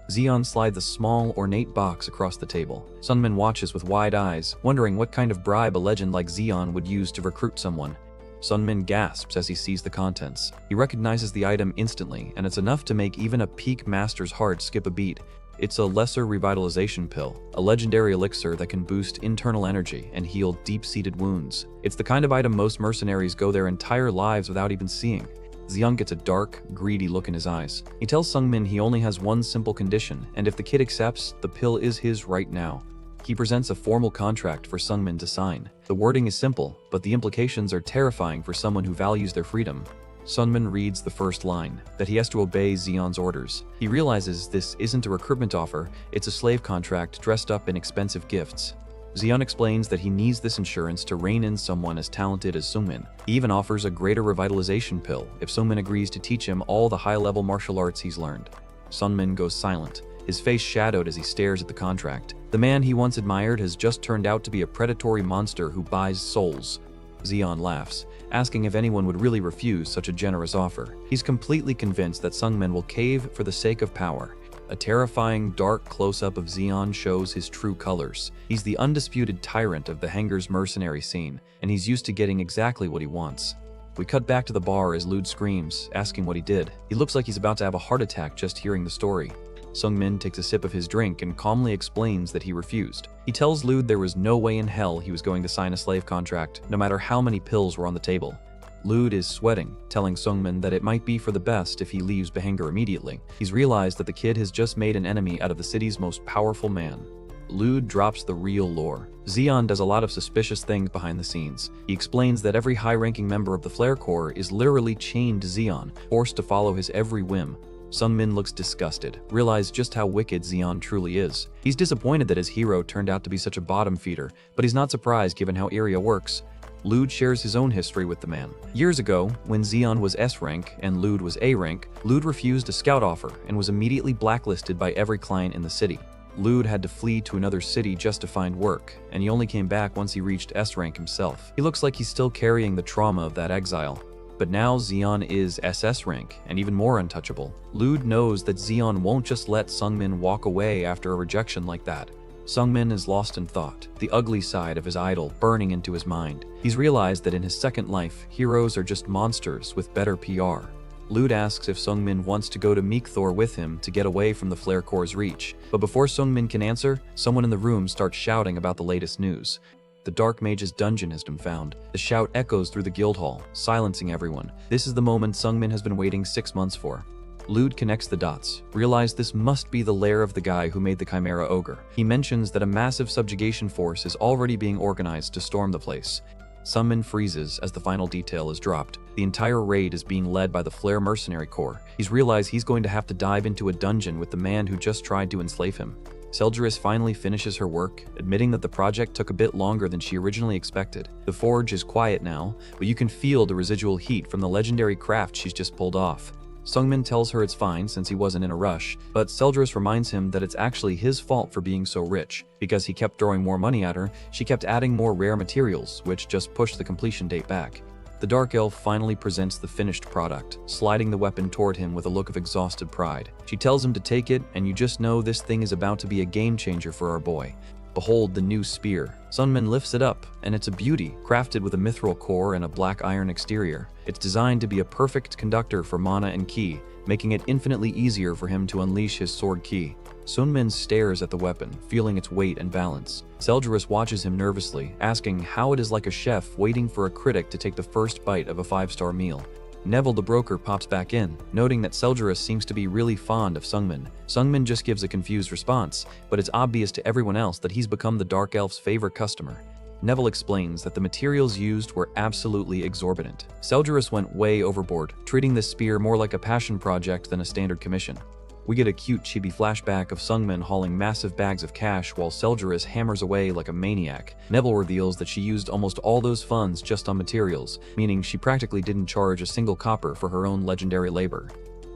Zeon slides a small, ornate box across the table. Sungmin watches with wide eyes, wondering what kind of bribe a legend like Zeon would use to recruit someone. Sungmin gasps as he sees the contents. He recognizes the item instantly, and it's enough to make even a peak master's heart skip a beat. It's a lesser revitalization pill, a legendary elixir that can boost internal energy and heal deep-seated wounds. It's the kind of item most mercenaries go their entire lives without even seeing. Zeon gets a dark, greedy look in his eyes. He tells Sungmin he only has one simple condition, and if the kid accepts, the pill is his right now. He presents a formal contract for Sungmin to sign. The wording is simple, but the implications are terrifying for someone who values their freedom. Sungmin reads the first line, that he has to obey Zeon's orders. He realizes this isn't a recruitment offer, it's a slave contract dressed up in expensive gifts. Zeon explains that he needs this insurance to rein in someone as talented as Sungmin. He even offers a greater revitalization pill if Sungmin agrees to teach him all the high-level martial arts he's learned. Sungmin goes silent, his face shadowed as he stares at the contract. The man he once admired has just turned out to be a predatory monster who buys souls. Zeon laughs, asking if anyone would really refuse such a generous offer. He's completely convinced that Sungmin will cave for the sake of power. A terrifying, dark close-up of Zeon shows his true colors. He's the undisputed tyrant of the Hanger's mercenary scene, and he's used to getting exactly what he wants. We cut back to the bar as Lude screams, asking what he did. He looks like he's about to have a heart attack just hearing the story. Sungmin takes a sip of his drink and calmly explains that he refused. He tells Lude there was no way in hell he was going to sign a slave contract, no matter how many pills were on the table. Lude is sweating, telling Sungmin that it might be for the best if he leaves Behanger immediately. He's realized that the kid has just made an enemy out of the city's most powerful man. Lude drops the real lore. Zeon does a lot of suspicious things behind the scenes. He explains that every high-ranking member of the Flare Corps is literally chained to Zeon, forced to follow his every whim. Sungmin looks disgusted, realizes just how wicked Zeon truly is. He's disappointed that his hero turned out to be such a bottom feeder, but he's not surprised given how Iria works. Lude shares his own history with the man. Years ago, when Zeon was S rank and Lude was A rank, Lude refused a scout offer and was immediately blacklisted by every client in the city. Lude had to flee to another city just to find work, and he only came back once he reached S rank himself. He looks like he's still carrying the trauma of that exile. But now Zeon is SS rank, and even more untouchable. Lude knows that Zeon won't just let Sungmin walk away after a rejection like that. Sungmin is lost in thought, the ugly side of his idol burning into his mind. He's realized that in his second life, heroes are just monsters with better PR. Lude asks if Sungmin wants to go to Meekthor with him to get away from the Flare Corps' reach. But before Sungmin can answer, someone in the room starts shouting about the latest news. The Dark Mage's dungeon has been found. The shout echoes through the guild hall, silencing everyone. This is the moment Sungmin has been waiting 6 months for. Lude connects the dots, realize this must be the lair of the guy who made the Chimera Ogre. He mentions that a massive subjugation force is already being organized to storm the place. Sungmin freezes as the final detail is dropped. The entire raid is being led by the Flare Mercenary Corps. He's realized he's going to have to dive into a dungeon with the man who just tried to enslave him. Selgeris finally finishes her work, admitting that the project took a bit longer than she originally expected. The forge is quiet now, but you can feel the residual heat from the legendary craft she's just pulled off. Sungmin tells her it's fine since he wasn't in a rush, but Selgeris reminds him that it's actually his fault for being so rich. Because he kept throwing more money at her, she kept adding more rare materials, which just pushed the completion date back. The Dark Elf finally presents the finished product, sliding the weapon toward him with a look of exhausted pride. She tells him to take it, and you just know this thing is about to be a game changer for our boy. Behold the new spear. Sungmin lifts it up, and it's a beauty, crafted with a mithril core and a black iron exterior. It's designed to be a perfect conductor for mana and ki, making it infinitely easier for him to unleash his sword ki. Sungmin stares at the weapon, feeling its weight and balance. Selgeris watches him nervously, asking how it is like a chef waiting for a critic to take the first bite of a 5-star meal. Neville the broker pops back in, noting that Selgeris seems to be really fond of Sungmin. Sungmin just gives a confused response, but it's obvious to everyone else that he's become the Dark Elf's favorite customer. Neville explains that the materials used were absolutely exorbitant. Selgeris went way overboard, treating this spear more like a passion project than a standard commission. We get a cute chibi flashback of Sungmin hauling massive bags of cash while Selgeris hammers away like a maniac. Neville reveals that she used almost all those funds just on materials, meaning she practically didn't charge a single copper for her own legendary labor.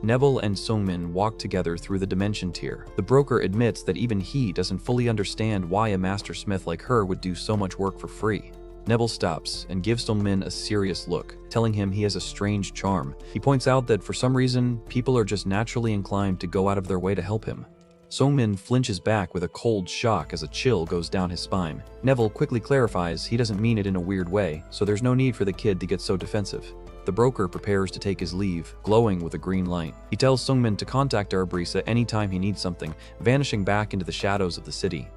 Neville and Sungmin walk together through the dimension tier. The broker admits that even he doesn't fully understand why a master smith like her would do so much work for free. Neville stops and gives Sungmin a serious look, telling him he has a strange charm. He points out that for some reason, people are just naturally inclined to go out of their way to help him. Sungmin flinches back with a cold shock as a chill goes down his spine. Neville quickly clarifies he doesn't mean it in a weird way, so there's no need for the kid to get so defensive. The broker prepares to take his leave, glowing with a green light. He tells Sungmin to contact Arbrisa anytime he needs something, vanishing back into the shadows of the city.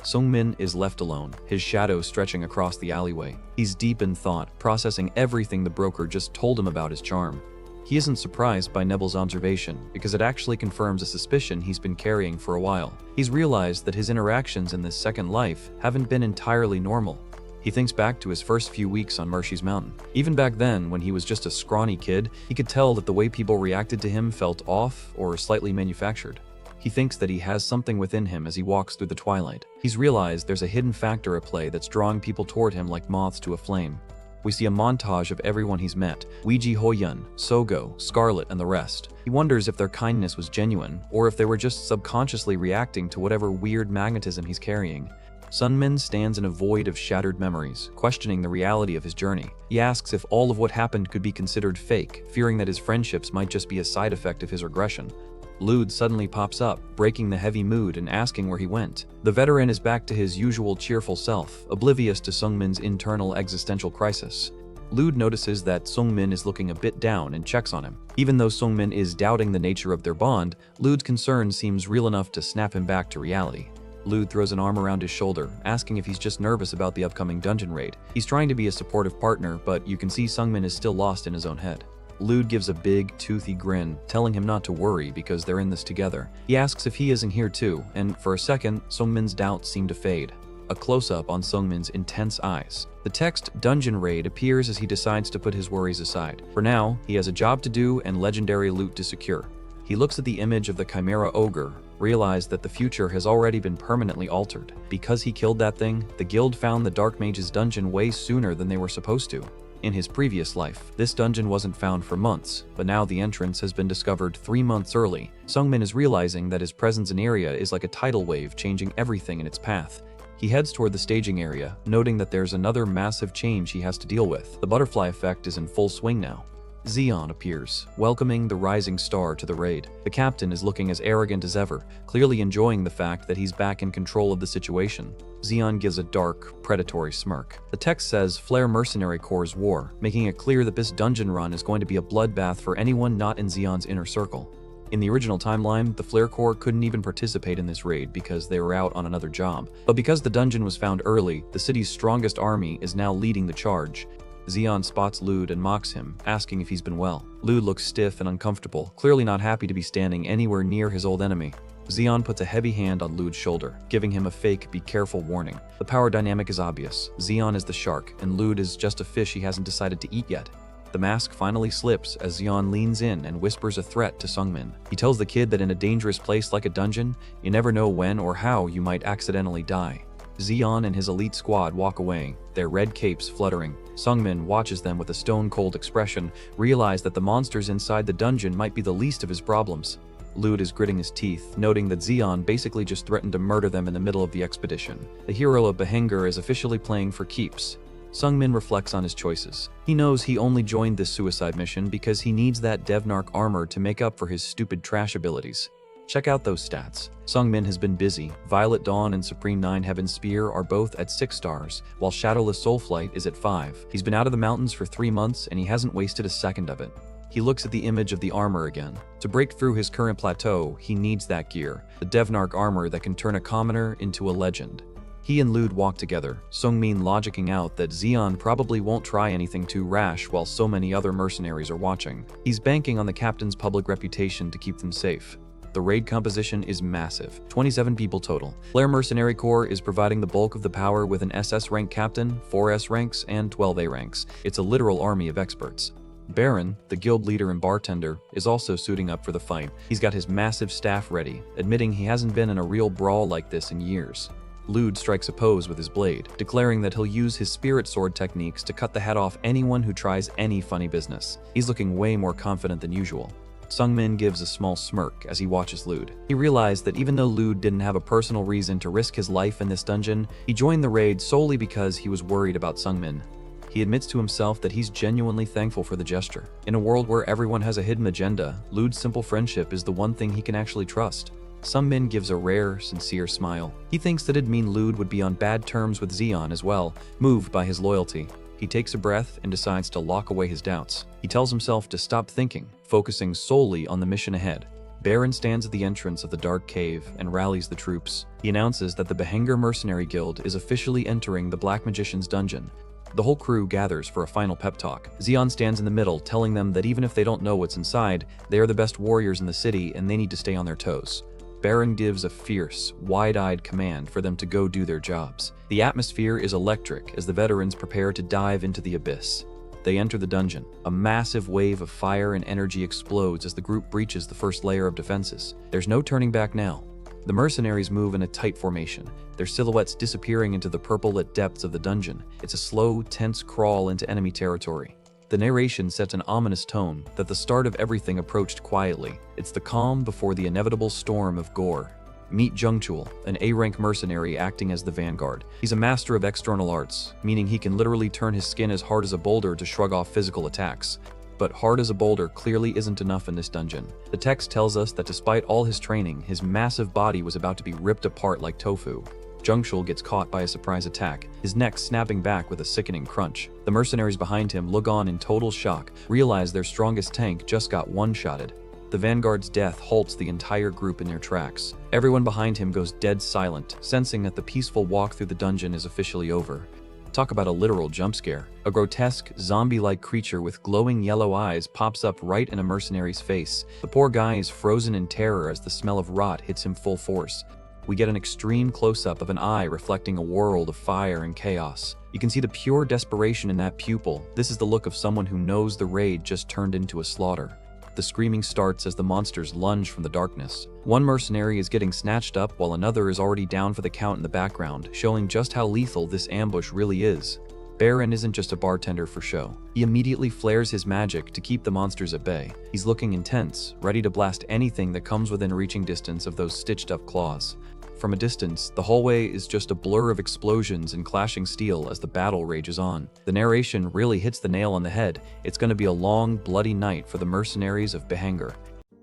Sungmin is left alone, his shadow stretching across the alleyway. He's deep in thought, processing everything the broker just told him about his charm. He isn't surprised by Neville's observation, because it actually confirms a suspicion he's been carrying for a while. He's realized that his interactions in this second life haven't been entirely normal. He thinks back to his first few weeks on Mershi's Mountain. Even back then, when he was just a scrawny kid, he could tell that the way people reacted to him felt off or slightly manufactured. He thinks that he has something within him as he walks through the twilight. He's realized there's a hidden factor at play that's drawing people toward him like moths to a flame. We see a montage of everyone he's met: Weiji Hoyun, Sogo, Scarlet, and the rest. He wonders if their kindness was genuine, or if they were just subconsciously reacting to whatever weird magnetism he's carrying. Sungmin stands in a void of shattered memories, questioning the reality of his journey. He asks if all of what happened could be considered fake, fearing that his friendships might just be a side effect of his regression. Lude suddenly pops up, breaking the heavy mood and asking where he went. The veteran is back to his usual cheerful self, oblivious to Sungmin's internal existential crisis. Lude notices that Sungmin is looking a bit down and checks on him. Even though Sungmin is doubting the nature of their bond, Lude's concern seems real enough to snap him back to reality. Lude throws an arm around his shoulder, asking if he's just nervous about the upcoming dungeon raid. He's trying to be a supportive partner, but you can see Sungmin is still lost in his own head. Lude gives a big, toothy grin, telling him not to worry because they're in this together. He asks if he isn't here too, and for a second, Sungmin's doubts seem to fade. A close-up on Sungmin's intense eyes. The text "Dungeon Raid" appears as he decides to put his worries aside. For now, he has a job to do and legendary loot to secure. He looks at the image of the Chimera Ogre, realized that the future has already been permanently altered. Because he killed that thing, the guild found the Dark Mage's dungeon way sooner than they were supposed to. In his previous life, this dungeon wasn't found for months, but now the entrance has been discovered 3 months early. Sungmin is realizing that his presence in area is like a tidal wave changing everything in its path. He heads toward the staging area, noting that there's another massive change he has to deal with. The butterfly effect is in full swing now. Zeon appears, welcoming the rising star to the raid. The captain is looking as arrogant as ever, clearly enjoying the fact that he's back in control of the situation. Zeon gives a dark, predatory smirk. The text says Flare Mercenary Corps' war, making it clear that this dungeon run is going to be a bloodbath for anyone not in Zeon's inner circle. In the original timeline, the Flare Corps couldn't even participate in this raid because they were out on another job. But because the dungeon was found early, the city's strongest army is now leading the charge. Zeon spots Lude and mocks him, asking if he's been well. Lude looks stiff and uncomfortable, clearly not happy to be standing anywhere near his old enemy. Zeon puts a heavy hand on Lude's shoulder, giving him a fake "be careful" warning. The power dynamic is obvious. Zeon is the shark, and Lude is just a fish he hasn't decided to eat yet. The mask finally slips as Zeon leans in and whispers a threat to Sungmin. He tells the kid that in a dangerous place like a dungeon, you never know when or how you might accidentally die. Zeon and his elite squad walk away, their red capes fluttering. Sungmin watches them with a stone-cold expression, realize that the monsters inside the dungeon might be the least of his problems. Lude is gritting his teeth, noting that Zeon basically just threatened to murder them in the middle of the expedition. The hero of Behenger is officially playing for keeps. Sungmin reflects on his choices. He knows he only joined this suicide mission because he needs that Devnarch armor to make up for his stupid trash abilities. Check out those stats. Sungmin has been busy. Violet Dawn and Supreme 9 Heaven Spear are both at 6 stars, while Shadowless Soulflight is at 5. He's been out of the mountains for 3 months and he hasn't wasted a second of it. He looks at the image of the armor again. To break through his current plateau, he needs that gear, the Devnarch armor that can turn a commoner into a legend. He and Lude walk together, Sungmin logicking out that Zeon probably won't try anything too rash while so many other mercenaries are watching. He's banking on the captain's public reputation to keep them safe. The raid composition is massive, 27 people total. Flare Mercenary Corps is providing the bulk of the power with an SS rank captain, 4 S ranks, and 12 A ranks. It's a literal army of experts. Baron, the guild leader and bartender, is also suiting up for the fight. He's got his massive staff ready, admitting he hasn't been in a real brawl like this in years. Lude strikes a pose with his blade, declaring that he'll use his spirit sword techniques to cut the head off anyone who tries any funny business. He's looking way more confident than usual. Sungmin gives a small smirk as he watches Lude. He realized that even though Lude didn't have a personal reason to risk his life in this dungeon, he joined the raid solely because he was worried about Sungmin. He admits to himself that he's genuinely thankful for the gesture. In a world where everyone has a hidden agenda, Lude's simple friendship is the one thing he can actually trust. Sungmin gives a rare, sincere smile. He thinks that it'd mean Lude would be on bad terms with Zeon as well, moved by his loyalty. He takes a breath and decides to lock away his doubts. He tells himself to stop thinking, focusing solely on the mission ahead. Baron stands at the entrance of the dark cave and rallies the troops. He announces that the Behenger Mercenary Guild is officially entering the Black Magician's dungeon. The whole crew gathers for a final pep talk. Zeon stands in the middle, telling them that even if they don't know what's inside, they are the best warriors in the city and they need to stay on their toes. Baron gives a fierce, wide-eyed command for them to go do their jobs. The atmosphere is electric as the veterans prepare to dive into the abyss. They enter the dungeon. A massive wave of fire and energy explodes as the group breaches the first layer of defenses. There's no turning back now. The mercenaries move in a tight formation, their silhouettes disappearing into the purple-lit depths of the dungeon. It's a slow, tense crawl into enemy territory. The narration sets an ominous tone that the start of everything approached quietly. It's the calm before the inevitable storm of gore. Meet Jungchul, an A-rank mercenary acting as the vanguard. He's a master of external arts, meaning he can literally turn his skin as hard as a boulder to shrug off physical attacks. But hard as a boulder clearly isn't enough in this dungeon. The text tells us that despite all his training, his massive body was about to be ripped apart like tofu. Jungchul gets caught by a surprise attack, his neck snapping back with a sickening crunch. The mercenaries behind him look on in total shock, realize their strongest tank just got one-shotted. The vanguard's death halts the entire group in their tracks. Everyone behind him goes dead silent, sensing that the peaceful walk through the dungeon is officially over. Talk about a literal jump scare. A grotesque, zombie-like creature with glowing yellow eyes pops up right in a mercenary's face. The poor guy is frozen in terror as the smell of rot hits him full force. We get an extreme close-up of an eye reflecting a world of fire and chaos. You can see the pure desperation in that pupil. This is the look of someone who knows the raid just turned into a slaughter. The screaming starts as the monsters lunge from the darkness. One mercenary is getting snatched up while another is already down for the count in the background, showing just how lethal this ambush really is. Baron isn't just a bartender for show. He immediately flares his magic to keep the monsters at bay. He's looking intense, ready to blast anything that comes within reaching distance of those stitched-up claws. From a distance, the hallway is just a blur of explosions and clashing steel as the battle rages on. The narration really hits the nail on the head. It's going to be a long, bloody night for the mercenaries of Bhangar.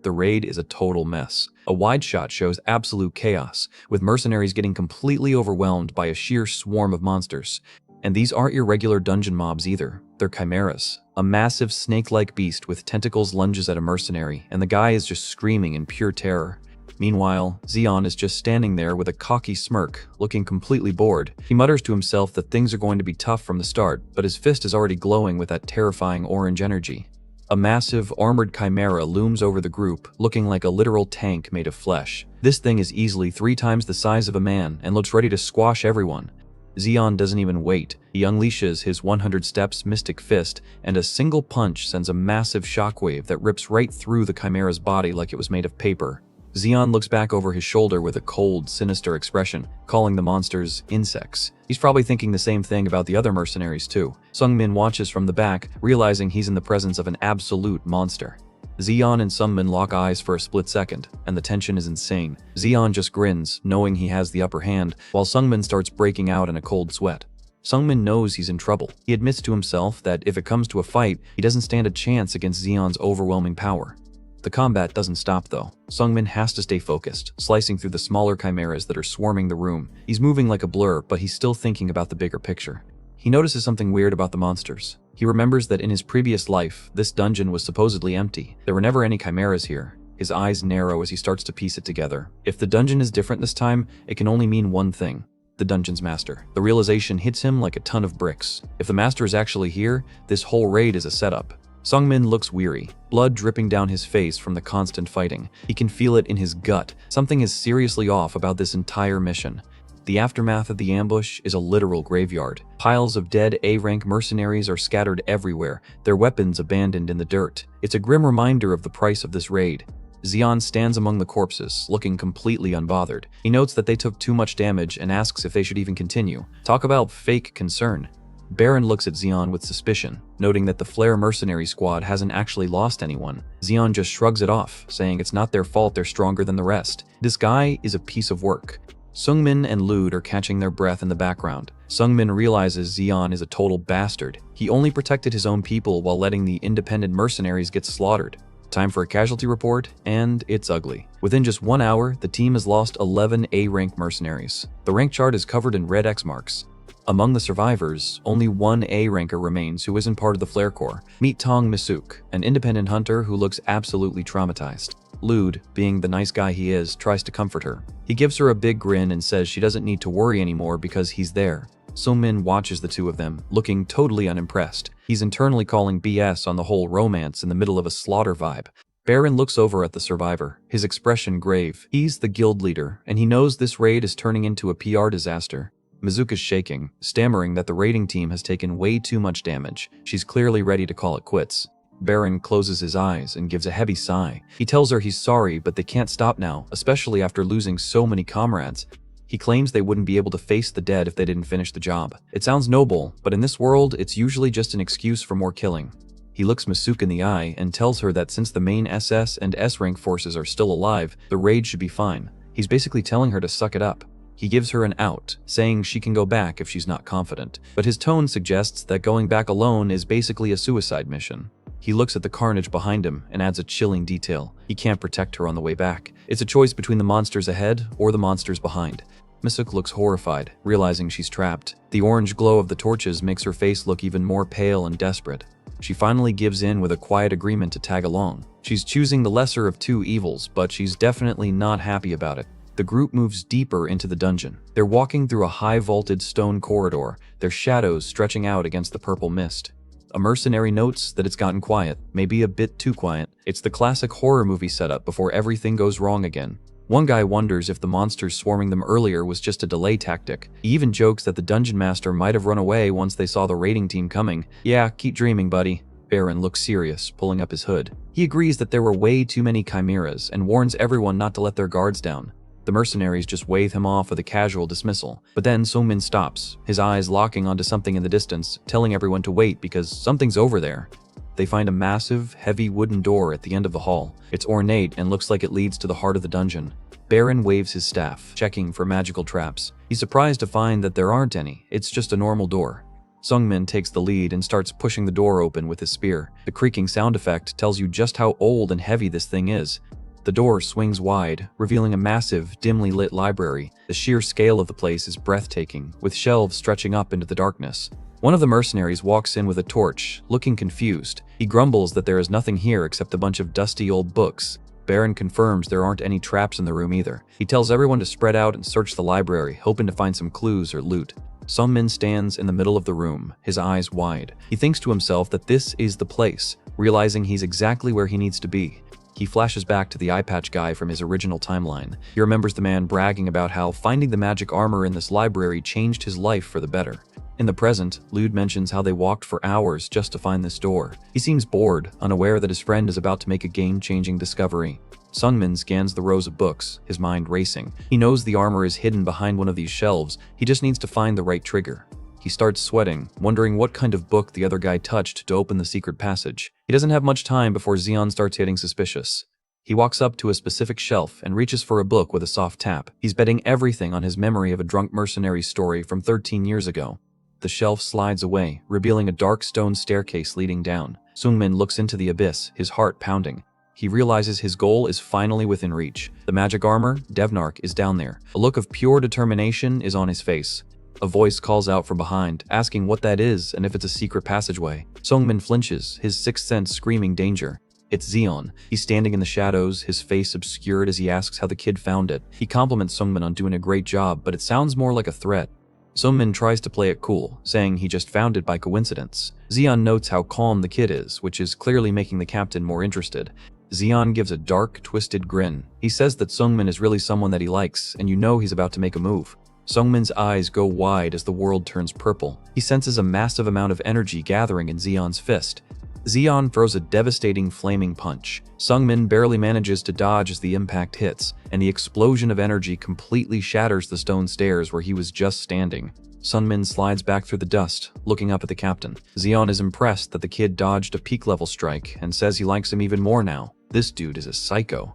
The raid is a total mess. A wide shot shows absolute chaos, with mercenaries getting completely overwhelmed by a sheer swarm of monsters. And these aren't your regular dungeon mobs either. They're chimeras. A massive snake-like beast with tentacles lunges at a mercenary, and the guy is just screaming in pure terror. Meanwhile, Zeon is just standing there with a cocky smirk, looking completely bored. He mutters to himself that things are going to be tough from the start, but his fist is already glowing with that terrifying orange energy. A massive, armored chimera looms over the group, looking like a literal tank made of flesh. This thing is easily 3 times the size of a man and looks ready to squash everyone. Zeon doesn't even wait. He unleashes his 100 steps mystic fist, and a single punch sends a massive shockwave that rips right through the chimera's body like it was made of paper. Zeon looks back over his shoulder with a cold, sinister expression, calling the monsters insects. He's probably thinking the same thing about the other mercenaries too. Sungmin watches from the back, realizing he's in the presence of an absolute monster. Zeon and Sungmin lock eyes for a split second, and the tension is insane. Zeon just grins, knowing he has the upper hand, while Sungmin starts breaking out in a cold sweat. Sungmin knows he's in trouble. He admits to himself that if it comes to a fight, he doesn't stand a chance against Zeon's overwhelming power. The combat doesn't stop though. Sungmin has to stay focused, slicing through the smaller chimeras that are swarming the room. He's moving like a blur, but he's still thinking about the bigger picture. He notices something weird about the monsters. He remembers that in his previous life, this dungeon was supposedly empty. There were never any chimeras here. His eyes narrow as he starts to piece it together. If the dungeon is different this time, it can only mean one thing: the dungeon's master. The realization hits him like a ton of bricks. If the master is actually here, this whole raid is a setup. Sungmin looks weary, blood dripping down his face from the constant fighting. He can feel it in his gut. Something is seriously off about this entire mission. The aftermath of the ambush is a literal graveyard. Piles of dead A-rank mercenaries are scattered everywhere, their weapons abandoned in the dirt. It's a grim reminder of the price of this raid. Zeon stands among the corpses, looking completely unbothered. He notes that they took too much damage and asks if they should even continue. Talk about fake concern. Baron looks at Zeon with suspicion, noting that the Flare mercenary squad hasn't actually lost anyone. Zeon just shrugs it off, saying it's not their fault they're stronger than the rest. This guy is a piece of work. Sungmin and Lude are catching their breath in the background. Sungmin realizes Zeon is a total bastard. He only protected his own people while letting the independent mercenaries get slaughtered. Time for a casualty report, and it's ugly. Within just 1 hour, the team has lost 11 A-rank mercenaries. The rank chart is covered in red X marks. Among the survivors, only one A-ranker remains who isn't part of the Flare Corps. Meet Tong Misuk, an independent hunter who looks absolutely traumatized. Lude, being the nice guy he is, tries to comfort her. He gives her a big grin and says she doesn't need to worry anymore because he's there. Sungmin watches the two of them, looking totally unimpressed. He's internally calling BS on the whole romance in the middle of a slaughter vibe. Baron looks over at the survivor, his expression grave. He's the guild leader, and he knows this raid is turning into a PR disaster. Misuk is shaking, stammering that the raiding team has taken way too much damage. She's clearly ready to call it quits. Baron closes his eyes and gives a heavy sigh. He tells her he's sorry, but they can't stop now, especially after losing so many comrades. He claims they wouldn't be able to face the dead if they didn't finish the job. It sounds noble, but in this world, it's usually just an excuse for more killing. He looks Masuke in the eye and tells her that since the main SS and S-rank forces are still alive, the raid should be fine. He's basically telling her to suck it up. He gives her an out, saying she can go back if she's not confident, but his tone suggests that going back alone is basically a suicide mission. He looks at the carnage behind him and adds a chilling detail. He can't protect her on the way back. It's a choice between the monsters ahead or the monsters behind. Masuke looks horrified, realizing she's trapped. The orange glow of the torches makes her face look even more pale and desperate. She finally gives in with a quiet agreement to tag along. She's choosing the lesser of two evils, but she's definitely not happy about it. The group moves deeper into the dungeon. They're walking through a high-vaulted stone corridor, their shadows stretching out against the purple mist. A mercenary notes that it's gotten quiet, maybe a bit too quiet. It's the classic horror movie setup before everything goes wrong again. One guy wonders if the monsters swarming them earlier was just a delay tactic. He even jokes that the dungeon master might have run away once they saw the raiding team coming. Yeah, keep dreaming, buddy. Baron looks serious, pulling up his hood. He agrees that there were way too many chimeras and warns everyone not to let their guards down. The mercenaries just wave him off with a casual dismissal. But then Sungmin stops, his eyes locking onto something in the distance, telling everyone to wait because something's over there. They find a massive, heavy wooden door at the end of the hall. It's ornate and looks like it leads to the heart of the dungeon. Baron waves his staff, checking for magical traps. He's surprised to find that there aren't any. It's just a normal door. Sungmin takes the lead and starts pushing the door open with his spear. The creaking sound effect tells you just how old and heavy this thing is. The door swings wide, revealing a massive, dimly lit library. The sheer scale of the place is breathtaking, with shelves stretching up into the darkness. One of the mercenaries walks in with a torch, looking confused. He grumbles that there is nothing here except a bunch of dusty old books. Baron confirms there aren't any traps in the room either. He tells everyone to spread out and search the library, hoping to find some clues or loot. Sungmin stands in the middle of the room, his eyes wide. He thinks to himself that this is the place, realizing he's exactly where he needs to be. He flashes back to the eye patch guy from his original timeline. He remembers the man bragging about how finding the magic armor in this library changed his life for the better. In the present, Lude mentions how they walked for hours just to find this door. He seems bored, unaware that his friend is about to make a game-changing discovery. Sungmin scans the rows of books, his mind racing. He knows the armor is hidden behind one of these shelves. He just needs to find the right trigger. He starts sweating, wondering what kind of book the other guy touched to open the secret passage. He doesn't have much time before Zeon starts getting suspicious. He walks up to a specific shelf and reaches for a book with a soft tap. He's betting everything on his memory of a drunk mercenary story from 13 years ago. The shelf slides away, revealing a dark stone staircase leading down. Sungmin looks into the abyss, his heart pounding. He realizes his goal is finally within reach. The magic armor, Devnark, is down there. A look of pure determination is on his face. A voice calls out from behind, asking what that is and if it's a secret passageway. Sungmin flinches, his sixth sense screaming danger. It's Zeon. He's standing in the shadows, his face obscured as he asks how the kid found it. He compliments Sungmin on doing a great job, but it sounds more like a threat. Sungmin tries to play it cool, saying he just found it by coincidence. Zeon notes how calm the kid is, which is clearly making the captain more interested. Zeon gives a dark, twisted grin. He says that Sungmin is really someone that he likes, and you know he's about to make a move. Sungmin's eyes go wide as the world turns purple. He senses a massive amount of energy gathering in Zeon's fist. Zeon throws a devastating flaming punch. Sungmin barely manages to dodge as the impact hits, and the explosion of energy completely shatters the stone stairs where he was just standing. Sungmin slides back through the dust, looking up at the captain. Zeon is impressed that the kid dodged a peak-level strike and says he likes him even more now. This dude is a psycho.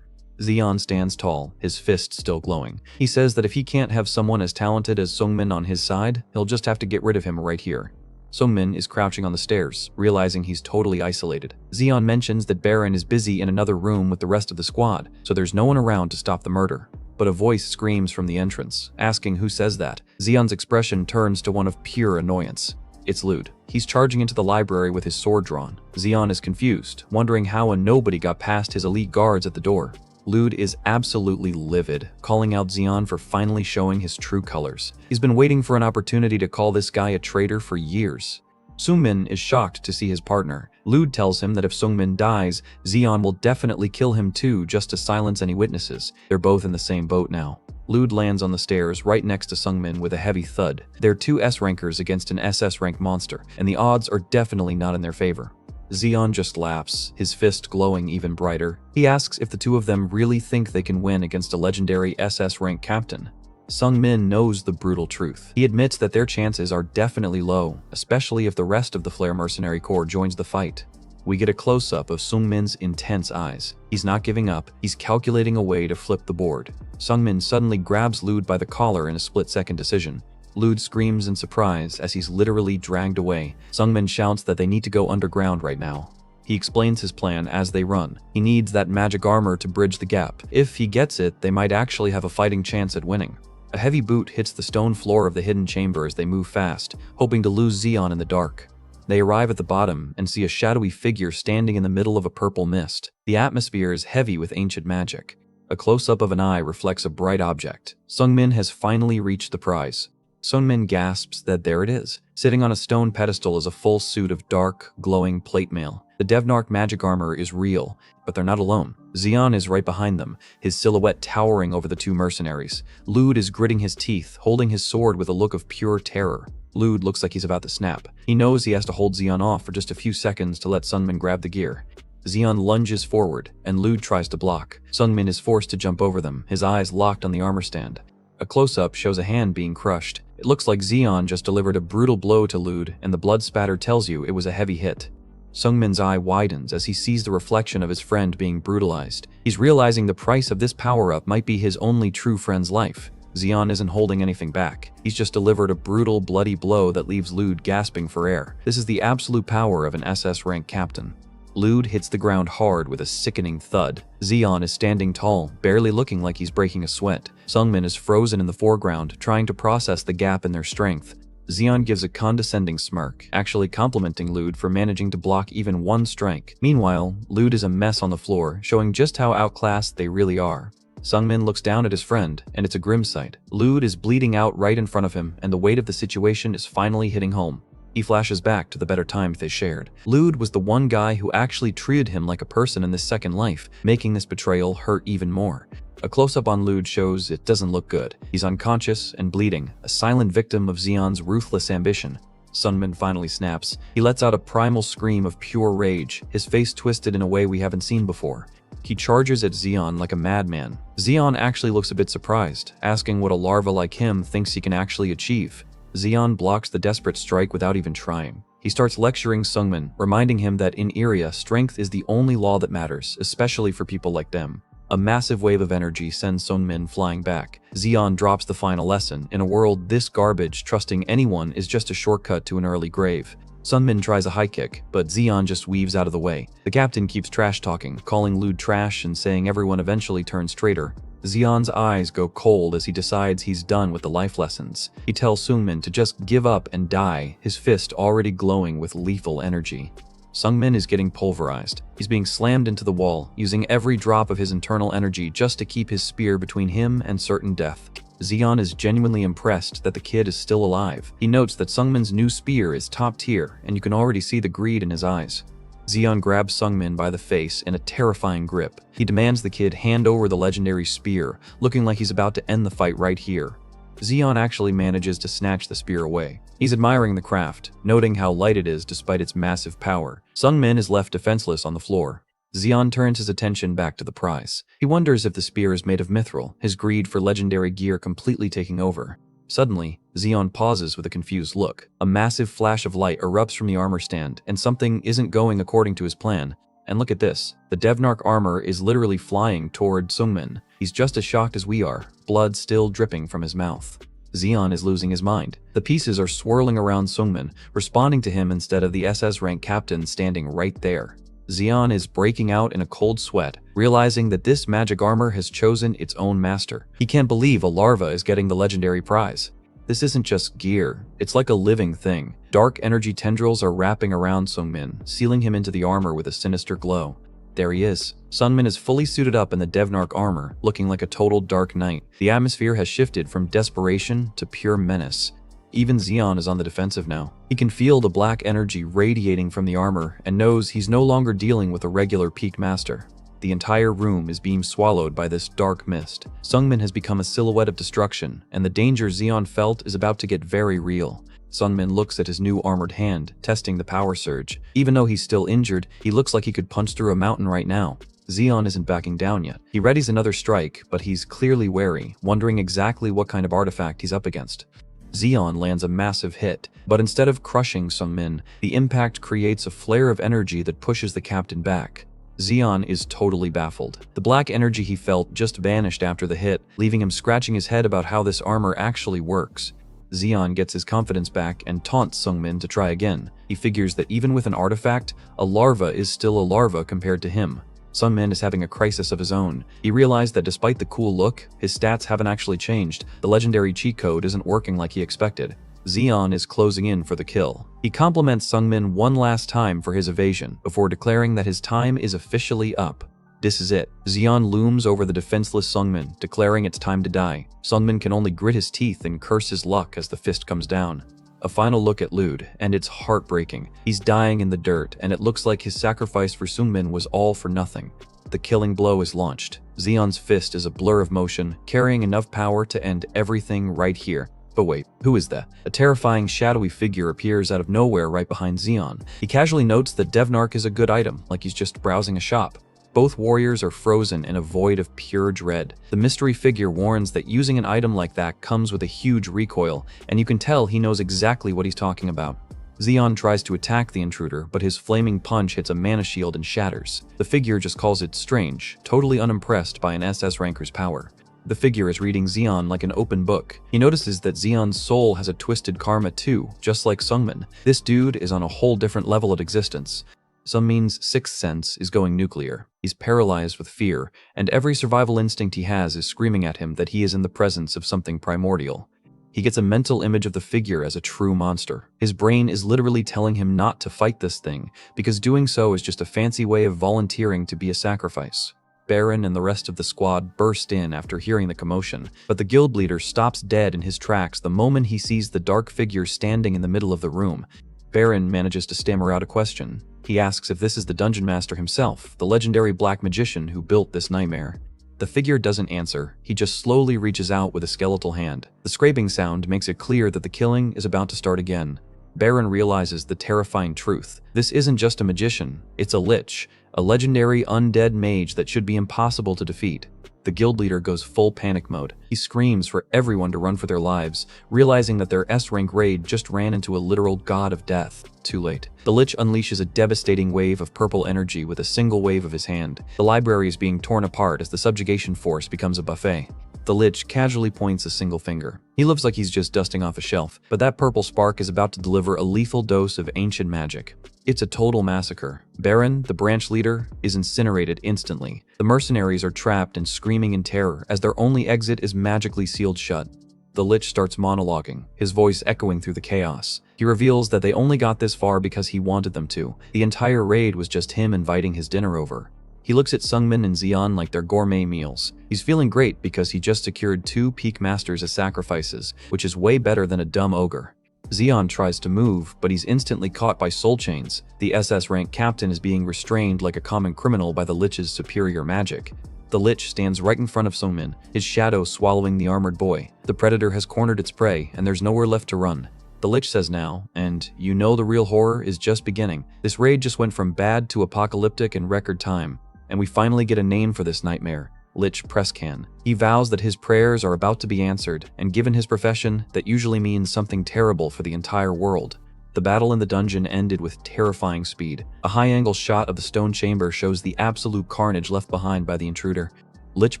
Zeon stands tall, his fist still glowing. He says that if he can't have someone as talented as Sungmin on his side, he'll just have to get rid of him right here. Sungmin is crouching on the stairs, realizing he's totally isolated. Zeon mentions that Baron is busy in another room with the rest of the squad, so there's no one around to stop the murder. But a voice screams from the entrance, asking who says that. Zeon's expression turns to one of pure annoyance. It's Lude. He's charging into the library with his sword drawn. Zeon is confused, wondering how a nobody got past his elite guards at the door. Lude is absolutely livid, calling out Zeon for finally showing his true colors. He's been waiting for an opportunity to call this guy a traitor for years. Sungmin is shocked to see his partner. Lude tells him that if Sungmin dies, Zeon will definitely kill him too just to silence any witnesses. They're both in the same boat now. Lude lands on the stairs right next to Sungmin with a heavy thud. They're two S-rankers against an SS-rank monster, and the odds are definitely not in their favor. Zeon just laughs, his fist glowing even brighter. He asks if the two of them really think they can win against a legendary SS rank captain. Sungmin knows the brutal truth. He admits that their chances are definitely low, especially if the rest of the Flare Mercenary Corps joins the fight. We get a close-up of Sungmin's intense eyes. He's not giving up, he's calculating a way to flip the board. Sungmin suddenly grabs Lude by the collar in a split-second decision. Lude screams in surprise as he's literally dragged away. Sungmin shouts that they need to go underground right now. He explains his plan as they run. He needs that magic armor to bridge the gap. If he gets it, they might actually have a fighting chance at winning. A heavy boot hits the stone floor of the hidden chamber as they move fast, hoping to lose Zeon in the dark. They arrive at the bottom and see a shadowy figure standing in the middle of a purple mist. The atmosphere is heavy with ancient magic. A close-up of an eye reflects a bright object. Sungmin has finally reached the prize. Sungmin gasps that there it is. Sitting on a stone pedestal is a full suit of dark, glowing plate mail. The Devnark magic armor is real, but they're not alone. Zeon is right behind them, his silhouette towering over the two mercenaries. Lude is gritting his teeth, holding his sword with a look of pure terror. Lude looks like he's about to snap. He knows he has to hold Zeon off for just a few seconds to let Sungmin grab the gear. Zeon lunges forward, and Lude tries to block. Sungmin is forced to jump over them, his eyes locked on the armor stand. A close-up shows a hand being crushed. It looks like Zeon just delivered a brutal blow to Lude, and the blood spatter tells you it was a heavy hit. Sungmin's eye widens as he sees the reflection of his friend being brutalized. He's realizing the price of this power-up might be his only true friend's life. Zeon isn't holding anything back. He's just delivered a brutal, bloody blow that leaves Lude gasping for air. This is the absolute power of an SS rank captain. Lude hits the ground hard with a sickening thud. Zeon is standing tall, barely looking like he's breaking a sweat. Sungmin is frozen in the foreground, trying to process the gap in their strength. Zeon gives a condescending smirk, actually complimenting Lude for managing to block even one strike. Meanwhile, Lude is a mess on the floor, showing just how outclassed they really are. Sungmin looks down at his friend, and it's a grim sight. Lude is bleeding out right in front of him, and the weight of the situation is finally hitting home. He flashes back to the better times they shared. Lude was the one guy who actually treated him like a person in this second life, making this betrayal hurt even more. A close-up on Lude shows it doesn't look good. He's unconscious and bleeding, a silent victim of Zeon's ruthless ambition. Sungmin finally snaps. He lets out a primal scream of pure rage, his face twisted in a way we haven't seen before. He charges at Zeon like a madman. Zeon actually looks a bit surprised, asking what a larva like him thinks he can actually achieve. Zeon blocks the desperate strike without even trying. He starts lecturing Sungmin, reminding him that in Iria, strength is the only law that matters, especially for people like them. A massive wave of energy sends Sungmin flying back. Zeon drops the final lesson. In a world this garbage, trusting anyone is just a shortcut to an early grave. Sungmin tries a high kick, but Zeon just weaves out of the way. The captain keeps trash-talking, calling Lude trash and saying everyone eventually turns traitor. Zeon's eyes go cold as he decides he's done with the life lessons. He tells Sungmin to just give up and die, his fist already glowing with lethal energy. Sungmin is getting pulverized. He's being slammed into the wall, using every drop of his internal energy just to keep his spear between him and certain death. Zeon is genuinely impressed that the kid is still alive. He notes that Sungmin's new spear is top tier, and you can already see the greed in his eyes. Zeon grabs Sungmin by the face in a terrifying grip. He demands the kid hand over the legendary spear, looking like he's about to end the fight right here. Zeon actually manages to snatch the spear away. He's admiring the craft, noting how light it is despite its massive power. Sungmin is left defenseless on the floor. Zeon turns his attention back to the prize. He wonders if the spear is made of mithril, his greed for legendary gear completely taking over. Suddenly, Zeon pauses with a confused look. A massive flash of light erupts from the armor stand, and something isn't going according to his plan. And look at this. The Devnark armor is literally flying toward Sungmin. He's just as shocked as we are, blood still dripping from his mouth. Zeon is losing his mind. The pieces are swirling around Sungmin, responding to him instead of the SS rank captain standing right there. Zeon is breaking out in a cold sweat, realizing that this magic armor has chosen its own master. He can't believe a larva is getting the legendary prize. This isn't just gear, it's like a living thing. Dark energy tendrils are wrapping around Sungmin, sealing him into the armor with a sinister glow. There he is. Sungmin is fully suited up in the Devnark armor, looking like a total dark knight. The atmosphere has shifted from desperation to pure menace. Even Zeon is on the defensive now. He can feel the black energy radiating from the armor and knows he's no longer dealing with a regular peak master. The entire room is being swallowed by this dark mist. Sungmin has become a silhouette of destruction, and the danger Zeon felt is about to get very real. Sungmin looks at his new armored hand, testing the power surge. Even though he's still injured, he looks like he could punch through a mountain right now. Zeon isn't backing down yet. He readies another strike, but he's clearly wary, wondering exactly what kind of artifact he's up against. Zeon lands a massive hit, but instead of crushing Sungmin, the impact creates a flare of energy that pushes the captain back. Zeon is totally baffled. The black energy he felt just vanished after the hit, leaving him scratching his head about how this armor actually works. Zeon gets his confidence back and taunts Sungmin to try again. He figures that even with an artifact, a larva is still a larva compared to him. Sungmin is having a crisis of his own. He realized that despite the cool look, his stats haven't actually changed. The legendary cheat code isn't working like he expected. Zeon is closing in for the kill. He compliments Sungmin one last time for his evasion, before declaring that his time is officially up. This is it. Zeon looms over the defenseless Sungmin, declaring it's time to die. Sungmin can only grit his teeth and curse his luck as the fist comes down. A final look at Lude, and it's heartbreaking. He's dying in the dirt, and it looks like his sacrifice for Sungmin was all for nothing. The killing blow is launched. Zeon's fist is a blur of motion, carrying enough power to end everything right here. But wait, who is that? A terrifying shadowy figure appears out of nowhere right behind Zeon. He casually notes that Devnark is a good item, like he's just browsing a shop. Both warriors are frozen in a void of pure dread. The mystery figure warns that using an item like that comes with a huge recoil, and you can tell he knows exactly what he's talking about. Zeon tries to attack the intruder, but his flaming punch hits a mana shield and shatters. The figure just calls it strange, totally unimpressed by an SS ranker's power. The figure is reading Zeon like an open book. He notices that Zeon's soul has a twisted karma too, just like Sungmin. This dude is on a whole different level of existence. Sungmin's sixth sense is going nuclear. He's paralyzed with fear, and every survival instinct he has is screaming at him that he is in the presence of something primordial. He gets a mental image of the figure as a true monster. His brain is literally telling him not to fight this thing, because doing so is just a fancy way of volunteering to be a sacrifice. Baron and the rest of the squad burst in after hearing the commotion, but the guild leader stops dead in his tracks the moment he sees the dark figure standing in the middle of the room. Baron manages to stammer out a question. He asks if this is the dungeon master himself, the legendary black magician who built this nightmare. The figure doesn't answer. He just slowly reaches out with a skeletal hand. The scraping sound makes it clear that the killing is about to start again. Baron realizes the terrifying truth. This isn't just a magician, it's a lich, a legendary undead mage that should be impossible to defeat. The guild leader goes full panic mode. He screams for everyone to run for their lives, realizing that their S-rank raid just ran into a literal god of death. Too late. The lich unleashes a devastating wave of purple energy with a single wave of his hand. The library is being torn apart as the subjugation force becomes a buffet. The lich casually points a single finger. He looks like he's just dusting off a shelf, but that purple spark is about to deliver a lethal dose of ancient magic. It's a total massacre. Baron, the branch leader, is incinerated instantly. The mercenaries are trapped and screaming in terror as their only exit is magically sealed shut. The lich starts monologuing, his voice echoing through the chaos. He reveals that they only got this far because he wanted them to. The entire raid was just him inviting his dinner over. He looks at Sungmin and Zeon like they're gourmet meals. He's feeling great because he just secured 2 peak masters as sacrifices, which is way better than a dumb ogre. Zeon tries to move, but he's instantly caught by soul chains. The SS rank captain is being restrained like a common criminal by the lich's superior magic. The lich stands right in front of Sungmin, his shadow swallowing the armored boy. The predator has cornered its prey, and there's nowhere left to run. The lich says now, and you know the real horror is just beginning. This raid just went from bad to apocalyptic in record time, and we finally get a name for this nightmare. Lich Presscan. He vows that his prayers are about to be answered, and given his profession, that usually means something terrible for the entire world. The battle in the dungeon ended with terrifying speed. A high-angle shot of the stone chamber shows the absolute carnage left behind by the intruder. Lich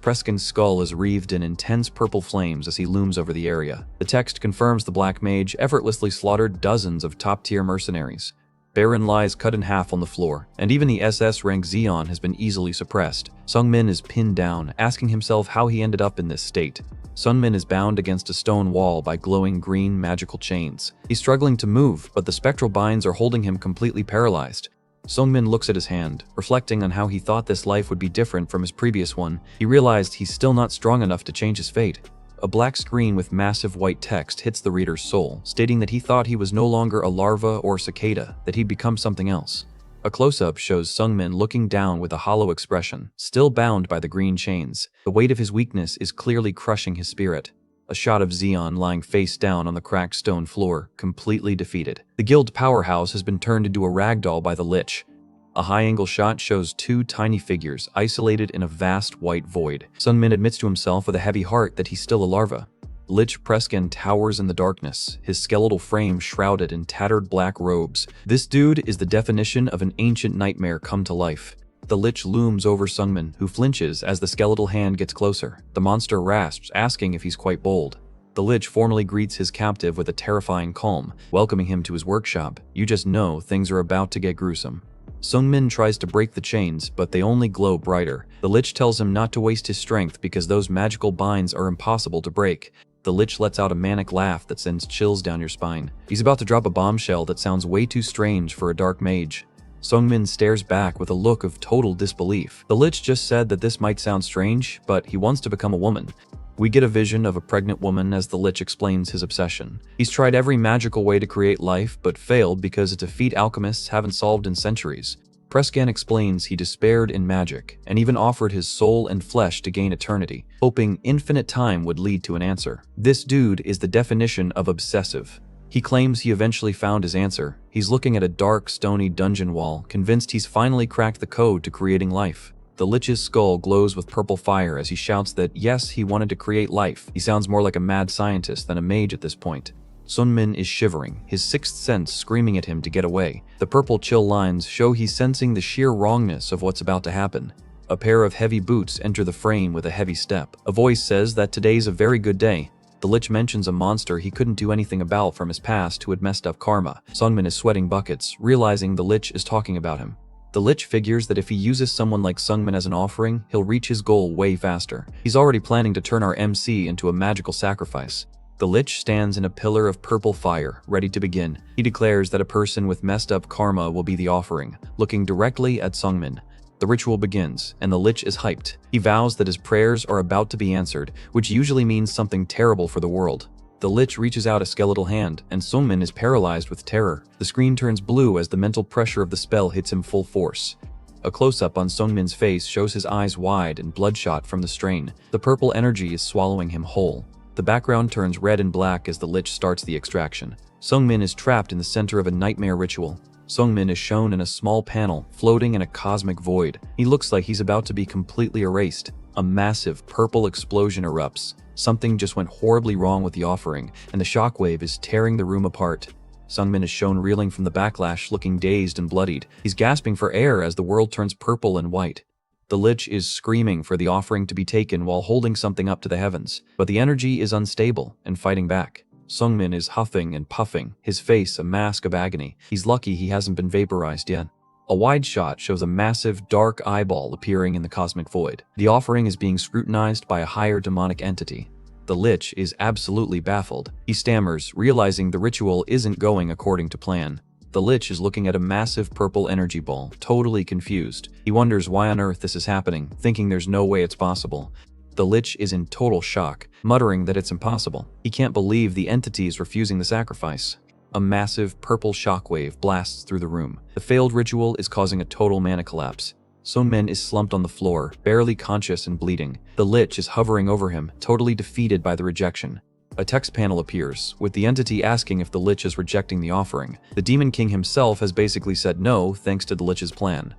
Preskin's skull is wreathed in intense purple flames as he looms over the area. The text confirms the Black Mage effortlessly slaughtered dozens of top-tier mercenaries. Baron lies cut in half on the floor, and even the SS rank Zeon has been easily suppressed. Sungmin is pinned down, asking himself how he ended up in this state. Sungmin is bound against a stone wall by glowing green magical chains. He's struggling to move, but the spectral binds are holding him completely paralyzed. Sungmin looks at his hand, reflecting on how he thought this life would be different from his previous one. He realized he's still not strong enough to change his fate. A black screen with massive white text hits the reader's soul, stating that he thought he was no longer a larva or cicada, that he'd become something else. A close-up shows Sungmin looking down with a hollow expression, still bound by the green chains. The weight of his weakness is clearly crushing his spirit. A shot of Xeon lying face down on the cracked stone floor, completely defeated. The guild powerhouse has been turned into a ragdoll by the Lich. A high-angle shot shows two tiny figures isolated in a vast white void. Sungmin admits to himself with a heavy heart that he's still a larva. Lich Preskin towers in the darkness, his skeletal frame shrouded in tattered black robes. This dude is the definition of an ancient nightmare come to life. The Lich looms over Sungmin, who flinches as the skeletal hand gets closer. The monster rasps, asking if he's quite bold. The Lich formally greets his captive with a terrifying calm, welcoming him to his workshop. You just know things are about to get gruesome. Sungmin tries to break the chains, but they only glow brighter. The Lich tells him not to waste his strength because those magical binds are impossible to break. The Lich lets out a manic laugh that sends chills down your spine. He's about to drop a bombshell that sounds way too strange for a dark mage. Sungmin stares back with a look of total disbelief. The Lich just said that this might sound strange, but he wants to become a woman. We get a vision of a pregnant woman as the Lich explains his obsession. He's tried every magical way to create life, but failed because it's a feat alchemists haven't solved in centuries. Prescan explains he despaired in magic, and even offered his soul and flesh to gain eternity, hoping infinite time would lead to an answer. This dude is the definition of obsessive. He claims he eventually found his answer. He's looking at a dark, stony dungeon wall, convinced he's finally cracked the code to creating life. The Lich's skull glows with purple fire as he shouts that yes, he wanted to create life. He sounds more like a mad scientist than a mage at this point. Sungmin is shivering, his sixth sense screaming at him to get away. The purple chill lines show he's sensing the sheer wrongness of what's about to happen. A pair of heavy boots enter the frame with a heavy step. A voice says that today's a very good day. The Lich mentions a monster he couldn't do anything about from his past who had messed up karma. Sungmin is sweating buckets, realizing the Lich is talking about him. The Lich figures that if he uses someone like Sungmin as an offering, he'll reach his goal way faster. He's already planning to turn our MC into a magical sacrifice. The Lich stands in a pillar of purple fire, ready to begin. He declares that a person with messed up karma will be the offering, looking directly at Sungmin. The ritual begins, and the Lich is hyped. He vows that his prayers are about to be answered, which usually means something terrible for the world. The Lich reaches out a skeletal hand, and Sungmin is paralyzed with terror. The screen turns blue as the mental pressure of the spell hits him full force. A close-up on Sungmin's face shows his eyes wide and bloodshot from the strain. The purple energy is swallowing him whole. The background turns red and black as the Lich starts the extraction. Sungmin is trapped in the center of a nightmare ritual. Sungmin is shown in a small panel, floating in a cosmic void. He looks like he's about to be completely erased. A massive purple explosion erupts. Something just went horribly wrong with the offering, and the shockwave is tearing the room apart. Sungmin is shown reeling from the backlash, looking dazed and bloodied. He's gasping for air as the world turns purple and white. The Lich is screaming for the offering to be taken while holding something up to the heavens, but the energy is unstable and fighting back. Sungmin is huffing and puffing, his face a mask of agony. He's lucky he hasn't been vaporized yet. A wide shot shows a massive, dark eyeball appearing in the cosmic void. The offering is being scrutinized by a higher demonic entity. The Lich is absolutely baffled. He stammers, realizing the ritual isn't going according to plan. The Lich is looking at a massive purple energy ball, totally confused. He wonders why on earth this is happening, thinking there's no way it's possible. The Lich is in total shock, muttering that it's impossible. He can't believe the entity is refusing the sacrifice. A massive purple shockwave blasts through the room. The failed ritual is causing a total mana collapse. Sungmin is slumped on the floor, barely conscious and bleeding. The Lich is hovering over him, totally defeated by the rejection. A text panel appears, with the entity asking if the Lich is rejecting the offering. The Demon King himself has basically said no thanks to the Lich's plan.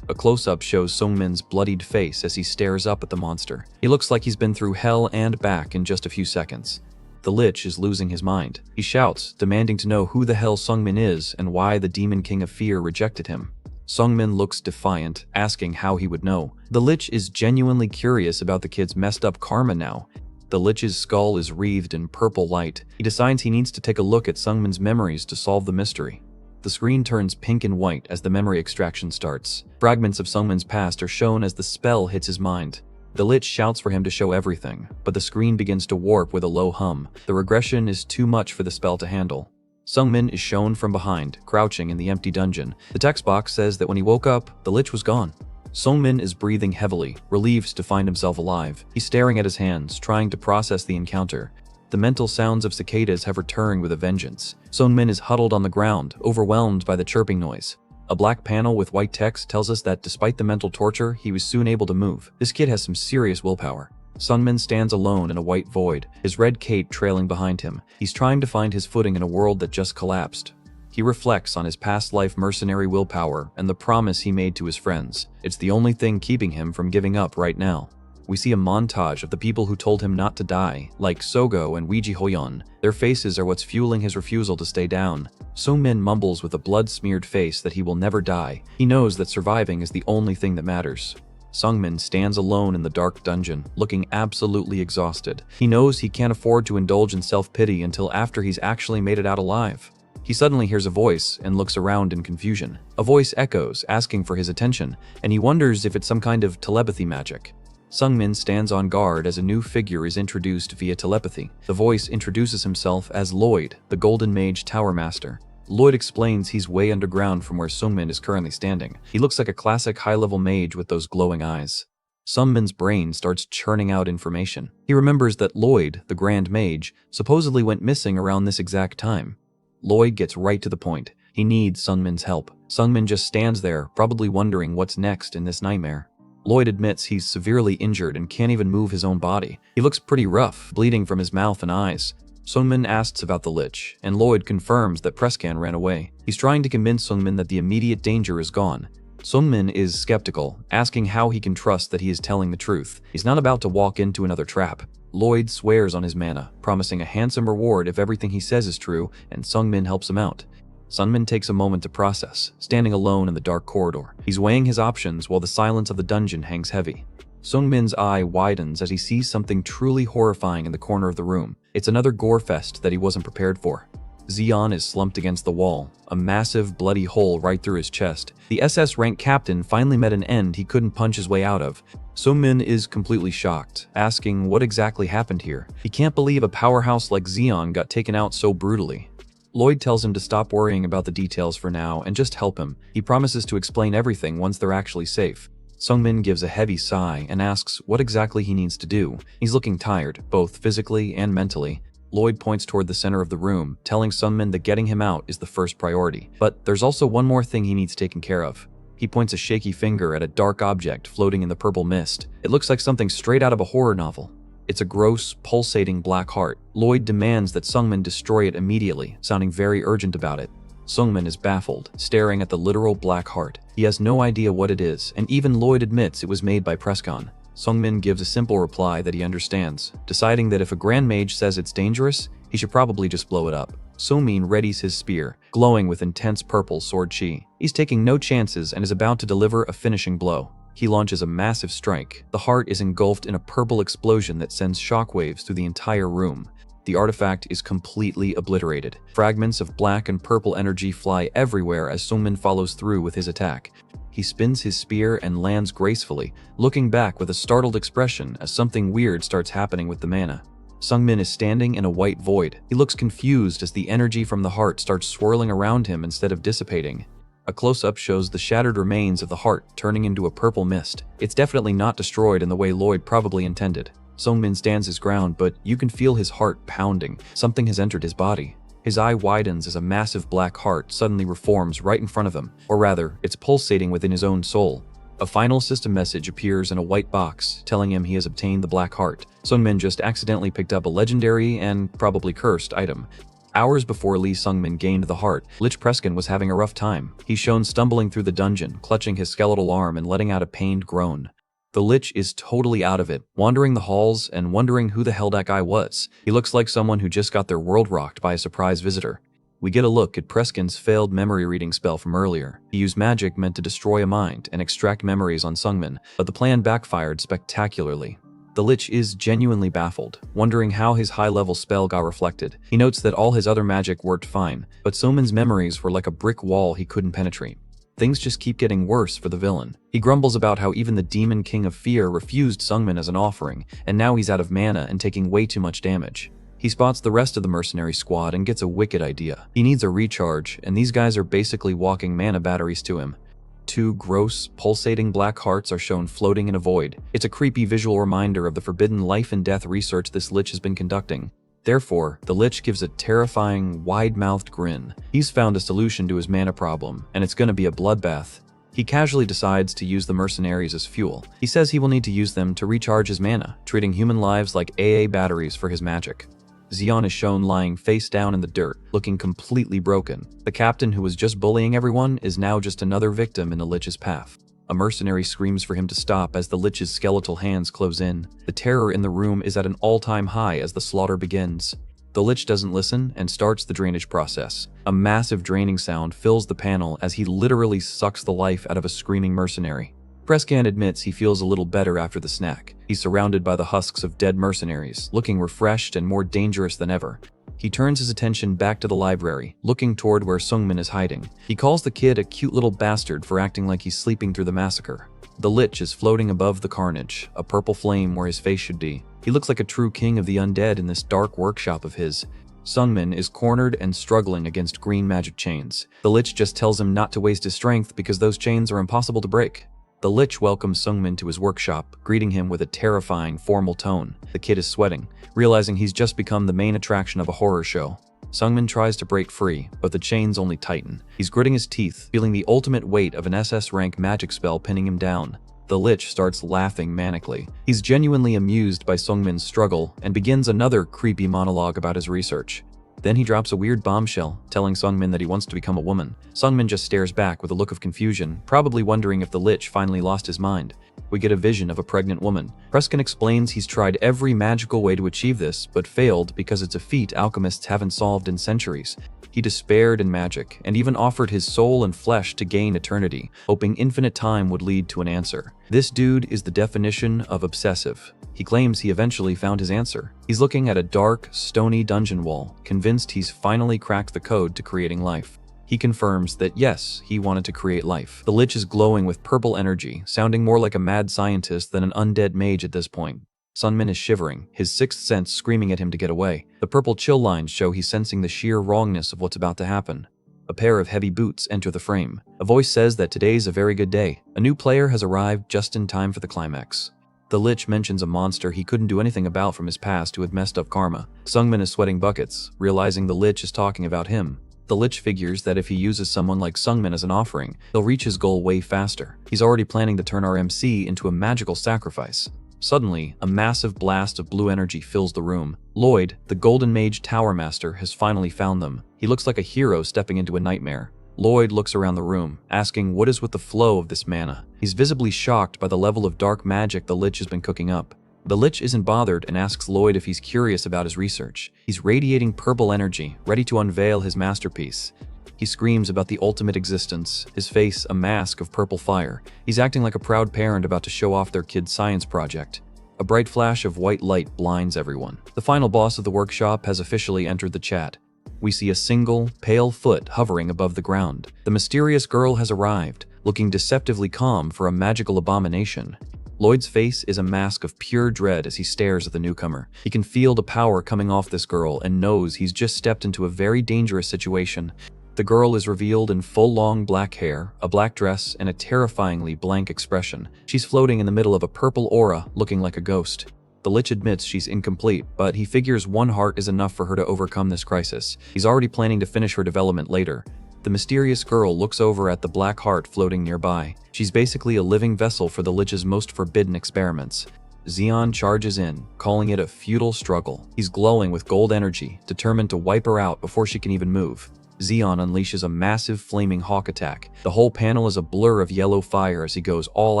A close-up shows Sungmin's bloodied face as he stares up at the monster. He looks like he's been through hell and back in just a few seconds. The Lich is losing his mind. He shouts, demanding to know who the hell Sungmin is and why the Demon King of Fear rejected him. Sungmin looks defiant, asking how he would know. The Lich is genuinely curious about the kid's messed up karma now. The Lich's skull is wreathed in purple light. He decides he needs to take a look at Sungmin's memories to solve the mystery. The screen turns pink and white as the memory extraction starts. Fragments of Sungmin's past are shown as the spell hits his mind. The Lich shouts for him to show everything, but the screen begins to warp with a low hum. The regression is too much for the spell to handle. Sungmin is shown from behind, crouching in the empty dungeon. The text box says that when he woke up, the Lich was gone. Sungmin is breathing heavily, relieved to find himself alive. He's staring at his hands, trying to process the encounter. The mental sounds of cicadas have returned with a vengeance. Sungmin is huddled on the ground, overwhelmed by the chirping noise. A black panel with white text tells us that despite the mental torture, he was soon able to move. This kid has some serious willpower. Sungmin stands alone in a white void, his red cape trailing behind him. He's trying to find his footing in a world that just collapsed. He reflects on his past life mercenary willpower and the promise he made to his friends. It's the only thing keeping him from giving up right now. We see a montage of the people who told him not to die, like Sogo and Weiji Hoyon. Their faces are what's fueling his refusal to stay down. Sungmin mumbles with a blood-smeared face that he will never die. He knows that surviving is the only thing that matters. Sungmin stands alone in the dark dungeon, looking absolutely exhausted. He knows he can't afford to indulge in self-pity until after he's actually made it out alive. He suddenly hears a voice and looks around in confusion. A voice echoes, asking for his attention, and he wonders if it's some kind of telepathy magic. Sungmin stands on guard as a new figure is introduced via telepathy. The voice introduces himself as Lloyd, the Golden Mage Tower Master. Lloyd explains he's way underground from where Sungmin is currently standing. He looks like a classic high-level mage with those glowing eyes. Sungmin's brain starts churning out information. He remembers that Lloyd, the Grand Mage, supposedly went missing around this exact time. Lloyd gets right to the point. He needs Sungmin's help. Sungmin just stands there, probably wondering what's next in this nightmare. Lloyd admits he's severely injured and can't even move his own body. He looks pretty rough, bleeding from his mouth and eyes. Sungmin asks about the Lich, and Lloyd confirms that Prescan ran away. He's trying to convince Sungmin that the immediate danger is gone. Sungmin is skeptical, asking how he can trust that he is telling the truth. He's not about to walk into another trap. Lloyd swears on his mana, promising a handsome reward if everything he says is true, and Sungmin helps him out. Sungmin takes a moment to process, standing alone in the dark corridor. He's weighing his options while the silence of the dungeon hangs heavy. Sungmin's eye widens as he sees something truly horrifying in the corner of the room. It's another gore fest that he wasn't prepared for. Zeon is slumped against the wall, a massive bloody hole right through his chest. The SS rank captain finally met an end he couldn't punch his way out of. Sungmin is completely shocked, asking what exactly happened here. He can't believe a powerhouse like Zeon got taken out so brutally. Lloyd tells him to stop worrying about the details for now and just help him. He promises to explain everything once they're actually safe. Sungmin gives a heavy sigh and asks what exactly he needs to do. He's looking tired, both physically and mentally. Lloyd points toward the center of the room, telling Sungmin that getting him out is the first priority. But there's also one more thing he needs taken care of. He points a shaky finger at a dark object floating in the purple mist. It looks like something straight out of a horror novel. It's a gross, pulsating black heart. Lloyd demands that Sungmin destroy it immediately, sounding very urgent about it. Sungmin is baffled, staring at the literal black heart. He has no idea what it is, and even Lloyd admits it was made by Prescan. Sungmin gives a simple reply that he understands, deciding that if a Grand Mage says it's dangerous, he should probably just blow it up. Sungmin readies his spear, glowing with intense purple sword chi. He's taking no chances and is about to deliver a finishing blow. He launches a massive strike. The heart is engulfed in a purple explosion that sends shockwaves through the entire room. The artifact is completely obliterated. Fragments of black and purple energy fly everywhere as Sungmin follows through with his attack. He spins his spear and lands gracefully, looking back with a startled expression as something weird starts happening with the mana. Sungmin is standing in a white void. He looks confused as the energy from the heart starts swirling around him instead of dissipating. A close-up shows the shattered remains of the heart turning into a purple mist. It's definitely not destroyed in the way Lloyd probably intended. Sungmin stands his ground, but you can feel his heart pounding. Something has entered his body. His eye widens as a massive black heart suddenly reforms right in front of him, or rather, it's pulsating within his own soul. A final system message appears in a white box, telling him he has obtained the black heart. Sungmin just accidentally picked up a legendary and probably cursed item. Hours before Lee Sungmin gained the heart, Lich Prescan was having a rough time. He's shown stumbling through the dungeon, clutching his skeletal arm and letting out a pained groan. The Lich is totally out of it, wandering the halls and wondering who the hell that guy was. He looks like someone who just got their world rocked by a surprise visitor. We get a look at Prescan's failed memory reading spell from earlier. He used magic meant to destroy a mind and extract memories on Sungmin, but the plan backfired spectacularly. The Lich is genuinely baffled, wondering how his high-level spell got reflected. He notes that all his other magic worked fine, but Sungmin's memories were like a brick wall he couldn't penetrate. Things just keep getting worse for the villain. He grumbles about how even the Demon King of Fear refused Sungmin as an offering, and now he's out of mana and taking way too much damage. He spots the rest of the mercenary squad and gets a wicked idea. He needs a recharge, and these guys are basically walking mana batteries to him. Two gross, pulsating black hearts are shown floating in a void. It's a creepy visual reminder of the forbidden life and death research this Lich has been conducting. Therefore, the Lich gives a terrifying, wide-mouthed grin. He's found a solution to his mana problem, and it's gonna be a bloodbath. He casually decides to use the mercenaries as fuel. He says he will need to use them to recharge his mana, treating human lives like AA batteries for his magic. Zeon is shown lying face down in the dirt, looking completely broken. The captain who was just bullying everyone is now just another victim in the Lich's path. A mercenary screams for him to stop as the Lich's skeletal hands close in. The terror in the room is at an all-time high as the slaughter begins. The Lich doesn't listen and starts the drainage process. A massive draining sound fills the panel as he literally sucks the life out of a screaming mercenary. Prescan admits he feels a little better after the snack. He's surrounded by the husks of dead mercenaries, looking refreshed and more dangerous than ever. He turns his attention back to the library, looking toward where Sungmin is hiding. He calls the kid a cute little bastard for acting like he's sleeping through the massacre. The Lich is floating above the carnage, a purple flame where his face should be. He looks like a true king of the undead in this dark workshop of his. Sungmin is cornered and struggling against green magic chains. The Lich just tells him not to waste his strength because those chains are impossible to break. The Lich welcomes Sungmin to his workshop, greeting him with a terrifying, formal tone. The kid is sweating, realizing he's just become the main attraction of a horror show. Sungmin tries to break free, but the chains only tighten. He's gritting his teeth, feeling the ultimate weight of an SS rank magic spell pinning him down. The Lich starts laughing manically. He's genuinely amused by Sungmin's struggle and begins another creepy monologue about his research. Then he drops a weird bombshell, telling Sungmin that he wants to become a woman. Sungmin just stares back with a look of confusion, probably wondering if the Lich finally lost his mind. We get a vision of a pregnant woman. Prescan explains he's tried every magical way to achieve this, but failed because it's a feat alchemists haven't solved in centuries. He despaired in magic, and even offered his soul and flesh to gain eternity, hoping infinite time would lead to an answer. This dude is the definition of obsessive. He claims he eventually found his answer. He's looking at a dark, stony dungeon wall, convinced he's finally cracked the code to creating life. He confirms that yes, he wanted to create life. The Lich is glowing with purple energy, sounding more like a mad scientist than an undead mage at this point. Sungmin is shivering, his sixth sense screaming at him to get away. The purple chill lines show he's sensing the sheer wrongness of what's about to happen. A pair of heavy boots enter the frame. A voice says that today's a very good day. A new player has arrived just in time for the climax. The Lich mentions a monster he couldn't do anything about from his past who had messed up karma. Sungmin is sweating buckets, realizing the Lich is talking about him. The Lich figures that if he uses someone like Sungmin as an offering, he'll reach his goal way faster. He's already planning to turn our MC into a magical sacrifice. Suddenly, a massive blast of blue energy fills the room. Lloyd, the Golden Mage Tower Master, has finally found them. He looks like a hero stepping into a nightmare. Lloyd looks around the room, asking what is with the flow of this mana. He's visibly shocked by the level of dark magic the Lich has been cooking up. The Lich isn't bothered and asks Lloyd if he's curious about his research. He's radiating purple energy, ready to unveil his masterpiece. He screams about the ultimate existence, his face a mask of purple fire. He's acting like a proud parent about to show off their kid's science project. A bright flash of white light blinds everyone. The final boss of the workshop has officially entered the chat. We see a single, pale foot hovering above the ground. The mysterious girl has arrived, looking deceptively calm for a magical abomination. Lloyd's face is a mask of pure dread as he stares at the newcomer. He can feel the power coming off this girl and knows he's just stepped into a very dangerous situation. The girl is revealed in full long black hair, a black dress, and a terrifyingly blank expression. She's floating in the middle of a purple aura, looking like a ghost. The Lich admits she's incomplete, but he figures one heart is enough for her to overcome this crisis. He's already planning to finish her development later. The mysterious girl looks over at the black heart floating nearby. She's basically a living vessel for the Lich's most forbidden experiments. Zeon charges in, calling it a futile struggle. He's glowing with gold energy, determined to wipe her out before she can even move. Zeon unleashes a massive flaming hawk attack. The whole panel is a blur of yellow fire as he goes all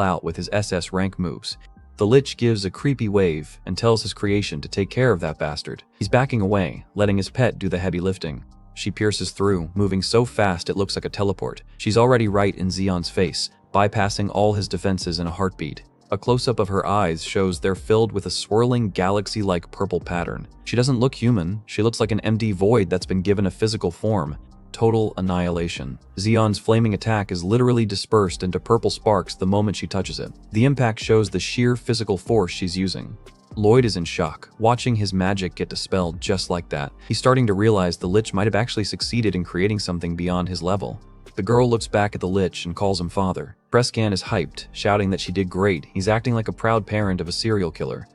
out with his SS rank moves. The Lich gives a creepy wave and tells his creation to take care of that bastard. He's backing away, letting his pet do the heavy lifting. She pierces through, moving so fast it looks like a teleport. She's already right in Zeon's face, bypassing all his defenses in a heartbeat. A close-up of her eyes shows they're filled with a swirling galaxy-like purple pattern. She doesn't look human, she looks like an empty void that's been given a physical form. Total annihilation. Zeon's flaming attack is literally dispersed into purple sparks the moment she touches it. The impact shows the sheer physical force she's using. Lloyd is in shock, watching his magic get dispelled just like that. He's starting to realize the Lich might have actually succeeded in creating something beyond his level. The girl looks back at the Lich and calls him father. Prescan is hyped, shouting that she did great. He's acting like a proud parent of a serial killer.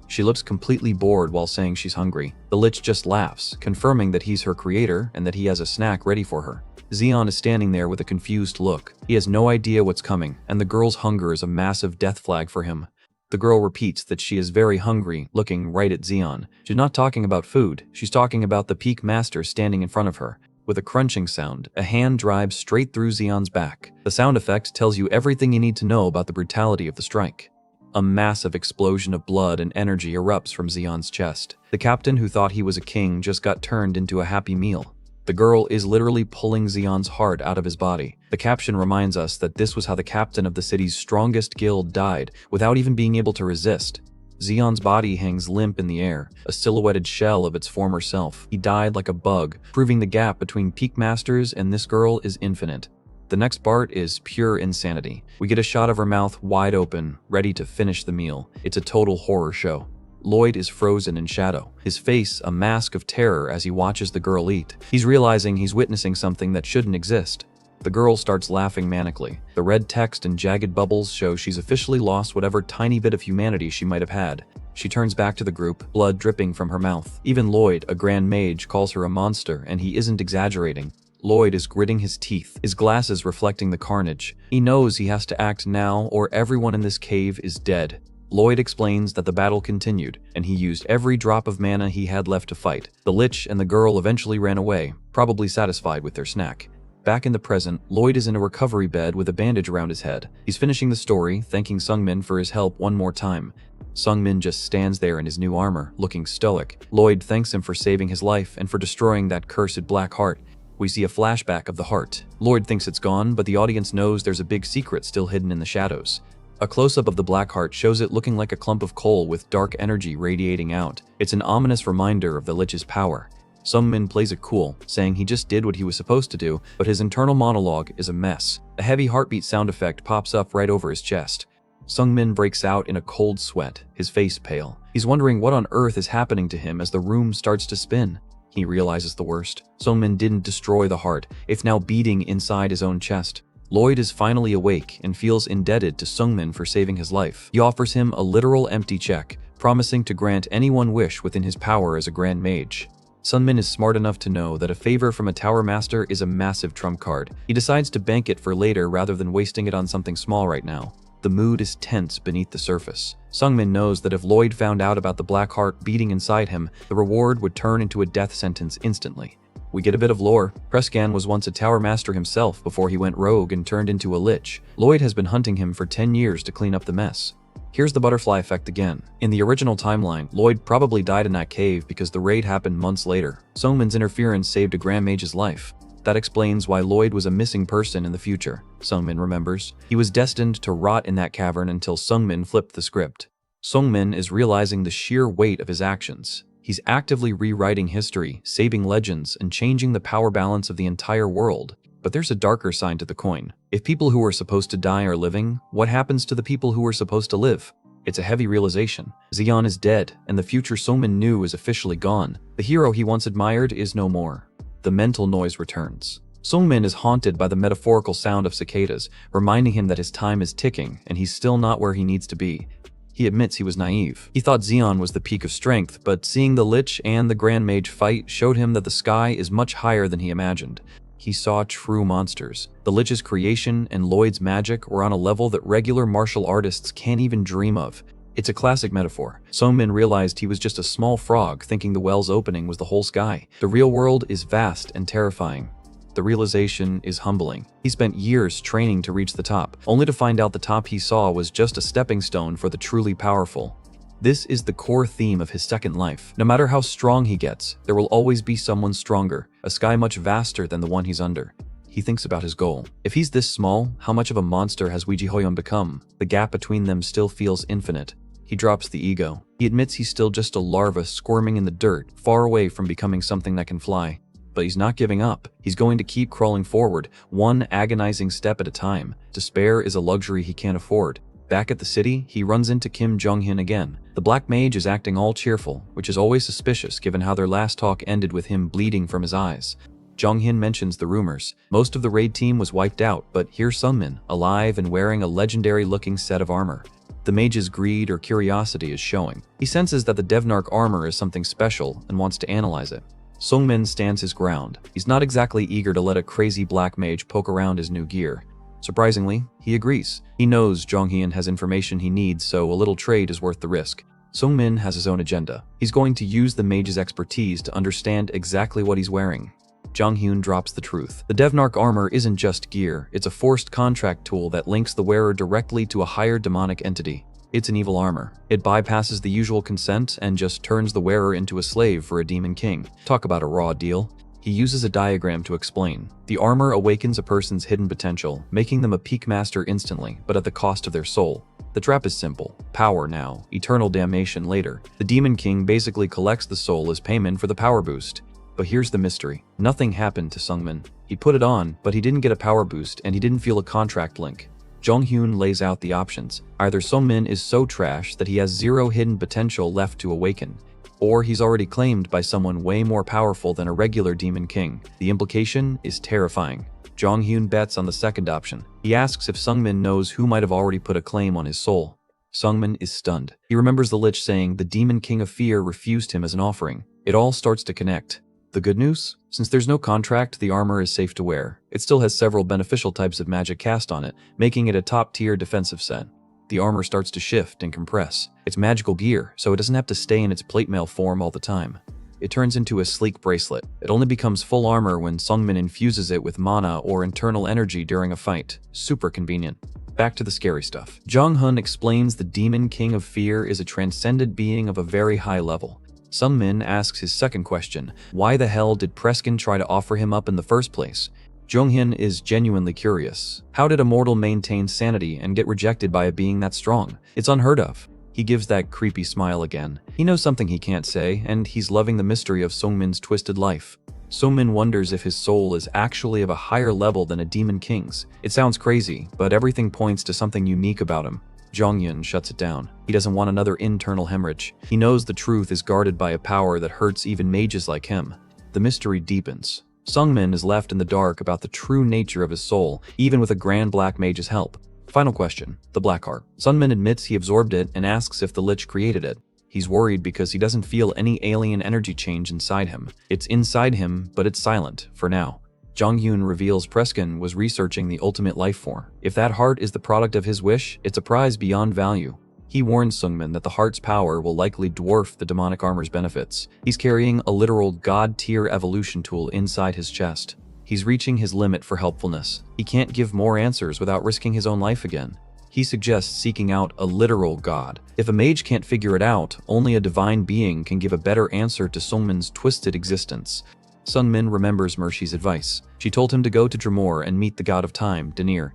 She looks completely bored while saying she's hungry. The Lich just laughs, confirming that he's her creator and that he has a snack ready for her. Zeon is standing there with a confused look. He has no idea what's coming, and the girl's hunger is a massive death flag for him. The girl repeats that she is very hungry, looking right at Zeon. She's not talking about food, she's talking about the peak master standing in front of her. With a crunching sound, a hand drives straight through Zeon's back. The sound effect tells you everything you need to know about the brutality of the strike. A massive explosion of blood and energy erupts from Zeon's chest. The captain who thought he was a king just got turned into a happy meal. The girl is literally pulling Zeon's heart out of his body. The caption reminds us that this was how the captain of the city's strongest guild died, without even being able to resist. Zeon's body hangs limp in the air, a silhouetted shell of its former self. He died like a bug, proving the gap between peak masters and this girl is infinite. The next part is pure insanity. We get a shot of her mouth wide open, ready to finish the meal. It's a total horror show. Lloyd is frozen in shadow, his face a mask of terror as he watches the girl eat. He's realizing he's witnessing something that shouldn't exist. The girl starts laughing manically. The red text and jagged bubbles show she's officially lost whatever tiny bit of humanity she might have had. She turns back to the group, blood dripping from her mouth. Even Lloyd, a grand mage, calls her a monster, and he isn't exaggerating. Lloyd is gritting his teeth, his glasses reflecting the carnage. He knows he has to act now or everyone in this cave is dead. Lloyd explains that the battle continued, and he used every drop of mana he had left to fight. The Lich and the girl eventually ran away, probably satisfied with their snack. Back in the present, Lloyd is in a recovery bed with a bandage around his head. He's finishing the story, thanking Sungmin for his help one more time. Sungmin just stands there in his new armor, looking stoic. Lloyd thanks him for saving his life and for destroying that cursed black heart. We see a flashback of the heart. Lloyd thinks it's gone, but the audience knows there's a big secret still hidden in the shadows. A close-up of the black heart shows it looking like a clump of coal with dark energy radiating out. It's an ominous reminder of the Lich's power. Sungmin plays it cool, saying he just did what he was supposed to do, but his internal monologue is a mess. A heavy heartbeat sound effect pops up right over his chest. Sungmin breaks out in a cold sweat, his face pale. He's wondering what on earth is happening to him as the room starts to spin. He realizes the worst. Sungmin didn't destroy the heart, it's now beating inside his own chest. Lloyd is finally awake and feels indebted to Sungmin for saving his life. He offers him a literal empty check, promising to grant any one wish within his power as a grand mage. Sungmin is smart enough to know that a favor from a tower master is a massive trump card. He decides to bank it for later rather than wasting it on something small right now. The mood is tense beneath the surface. Sungmin knows that if Lloyd found out about the black heart beating inside him, the reward would turn into a death sentence instantly. We get a bit of lore. Prescan was once a tower master himself before he went rogue and turned into a lich. Lloyd has been hunting him for 10 years to clean up the mess. Here's the butterfly effect again. In the original timeline, Lloyd probably died in that cave because the raid happened months later. Sungmin's interference saved a grand mage's life. That explains why Lloyd was a missing person in the future. Sungmin remembers. He was destined to rot in that cavern until Sungmin flipped the script. Sungmin is realizing the sheer weight of his actions. He's actively rewriting history, saving legends, and changing the power balance of the entire world. But there's a darker side to the coin. If people who are supposed to die are living, what happens to the people who are supposed to live? It's a heavy realization. Zeon is dead, and the future Sungmin knew is officially gone. The hero he once admired is no more. The mental noise returns. Sungmin is haunted by the metaphorical sound of cicadas, reminding him that his time is ticking and he's still not where he needs to be. He admits he was naive. He thought Zeon was the peak of strength, but seeing the Lich and the Grand Mage fight showed him that the sky is much higher than he imagined. He saw true monsters. The Lich's creation and Lloyd's magic were on a level that regular martial artists can't even dream of. It's a classic metaphor. Sungmin realized he was just a small frog thinking the well's opening was the whole sky. The real world is vast and terrifying. The realization is humbling. He spent years training to reach the top, only to find out the top he saw was just a stepping stone for the truly powerful. This is the core theme of his second life. No matter how strong he gets, there will always be someone stronger, a sky much vaster than the one he's under. He thinks about his goal. If he's this small, how much of a monster has Wijihoyon become? The gap between them still feels infinite. He drops the ego. He admits he's still just a larva squirming in the dirt, far away from becoming something that can fly. But he's not giving up. He's going to keep crawling forward, one agonizing step at a time. Despair is a luxury he can't afford. Back at the city, he runs into Kim Jong-hin again. The Black Mage is acting all cheerful, which is always suspicious given how their last talk ended with him bleeding from his eyes. Jong-hin mentions the rumors. Most of the raid team was wiped out, but here's Sungmin, alive and wearing a legendary-looking set of armor. The mage's greed or curiosity is showing. He senses that the Devnarch armor is something special and wants to analyze it. Sungmin stands his ground. He's not exactly eager to let a crazy black mage poke around his new gear. Surprisingly, he agrees. He knows Jonghyun has information he needs, so a little trade is worth the risk. Sungmin has his own agenda. He's going to use the mage's expertise to understand exactly what he's wearing. Jonghyun drops the truth. The Devnarch armor isn't just gear, it's a forced contract tool that links the wearer directly to a higher demonic entity. It's an evil armor. It bypasses the usual consent and just turns the wearer into a slave for a demon king. Talk about a raw deal. He uses a diagram to explain. The armor awakens a person's hidden potential, making them a peak master instantly, but at the cost of their soul. The trap is simple. Power now, eternal damnation later. The demon king basically collects the soul as payment for the power boost. But here's the mystery. Nothing happened to Sungmin. He put it on, but he didn't get a power boost and he didn't feel a contract link. Jonghyun lays out the options. Either Sungmin is so trash that he has zero hidden potential left to awaken, or he's already claimed by someone way more powerful than a regular demon king. The implication is terrifying. Jonghyun bets on the second option. He asks if Sungmin knows who might have already put a claim on his soul. Sungmin is stunned. He remembers the Lich saying the demon king of fear refused him as an offering. It all starts to connect. The good news? Since there's no contract, the armor is safe to wear. It still has several beneficial types of magic cast on it, making it a top-tier defensive set. The armor starts to shift and compress. It's magical gear, so it doesn't have to stay in its plate mail form all the time. It turns into a sleek bracelet. It only becomes full armor when Sungmin infuses it with mana or internal energy during a fight. Super convenient. Back to the scary stuff. Jonghyun explains the demon king of fear is a transcended being of a very high level. Sungmin asks his second question, why the hell did Preskin try to offer him up in the first place? Jonghyun is genuinely curious. How did a mortal maintain sanity and get rejected by a being that strong? It's unheard of. He gives that creepy smile again. He knows something he can't say, and he's loving the mystery of Sungmin's twisted life. Sungmin wonders if his soul is actually of a higher level than a demon king's. It sounds crazy, but everything points to something unique about him. Jonghyun shuts it down. He doesn't want another internal hemorrhage. He knows the truth is guarded by a power that hurts even mages like him. The mystery deepens. Sungmin is left in the dark about the true nature of his soul, even with a grand black mage's help. Final question. The black heart. Sungmin admits he absorbed it and asks if the Lich created it. He's worried because he doesn't feel any alien energy change inside him. It's inside him, but it's silent, for now. Jonghyun reveals Preskin was researching the ultimate life form. If that heart is the product of his wish, it's a prize beyond value. He warns Sungmin that the heart's power will likely dwarf the demonic armor's benefits. He's carrying a literal god-tier evolution tool inside his chest. He's reaching his limit for helpfulness. He can't give more answers without risking his own life again. He suggests seeking out a literal god. If a mage can't figure it out, only a divine being can give a better answer to Sungmin's twisted existence. Sungmin remembers Mershi's advice. She told him to go to Dronzer and meet the god of time, Danir,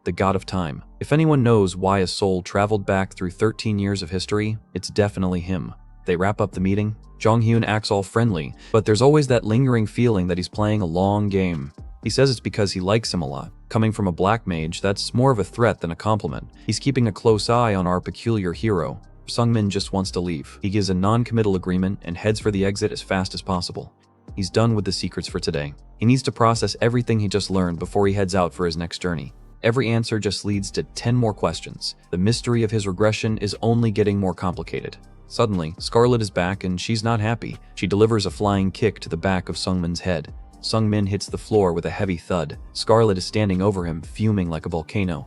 the god of time. If anyone knows why a soul traveled back through 13 years of history, it's definitely him. They wrap up the meeting. Jonghyun acts all friendly, but there's always that lingering feeling that he's playing a long game. He says it's because he likes him a lot. Coming from a black mage, that's more of a threat than a compliment. He's keeping a close eye on our peculiar hero. Sungmin just wants to leave. He gives a non-committal agreement and heads for the exit as fast as possible. He's done with the secrets for today. He needs to process everything he just learned before he heads out for his next journey. Every answer just leads to 10 more questions. The mystery of his regression is only getting more complicated. Suddenly, Scarlet is back and she's not happy. She delivers a flying kick to the back of Sungmin's head. Sungmin hits the floor with a heavy thud. Scarlet is standing over him, fuming like a volcano.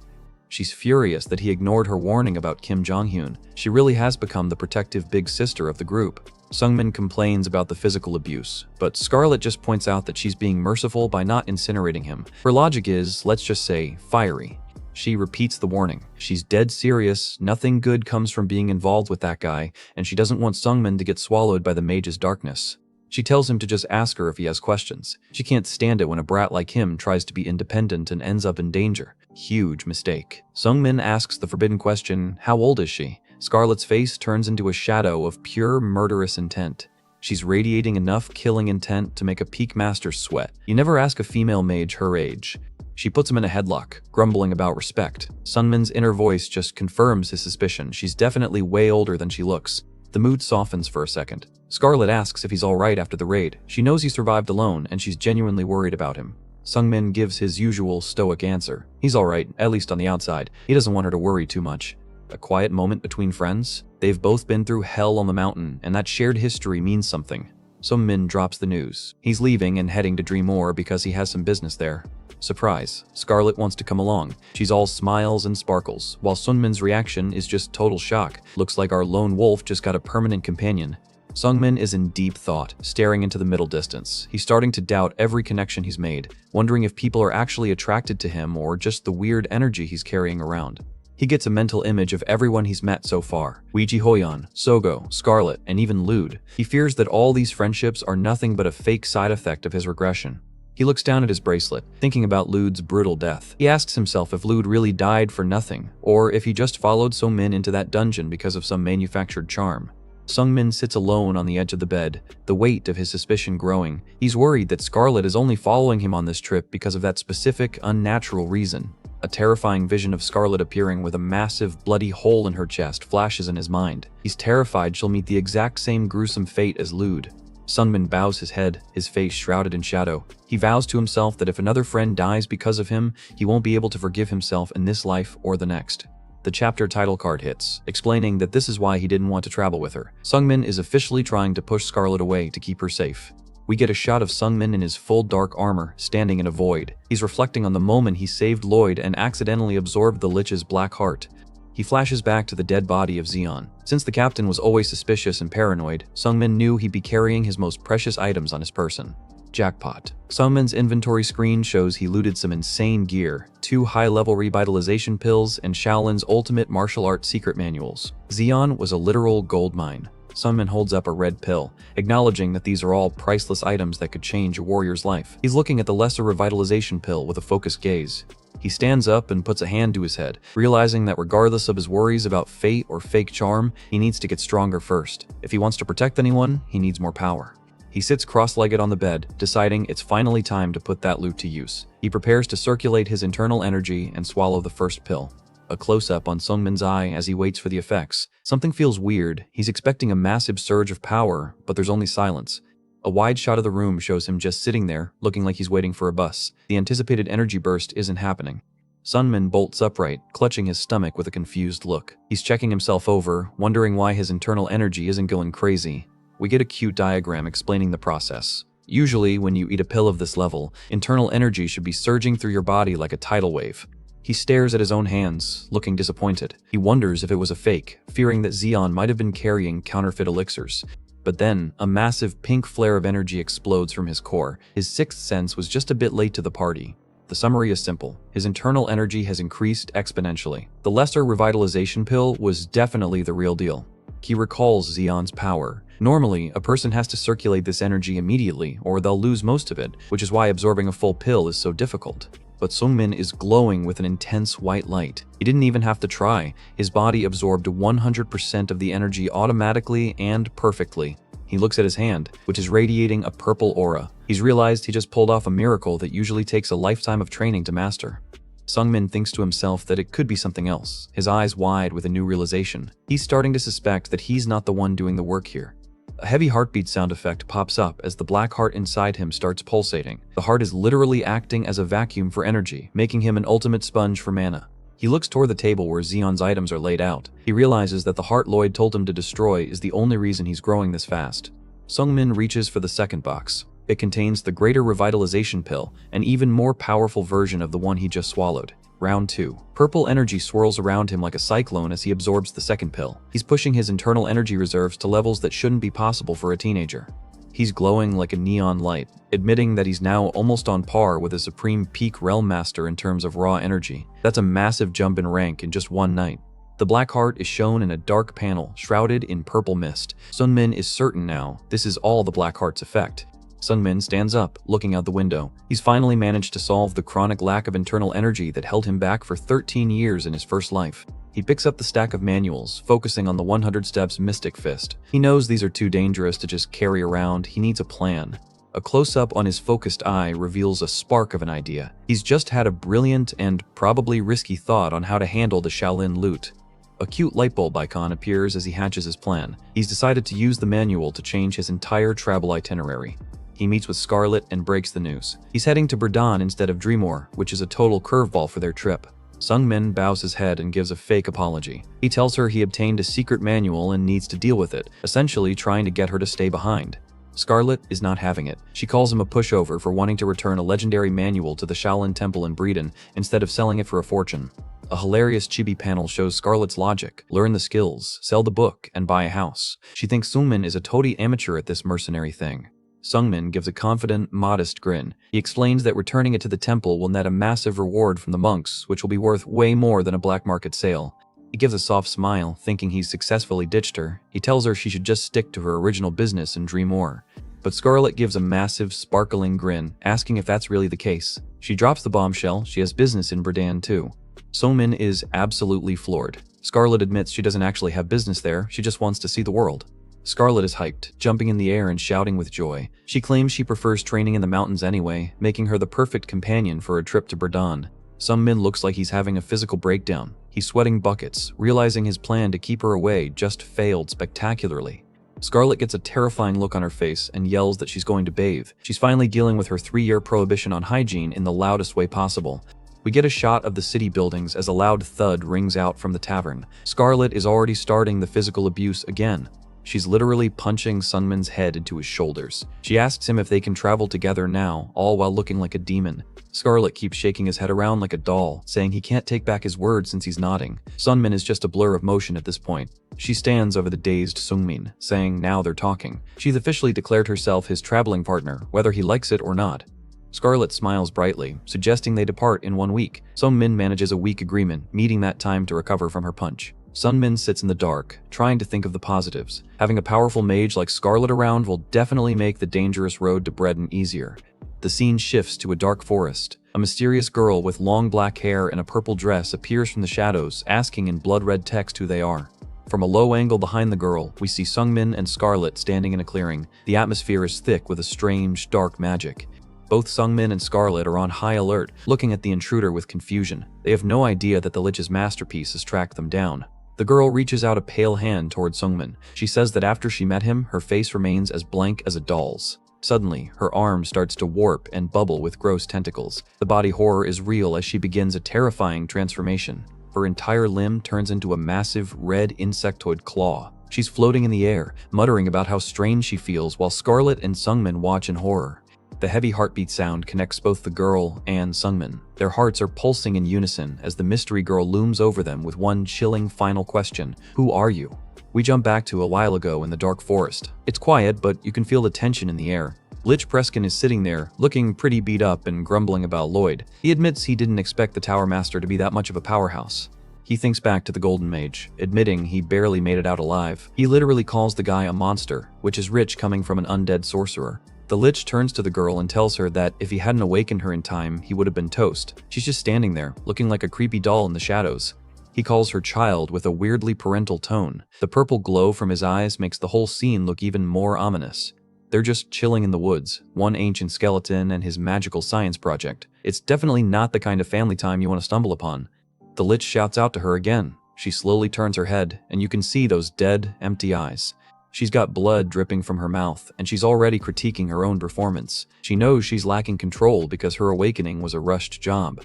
She's furious that he ignored her warning about Kim Jonghyun. She really has become the protective big sister of the group. Sungmin complains about the physical abuse, but Scarlet just points out that she's being merciful by not incinerating him. Her logic is, let's just say, fiery. She repeats the warning. She's dead serious, nothing good comes from being involved with that guy, and she doesn't want Sungmin to get swallowed by the mage's darkness. She tells him to just ask her if he has questions. She can't stand it when a brat like him tries to be independent and ends up in danger. Huge mistake. Sungmin asks the forbidden question, how old is she? Scarlet's face turns into a shadow of pure murderous intent. She's radiating enough killing intent to make a peak master sweat. You never ask a female mage her age. She puts him in a headlock, grumbling about respect. Sungmin's inner voice just confirms his suspicion. She's definitely way older than she looks. The mood softens for a second. Scarlet asks if he's alright after the raid. She knows he survived alone, and she's genuinely worried about him. Sungmin gives his usual stoic answer. He's alright, at least on the outside. He doesn't want her to worry too much. A quiet moment between friends? They've both been through hell on the mountain, and that shared history means something. Sung-min drops the news. He's leaving and heading to Dreamore because he has some business there. Surprise, Scarlet wants to come along. She's all smiles and sparkles, while Sung-min's reaction is just total shock. Looks like our lone wolf just got a permanent companion. Sung-min is in deep thought, staring into the middle distance. He's starting to doubt every connection he's made, wondering if people are actually attracted to him or just the weird energy he's carrying around. He gets a mental image of everyone he's met so far. Weiji Hoyan, Sogo, Scarlet, and even Lude. He fears that all these friendships are nothing but a fake side effect of his regression. He looks down at his bracelet, thinking about Lude's brutal death. He asks himself if Lude really died for nothing, or if he just followed Sung-min into that dungeon because of some manufactured charm. Sung-min sits alone on the edge of the bed, the weight of his suspicion growing. He's worried that Scarlet is only following him on this trip because of that specific, unnatural reason. A terrifying vision of Scarlet appearing with a massive, bloody hole in her chest flashes in his mind. He's terrified she'll meet the exact same gruesome fate as Lude. Sung-min bows his head, his face shrouded in shadow. He vows to himself that if another friend dies because of him, he won't be able to forgive himself in this life or the next. The chapter title card hits, explaining that this is why he didn't want to travel with her. Sung-min is officially trying to push Scarlet away to keep her safe. We get a shot of Sung-min in his full dark armor, standing in a void. He's reflecting on the moment he saved Lloyd and accidentally absorbed the Lich's black heart. He flashes back to the dead body of Zeon. Since the captain was always suspicious and paranoid, Sung-min knew he'd be carrying his most precious items on his person. Jackpot. Sung-min's inventory screen shows he looted some insane gear, 2 high-level revitalization pills, and Shaolin's ultimate martial arts secret manuals. Zeon was a literal gold mine. Sung-min holds up a red pill, acknowledging that these are all priceless items that could change a warrior's life. He's looking at the lesser revitalization pill with a focused gaze. He stands up and puts a hand to his head, realizing that regardless of his worries about fate or fake charm, he needs to get stronger first. If he wants to protect anyone, he needs more power. He sits cross-legged on the bed, deciding it's finally time to put that loot to use. He prepares to circulate his internal energy and swallow the first pill. A close-up on Sung-min's eye as he waits for the effects. Something feels weird. He's expecting a massive surge of power, but there's only silence. A wide shot of the room shows him just sitting there, looking like he's waiting for a bus. The anticipated energy burst isn't happening. Sung-min bolts upright, clutching his stomach with a confused look. He's checking himself over, wondering why his internal energy isn't going crazy. We get a cute diagram explaining the process. Usually, when you eat a pill of this level, internal energy should be surging through your body like a tidal wave. He stares at his own hands, looking disappointed. He wonders if it was a fake, fearing that Zeon might have been carrying counterfeit elixirs. But then, a massive pink flare of energy explodes from his core. His sixth sense was just a bit late to the party. The summary is simple. His internal energy has increased exponentially. The lesser revitalization pill was definitely the real deal. He recalls Zeon's power. Normally, a person has to circulate this energy immediately, or they'll lose most of it, which is why absorbing a full pill is so difficult. But Sung-min is glowing with an intense white light. He didn't even have to try. His body absorbed 100% of the energy automatically and perfectly. He looks at his hand, which is radiating a purple aura. He's realized he just pulled off a miracle that usually takes a lifetime of training to master. Sung-min thinks to himself that it could be something else, his eyes wide with a new realization. He's starting to suspect that he's not the one doing the work here. A heavy heartbeat sound effect pops up as the black heart inside him starts pulsating. The heart is literally acting as a vacuum for energy, making him an ultimate sponge for mana. He looks toward the table where Zeon's items are laid out. He realizes that the heart Lloyd told him to destroy is the only reason he's growing this fast. Sung-min reaches for the second box. It contains the greater revitalization pill, an even more powerful version of the one he just swallowed. Round 2. Purple energy swirls around him like a cyclone as he absorbs the second pill. He's pushing his internal energy reserves to levels that shouldn't be possible for a teenager. He's glowing like a neon light, admitting that he's now almost on par with a Supreme Peak Realm Master in terms of raw energy. That's a massive jump in rank in just one night. The black heart is shown in a dark panel, shrouded in purple mist. Sung-min is certain now this is all the black heart's effect. Sung-min stands up, looking out the window. He's finally managed to solve the chronic lack of internal energy that held him back for 13 years in his first life. He picks up the stack of manuals, focusing on the 100 Steps Mystic Fist. He knows these are too dangerous to just carry around. He needs a plan. A close-up on his focused eye reveals a spark of an idea. He's just had a brilliant and probably risky thought on how to handle the Shaolin loot. A cute light bulb icon appears as he hatches his plan. He's decided to use the manual to change his entire travel itinerary. He meets with Scarlet and breaks the news. He's heading to Berdan instead of Dreamore, which is a total curveball for their trip. Sung-min bows his head and gives a fake apology. He tells her he obtained a secret manual and needs to deal with it, essentially trying to get her to stay behind. Scarlet is not having it. She calls him a pushover for wanting to return a legendary manual to the Shaolin Temple in Breeden instead of selling it for a fortune. A hilarious chibi panel shows Scarlet's logic: learn the skills, sell the book, and buy a house. She thinks Sungmin is a total amateur at this mercenary thing. Sungmin gives a confident, modest grin. He explains that returning it to the temple will net a massive reward from the monks, which will be worth way more than a black market sale. He gives a soft smile, thinking he's successfully ditched her. He tells her she should just stick to her original business and dream more. But Scarlet gives a massive, sparkling grin, asking if that's really the case. She drops the bombshell: she has business in Breeden too. Sungmin is absolutely floored. Scarlet admits she doesn't actually have business there, she just wants to see the world. Scarlet is hyped, jumping in the air and shouting with joy. She claims she prefers training in the mountains anyway, making her the perfect companion for a trip to Breeden. Sungmin looks like he's having a physical breakdown. He's sweating buckets, realizing his plan to keep her away just failed spectacularly. Scarlet gets a terrifying look on her face and yells that she's going to bathe. She's finally dealing with her 3-year prohibition on hygiene in the loudest way possible. We get a shot of the city buildings as a loud thud rings out from the tavern. Scarlet is already starting the physical abuse again. She's literally punching Sungmin's head into his shoulders. She asks him if they can travel together now, all while looking like a demon. Scarlet keeps shaking his head around like a doll, saying he can't take back his words since he's nodding. Sungmin is just a blur of motion at this point. She stands over the dazed Sungmin, saying now they're talking. She's officially declared herself his traveling partner, whether he likes it or not. Scarlet smiles brightly, suggesting they depart in 1 week. Sungmin manages a week agreement, needing that time to recover from her punch. Sungmin sits in the dark, trying to think of the positives. Having a powerful mage like Scarlet around will definitely make the dangerous road to Breeden easier. The scene shifts to a dark forest. A mysterious girl with long black hair and a purple dress appears from the shadows, asking in blood-red text who they are. From a low angle behind the girl, we see Sungmin and Scarlet standing in a clearing. The atmosphere is thick with a strange, dark magic. Both Sungmin and Scarlet are on high alert, looking at the intruder with confusion. They have no idea that the Lich's masterpiece has tracked them down. The girl reaches out a pale hand toward Sungmin. She says that after she met him, her face remains as blank as a doll's. Suddenly, her arm starts to warp and bubble with gross tentacles. The body horror is real as she begins a terrifying transformation. Her entire limb turns into a massive, red insectoid claw. She's floating in the air, muttering about how strange she feels while Scarlet and Sungmin watch in horror. The heavy heartbeat sound connects both the girl and Sungmin. Their hearts are pulsing in unison as the mystery girl looms over them with one chilling final question: who are you? We jump back to a while ago in the dark forest. It's quiet, but you can feel the tension in the air. Lich Preskin is sitting there, looking pretty beat up and grumbling about Lloyd. He admits he didn't expect the Tower Master to be that much of a powerhouse. He thinks back to the Golden Mage, admitting he barely made it out alive. He literally calls the guy a monster, which is rich coming from an undead sorcerer. The Lich turns to the girl and tells her that if he hadn't awakened her in time, he would have been toast. She's just standing there, looking like a creepy doll in the shadows. He calls her child with a weirdly parental tone. The purple glow from his eyes makes the whole scene look even more ominous. They're just chilling in the woods, one ancient skeleton and his magical science project. It's definitely not the kind of family time you want to stumble upon. The Lich shouts out to her again. She slowly turns her head, and you can see those dead, empty eyes. She's got blood dripping from her mouth, and she's already critiquing her own performance. She knows she's lacking control because her awakening was a rushed job.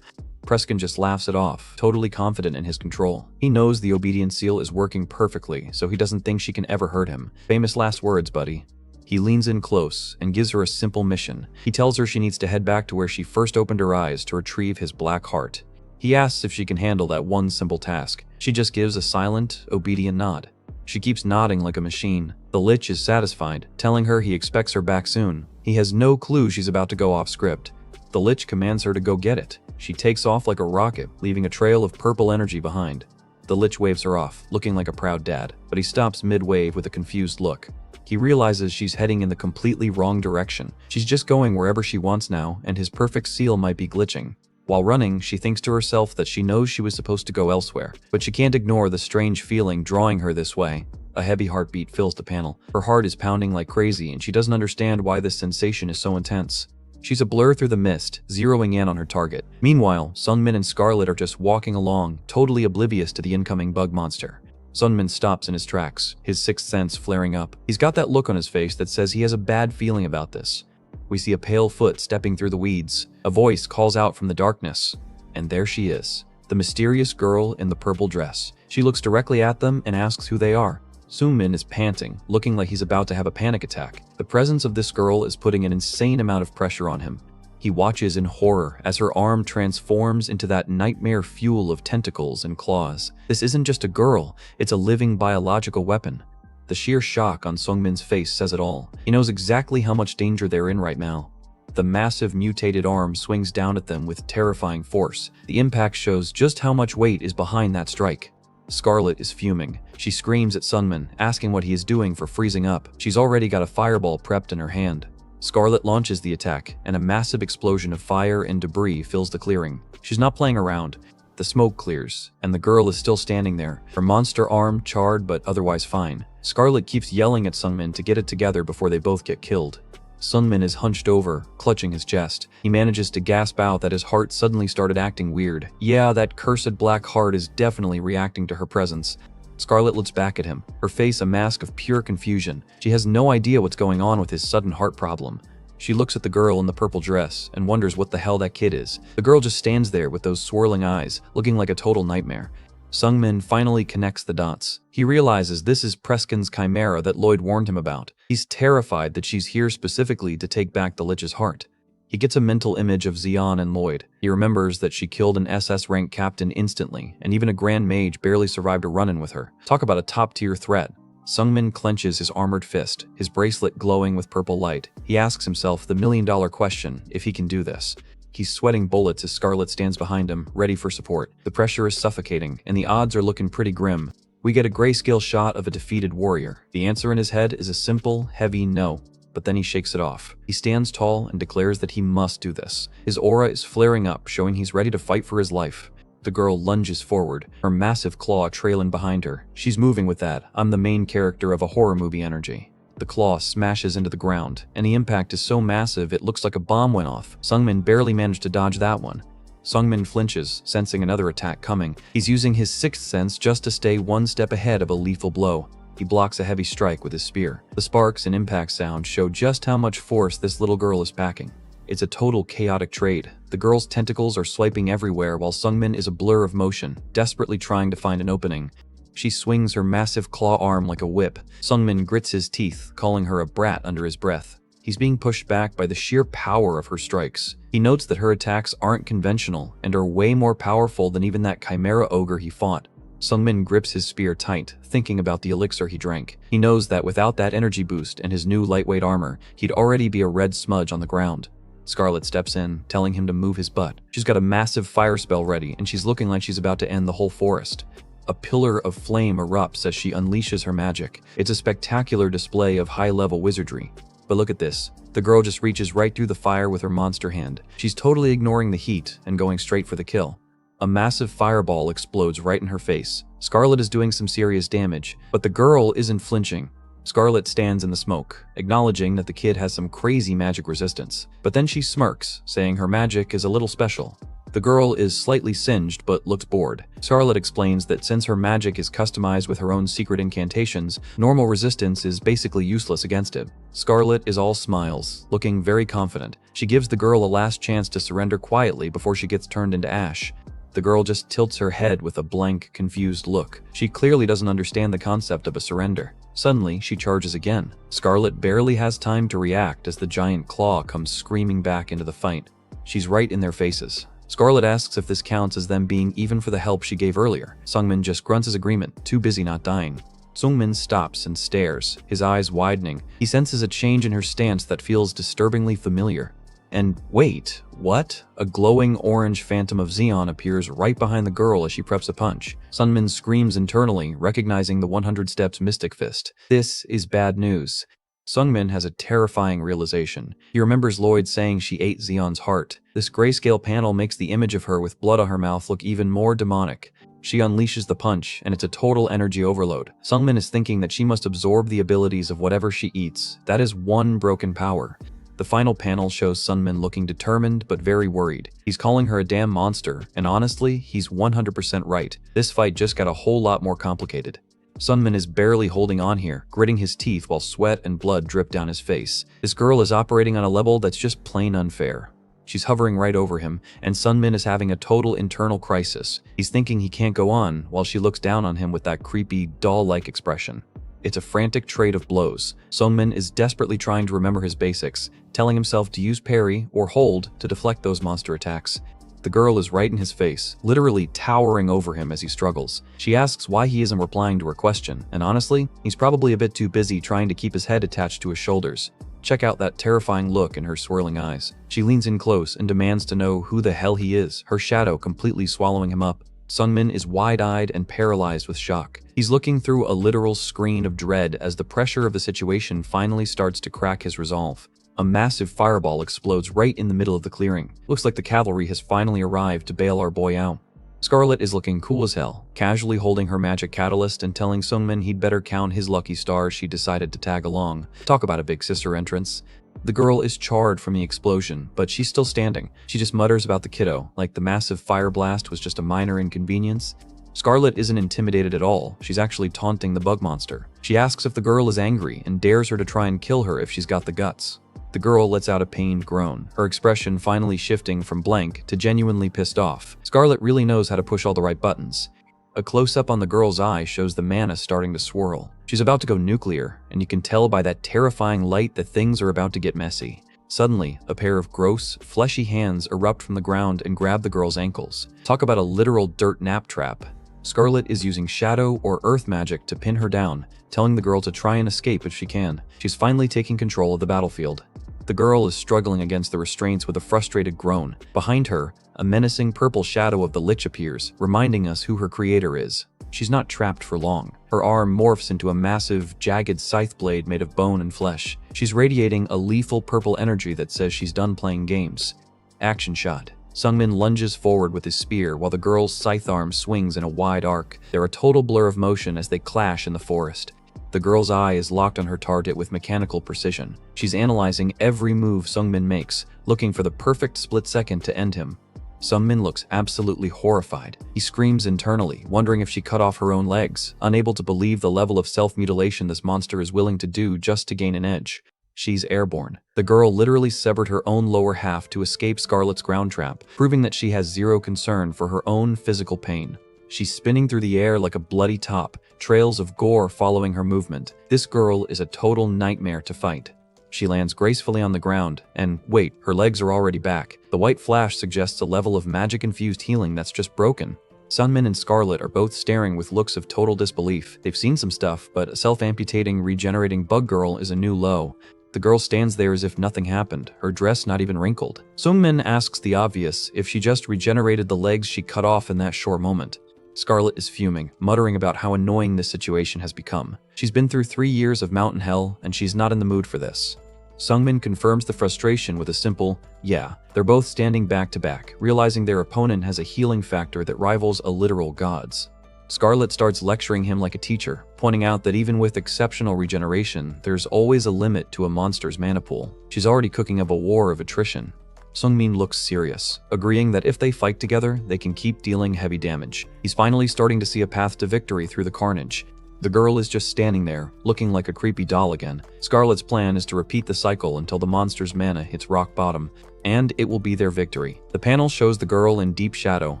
Preskin just laughs it off, totally confident in his control. He knows the obedience seal is working perfectly, so he doesn't think she can ever hurt him. Famous last words, buddy. He leans in close and gives her a simple mission. He tells her she needs to head back to where she first opened her eyes to retrieve his black heart. He asks if she can handle that one simple task. She just gives a silent, obedient nod. She keeps nodding like a machine. The Lich is satisfied, telling her he expects her back soon. He has no clue she's about to go off script. The Lich commands her to go get it. She takes off like a rocket, leaving a trail of purple energy behind. The Lich waves her off, looking like a proud dad, but he stops mid-wave with a confused look. He realizes she's heading in the completely wrong direction. She's just going wherever she wants now, and his perfect seal might be glitching. While running, she thinks to herself that she knows she was supposed to go elsewhere, but she can't ignore the strange feeling drawing her this way. A heavy heartbeat fills the panel. Her heart is pounding like crazy, and she doesn't understand why this sensation is so intense. She's a blur through the mist, zeroing in on her target. Meanwhile, Sungmin and Scarlet are just walking along, totally oblivious to the incoming bug monster. Sungmin stops in his tracks, his sixth sense flaring up. He's got that look on his face that says he has a bad feeling about this. We see a pale foot stepping through the weeds. A voice calls out from the darkness. And there she is, the mysterious girl in the purple dress. She looks directly at them and asks who they are. Sungmin is panting, looking like he's about to have a panic attack. The presence of this girl is putting an insane amount of pressure on him. He watches in horror as her arm transforms into that nightmare fuel of tentacles and claws. This isn't just a girl, it's a living biological weapon. The sheer shock on Sungmin's face says it all. He knows exactly how much danger they're in right now. The massive mutated arm swings down at them with terrifying force. The impact shows just how much weight is behind that strike. Scarlet is fuming. She screams at Sungmin, asking what he is doing for freezing up. She's already got a fireball prepped in her hand. Scarlet launches the attack, and a massive explosion of fire and debris fills the clearing. She's not playing around. The smoke clears, and the girl is still standing there, her monster arm charred but otherwise fine. Scarlet keeps yelling at Sungmin to get it together before they both get killed. Sungmin is hunched over, clutching his chest. He manages to gasp out that his heart suddenly started acting weird. Yeah, that cursed black heart is definitely reacting to her presence. Scarlet looks back at him, her face a mask of pure confusion. She has no idea what's going on with his sudden heart problem. She looks at the girl in the purple dress and wonders what the hell that kid is. The girl just stands there with those swirling eyes, looking like a total nightmare. Sungmin finally connects the dots. He realizes this is Preskin's chimera that Lloyd warned him about. He's terrified that she's here specifically to take back the Lich's heart. He gets a mental image of Xian and Lloyd. He remembers that she killed an SS rank captain instantly, and even a Grand Mage barely survived a run-in with her. Talk about a top-tier threat. Sungmin clenches his armored fist, his bracelet glowing with purple light. He asks himself the million-dollar question, if he can do this. He's sweating bullets as Scarlet stands behind him, ready for support. The pressure is suffocating, and the odds are looking pretty grim. We get a grayscale shot of a defeated warrior. The answer in his head is a simple, heavy no. But then he shakes it off. He stands tall and declares that he must do this. His aura is flaring up, showing he's ready to fight for his life. The girl lunges forward, her massive claw trailing behind her. She's moving with that "I'm the main character of a horror movie" energy. The claw smashes into the ground, and the impact is so massive it looks like a bomb went off. Sungmin barely managed to dodge that one. Sungmin flinches, sensing another attack coming. He's using his sixth sense just to stay one step ahead of a lethal blow. He blocks a heavy strike with his spear. The sparks and impact sound show just how much force this little girl is packing. It's a total chaotic trade. The girl's tentacles are swiping everywhere while Sungmin is a blur of motion, desperately trying to find an opening. She swings her massive claw arm like a whip. Sungmin grits his teeth, calling her a brat under his breath. He's being pushed back by the sheer power of her strikes. He notes that her attacks aren't conventional and are way more powerful than even that chimera ogre he fought. Sungmin grips his spear tight, thinking about the elixir he drank. He knows that without that energy boost and his new lightweight armor, he'd already be a red smudge on the ground. Scarlet steps in, telling him to move his butt. She's got a massive fire spell ready, and she's looking like she's about to end the whole forest. A pillar of flame erupts as she unleashes her magic. It's a spectacular display of high-level wizardry. But look at this. The girl just reaches right through the fire with her monster hand. She's totally ignoring the heat and going straight for the kill. A massive fireball explodes right in her face. Scarlet is doing some serious damage, but the girl isn't flinching. Scarlet stands in the smoke, acknowledging that the kid has some crazy magic resistance. But then she smirks, saying her magic is a little special. The girl is slightly singed but looks bored. Scarlet explains that since her magic is customized with her own secret incantations, normal resistance is basically useless against it. Scarlet is all smiles, looking very confident. She gives the girl a last chance to surrender quietly before she gets turned into ash. The girl just tilts her head with a blank, confused look. She clearly doesn't understand the concept of a surrender. Suddenly, she charges again. Scarlet barely has time to react as the giant claw comes screaming back into the fight. She's right in their faces. Scarlet asks if this counts as them being even for the help she gave earlier. Sungmin just grunts his agreement, too busy not dying. Sungmin stops and stares, his eyes widening. He senses a change in her stance that feels disturbingly familiar. And wait, what? A glowing orange phantom of Xian appears right behind the girl as she preps a punch. Sungmin screams internally, recognizing the 100 Steps Mystic Fist. This is bad news. Sungmin has a terrifying realization. He remembers Lloyd saying she ate Xian's heart. This grayscale panel makes the image of her with blood on her mouth look even more demonic. She unleashes the punch, and it's a total energy overload. Sungmin is thinking that she must absorb the abilities of whatever she eats. That is one broken power. The final panel shows Sungmin looking determined but very worried. He's calling her a damn monster, and honestly, he's 100% right. This fight just got a whole lot more complicated. Sungmin is barely holding on here, gritting his teeth while sweat and blood drip down his face. This girl is operating on a level that's just plain unfair. She's hovering right over him, and Sungmin is having a total internal crisis. He's thinking he can't go on, while she looks down on him with that creepy, doll-like expression. It's a frantic trade of blows. Sungmin is desperately trying to remember his basics, telling himself to use parry or hold to deflect those monster attacks. The girl is right in his face, literally towering over him as he struggles. She asks why he isn't replying to her question, and honestly, he's probably a bit too busy trying to keep his head attached to his shoulders. Check out that terrifying look in her swirling eyes. She leans in close and demands to know who the hell he is, her shadow completely swallowing him up. Sungmin is wide-eyed and paralyzed with shock. He's looking through a literal screen of dread as the pressure of the situation finally starts to crack his resolve. A massive fireball explodes right in the middle of the clearing. Looks like the cavalry has finally arrived to bail our boy out. Scarlet is looking cool as hell, casually holding her magic catalyst and telling Sungmin he'd better count his lucky stars she decided to tag along. Talk about a big sister entrance. The girl is charred from the explosion, but she's still standing. She just mutters about the kiddo, like the massive fire blast was just a minor inconvenience. Scarlet isn't intimidated at all. She's actually taunting the bug monster. She asks if the girl is angry and dares her to try and kill her if she's got the guts. The girl lets out a pained groan, her expression finally shifting from blank to genuinely pissed off. Scarlet really knows how to push all the right buttons. A close-up on the girl's eye shows the mana starting to swirl. She's about to go nuclear, and you can tell by that terrifying light that things are about to get messy. Suddenly, a pair of gross, fleshy hands erupt from the ground and grab the girl's ankles. Talk about a literal dirt nap trap. Scarlet is using shadow or earth magic to pin her down, telling the girl to try and escape if she can. She's finally taking control of the battlefield. The girl is struggling against the restraints with a frustrated groan. Behind her, a menacing purple shadow of the Lich appears, reminding us who her creator is. She's not trapped for long. Her arm morphs into a massive, jagged scythe blade made of bone and flesh. She's radiating a lethal purple energy that says she's done playing games. Action shot. Sungmin lunges forward with his spear while the girl's scythe arm swings in a wide arc. They're a total blur of motion as they clash in the forest. The girl's eye is locked on her target with mechanical precision. She's analyzing every move Sungmin makes, looking for the perfect split second to end him. Sungmin looks absolutely horrified. He screams internally, wondering if she cut off her own legs, unable to believe the level of self-mutilation this monster is willing to do just to gain an edge. She's airborne. The girl literally severed her own lower half to escape Scarlet's ground trap, proving that she has zero concern for her own physical pain. She's spinning through the air like a bloody top, trails of gore following her movement. This girl is a total nightmare to fight. She lands gracefully on the ground, and wait, her legs are already back. The white flash suggests a level of magic-infused healing that's just broken. Sungmin and Scarlet are both staring with looks of total disbelief. They've seen some stuff, but a self-amputating, regenerating bug girl is a new low. The girl stands there as if nothing happened, her dress not even wrinkled. Sungmin asks the obvious, if she just regenerated the legs she cut off in that short moment. Scarlet is fuming, muttering about how annoying this situation has become. She's been through 3 years of mountain hell, and she's not in the mood for this. Sungmin confirms the frustration with a simple, yeah. They're both standing back to back, realizing their opponent has a healing factor that rivals a literal god's. Scarlet starts lecturing him like a teacher, pointing out that even with exceptional regeneration, there's always a limit to a monster's mana pool. She's already cooking up a war of attrition. Sungmin looks serious, agreeing that if they fight together, they can keep dealing heavy damage. He's finally starting to see a path to victory through the carnage. The girl is just standing there, looking like a creepy doll again. Scarlet's plan is to repeat the cycle until the monster's mana hits rock bottom, and it will be their victory. The panel shows the girl in deep shadow,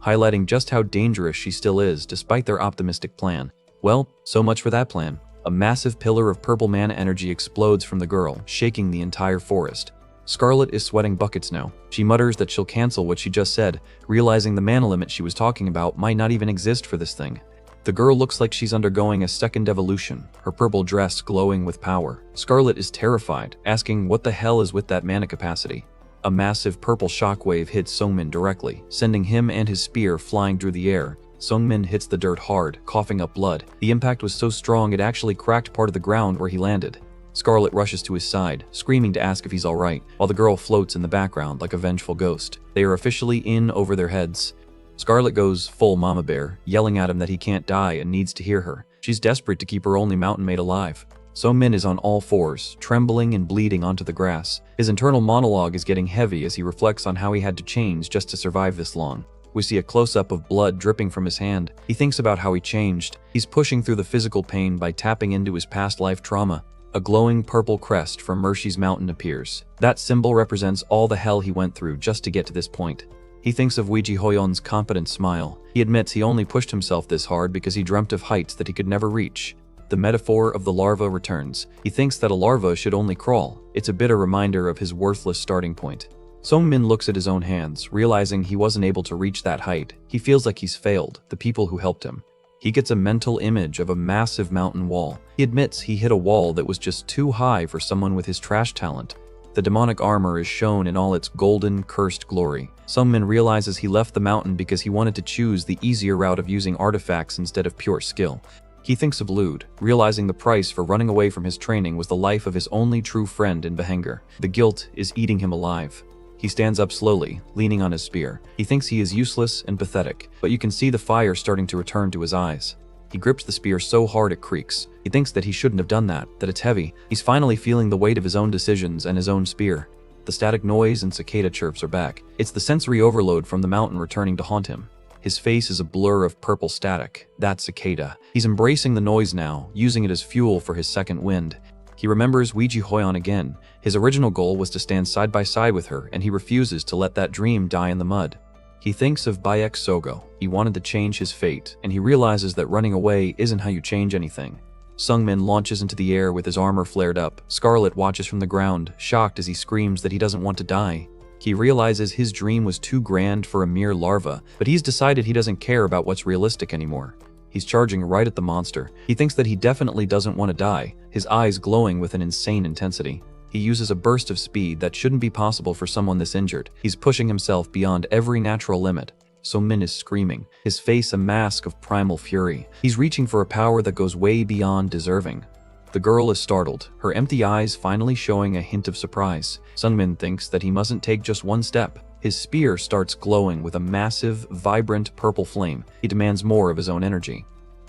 highlighting just how dangerous she still is despite their optimistic plan. Well, so much for that plan. A massive pillar of purple mana energy explodes from the girl, shaking the entire forest. Scarlet is sweating buckets now. She mutters that she'll cancel what she just said, realizing the mana limit she was talking about might not even exist for this thing. The girl looks like she's undergoing a second evolution, her purple dress glowing with power. Scarlet is terrified, asking what the hell is with that mana capacity. A massive purple shockwave hits Sungmin directly, sending him and his spear flying through the air. Sungmin hits the dirt hard, coughing up blood. The impact was so strong it actually cracked part of the ground where he landed. Scarlet rushes to his side, screaming to ask if he's alright, while the girl floats in the background like a vengeful ghost. They are officially in over their heads. Scarlet goes full mama bear, yelling at him that he can't die and needs to hear her. She's desperate to keep her only mountain mate alive. Sungmin is on all fours, trembling and bleeding onto the grass. His internal monologue is getting heavy as he reflects on how he had to change just to survive this long. We see a close-up of blood dripping from his hand. He thinks about how he changed. He's pushing through the physical pain by tapping into his past life trauma. A glowing purple crest from Mershi's mountain appears. That symbol represents all the hell he went through just to get to this point. He thinks of Weiji Hoyon's confident smile. He admits he only pushed himself this hard because he dreamt of heights that he could never reach. The metaphor of the larva returns. He thinks that a larva should only crawl. It's a bitter reminder of his worthless starting point. Sung-min looks at his own hands, realizing he wasn't able to reach that height. He feels like he's failed the people who helped him. He gets a mental image of a massive mountain wall. He admits he hit a wall that was just too high for someone with his trash talent. The demonic armor is shown in all its golden, cursed glory. Sung-min realizes he left the mountain because he wanted to choose the easier route of using artifacts instead of pure skill. He thinks of Lude, realizing the price for running away from his training was the life of his only true friend in Behenger. The guilt is eating him alive. He stands up slowly, leaning on his spear. He thinks he is useless and pathetic, but you can see the fire starting to return to his eyes. He grips the spear so hard it creaks. He thinks that he shouldn't have done that it's heavy. He's finally feeling the weight of his own decisions and his own spear. The static noise and cicada chirps are back. It's the sensory overload from the mountain returning to haunt him. His face is a blur of purple static. That's cicada. He's embracing the noise now, using it as fuel for his second wind. He remembers Weiji Hoyon again. His original goal was to stand side by side with her, and he refuses to let that dream die in the mud. He thinks of Bayek Sogo. He wanted to change his fate, and he realizes that running away isn't how you change anything. Sung-min launches into the air with his armor flared up. Scarlet watches from the ground, shocked as he screams that he doesn't want to die. He realizes his dream was too grand for a mere larva, but he's decided he doesn't care about what's realistic anymore. He's charging right at the monster. He thinks that he definitely doesn't want to die, his eyes glowing with an insane intensity. He uses a burst of speed that shouldn't be possible for someone this injured. He's pushing himself beyond every natural limit. Sung-min is screaming, his face a mask of primal fury. He's reaching for a power that goes way beyond deserving. The girl is startled, her empty eyes finally showing a hint of surprise. Sung-min thinks that he mustn't take just one step. His spear starts glowing with a massive, vibrant purple flame. He demands more of his own energy.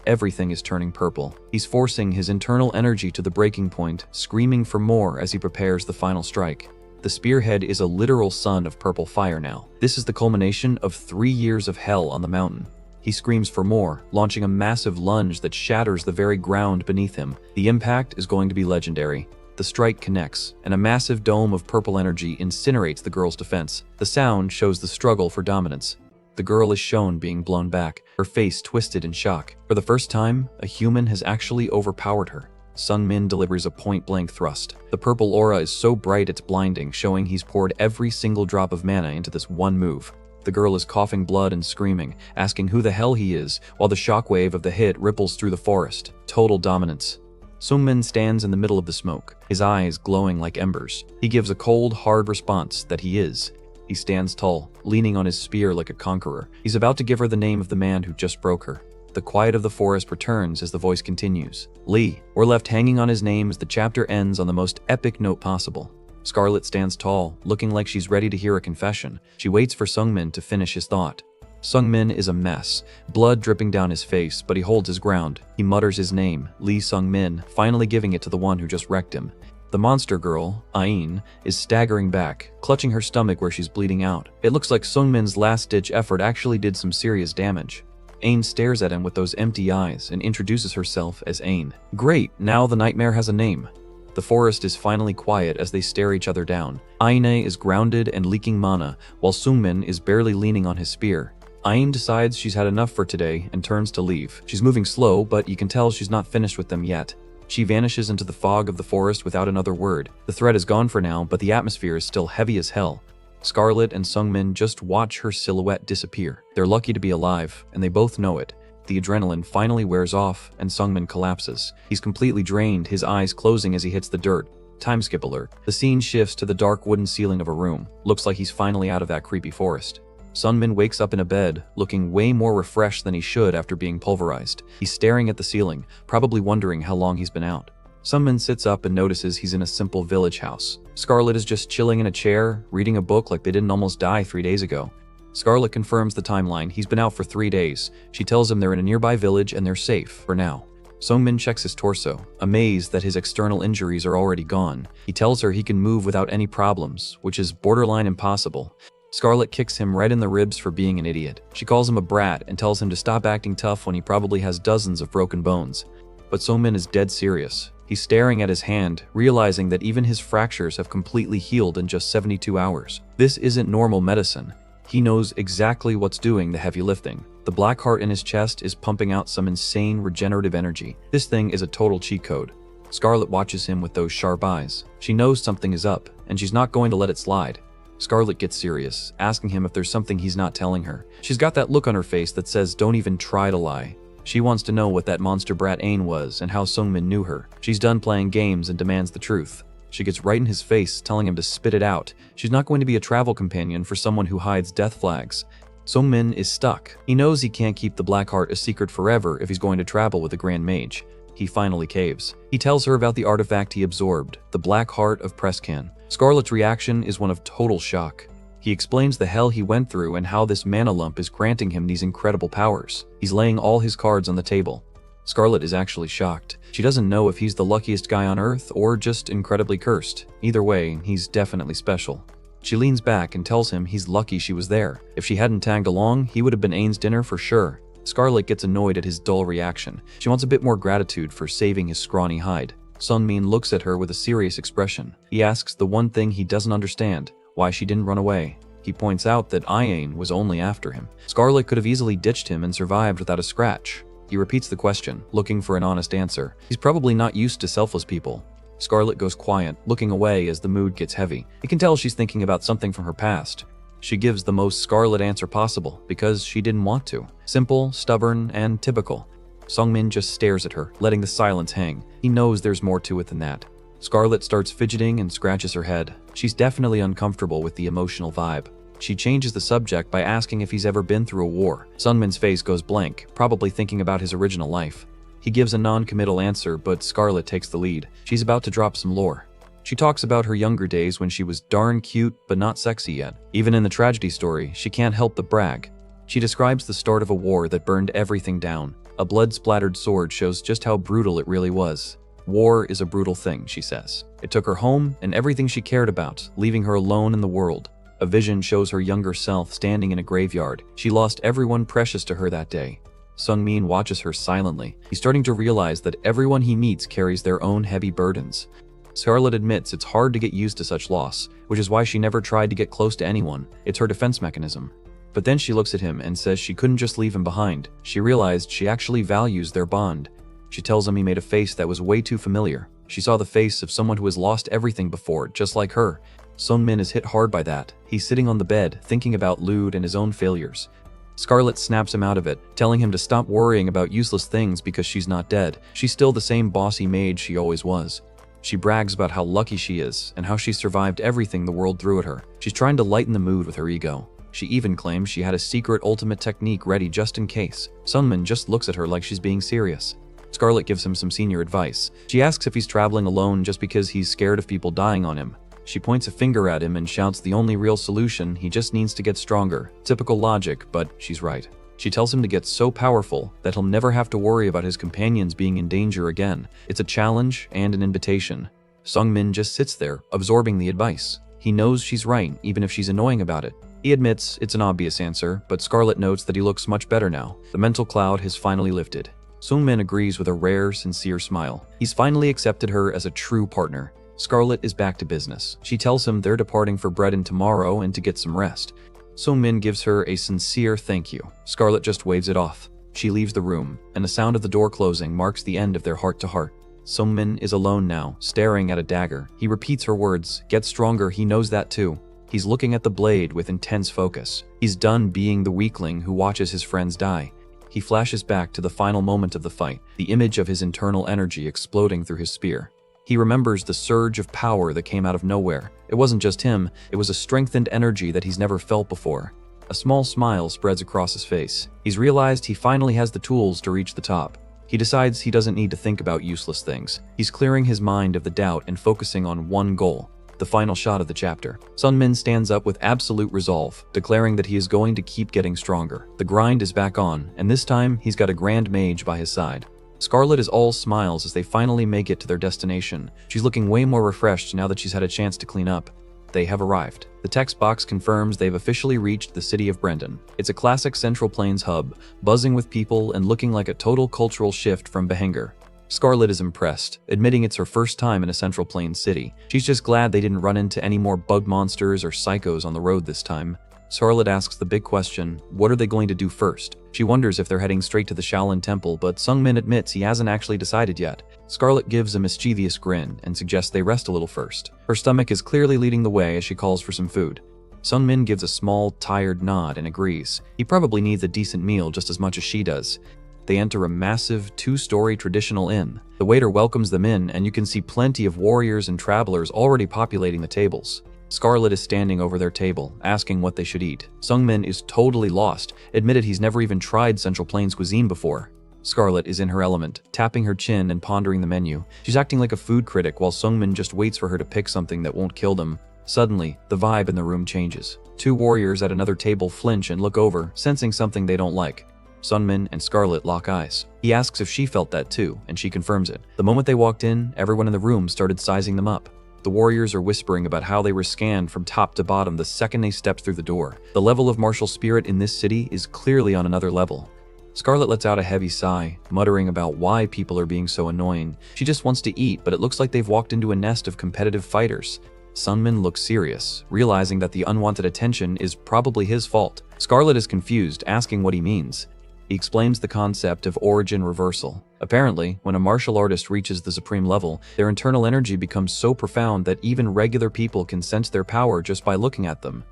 Everything is turning purple. He's forcing his internal energy to the breaking point, screaming for more as he prepares the final strike. The spearhead is a literal sun of purple fire now. This is the culmination of 3 years of hell on the mountain. He screams for more, launching a massive lunge that shatters the very ground beneath him. The impact is going to be legendary. The strike connects, and a massive dome of purple energy incinerates the girl's defense. The sound shows the struggle for dominance. The girl is shown being blown back, her face twisted in shock. For the first time, a human has actually overpowered her. Sung-min delivers a point-blank thrust. The purple aura is so bright it's blinding, showing he's poured every single drop of mana into this one move. The girl is coughing blood and screaming, asking who the hell he is, while the shockwave of the hit ripples through the forest. Total dominance. Sung-min stands in the middle of the smoke, his eyes glowing like embers. He gives a cold, hard response that he is. He stands tall, leaning on his spear like a conqueror. He's about to give her the name of the man who just broke her. The quiet of the forest returns as the voice continues. Lee, we're left hanging on his name as the chapter ends on the most epic note possible. Scarlet stands tall, looking like she's ready to hear a confession. She waits for Sung-min to finish his thought. Sung-min is a mess, blood dripping down his face, but he holds his ground. He mutters his name, Lee Sung-min, finally giving it to the one who just wrecked him. The monster girl, Ain, is staggering back, clutching her stomach where she's bleeding out. It looks like Sung-min's last-ditch effort actually did some serious damage. Ain stares at him with those empty eyes and introduces herself as Ain. Great, now the nightmare has a name. The forest is finally quiet as they stare each other down. Aine is grounded and leaking mana, while Sung-min is barely leaning on his spear. Ain decides she's had enough for today and turns to leave. She's moving slow, but you can tell she's not finished with them yet. She vanishes into the fog of the forest without another word. The threat is gone for now, but the atmosphere is still heavy as hell. Scarlet and Sung-min just watch her silhouette disappear. They're lucky to be alive, and they both know it. The adrenaline finally wears off, and Sung-min collapses. He's completely drained, his eyes closing as he hits the dirt. Time skip alert. The scene shifts to the dark wooden ceiling of a room. Looks like he's finally out of that creepy forest. Sung-min wakes up in a bed, looking way more refreshed than he should after being pulverized. He's staring at the ceiling, probably wondering how long he's been out. Sung-min sits up and notices he's in a simple village house. Scarlet is just chilling in a chair, reading a book like they didn't almost die 3 days ago. Scarlet confirms the timeline. He's been out for 3 days. She tells him they're in a nearby village and they're safe, for now. Sung-min checks his torso, amazed that his external injuries are already gone. He tells her he can move without any problems, which is borderline impossible. Scarlet kicks him right in the ribs for being an idiot. She calls him a brat and tells him to stop acting tough when he probably has dozens of broken bones. But Sung-min is dead serious. He's staring at his hand, realizing that even his fractures have completely healed in just 72 hours. This isn't normal medicine. He knows exactly what's doing the heavy lifting. The black heart in his chest is pumping out some insane regenerative energy. This thing is a total cheat code. Scarlet watches him with those sharp eyes. She knows something is up, and she's not going to let it slide. Scarlet gets serious, asking him if there's something he's not telling her. She's got that look on her face that says, "Don't even try to lie." She wants to know what that monster brat Ain was and how Sungmin knew her. She's done playing games and demands the truth. She gets right in his face, telling him to spit it out. She's not going to be a travel companion for someone who hides death flags. Sungmin is stuck. He knows he can't keep the black heart a secret forever if he's going to travel with the Grand Mage. He finally caves. He tells her about the artifact he absorbed, the black heart of Presscan. Scarlet's reaction is one of total shock. He explains the hell he went through and how this mana lump is granting him these incredible powers. He's laying all his cards on the table. Scarlet is actually shocked. She doesn't know if he's the luckiest guy on Earth or just incredibly cursed. Either way, he's definitely special. She leans back and tells him he's lucky she was there. If she hadn't tagged along, he would have been Ain's dinner for sure. Scarlet gets annoyed at his dull reaction. She wants a bit more gratitude for saving his scrawny hide. Sunmin looks at her with a serious expression. He asks the one thing he doesn't understand, why she didn't run away. He points out that Ain was only after him. Scarlet could have easily ditched him and survived without a scratch. He repeats the question, looking for an honest answer. He's probably not used to selfless people. Scarlet goes quiet, looking away as the mood gets heavy. He can tell she's thinking about something from her past. She gives the most Scarlet answer possible, because she didn't want to. Simple, stubborn, and typical. Sungmin just stares at her, letting the silence hang. He knows there's more to it than that. Scarlet starts fidgeting and scratches her head. She's definitely uncomfortable with the emotional vibe. She changes the subject by asking if he's ever been through a war. Sunmin's face goes blank, probably thinking about his original life. He gives a non-committal answer, but Scarlet takes the lead. She's about to drop some lore. She talks about her younger days when she was darn cute but not sexy yet. Even in the tragedy story, she can't help but brag. She describes the start of a war that burned everything down. A blood-splattered sword shows just how brutal it really was. War is a brutal thing, she says. It took her home and everything she cared about, leaving her alone in the world. A vision shows her younger self standing in a graveyard. She lost everyone precious to her that day. Sungmin watches her silently. He's starting to realize that everyone he meets carries their own heavy burdens. Scarlet admits it's hard to get used to such loss, which is why she never tried to get close to anyone. It's her defense mechanism. But then she looks at him and says she couldn't just leave him behind. She realized she actually values their bond. She tells him he made a face that was way too familiar. She saw the face of someone who has lost everything before, just like her. Sungmin is hit hard by that. He's sitting on the bed, thinking about Lude and his own failures. Scarlet snaps him out of it, telling him to stop worrying about useless things because she's not dead. She's still the same bossy mage she always was. She brags about how lucky she is, and how she survived everything the world threw at her. She's trying to lighten the mood with her ego. She even claims she had a secret ultimate technique ready just in case. Sunmin just looks at her like she's being serious. Scarlet gives him some senior advice. She asks if he's traveling alone just because he's scared of people dying on him. She points a finger at him and shouts the only real solution, he just needs to get stronger. Typical logic, but she's right. She tells him to get so powerful that he'll never have to worry about his companions being in danger again. It's a challenge and an invitation. Sungmin just sits there, absorbing the advice. He knows she's right, even if she's annoying about it. He admits it's an obvious answer, but Scarlet notes that he looks much better now. The mental cloud has finally lifted. Sungmin agrees with a rare, sincere smile. He's finally accepted her as a true partner. Scarlet is back to business. She tells him they're departing for Breton tomorrow and to get some rest. Sungmin gives her a sincere thank you. Scarlet just waves it off. She leaves the room, and the sound of the door closing marks the end of their heart-to-heart. Sungmin is alone now, staring at a dagger. He repeats her words. Get stronger, he knows that too. He's looking at the blade with intense focus. He's done being the weakling who watches his friends die. He flashes back to the final moment of the fight, the image of his internal energy exploding through his spear. He remembers the surge of power that came out of nowhere. It wasn't just him, it was a strengthened energy that he's never felt before. A small smile spreads across his face. He's realized he finally has the tools to reach the top. He decides he doesn't need to think about useless things. He's clearing his mind of the doubt and focusing on one goal. The final shot of the chapter. Sunmin stands up with absolute resolve, declaring that he is going to keep getting stronger. The grind is back on, and this time he's got a grand mage by his side. Scarlet is all smiles as they finally make it to their destination. She's looking way more refreshed now that she's had a chance to clean up. They have arrived. The text box confirms they've officially reached the city of Brendan. It's a classic Central Plains hub, buzzing with people and looking like a total cultural shift from Behenger. Scarlet is impressed, admitting it's her first time in a Central Plains city. She's just glad they didn't run into any more bug monsters or psychos on the road this time. Scarlet asks the big question, what are they going to do first? She wonders if they're heading straight to the Shaolin Temple, but Sungmin admits he hasn't actually decided yet. Scarlet gives a mischievous grin and suggests they rest a little first. Her stomach is clearly leading the way as she calls for some food. Sungmin gives a small, tired nod and agrees. He probably needs a decent meal just as much as she does. They enter a massive, two-story traditional inn. The waiter welcomes them in, and you can see plenty of warriors and travelers already populating the tables. Scarlet is standing over their table, asking what they should eat. Sungmin is totally lost, admitted he's never even tried Central Plains cuisine before. Scarlet is in her element, tapping her chin and pondering the menu. She's acting like a food critic while Sungmin just waits for her to pick something that won't kill them. Suddenly, the vibe in the room changes. Two warriors at another table flinch and look over, sensing something they don't like. Sungmin and Scarlet lock eyes. He asks if she felt that too, and she confirms it. The moment they walked in, everyone in the room started sizing them up. The warriors are whispering about how they were scanned from top to bottom the second they stepped through the door. The level of martial spirit in this city is clearly on another level. Scarlet lets out a heavy sigh, muttering about why people are being so annoying. She just wants to eat, but it looks like they've walked into a nest of competitive fighters. Sungmin looks serious, realizing that the unwanted attention is probably his fault. Scarlet is confused, asking what he means. He explains the concept of origin reversal. Apparently, when a martial artist reaches the supreme level, their internal energy becomes so profound that even regular people can sense their power just by looking at them.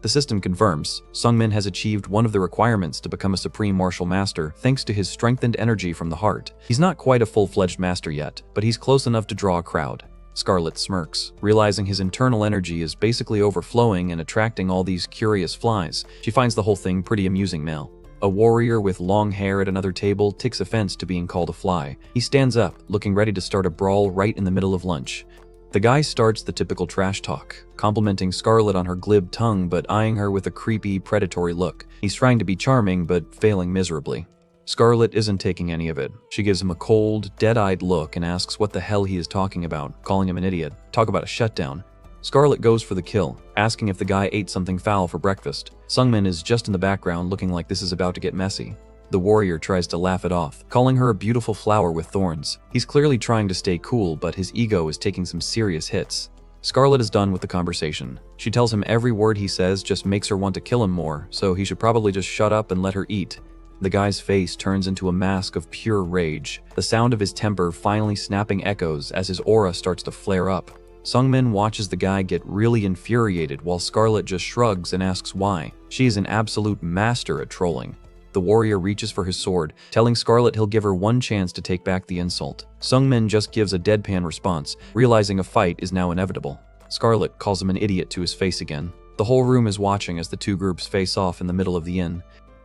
The system confirms Sungmin has achieved one of the requirements to become a supreme martial master thanks to his strengthened energy from the heart. He's not quite a full-fledged master yet, but he's close enough to draw a crowd. Scarlet smirks, realizing his internal energy is basically overflowing and attracting all these curious flies. She finds the whole thing pretty amusing now. A warrior with long hair at another table takes offense to being called a fly. He stands up, looking ready to start a brawl right in the middle of lunch. The guy starts the typical trash talk, complimenting Scarlet on her glib tongue but eyeing her with a creepy, predatory look. He's trying to be charming but failing miserably. Scarlet isn't taking any of it. She gives him a cold, dead-eyed look and asks what the hell he is talking about, calling him an idiot. Talk about a shutdown. Scarlet goes for the kill, asking if the guy ate something foul for breakfast. Sungmin is just in the background looking like this is about to get messy. The warrior tries to laugh it off, calling her a beautiful flower with thorns. He's clearly trying to stay cool, but his ego is taking some serious hits. Scarlet is done with the conversation. She tells him every word he says just makes her want to kill him more, so he should probably just shut up and let her eat. The guy's face turns into a mask of pure rage. The sound of his temper finally snapping echoes as his aura starts to flare up. Sungmin watches the guy get really infuriated while Scarlet just shrugs and asks why. She is an absolute master at trolling. The warrior reaches for his sword, telling Scarlet he'll give her one chance to take back the insult. Sungmin just gives a deadpan response, realizing a fight is now inevitable. Scarlet calls him an idiot to his face again. The whole room is watching as the two groups face off in the middle of the inn.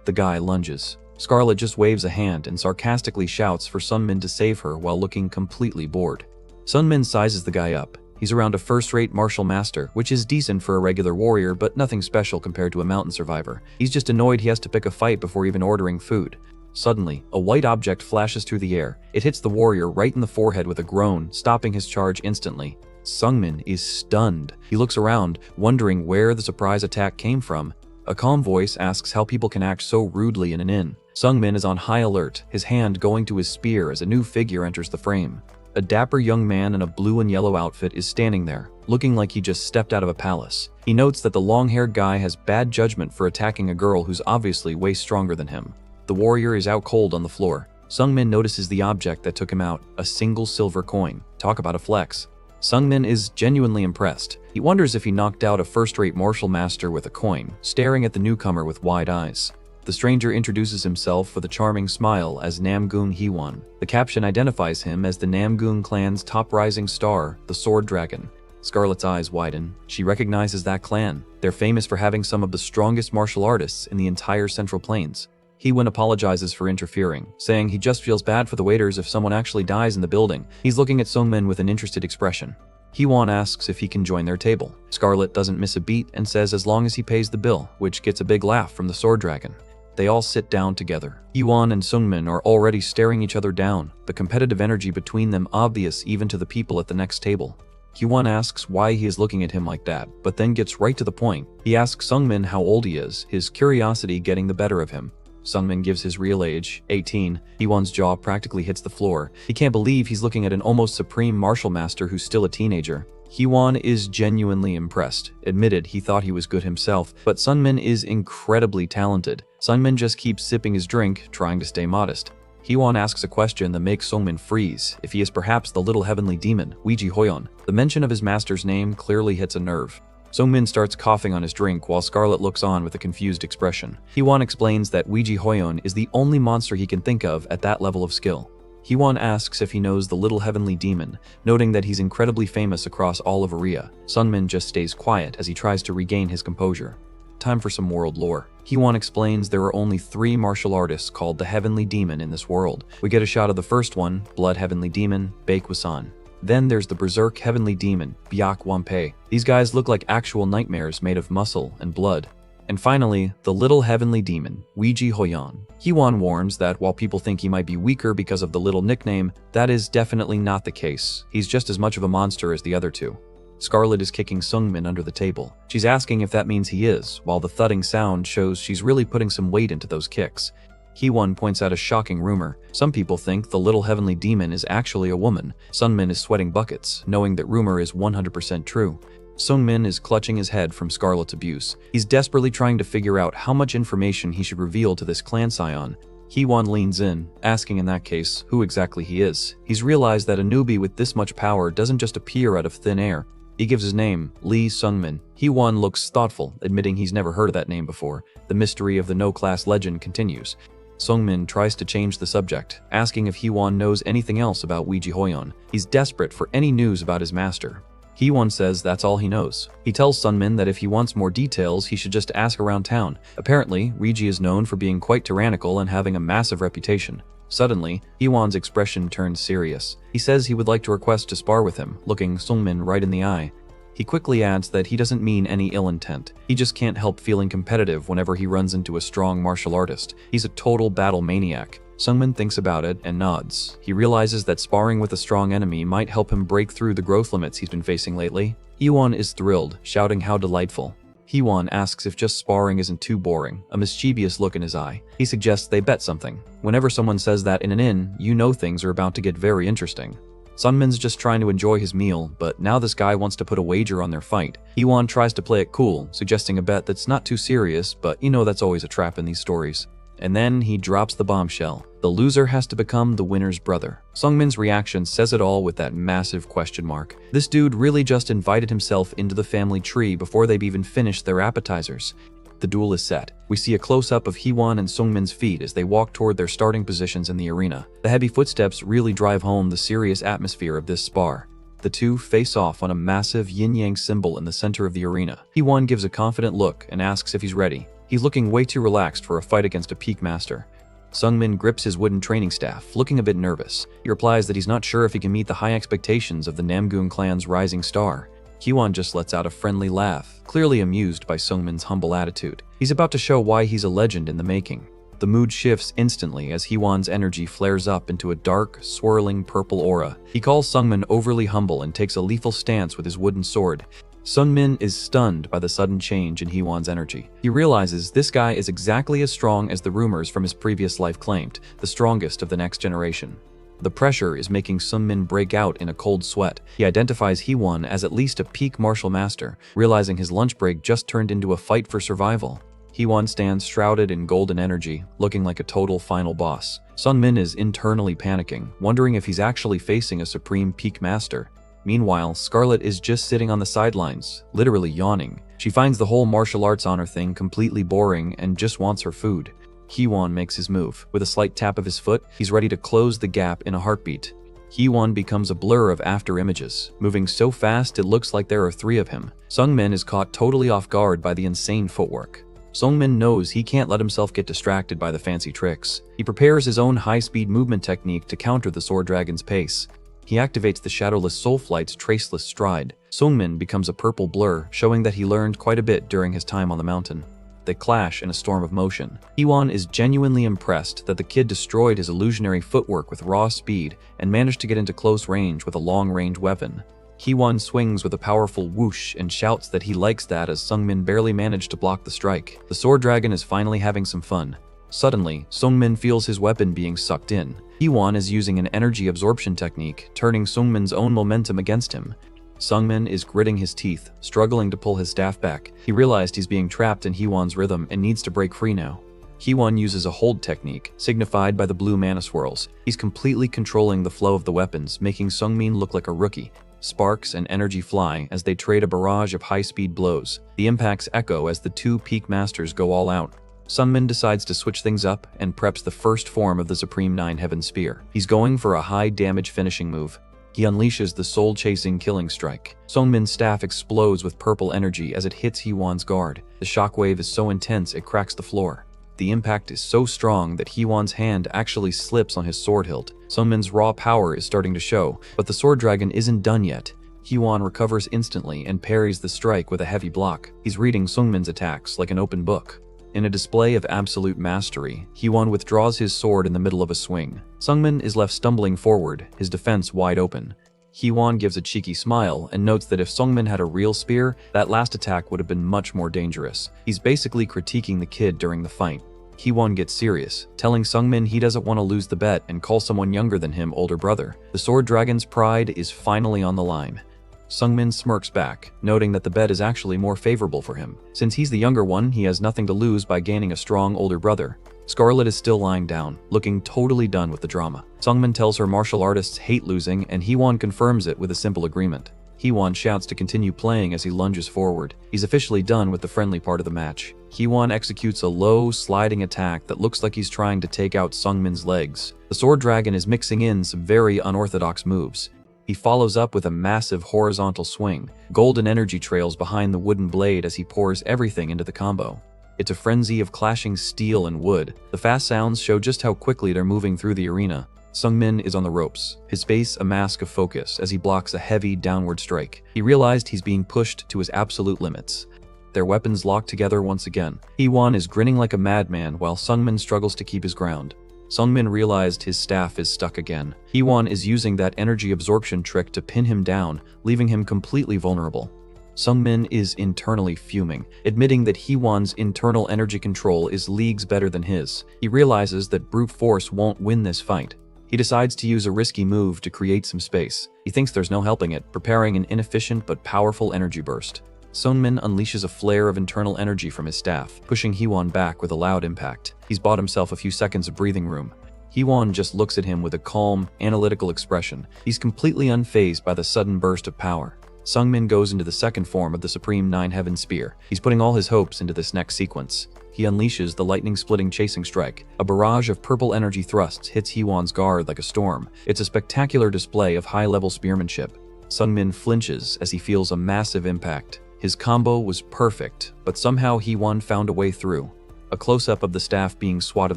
The guy lunges. Scarlet just waves a hand and sarcastically shouts for Sungmin to save her while looking completely bored. Sungmin sizes the guy up. He's around a first-rate martial master, which is decent for a regular warrior, but nothing special compared to a mountain survivor. He's just annoyed he has to pick a fight before even ordering food. Suddenly, a white object flashes through the air. It hits the warrior right in the forehead with a groan, stopping his charge instantly. Sungmin is stunned. He looks around, wondering where the surprise attack came from. A calm voice asks how people can act so rudely in an inn. Sungmin is on high alert, his hand going to his spear as a new figure enters the frame. A dapper young man in a blue and yellow outfit is standing there, looking like he just stepped out of a palace. He notes that the long-haired guy has bad judgment for attacking a girl who's obviously way stronger than him. The warrior is out cold on the floor. Sungmin notices the object that took him out, a single silver coin. Talk about a flex. Sungmin is genuinely impressed. He wonders if he knocked out a first-rate martial master with a coin, staring at the newcomer with wide eyes. The stranger introduces himself with a charming smile as Namgung Hwon. The caption identifies him as the Namgung clan's top rising star, the Sword Dragon. Scarlet's eyes widen. She recognizes that clan. They're famous for having some of the strongest martial artists in the entire Central Plains. Hwon apologizes for interfering, saying he just feels bad for the waiters if someone actually dies in the building. He's looking at Sungmin with an interested expression. Hwon asks if he can join their table. Scarlet doesn't miss a beat and says as long as he pays the bill, which gets a big laugh from the Sword Dragon. They all sit down together. Hwon and Sungmin are already staring each other down, the competitive energy between them obvious even to the people at the next table. Hwon asks why he is looking at him like that, but then gets right to the point. He asks Sungmin how old he is, his curiosity getting the better of him. Sungmin gives his real age, 18. Hee-won's jaw practically hits the floor. He can't believe he's looking at an almost supreme martial master who's still a teenager. Hee-won is genuinely impressed. Admitted he thought he was good himself, but Sungmin is incredibly talented. Sungmin just keeps sipping his drink, trying to stay modest. Hee-won asks a question that makes Sungmin freeze, if he is perhaps the little heavenly demon, Weiji Hoyeon. The mention of his master's name clearly hits a nerve. Sungmin starts coughing on his drink while Scarlet looks on with a confused expression. Hee-won explains that Weiji Hoyeon is the only monster he can think of at that level of skill. Hee-won asks if he knows the little heavenly demon, noting that he's incredibly famous across all of Korea. Sungmin just stays quiet as he tries to regain his composure. Time for some world lore. Hee-won explains there are only 3 martial artists called the Heavenly Demon in this world. We get a shot of the first one, Blood Heavenly Demon, Baekwasan. Then there's the Berserk Heavenly Demon, Byak Wonpei. These guys look like actual nightmares made of muscle and blood. And finally, the Little Heavenly Demon, Weiji Hoyeon. Hee-won warns that while people think he might be weaker because of the little nickname, that is definitely not the case. He's just as much of a monster as the other two. Scarlet is kicking Sungmin under the table. She's asking if that means he is, while the thudding sound shows she's really putting some weight into those kicks. Hee-won points out a shocking rumor. Some people think the Little Heavenly Demon is actually a woman. Sungmin is sweating buckets, knowing that rumor is 100% true. Sungmin is clutching his head from Scarlet's abuse. He's desperately trying to figure out how much information he should reveal to this clan scion. Hee-won leans in, asking in that case who exactly he is. He's realized that a newbie with this much power doesn't just appear out of thin air. He gives his name, Lee Sungmin. Hee-won looks thoughtful, admitting he's never heard of that name before. The mystery of the no-class legend continues. Sungmin tries to change the subject, asking if Hee-won knows anything else about Weiji Hoyeon. He's desperate for any news about his master. Hee-won says that's all he knows. He tells Sungmin that if he wants more details, he should just ask around town. Apparently, Weiji is known for being quite tyrannical and having a massive reputation. Suddenly, Hee-won's expression turns serious. He says he would like to request to spar with him, looking Sungmin right in the eye. He quickly adds that he doesn't mean any ill intent. He just can't help feeling competitive whenever he runs into a strong martial artist. He's a total battle maniac. Sungmin thinks about it and nods. He realizes that sparring with a strong enemy might help him break through the growth limits he's been facing lately. Hee-won is thrilled, shouting how delightful. Hee-won asks if just sparring isn't too boring, a mischievous look in his eye. He suggests they bet something. Whenever someone says that in an inn, you know things are about to get very interesting. Sungmin's just trying to enjoy his meal, but now this guy wants to put a wager on their fight. Hee-won tries to play it cool, suggesting a bet that's not too serious, but you know that's always a trap in these stories. And then he drops the bombshell. The loser has to become the winner's brother. Sungmin's reaction says it all with that massive question mark. This dude really just invited himself into the family tree before they've even finished their appetizers. The duel is set. We see a close-up of Hee-won and Sungmin's feet as they walk toward their starting positions in the arena. The heavy footsteps really drive home the serious atmosphere of this spar. The two face off on a massive yin-yang symbol in the center of the arena. Hee-won gives a confident look and asks if he's ready. He's looking way too relaxed for a fight against a peak master. Sungmin grips his wooden training staff, looking a bit nervous. He replies that he's not sure if he can meet the high expectations of the Namgung clan's rising star. Hee-won just lets out a friendly laugh, clearly amused by Sungmin's humble attitude. He's about to show why he's a legend in the making. The mood shifts instantly as Hee-won's energy flares up into a dark, swirling purple aura. He calls Sungmin overly humble and takes a lethal stance with his wooden sword. Sungmin is stunned by the sudden change in Hee-won's energy. He realizes this guy is exactly as strong as the rumors from his previous life claimed, the strongest of the next generation. The pressure is making Sungmin break out in a cold sweat. He identifies Hee-won as at least a peak martial master, realizing his lunch break just turned into a fight for survival. Hee-won stands shrouded in golden energy, looking like a total final boss. Sungmin is internally panicking, wondering if he's actually facing a supreme peak master. Meanwhile, Scarlet is just sitting on the sidelines, literally yawning. She finds the whole martial arts honor thing completely boring and just wants her food. Hee-won makes his move. With a slight tap of his foot, he's ready to close the gap in a heartbeat. Hee-won becomes a blur of after images, moving so fast it looks like there are 3 of him. Sungmin is caught totally off guard by the insane footwork. Sungmin knows he can't let himself get distracted by the fancy tricks. He prepares his own high-speed movement technique to counter the Sword Dragon's pace. He activates the Shadowless Soulflight's traceless stride. Sungmin becomes a purple blur, showing that he learned quite a bit during his time on the mountain. They clash in a storm of motion. Hee-won is genuinely impressed that the kid destroyed his illusionary footwork with raw speed and managed to get into close range with a long-range weapon. Hee-won swings with a powerful whoosh and shouts that he likes that as Sungmin barely managed to block the strike. The Sword Dragon is finally having some fun. Suddenly, Sungmin feels his weapon being sucked in. Hee-won is using an energy absorption technique, turning Sungmin's own momentum against him. Sungmin is gritting his teeth, struggling to pull his staff back. He realized he's being trapped in Hee-won's rhythm and needs to break free now. Hee-won uses a hold technique, signified by the blue mana swirls. He's completely controlling the flow of the weapons, making Sungmin look like a rookie. Sparks and energy fly as they trade a barrage of high-speed blows. The impacts echo as the two peak masters go all out. Sungmin decides to switch things up and preps the first form of the Supreme Nine Heaven Spear. He's going for a high-damage finishing move. He unleashes the soul-chasing killing strike. Sungmin's staff explodes with purple energy as it hits Hee-won's guard. The shockwave is so intense it cracks the floor. The impact is so strong that Hee-won's hand actually slips on his sword hilt. Sungmin's raw power is starting to show, but the sword dragon isn't done yet. Hee-won recovers instantly and parries the strike with a heavy block. He's reading Sungmin's attacks like an open book. In a display of absolute mastery, Hee-won withdraws his sword in the middle of a swing. Sungmin is left stumbling forward, his defense wide open. Hee-won gives a cheeky smile and notes that if Sungmin had a real spear, that last attack would have been much more dangerous. He's basically critiquing the kid during the fight. Hee-won gets serious, telling Sungmin he doesn't want to lose the bet and call someone younger than him older brother. The sword dragon's pride is finally on the line. Sungmin smirks back, noting that the bet is actually more favorable for him. Since he's the younger one, he has nothing to lose by gaining a strong older brother. Scarlet is still lying down, looking totally done with the drama. Sungmin tells her martial artists hate losing, and Hee-won confirms it with a simple agreement. Hee-won shouts to continue playing as he lunges forward. He's officially done with the friendly part of the match. Hee-won executes a low, sliding attack that looks like he's trying to take out Sungmin's legs. The sword dragon is mixing in some very unorthodox moves. He follows up with a massive horizontal swing. Golden energy trails behind the wooden blade as he pours everything into the combo. It's a frenzy of clashing steel and wood. The fast sounds show just how quickly they're moving through the arena. Sungmin is on the ropes, his face a mask of focus as he blocks a heavy downward strike. He realized he's being pushed to his absolute limits. Their weapons lock together once again. Hee-won is grinning like a madman while Sungmin struggles to keep his ground. Sungmin realized his staff is stuck again. Hee-won is using that energy absorption trick to pin him down, leaving him completely vulnerable. Sungmin is internally fuming, admitting that Hee-won's internal energy control is leagues better than his. He realizes that brute force won't win this fight. He decides to use a risky move to create some space. He thinks there's no helping it, preparing an inefficient but powerful energy burst. Sungmin unleashes a flare of internal energy from his staff, pushing Hee-won back with a loud impact. He's bought himself a few seconds of breathing room. Hee-won just looks at him with a calm, analytical expression. He's completely unfazed by the sudden burst of power. Sungmin goes into the second form of the Supreme Nine Heaven Spear. He's putting all his hopes into this next sequence. He unleashes the lightning-splitting chasing strike. A barrage of purple energy thrusts hits Hee-won's guard like a storm. It's a spectacular display of high-level spearmanship. Sungmin flinches as he feels a massive impact. His combo was perfect, but somehow Hee-won found a way through. A close-up of the staff being swatted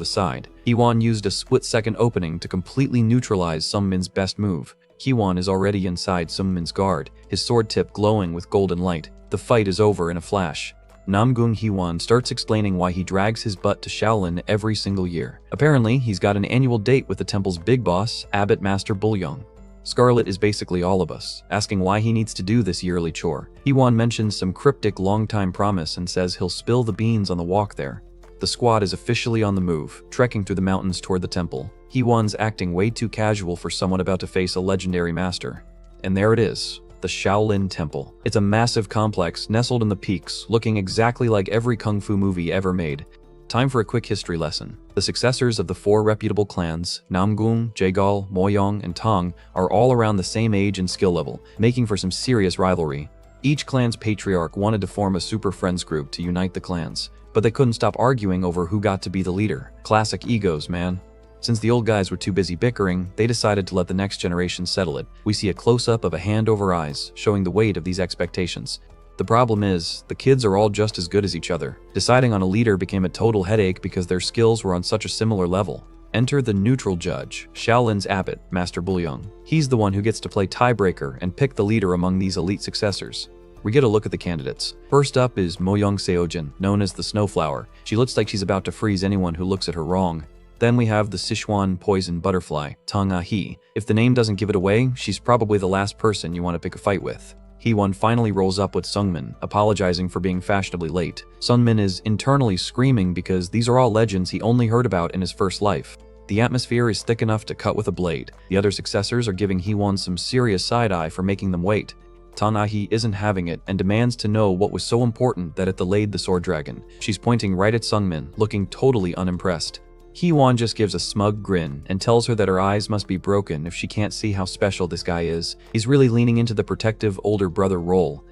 aside. Hee-won used a split-second opening to completely neutralize Sungmin's best move. Hee-won is already inside Sungmin's guard, his sword tip glowing with golden light. The fight is over in a flash. Namgung Hee-won starts explaining why he drags his butt to Shaolin every single year. Apparently, he's got an annual date with the temple's big boss, Abbot Master Bulyong. Scarlet is basically all of us, asking why he needs to do this yearly chore. Hee-won mentions some cryptic long-time promise and says he'll spill the beans on the walk there. The squad is officially on the move, trekking through the mountains toward the temple. Hee-won's acting way too casual for someone about to face a legendary master. And there it is, the Shaolin Temple. It's a massive complex nestled in the peaks, looking exactly like every kung fu movie ever made. Time for a quick history lesson. The successors of the four reputable clans, Namgung, Jaegal, Moyong, and Tong, are all around the same age and skill level, making for some serious rivalry. Each clan's patriarch wanted to form a super friends group to unite the clans, but they couldn't stop arguing over who got to be the leader. Classic egos, man. Since the old guys were too busy bickering, they decided to let the next generation settle it. We see a close-up of a hand over eyes, showing the weight of these expectations. The problem is, the kids are all just as good as each other. Deciding on a leader became a total headache because their skills were on such a similar level. Enter the neutral judge, Shaolin's abbot, Master Bulyong. He's the one who gets to play tiebreaker and pick the leader among these elite successors. We get a look at the candidates. First up is Moyong Seojin, known as the Snowflower. She looks like she's about to freeze anyone who looks at her wrong. Then we have the Sichuan poison butterfly, Tang Ah-hee. If the name doesn't give it away, she's probably the last person you want to pick a fight with. Hee-won finally rolls up with Sungmin, apologizing for being fashionably late. Sungmin is internally screaming because these are all legends he only heard about in his first life. The atmosphere is thick enough to cut with a blade. The other successors are giving Hee-won some serious side-eye for making them wait. Tanahi isn't having it and demands to know what was so important that it delayed the sword dragon. She's pointing right at Sungmin, looking totally unimpressed. Hee-won just gives a smug grin and tells her that her eyes must be broken if she can't see how special this guy is. He's really leaning into the protective older brother role.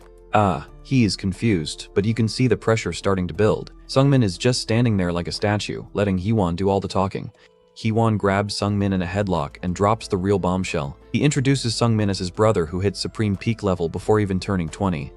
He is confused, but you can see the pressure starting to build. Sungmin is just standing there like a statue, letting Hee-won do all the talking. Hee-won grabs Sungmin in a headlock and drops the real bombshell. He introduces Sungmin as his brother who hit supreme peak level before even turning 20.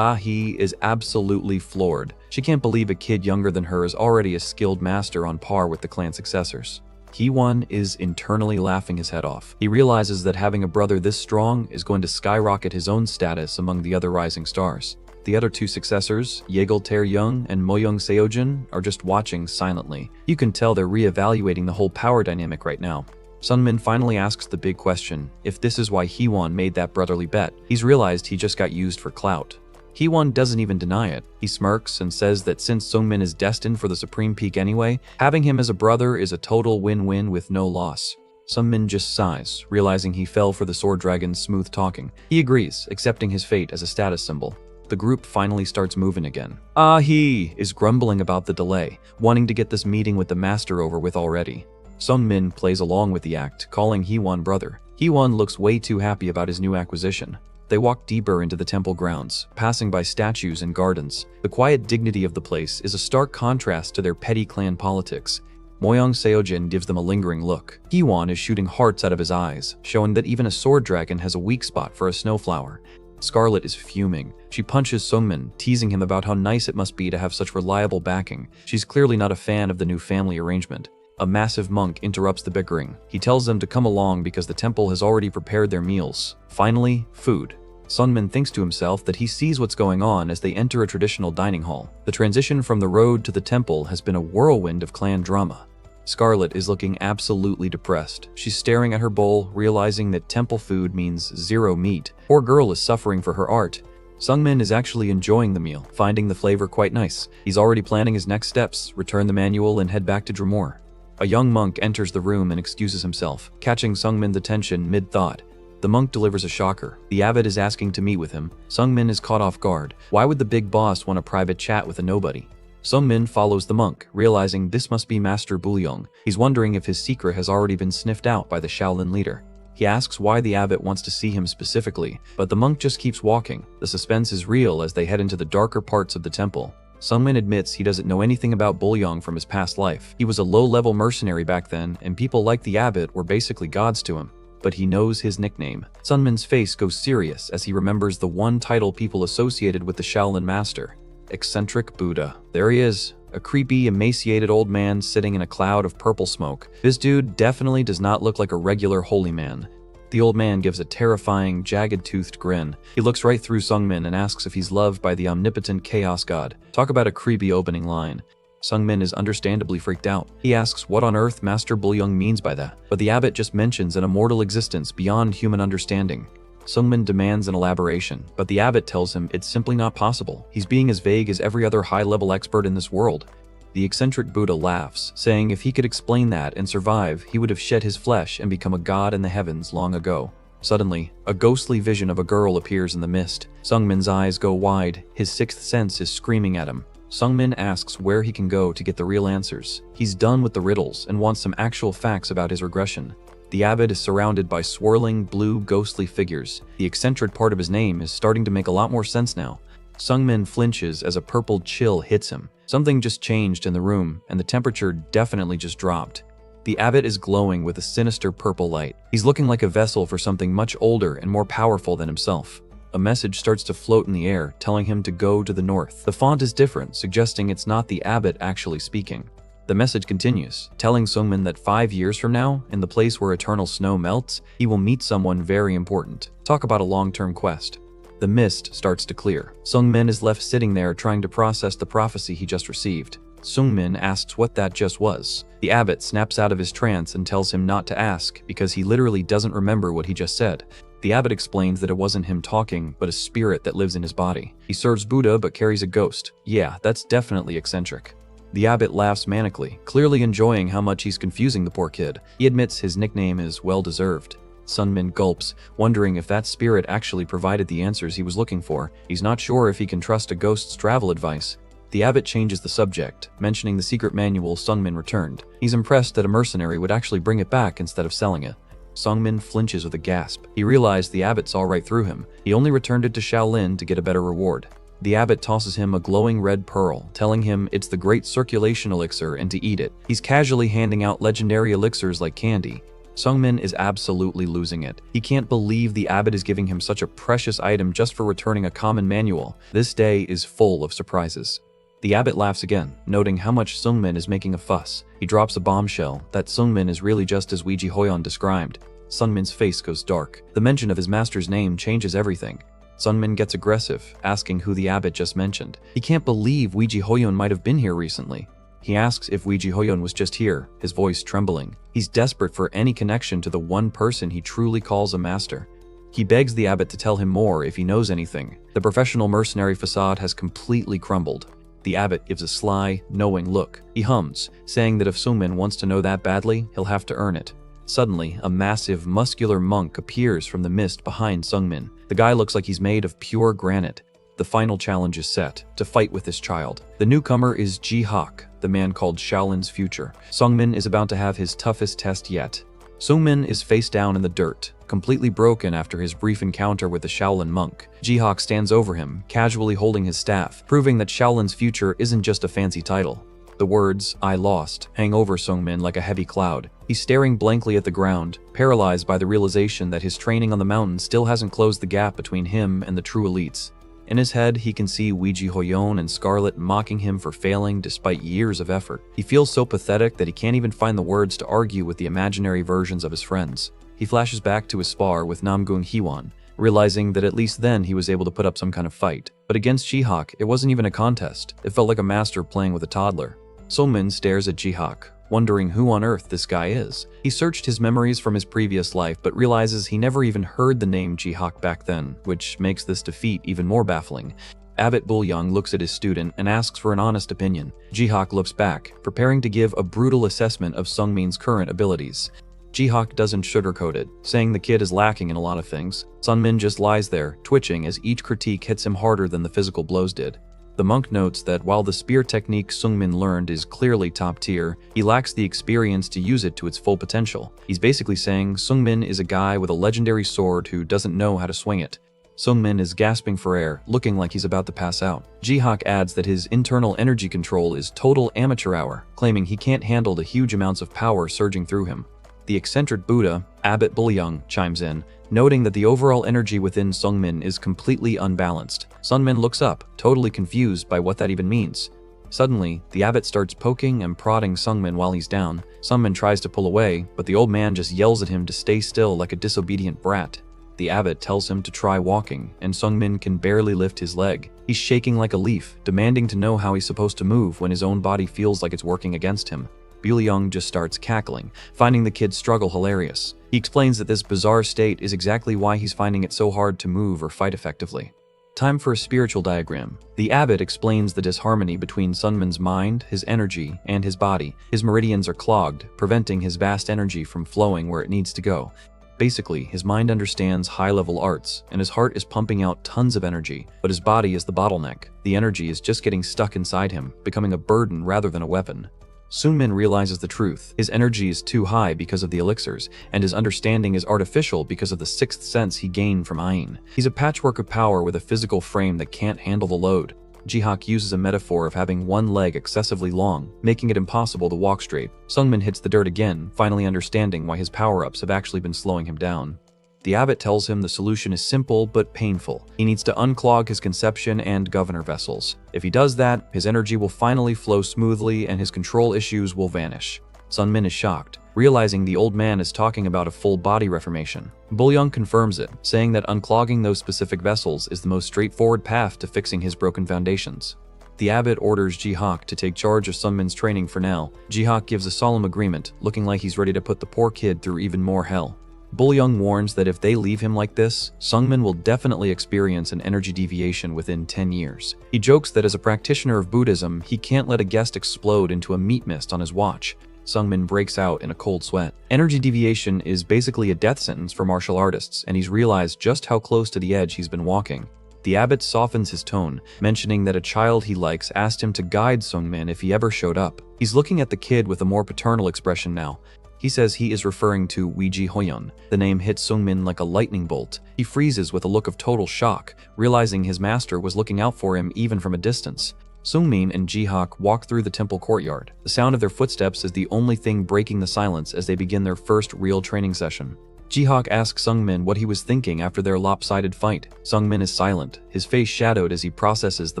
He is absolutely floored. She can't believe a kid younger than her is already a skilled master on par with the clan successors. Hee-won is internally laughing his head off. He realizes that having a brother this strong is going to skyrocket his own status among the other rising stars. The other two successors, Yeol Tae-young and Moyoung Seojin, are just watching silently. You can tell they're re-evaluating the whole power dynamic right now. Sungmin finally asks the big question, if this is why Hee-won made that brotherly bet. He's realized he just got used for clout. Hee-won doesn't even deny it. He smirks and says that since Sungmin is destined for the supreme peak anyway, having him as a brother is a total win-win with no loss. Sungmin just sighs, realizing he fell for the sword dragon's smooth talking. He agrees, accepting his fate as a status symbol. The group finally starts moving again. He is grumbling about the delay, wanting to get this meeting with the master over with already. Sungmin plays along with the act, calling Hee-won brother. Hee-won looks way too happy about his new acquisition. They walk deeper into the temple grounds, passing by statues and gardens. The quiet dignity of the place is a stark contrast to their petty clan politics. Moyoung Seojin gives them a lingering look. Hee-won is shooting hearts out of his eyes, showing that even a sword dragon has a weak spot for a snowflower. Scarlet is fuming. She punches Sungmin, teasing him about how nice it must be to have such reliable backing. She's clearly not a fan of the new family arrangement. A massive monk interrupts the bickering. He tells them to come along because the temple has already prepared their meals. Finally, food. Sungmin thinks to himself that he sees what's going on as they enter a traditional dining hall. The transition from the road to the temple has been a whirlwind of clan drama. Scarlet is looking absolutely depressed. She's staring at her bowl, realizing that temple food means zero meat. Poor girl is suffering for her art. Sungmin is actually enjoying the meal, finding the flavor quite nice. He's already planning his next steps, return the manual and head back to Dronzer. A young monk enters the room and excuses himself, catching Sungmin's attention mid-thought. The monk delivers a shocker. The abbot is asking to meet with him. Sungmin is caught off guard. Why would the big boss want a private chat with a nobody? Sungmin follows the monk, realizing this must be Master Bulyong. He's wondering if his secret has already been sniffed out by the Shaolin leader. He asks why the abbot wants to see him specifically, but the monk just keeps walking. The suspense is real as they head into the darker parts of the temple. Sungmin admits he doesn't know anything about Bulyong from his past life. He was a low-level mercenary back then, and people like the abbot were basically gods to him. But he knows his nickname. Sungmin's face goes serious as he remembers the one title people associated with the Shaolin master. Eccentric Buddha. There he is, a creepy, emaciated old man sitting in a cloud of purple smoke. This dude definitely does not look like a regular holy man. The old man gives a terrifying, jagged-toothed grin. He looks right through Sungmin and asks if he's loved by the omnipotent chaos god. Talk about a creepy opening line. Sungmin is understandably freaked out. He asks what on earth Master Bulyong means by that, but the abbot just mentions an immortal existence beyond human understanding. Sungmin demands an elaboration, but the abbot tells him it's simply not possible. He's being as vague as every other high-level expert in this world. The eccentric Buddha laughs, saying if he could explain that and survive, he would have shed his flesh and become a god in the heavens long ago. Suddenly, a ghostly vision of a girl appears in the mist. Sungmin's eyes go wide. His sixth sense is screaming at him. Sungmin asks where he can go to get the real answers. He's done with the riddles and wants some actual facts about his regression. The abbot is surrounded by swirling, blue, ghostly figures. The eccentric part of his name is starting to make a lot more sense now. Sungmin flinches as a purple chill hits him. Something just changed in the room, and the temperature definitely just dropped. The abbot is glowing with a sinister purple light. He's looking like a vessel for something much older and more powerful than himself. A message starts to float in the air, telling him to go to the north. The font is different, suggesting it's not the abbot actually speaking. The message continues, telling Sungmin that 5 years from now, in the place where eternal snow melts, he will meet someone very important. Talk about a long-term quest. The mist starts to clear. Sungmin is left sitting there trying to process the prophecy he just received. Sungmin asks what that just was. The abbot snaps out of his trance and tells him not to ask because he literally doesn't remember what he just said. The abbot explains that it wasn't him talking, but a spirit that lives in his body. He serves Buddha but carries a ghost. Yeah, that's definitely eccentric. The abbot laughs manically, clearly enjoying how much he's confusing the poor kid. He admits his nickname is well-deserved. Sunmin gulps, wondering if that spirit actually provided the answers he was looking for. He's not sure if he can trust a ghost's travel advice. The abbot changes the subject, mentioning the secret manual Sungmin returned. He's impressed that a mercenary would actually bring it back instead of selling it. Sungmin flinches with a gasp. He realized the abbot saw right through him. He only returned it to Shaolin to get a better reward. The abbot tosses him a glowing red pearl, telling him it's the great circulation elixir and to eat it. He's casually handing out legendary elixirs like candy. Sungmin is absolutely losing it. He can't believe the abbot is giving him such a precious item just for returning a common manual. This day is full of surprises. The abbot laughs again, noting how much Sungmin is making a fuss. He drops a bombshell that Sungmin is really just as Weiji Hoyon described. Sungmin's face goes dark. The mention of his master's name changes everything. Sungmin gets aggressive, asking who the abbot just mentioned. He can't believe Weiji Hoyon might have been here recently. He asks if Weiji Hoyon was just here, his voice trembling. He's desperate for any connection to the one person he truly calls a master. He begs the abbot to tell him more if he knows anything. The professional mercenary facade has completely crumbled. The abbot gives a sly, knowing look. He hums, saying that if Sungmin wants to know that badly, he'll have to earn it. Suddenly, a massive, muscular monk appears from the mist behind Sungmin. The guy looks like he's made of pure granite. The final challenge is set, to fight with this child. The newcomer is Ji-hak, the man called Shaolin's future. Sungmin is about to have his toughest test yet. Sungmin is face down in the dirt, completely broken after his brief encounter with the Shaolin monk. Ji-hak stands over him, casually holding his staff, proving that Shaolin's future isn't just a fancy title. The words, "I lost," hang over Sungmin like a heavy cloud. He's staring blankly at the ground, paralyzed by the realization that his training on the mountain still hasn't closed the gap between him and the true elites. In his head, he can see Weiji Hoyon and Scarlet mocking him for failing despite years of effort. He feels so pathetic that he can't even find the words to argue with the imaginary versions of his friends. He flashes back to his spar with Namgung Hwon, realizing that at least then he was able to put up some kind of fight. But against Ji-hak, it wasn't even a contest. It felt like a master playing with a toddler. Sungmin stares at Ji-hak, wondering who on earth this guy is. He searched his memories from his previous life, but realizes he never even heard the name Ji-hak back then, which makes this defeat even more baffling. Abbot Bulyang looks at his student and asks for an honest opinion. Ji-hak looks back, preparing to give a brutal assessment of Sungmin's current abilities. Ji-hak doesn't sugarcoat it, saying the kid is lacking in a lot of things. Sungmin just lies there, twitching as each critique hits him harder than the physical blows did. The monk notes that while the spear technique Sungmin learned is clearly top tier, he lacks the experience to use it to its full potential. He's basically saying Sungmin is a guy with a legendary sword who doesn't know how to swing it. Sungmin is gasping for air, looking like he's about to pass out. Ji-hak adds that his internal energy control is total amateur hour, claiming he can't handle the huge amounts of power surging through him. The eccentric Buddha, Abbot Bulyang, chimes in, noting that the overall energy within Sungmin is completely unbalanced. Sungmin looks up, totally confused by what that even means. Suddenly, the abbot starts poking and prodding Sungmin while he's down. Sungmin tries to pull away, but the old man just yells at him to stay still like a disobedient brat. The abbot tells him to try walking, and Sungmin can barely lift his leg. He's shaking like a leaf, demanding to know how he's supposed to move when his own body feels like it's working against him. Bulyang just starts cackling, finding the kid's struggle hilarious. He explains that this bizarre state is exactly why he's finding it so hard to move or fight effectively. Time for a spiritual diagram. The abbot explains the disharmony between Sungmin's mind, his energy, and his body. His meridians are clogged, preventing his vast energy from flowing where it needs to go. Basically, his mind understands high-level arts, and his heart is pumping out tons of energy, but his body is the bottleneck. The energy is just getting stuck inside him, becoming a burden rather than a weapon. Sungmin realizes the truth. His energy is too high because of the elixirs, and his understanding is artificial because of the sixth sense he gained from Ayin. He's a patchwork of power with a physical frame that can't handle the load. Ji-hak uses a metaphor of having one leg excessively long, making it impossible to walk straight. Sungmin hits the dirt again, finally understanding why his power-ups have actually been slowing him down. The abbot tells him the solution is simple but painful. He needs to unclog his conception and governor vessels. If he does that, his energy will finally flow smoothly and his control issues will vanish. Sungmin is shocked, realizing the old man is talking about a full body reformation. Bulyang confirms it, saying that unclogging those specific vessels is the most straightforward path to fixing his broken foundations. The abbot orders Jihak to take charge of Sungmin's training for now. Jihak gives a solemn agreement, looking like he's ready to put the poor kid through even more hell. Bullyoung warns that if they leave him like this, Sungmin will definitely experience an energy deviation within 10 years. He jokes that as a practitioner of Buddhism, he can't let a guest explode into a meat mist on his watch. Sungmin breaks out in a cold sweat. Energy deviation is basically a death sentence for martial artists, and he's realized just how close to the edge he's been walking. The abbot softens his tone, mentioning that a child he likes asked him to guide Sungmin if he ever showed up. He's looking at the kid with a more paternal expression now. He says he is referring to Weiji Hoyeon. The name hits Sungmin like a lightning bolt. He freezes with a look of total shock, realizing his master was looking out for him even from a distance. Sungmin and Jihak walk through the temple courtyard. The sound of their footsteps is the only thing breaking the silence as they begin their first real training session. Jihak asks Sungmin what he was thinking after their lopsided fight. Sungmin is silent, his face shadowed as he processes the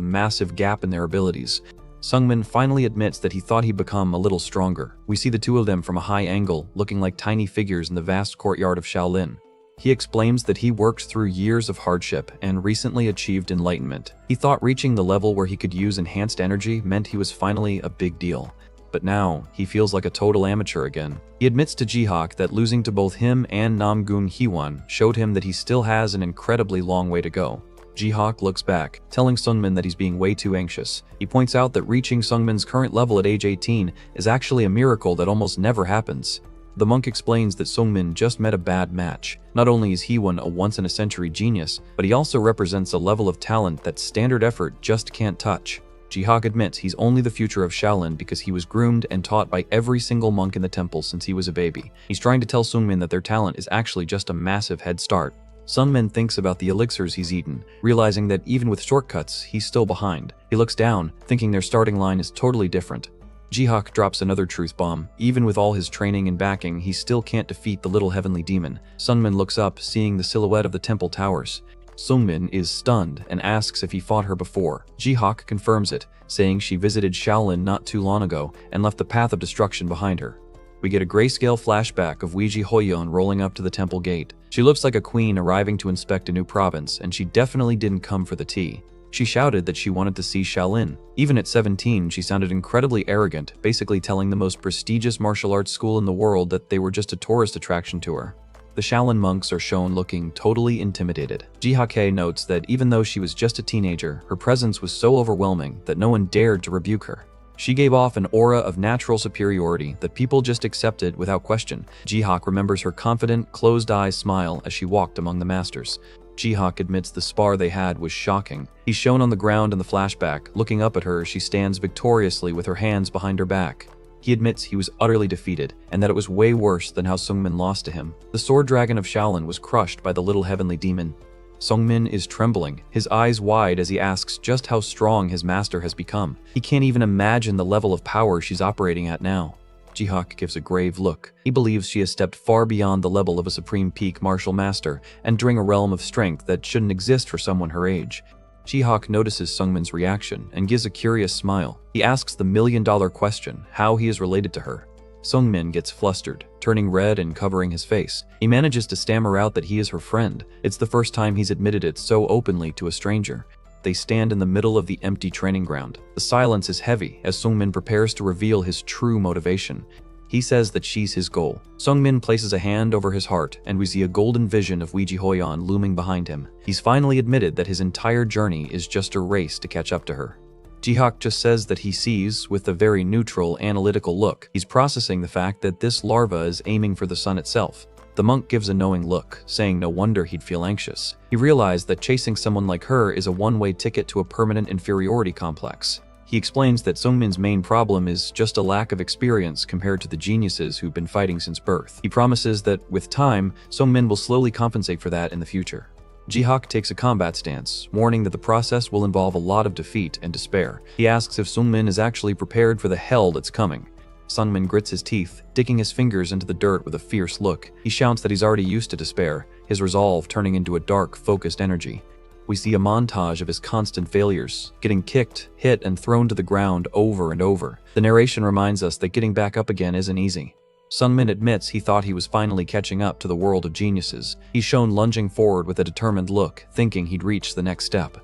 massive gap in their abilities. Sungmin finally admits that he thought he'd become a little stronger. We see the two of them from a high angle, looking like tiny figures in the vast courtyard of Shaolin. He explains that he worked through years of hardship and recently achieved enlightenment. He thought reaching the level where he could use enhanced energy meant he was finally a big deal. But now, he feels like a total amateur again. He admits to Jihak that losing to both him and Namgun Hwon showed him that he still has an incredibly long way to go. Jihak looks back, telling Sungmin that he's being way too anxious. He points out that reaching Sungmin's current level at age 18 is actually a miracle that almost never happens. The monk explains that Sungmin just met a bad match. Not only is Hwon a once-in-a-century genius, but he also represents a level of talent that standard effort just can't touch. Jihak admits he's only the future of Shaolin because he was groomed and taught by every single monk in the temple since he was a baby. He's trying to tell Sungmin that their talent is actually just a massive head start. Sungmin thinks about the elixirs he's eaten, realizing that even with shortcuts, he's still behind. He looks down, thinking their starting line is totally different. Jihak drops another truth bomb. Even with all his training and backing, he still can't defeat the little heavenly demon. Sungmin looks up, seeing the silhouette of the temple towers. Sungmin is stunned and asks if he fought her before. Jihak confirms it, saying she visited Shaolin not too long ago and left the path of destruction behind her. We get a grayscale flashback of Weiji Hoyeon rolling up to the temple gate. She looks like a queen arriving to inspect a new province, and she definitely didn't come for the tea. She shouted that she wanted to see Shaolin. Even at 17, she sounded incredibly arrogant, basically telling the most prestigious martial arts school in the world that they were just a tourist attraction to her. The Shaolin monks are shown looking totally intimidated. Jihak notes that even though she was just a teenager, her presence was so overwhelming that no one dared to rebuke her. She gave off an aura of natural superiority that people just accepted without question. Jihak remembers her confident, closed-eye smile as she walked among the masters. Jihak admits the spar they had was shocking. He's shown on the ground in the flashback, looking up at her as she stands victoriously with her hands behind her back. He admits he was utterly defeated, and that it was way worse than how Sungmin lost to him. The sword dragon of Shaolin was crushed by the little heavenly demon. Sungmin is trembling, his eyes wide as he asks just how strong his master has become. He can't even imagine the level of power she's operating at now. Jihak gives a grave look. He believes she has stepped far beyond the level of a supreme peak martial master, entering a realm of strength that shouldn't exist for someone her age. Jihak notices Sungmin's reaction and gives a curious smile. He asks the million-dollar question, how he is related to her. Sungmin gets flustered, turning red and covering his face. He manages to stammer out that he is her friend. It's the first time he's admitted it so openly to a stranger. They stand in the middle of the empty training ground. The silence is heavy as Sungmin prepares to reveal his true motivation. He says that she's his goal. Sungmin places a hand over his heart, and we see a golden vision of Weiji Hoyeon looming behind him. He's finally admitted that his entire journey is just a race to catch up to her. Jihak just says that he sees, with a very neutral, analytical look. He's processing the fact that this larva is aiming for the sun itself. The monk gives a knowing look, saying no wonder he'd feel anxious. He realized that chasing someone like her is a one-way ticket to a permanent inferiority complex. He explains that Sungmin's main problem is just a lack of experience compared to the geniuses who've been fighting since birth. He promises that, with time, Sungmin will slowly compensate for that in the future. Jihak takes a combat stance, warning that the process will involve a lot of defeat and despair. He asks if Sungmin is actually prepared for the hell that's coming. Sungmin grits his teeth, digging his fingers into the dirt with a fierce look. He shouts that he's already used to despair, his resolve turning into a dark, focused energy. We see a montage of his constant failures, getting kicked, hit, and thrown to the ground over and over. The narration reminds us that getting back up again isn't easy. Sungmin admits he thought he was finally catching up to the world of geniuses. He's shown lunging forward with a determined look, thinking he'd reach the next step.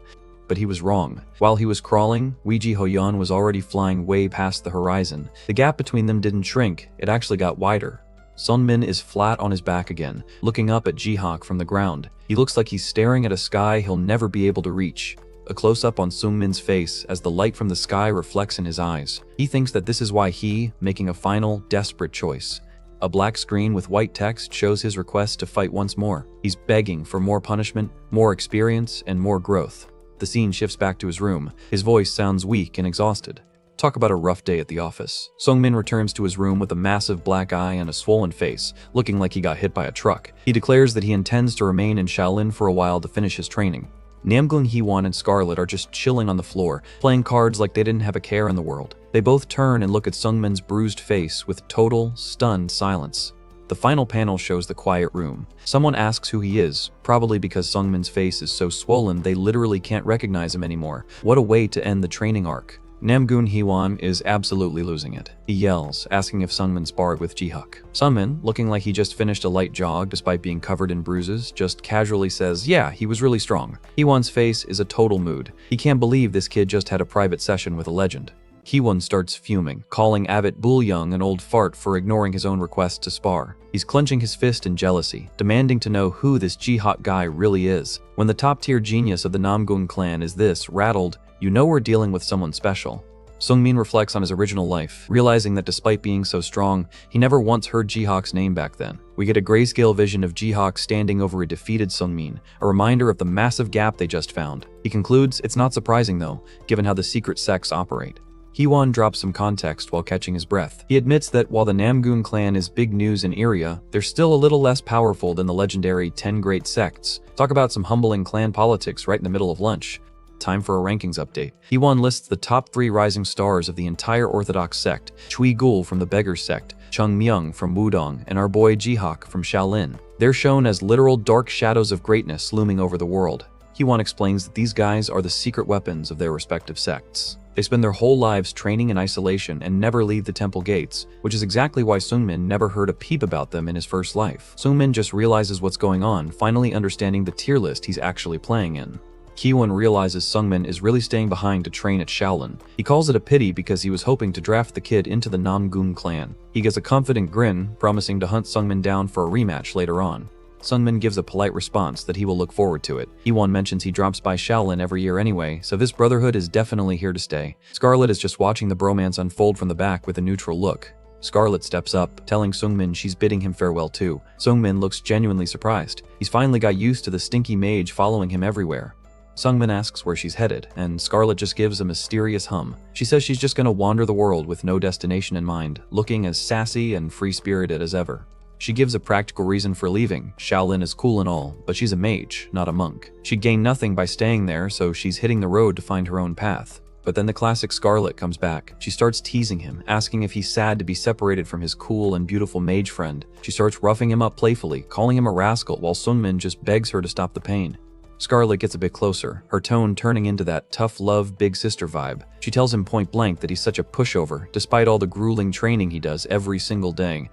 but he was wrong. While he was crawling, Weiji Hoyan was already flying way past the horizon. The gap between them didn't shrink, it actually got wider. Sunmin is flat on his back again, looking up at Jihak from the ground. He looks like he's staring at a sky he'll never be able to reach. A close-up on Sunmin's face as the light from the sky reflects in his eyes. He thinks that this is why he, making a final, desperate choice. A black screen with white text shows his request to fight once more. He's begging for more punishment, more experience, and more growth. The scene shifts back to his room. His voice sounds weak and exhausted. Talk about a rough day at the office. Sungmin returns to his room with a massive black eye and a swollen face, looking like he got hit by a truck. He declares that he intends to remain in Shaolin for a while to finish his training. Namgung Hee-won and Scarlet are just chilling on the floor, playing cards like they didn't have a care in the world. They both turn and look at Sungmin's bruised face with total, stunned silence. The final panel shows the quiet room. Someone asks who he is, probably because Sungmin's face is so swollen they literally can't recognize him anymore. What a way to end the training arc. Namgung Hee-won is absolutely losing it. He yells, asking if Sungmin sparred with Jihak. Sungmin, looking like he just finished a light jog despite being covered in bruises, just casually says, yeah, he was really strong. Hee-won's face is a total mood. He can't believe this kid just had a private session with a legend. Hee-won starts fuming, calling Abbot Bullyoung an old fart for ignoring his own request to spar. He's clenching his fist in jealousy, demanding to know who this Jihak guy really is. When the top-tier genius of the Namgung clan is this rattled, you know we're dealing with someone special. Sungmin reflects on his original life, realizing that despite being so strong, he never once heard Jihak's name back then. We get a grayscale vision of Jihak standing over a defeated Sungmin, a reminder of the massive gap they just found. He concludes it's not surprising though, given how the secret sects operate. Hee-won drops some context while catching his breath. He admits that while the Namgung clan is big news in area, they're still a little less powerful than the legendary 10 Great Sects. Talk about some humbling clan politics right in the middle of lunch. Time for a rankings update. Hee-won lists the top 3 rising stars of the entire Orthodox sect: Chui Gul from the Beggar sect, Chung Myung from Wudong, and our boy Jihak from Shaolin. They're shown as literal dark shadows of greatness looming over the world. Hee-won explains that these guys are the secret weapons of their respective sects. They spend their whole lives training in isolation and never leave the temple gates, which is exactly why Sungmin never heard a peep about them in his first life. Sungmin just realizes what's going on, finally understanding the tier list he's actually playing in. Hee-won realizes Sungmin is really staying behind to train at Shaolin. He calls it a pity because he was hoping to draft the kid into the Namgung clan. He gets a confident grin, promising to hunt Sungmin down for a rematch later on. Sungmin gives a polite response that he will look forward to it. Hee-won mentions he drops by Shaolin every year anyway, so this brotherhood is definitely here to stay. Scarlet is just watching the bromance unfold from the back with a neutral look. Scarlet steps up, telling Sungmin she's bidding him farewell too. Sungmin looks genuinely surprised. He's finally got used to the stinky mage following him everywhere. Sungmin asks where she's headed, and Scarlet just gives a mysterious hum. She says she's just gonna wander the world with no destination in mind, looking as sassy and free-spirited as ever. She gives a practical reason for leaving. Shaolin is cool and all, but she's a mage, not a monk. She'd gain nothing by staying there, so she's hitting the road to find her own path. But then the classic Scarlet comes back. She starts teasing him, asking if he's sad to be separated from his cool and beautiful mage friend. She starts roughing him up playfully, calling him a rascal, while Sungmin just begs her to stop the pain. Scarlet gets a bit closer, her tone turning into that tough love big sister vibe. She tells him point blank that he's such a pushover, despite all the grueling training he does every single day.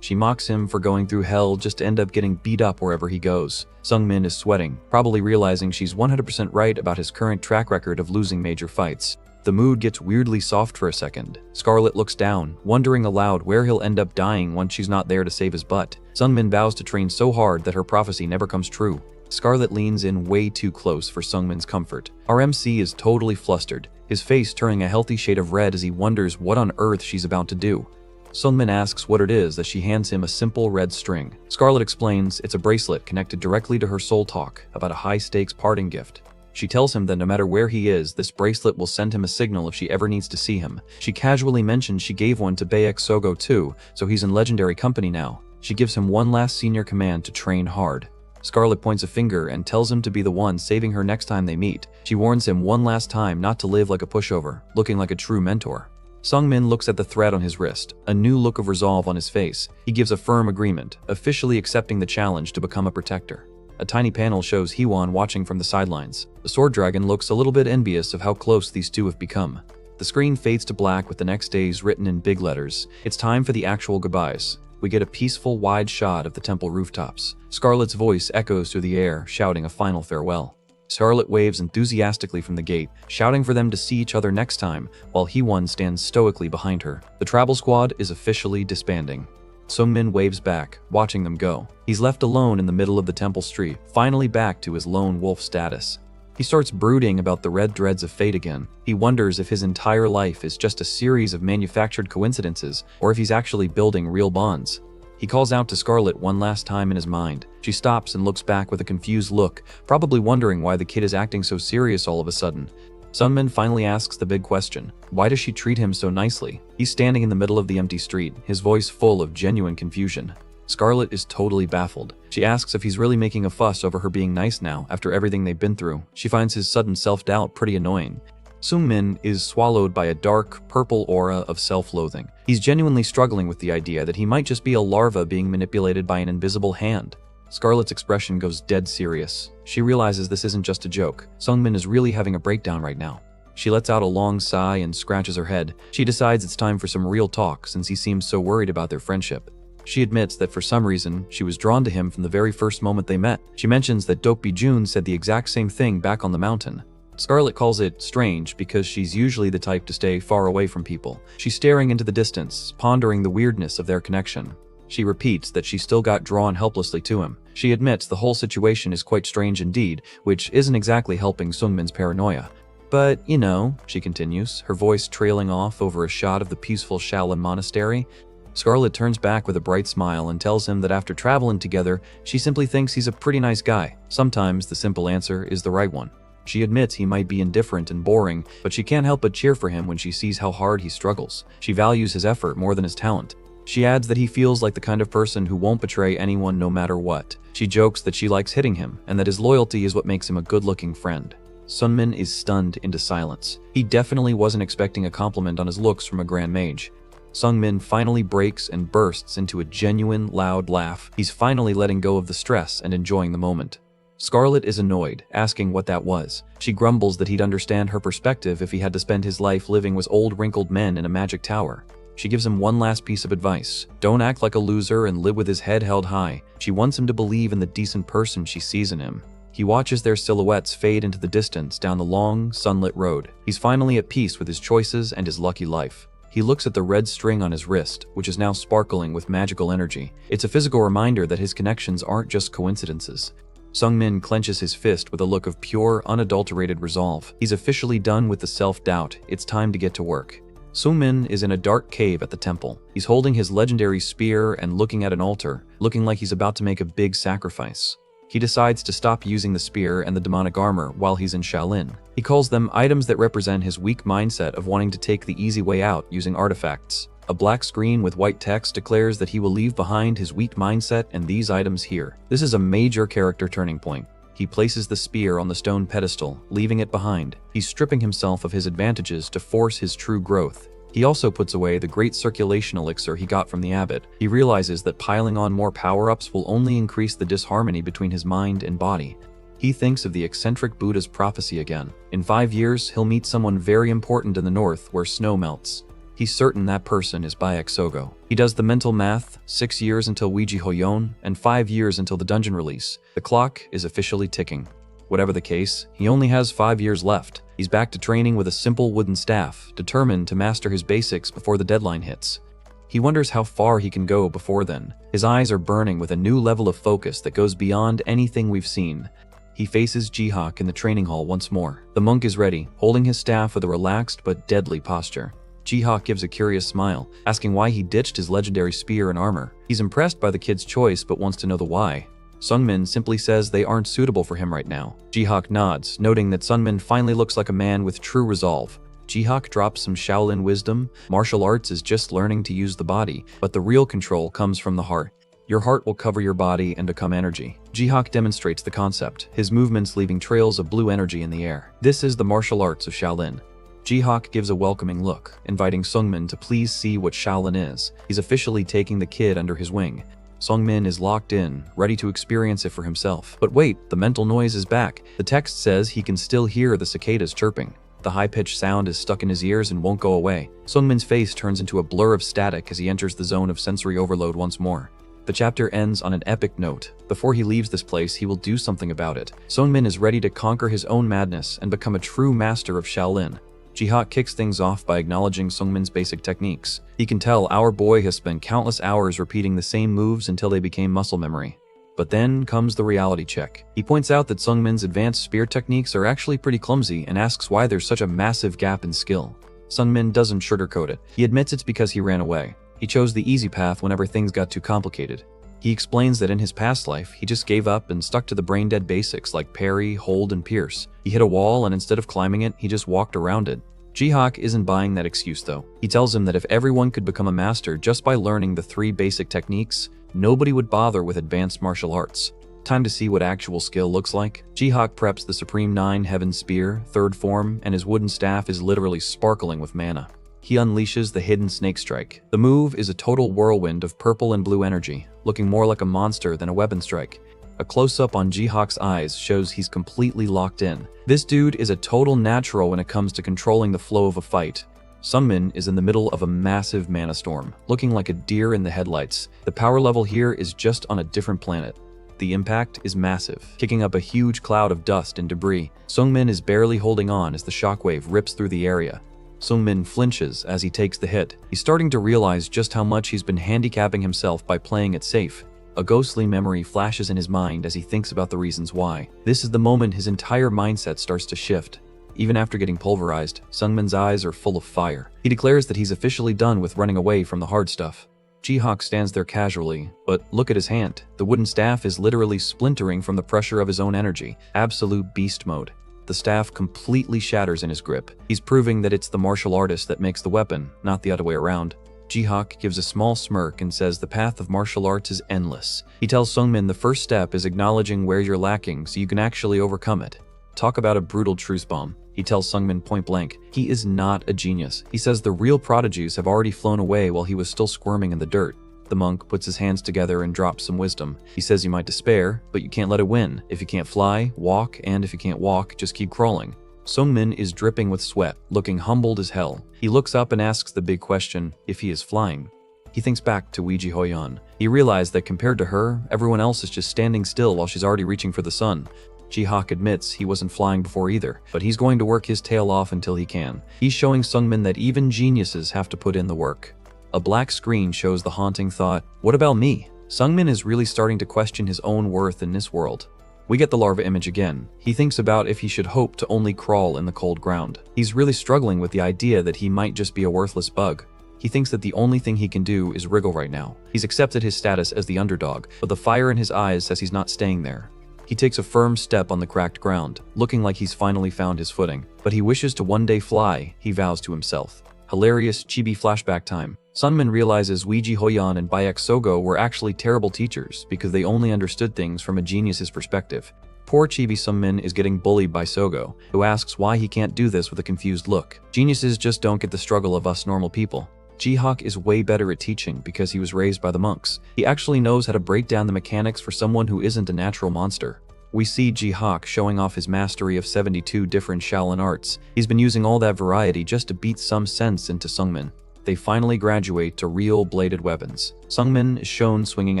She mocks him for going through hell just to end up getting beat up wherever he goes. Sungmin is sweating, probably realizing she's 100% right about his current track record of losing major fights. The mood gets weirdly soft for a second. Scarlet looks down, wondering aloud where he'll end up dying once she's not there to save his butt. Sungmin vows to train so hard that her prophecy never comes true. Scarlet leans in way too close for Sungmin's comfort. Our MC is totally flustered, his face turning a healthy shade of red as he wonders what on earth she's about to do. Sungmin asks what it is as she hands him a simple red string. Scarlet explains it's a bracelet connected directly to her soul talk about a high-stakes parting gift. She tells him that no matter where he is, this bracelet will send him a signal if she ever needs to see him. She casually mentions she gave one to Baek Sogo too, so he's in legendary company now. She gives him one last senior command to train hard. Scarlet points a finger and tells him to be the one saving her next time they meet. She warns him one last time not to live like a pushover, looking like a true mentor. Sungmin looks at the thread on his wrist, a new look of resolve on his face. He gives a firm agreement, officially accepting the challenge to become a protector. A tiny panel shows Hee-won watching from the sidelines. The sword dragon looks a little bit envious of how close these two have become. The screen fades to black with the next days written in big letters. It's time for the actual goodbyes. We get a peaceful, wide shot of the temple rooftops. Scarlet's voice echoes through the air, shouting a final farewell. Scarlet waves enthusiastically from the gate, shouting for them to see each other next time, while Hee-won stands stoically behind her. The travel squad is officially disbanding. Sungmin waves back, watching them go. He's left alone in the middle of the temple street, finally back to his lone wolf status. He starts brooding about the red threads of fate again. He wonders if his entire life is just a series of manufactured coincidences, or if he's actually building real bonds. He calls out to Scarlet one last time in his mind. She stops and looks back with a confused look, probably wondering why the kid is acting so serious all of a sudden. Sungmin finally asks the big question. Why does she treat him so nicely? He's standing in the middle of the empty street, his voice full of genuine confusion. Scarlet is totally baffled. She asks if he's really making a fuss over her being nice now after everything they've been through. She finds his sudden self-doubt pretty annoying. Sungmin is swallowed by a dark, purple aura of self-loathing. He's genuinely struggling with the idea that he might just be a larva being manipulated by an invisible hand. Scarlet's expression goes dead serious. She realizes this isn't just a joke. Sungmin is really having a breakdown right now. She lets out a long sigh and scratches her head. She decides it's time for some real talk since he seems so worried about their friendship. She admits that for some reason, she was drawn to him from the very first moment they met. She mentions that Dokbi Jun said the exact same thing back on the mountain. Scarlet calls it strange because she's usually the type to stay far away from people. She's staring into the distance, pondering the weirdness of their connection. She repeats that she still got drawn helplessly to him. She admits the whole situation is quite strange indeed, which isn't exactly helping Sungmin's paranoia. But, you know, she continues, her voice trailing off over a shot of the peaceful Shaolin monastery. Scarlet turns back with a bright smile and tells him that after traveling together, she simply thinks he's a pretty nice guy. Sometimes the simple answer is the right one. She admits he might be indifferent and boring, but she can't help but cheer for him when she sees how hard he struggles. She values his effort more than his talent. She adds that he feels like the kind of person who won't betray anyone no matter what. She jokes that she likes hitting him, and that his loyalty is what makes him a good-looking friend. Sungmin is stunned into silence. He definitely wasn't expecting a compliment on his looks from a grand mage. Sungmin finally breaks and bursts into a genuine, loud laugh. He's finally letting go of the stress and enjoying the moment. Scarlet is annoyed, asking what that was. She grumbles that he'd understand her perspective if he had to spend his life living with old wrinkled men in a magic tower. She gives him one last piece of advice. Don't act like a loser and live with his head held high. She wants him to believe in the decent person she sees in him. He watches their silhouettes fade into the distance down the long, sunlit road. He's finally at peace with his choices and his lucky life. He looks at the red string on his wrist, which is now sparkling with magical energy. It's a physical reminder that his connections aren't just coincidences. Sungmin clenches his fist with a look of pure, unadulterated resolve. He's officially done with the self-doubt. It's time to get to work. Sungmin is in a dark cave at the temple. He's holding his legendary spear and looking at an altar, looking like he's about to make a big sacrifice. He decides to stop using the spear and the demonic armor while he's in Shaolin. He calls them items that represent his weak mindset of wanting to take the easy way out using artifacts. A black screen with white text declares that he will leave behind his weak mindset and these items here. This is a major character turning point. He places the spear on the stone pedestal, leaving it behind. He's stripping himself of his advantages to force his true growth. He also puts away the great circulation elixir he got from the abbot. He realizes that piling on more power-ups will only increase the disharmony between his mind and body. He thinks of the eccentric Buddha's prophecy again. In 5 years, he'll meet someone very important in the north where snow melts. He's certain that person is Bayek Sogo. He does the mental math, 6 years until Ouija Hoyon, and 5 years until the dungeon release. The clock is officially ticking. Whatever the case, he only has 5 years left. He's back to training with a simple wooden staff, determined to master his basics before the deadline hits. He wonders how far he can go before then. His eyes are burning with a new level of focus that goes beyond anything we've seen. He faces Jihak in the training hall once more. The monk is ready, holding his staff with a relaxed but deadly posture. Jihak gives a curious smile, asking why he ditched his legendary spear and armor. He's impressed by the kid's choice but wants to know the why. Sungmin simply says they aren't suitable for him right now. Jihak nods, noting that Sungmin finally looks like a man with true resolve. Jihak drops some Shaolin wisdom. Martial arts is just learning to use the body, but the real control comes from the heart. Your heart will cover your body and become energy. Jihak demonstrates the concept, his movements leaving trails of blue energy in the air. This is the martial arts of Shaolin. Jihak gives a welcoming look, inviting Sungmin to please see what Shaolin is. He's officially taking the kid under his wing. Sungmin is locked in, ready to experience it for himself. But wait, the mental noise is back. The text says he can still hear the cicadas chirping. The high-pitched sound is stuck in his ears and won't go away. Sungmin's face turns into a blur of static as he enters the zone of sensory overload once more. The chapter ends on an epic note. Before he leaves this place, he will do something about it. Sungmin is ready to conquer his own madness and become a true master of Shaolin. Jihak kicks things off by acknowledging Sungmin's basic techniques. He can tell our boy has spent countless hours repeating the same moves until they became muscle memory. But then comes the reality check. He points out that Sungmin's advanced spear techniques are actually pretty clumsy and asks why there's such a massive gap in skill. Sungmin doesn't sugarcoat it. He admits it's because he ran away. He chose the easy path whenever things got too complicated. He explains that in his past life, he just gave up and stuck to the brain-dead basics like parry, hold, and pierce. He hit a wall and instead of climbing it, he just walked around it. Jihak isn't buying that excuse though. He tells him that if everyone could become a master just by learning the 3 basic techniques, nobody would bother with advanced martial arts. Time to see what actual skill looks like. Jihak preps the Supreme 9 Heaven Spear, 3rd form, and his wooden staff is literally sparkling with mana. He unleashes the hidden snake strike. The move is a total whirlwind of purple and blue energy, looking more like a monster than a weapon strike. A close-up on Jihak's eyes shows he's completely locked in. This dude is a total natural when it comes to controlling the flow of a fight. Sungmin is in the middle of a massive mana storm, looking like a deer in the headlights. The power level here is just on a different planet. The impact is massive, kicking up a huge cloud of dust and debris. Sungmin is barely holding on as the shockwave rips through the area. Sungmin flinches as he takes the hit. He's starting to realize just how much he's been handicapping himself by playing it safe. A ghostly memory flashes in his mind as he thinks about the reasons why. This is the moment his entire mindset starts to shift. Even after getting pulverized, Sungmin's eyes are full of fire. He declares that he's officially done with running away from the hard stuff. Jihak stands there casually, but look at his hand. The wooden staff is literally splintering from the pressure of his own energy. Absolute beast mode. The staff completely shatters in his grip. He's proving that it's the martial artist that makes the weapon, not the other way around. Jihak gives a small smirk and says the path of martial arts is endless. He tells Sungmin the first step is acknowledging where you're lacking so you can actually overcome it. Talk about a brutal truth bomb. He tells Sungmin point blank, he is not a genius. He says the real prodigies have already flown away while he was still squirming in the dirt. The monk puts his hands together and drops some wisdom. He says you might despair, but you can't let it win. If you can't fly, walk, and if you can't walk, just keep crawling. Sungmin is dripping with sweat, looking humbled as hell. He looks up and asks the big question, if he is flying. He thinks back to Weiji Hoyan. He realized that compared to her, everyone else is just standing still while she's already reaching for the sun. Jihak admits he wasn't flying before either, but he's going to work his tail off until he can. He's showing Sungmin that even geniuses have to put in the work. A black screen shows the haunting thought, what about me? Sungmin is really starting to question his own worth in this world. We get the larva image again. He thinks about if he should hope to only crawl in the cold ground. He's really struggling with the idea that he might just be a worthless bug. He thinks that the only thing he can do is wriggle right now. He's accepted his status as the underdog, but the fire in his eyes says he's not staying there. He takes a firm step on the cracked ground, looking like he's finally found his footing. But he wishes to one day fly, he vows to himself. Hilarious chibi flashback time. Sungmin realizes Weiji Hoyan and Bayek Sogo were actually terrible teachers because they only understood things from a genius's perspective. Poor chibi Sungmin is getting bullied by Sogo, who asks why he can't do this with a confused look. Geniuses just don't get the struggle of us normal people. Jihak is way better at teaching because he was raised by the monks. He actually knows how to break down the mechanics for someone who isn't a natural monster. We see Jihak showing off his mastery of 72 different Shaolin arts. He's been using all that variety just to beat some sense into Sungmin. They finally graduate to real bladed weapons. Sungmin is shown swinging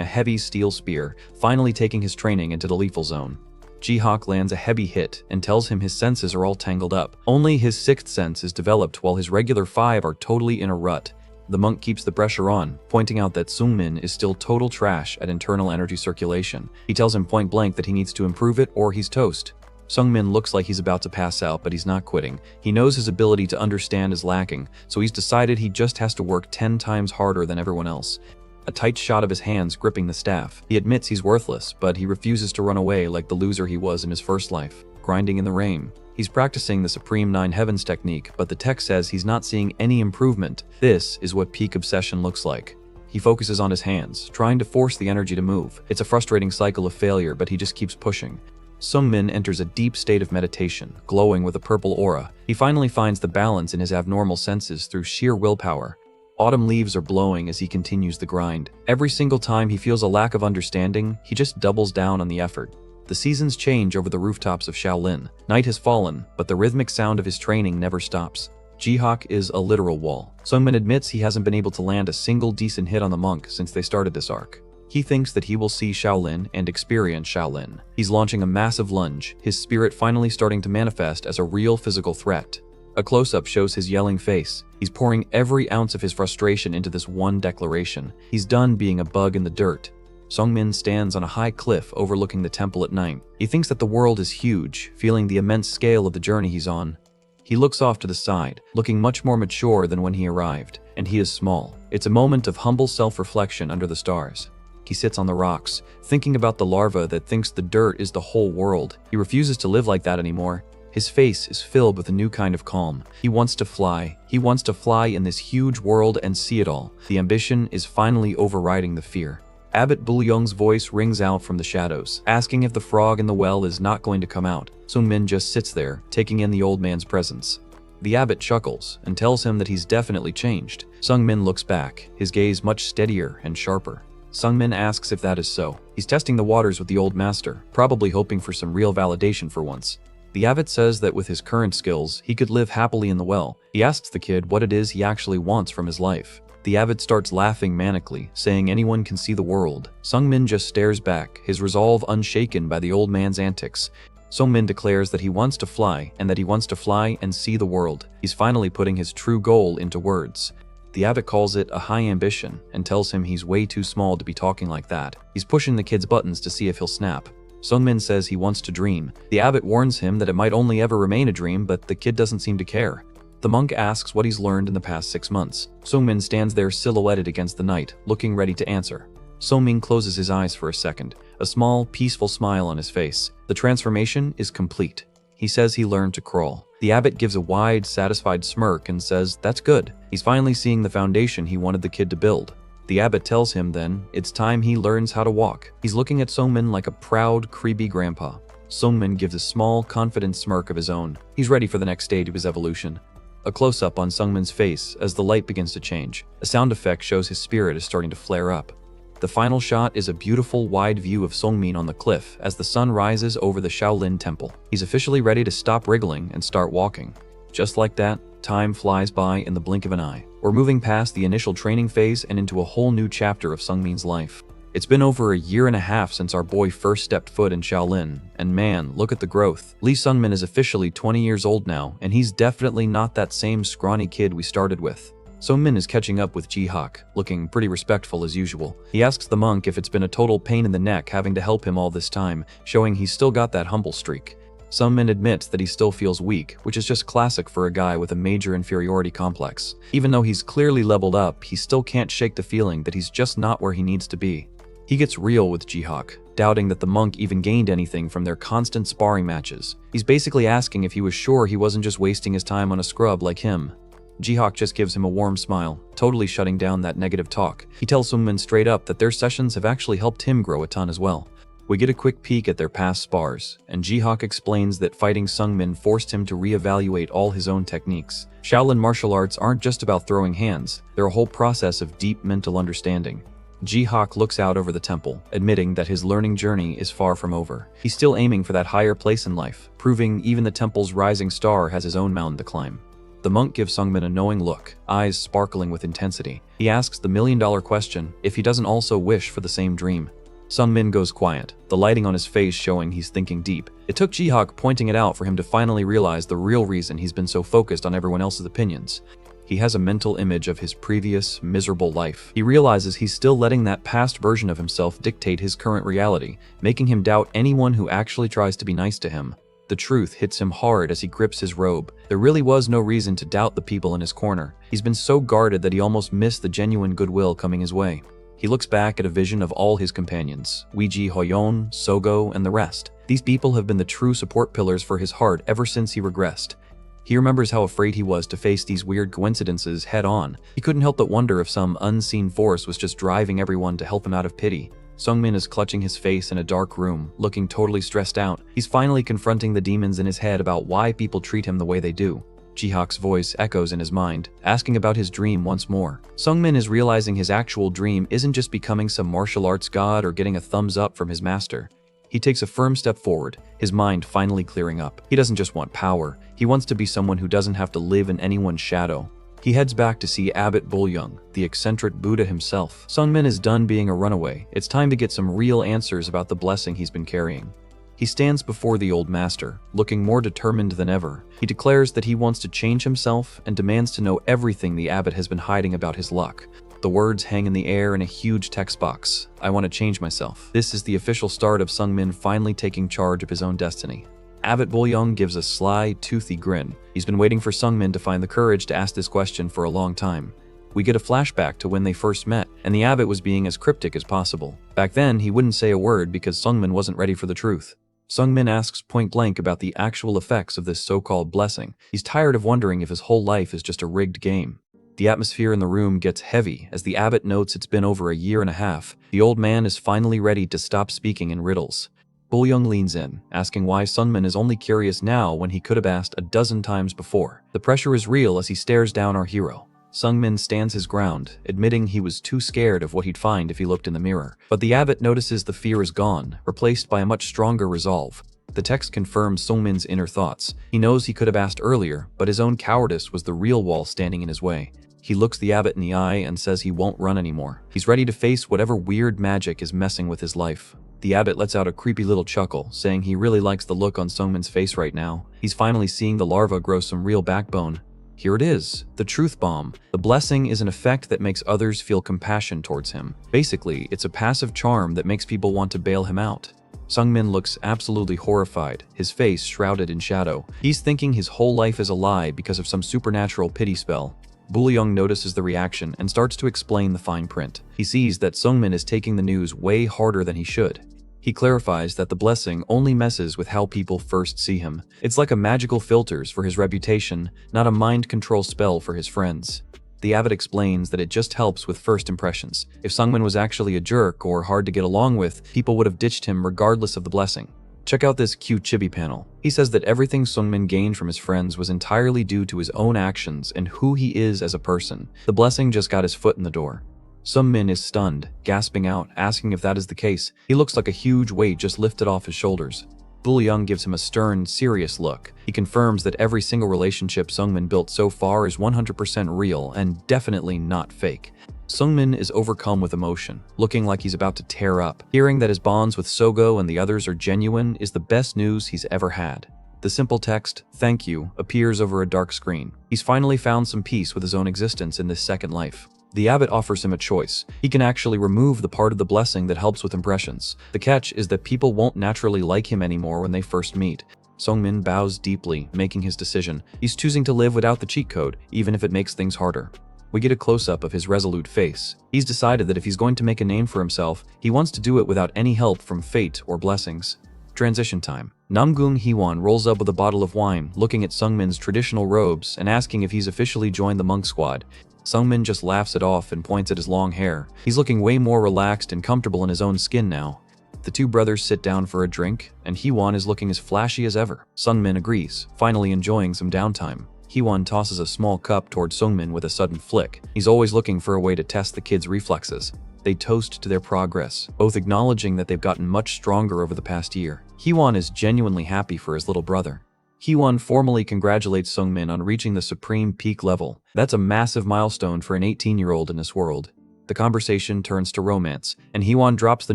a heavy steel spear, finally taking his training into the lethal zone. Jihak lands a heavy hit and tells him his senses are all tangled up. Only his 6th sense is developed while his regular 5 are totally in a rut. The monk keeps the pressure on, pointing out that Sungmin is still total trash at internal energy circulation. He tells him point blank that he needs to improve it or he's toast. Sungmin looks like he's about to pass out, but he's not quitting. He knows his ability to understand is lacking, so he's decided he just has to work 10 times harder than everyone else. A tight shot of his hands gripping the staff. He admits he's worthless, but he refuses to run away like the loser he was in his first life, grinding in the rain. He's practicing the Supreme 9 Heavens technique, but the text says he's not seeing any improvement. This is what peak obsession looks like. He focuses on his hands, trying to force the energy to move. It's a frustrating cycle of failure, but he just keeps pushing. Sungmin enters a deep state of meditation, glowing with a purple aura. He finally finds the balance in his abnormal senses through sheer willpower. Autumn leaves are blowing as he continues the grind. Every single time he feels a lack of understanding, he just doubles down on the effort. The seasons change over the rooftops of Shaolin. Night has fallen, but the rhythmic sound of his training never stops. Jihak is a literal wall. Sungmin admits he hasn't been able to land a single decent hit on the monk since they started this arc. He thinks that he will see Shaolin and experience Shaolin. He's launching a massive lunge, his spirit finally starting to manifest as a real physical threat. A close-up shows his yelling face. He's pouring every ounce of his frustration into this one declaration. He's done being a bug in the dirt. Sungmin stands on a high cliff overlooking the temple at night. He thinks that the world is huge, feeling the immense scale of the journey he's on. He looks off to the side, looking much more mature than when he arrived, and he is small. It's a moment of humble self-reflection under the stars. He sits on the rocks, thinking about the larva that thinks the dirt is the whole world. He refuses to live like that anymore. His face is filled with a new kind of calm. He wants to fly. He wants to fly in this huge world and see it all. The ambition is finally overriding the fear. Abbot Bulyong's voice rings out from the shadows, asking if the frog in the well is not going to come out. Sungmin just sits there, taking in the old man's presence. The abbot chuckles and tells him that he's definitely changed. Sungmin looks back, his gaze much steadier and sharper. Sungmin asks if that is so. He's testing the waters with the old master, probably hoping for some real validation for once. The abbot says that with his current skills, he could live happily in the well. He asks the kid what it is he actually wants from his life. The abbot starts laughing manically, saying anyone can see the world. Sungmin just stares back, his resolve unshaken by the old man's antics. Sungmin declares that he wants to fly, and that he wants to fly and see the world. He's finally putting his true goal into words. The abbot calls it a high ambition, and tells him he's way too small to be talking like that. He's pushing the kid's buttons to see if he'll snap. Sungmin says he wants to dream. The abbot warns him that it might only ever remain a dream, but the kid doesn't seem to care. The monk asks what he's learned in the past 6 months. Sungmin stands there silhouetted against the night, looking ready to answer. Sungmin closes his eyes for a second, a small, peaceful smile on his face. The transformation is complete. He says he learned to crawl. The abbot gives a wide, satisfied smirk and says that's good. He's finally seeing the foundation he wanted the kid to build. The abbot tells him then it's time he learns how to walk. He's looking at Sungmin like a proud, creepy grandpa. Sungmin gives a small, confident smirk of his own. He's ready for the next stage of his evolution. A close-up on Sungmin's face as the light begins to change. A sound effect shows his spirit is starting to flare up. The final shot is a beautiful, wide view of Sungmin on the cliff as the sun rises over the Shaolin temple. He's officially ready to stop wriggling and start walking. Just like that, time flies by in the blink of an eye. We're moving past the initial training phase and into a whole new chapter of Sungmin's life. It's been over a year and a half since our boy first stepped foot in Shaolin, and man, look at the growth. Lee Sungmin is officially 20 years old now, and he's definitely not that same scrawny kid we started with. Sungmin is catching up with Jihak, looking pretty respectful as usual. He asks the monk if it's been a total pain in the neck having to help him all this time, showing he's still got that humble streak. Sungmin admits that he still feels weak, which is just classic for a guy with a major inferiority complex. Even though he's clearly leveled up, he still can't shake the feeling that he's just not where he needs to be. He gets real with Jihak, doubting that the monk even gained anything from their constant sparring matches. He's basically asking if he was sure he wasn't just wasting his time on a scrub like him. Jihak just gives him a warm smile, totally shutting down that negative talk. He tells Sungmin straight up that their sessions have actually helped him grow a ton as well. We get a quick peek at their past spars, and Jihak explains that fighting Sungmin forced him to reevaluate all his own techniques. Shaolin martial arts aren't just about throwing hands, they're a whole process of deep mental understanding. Jihak looks out over the temple, admitting that his learning journey is far from over. He's still aiming for that higher place in life, proving even the temple's rising star has his own mountain to climb. The monk gives Sungmin a knowing look, eyes sparkling with intensity. He asks the million-dollar question if he doesn't also wish for the same dream. Sungmin goes quiet, the lighting on his face showing he's thinking deep. It took Jihak pointing it out for him to finally realize the real reason he's been so focused on everyone else's opinions. He has a mental image of his previous, miserable life. He realizes he's still letting that past version of himself dictate his current reality, making him doubt anyone who actually tries to be nice to him. The truth hits him hard as he grips his robe. There really was no reason to doubt the people in his corner. He's been so guarded that he almost missed the genuine goodwill coming his way. He looks back at a vision of all his companions, Weiji Hoyon, Sogo, and the rest. These people have been the true support pillars for his heart ever since he regressed. He remembers how afraid he was to face these weird coincidences head on. He couldn't help but wonder if some unseen force was just driving everyone to help him out of pity. Sungmin is clutching his face in a dark room, looking totally stressed out. He's finally confronting the demons in his head about why people treat him the way they do. Jihak's voice echoes in his mind, asking about his dream once more. Sungmin is realizing his actual dream isn't just becoming some martial arts god or getting a thumbs up from his master. He takes a firm step forward, his mind finally clearing up. He doesn't just want power, he wants to be someone who doesn't have to live in anyone's shadow. He heads back to see Abbot Bulyung, the eccentric Buddha himself. Sungmin is done being a runaway. It's time to get some real answers about the blessing he's been carrying. He stands before the old master, looking more determined than ever. He declares that he wants to change himself and demands to know everything the abbot has been hiding about his luck. The words hang in the air in a huge text box. I want to change myself. This is the official start of Sungmin finally taking charge of his own destiny. Abbot Bulyung gives a sly, toothy grin. He's been waiting for Sungmin to find the courage to ask this question for a long time. We get a flashback to when they first met, and the abbot was being as cryptic as possible. Back then, he wouldn't say a word because Sungmin wasn't ready for the truth. Sungmin asks point blank about the actual effects of this so-called blessing. He's tired of wondering if his whole life is just a rigged game. The atmosphere in the room gets heavy as the abbot notes it's been over a year and a half. The old man is finally ready to stop speaking in riddles. Bulyung leans in, asking why Sungmin is only curious now when he could have asked a dozen times before. The pressure is real as he stares down our hero. Sungmin stands his ground, admitting he was too scared of what he'd find if he looked in the mirror. But the abbot notices the fear is gone, replaced by a much stronger resolve. The text confirms Sungmin's inner thoughts. He knows he could have asked earlier, but his own cowardice was the real wall standing in his way. He looks the abbot in the eye and says he won't run anymore. He's ready to face whatever weird magic is messing with his life. The abbot lets out a creepy little chuckle, saying he really likes the look on Sungmin's face right now. He's finally seeing the larva grow some real backbone. Here it is, the truth bomb. The blessing is an effect that makes others feel compassion towards him. Basically, it's a passive charm that makes people want to bail him out. Sungmin looks absolutely horrified, his face shrouded in shadow. He's thinking his whole life is a lie because of some supernatural pity spell. Bulyung notices the reaction and starts to explain the fine print. He sees that Sungmin is taking the news way harder than he should. He clarifies that the blessing only messes with how people first see him. It's like a magical filters for his reputation, not a mind control spell for his friends. The abbot explains that it just helps with first impressions. If Sungmin was actually a jerk or hard to get along with, people would have ditched him regardless of the blessing. Check out this cute chibi panel. He says that everything Sungmin gained from his friends was entirely due to his own actions and who he is as a person. The blessing just got his foot in the door. Sungmin is stunned, gasping out, asking if that is the case. He looks like a huge weight just lifted off his shoulders. Bulyung gives him a stern, serious look. He confirms that every single relationship Sungmin built so far is 100% real and definitely not fake. Sungmin is overcome with emotion, looking like he's about to tear up. Hearing that his bonds with Sogo and the others are genuine is the best news he's ever had. The simple text, "Thank you," appears over a dark screen. He's finally found some peace with his own existence in this second life. The abbot offers him a choice. He can actually remove the part of the blessing that helps with impressions. The catch is that people won't naturally like him anymore when they first meet. Sungmin bows deeply, making his decision. He's choosing to live without the cheat code, even if it makes things harder. We get a close-up of his resolute face. He's decided that if he's going to make a name for himself, he wants to do it without any help from fate or blessings. Transition time. Namgung Hwon rolls up with a bottle of wine, looking at Sungmin's traditional robes and asking if he's officially joined the monk squad. Sungmin just laughs it off and points at his long hair. He's looking way more relaxed and comfortable in his own skin now. The two brothers sit down for a drink, and Hwon is looking as flashy as ever. Sungmin agrees, finally enjoying some downtime. Hwon tosses a small cup towards Sungmin with a sudden flick. He's always looking for a way to test the kid's reflexes. They toast to their progress, both acknowledging that they've gotten much stronger over the past year. Hwon is genuinely happy for his little brother. Hwon formally congratulates Sungmin on reaching the supreme peak level. That's a massive milestone for an 18-year-old in this world. The conversation turns to romance, and Hwon drops the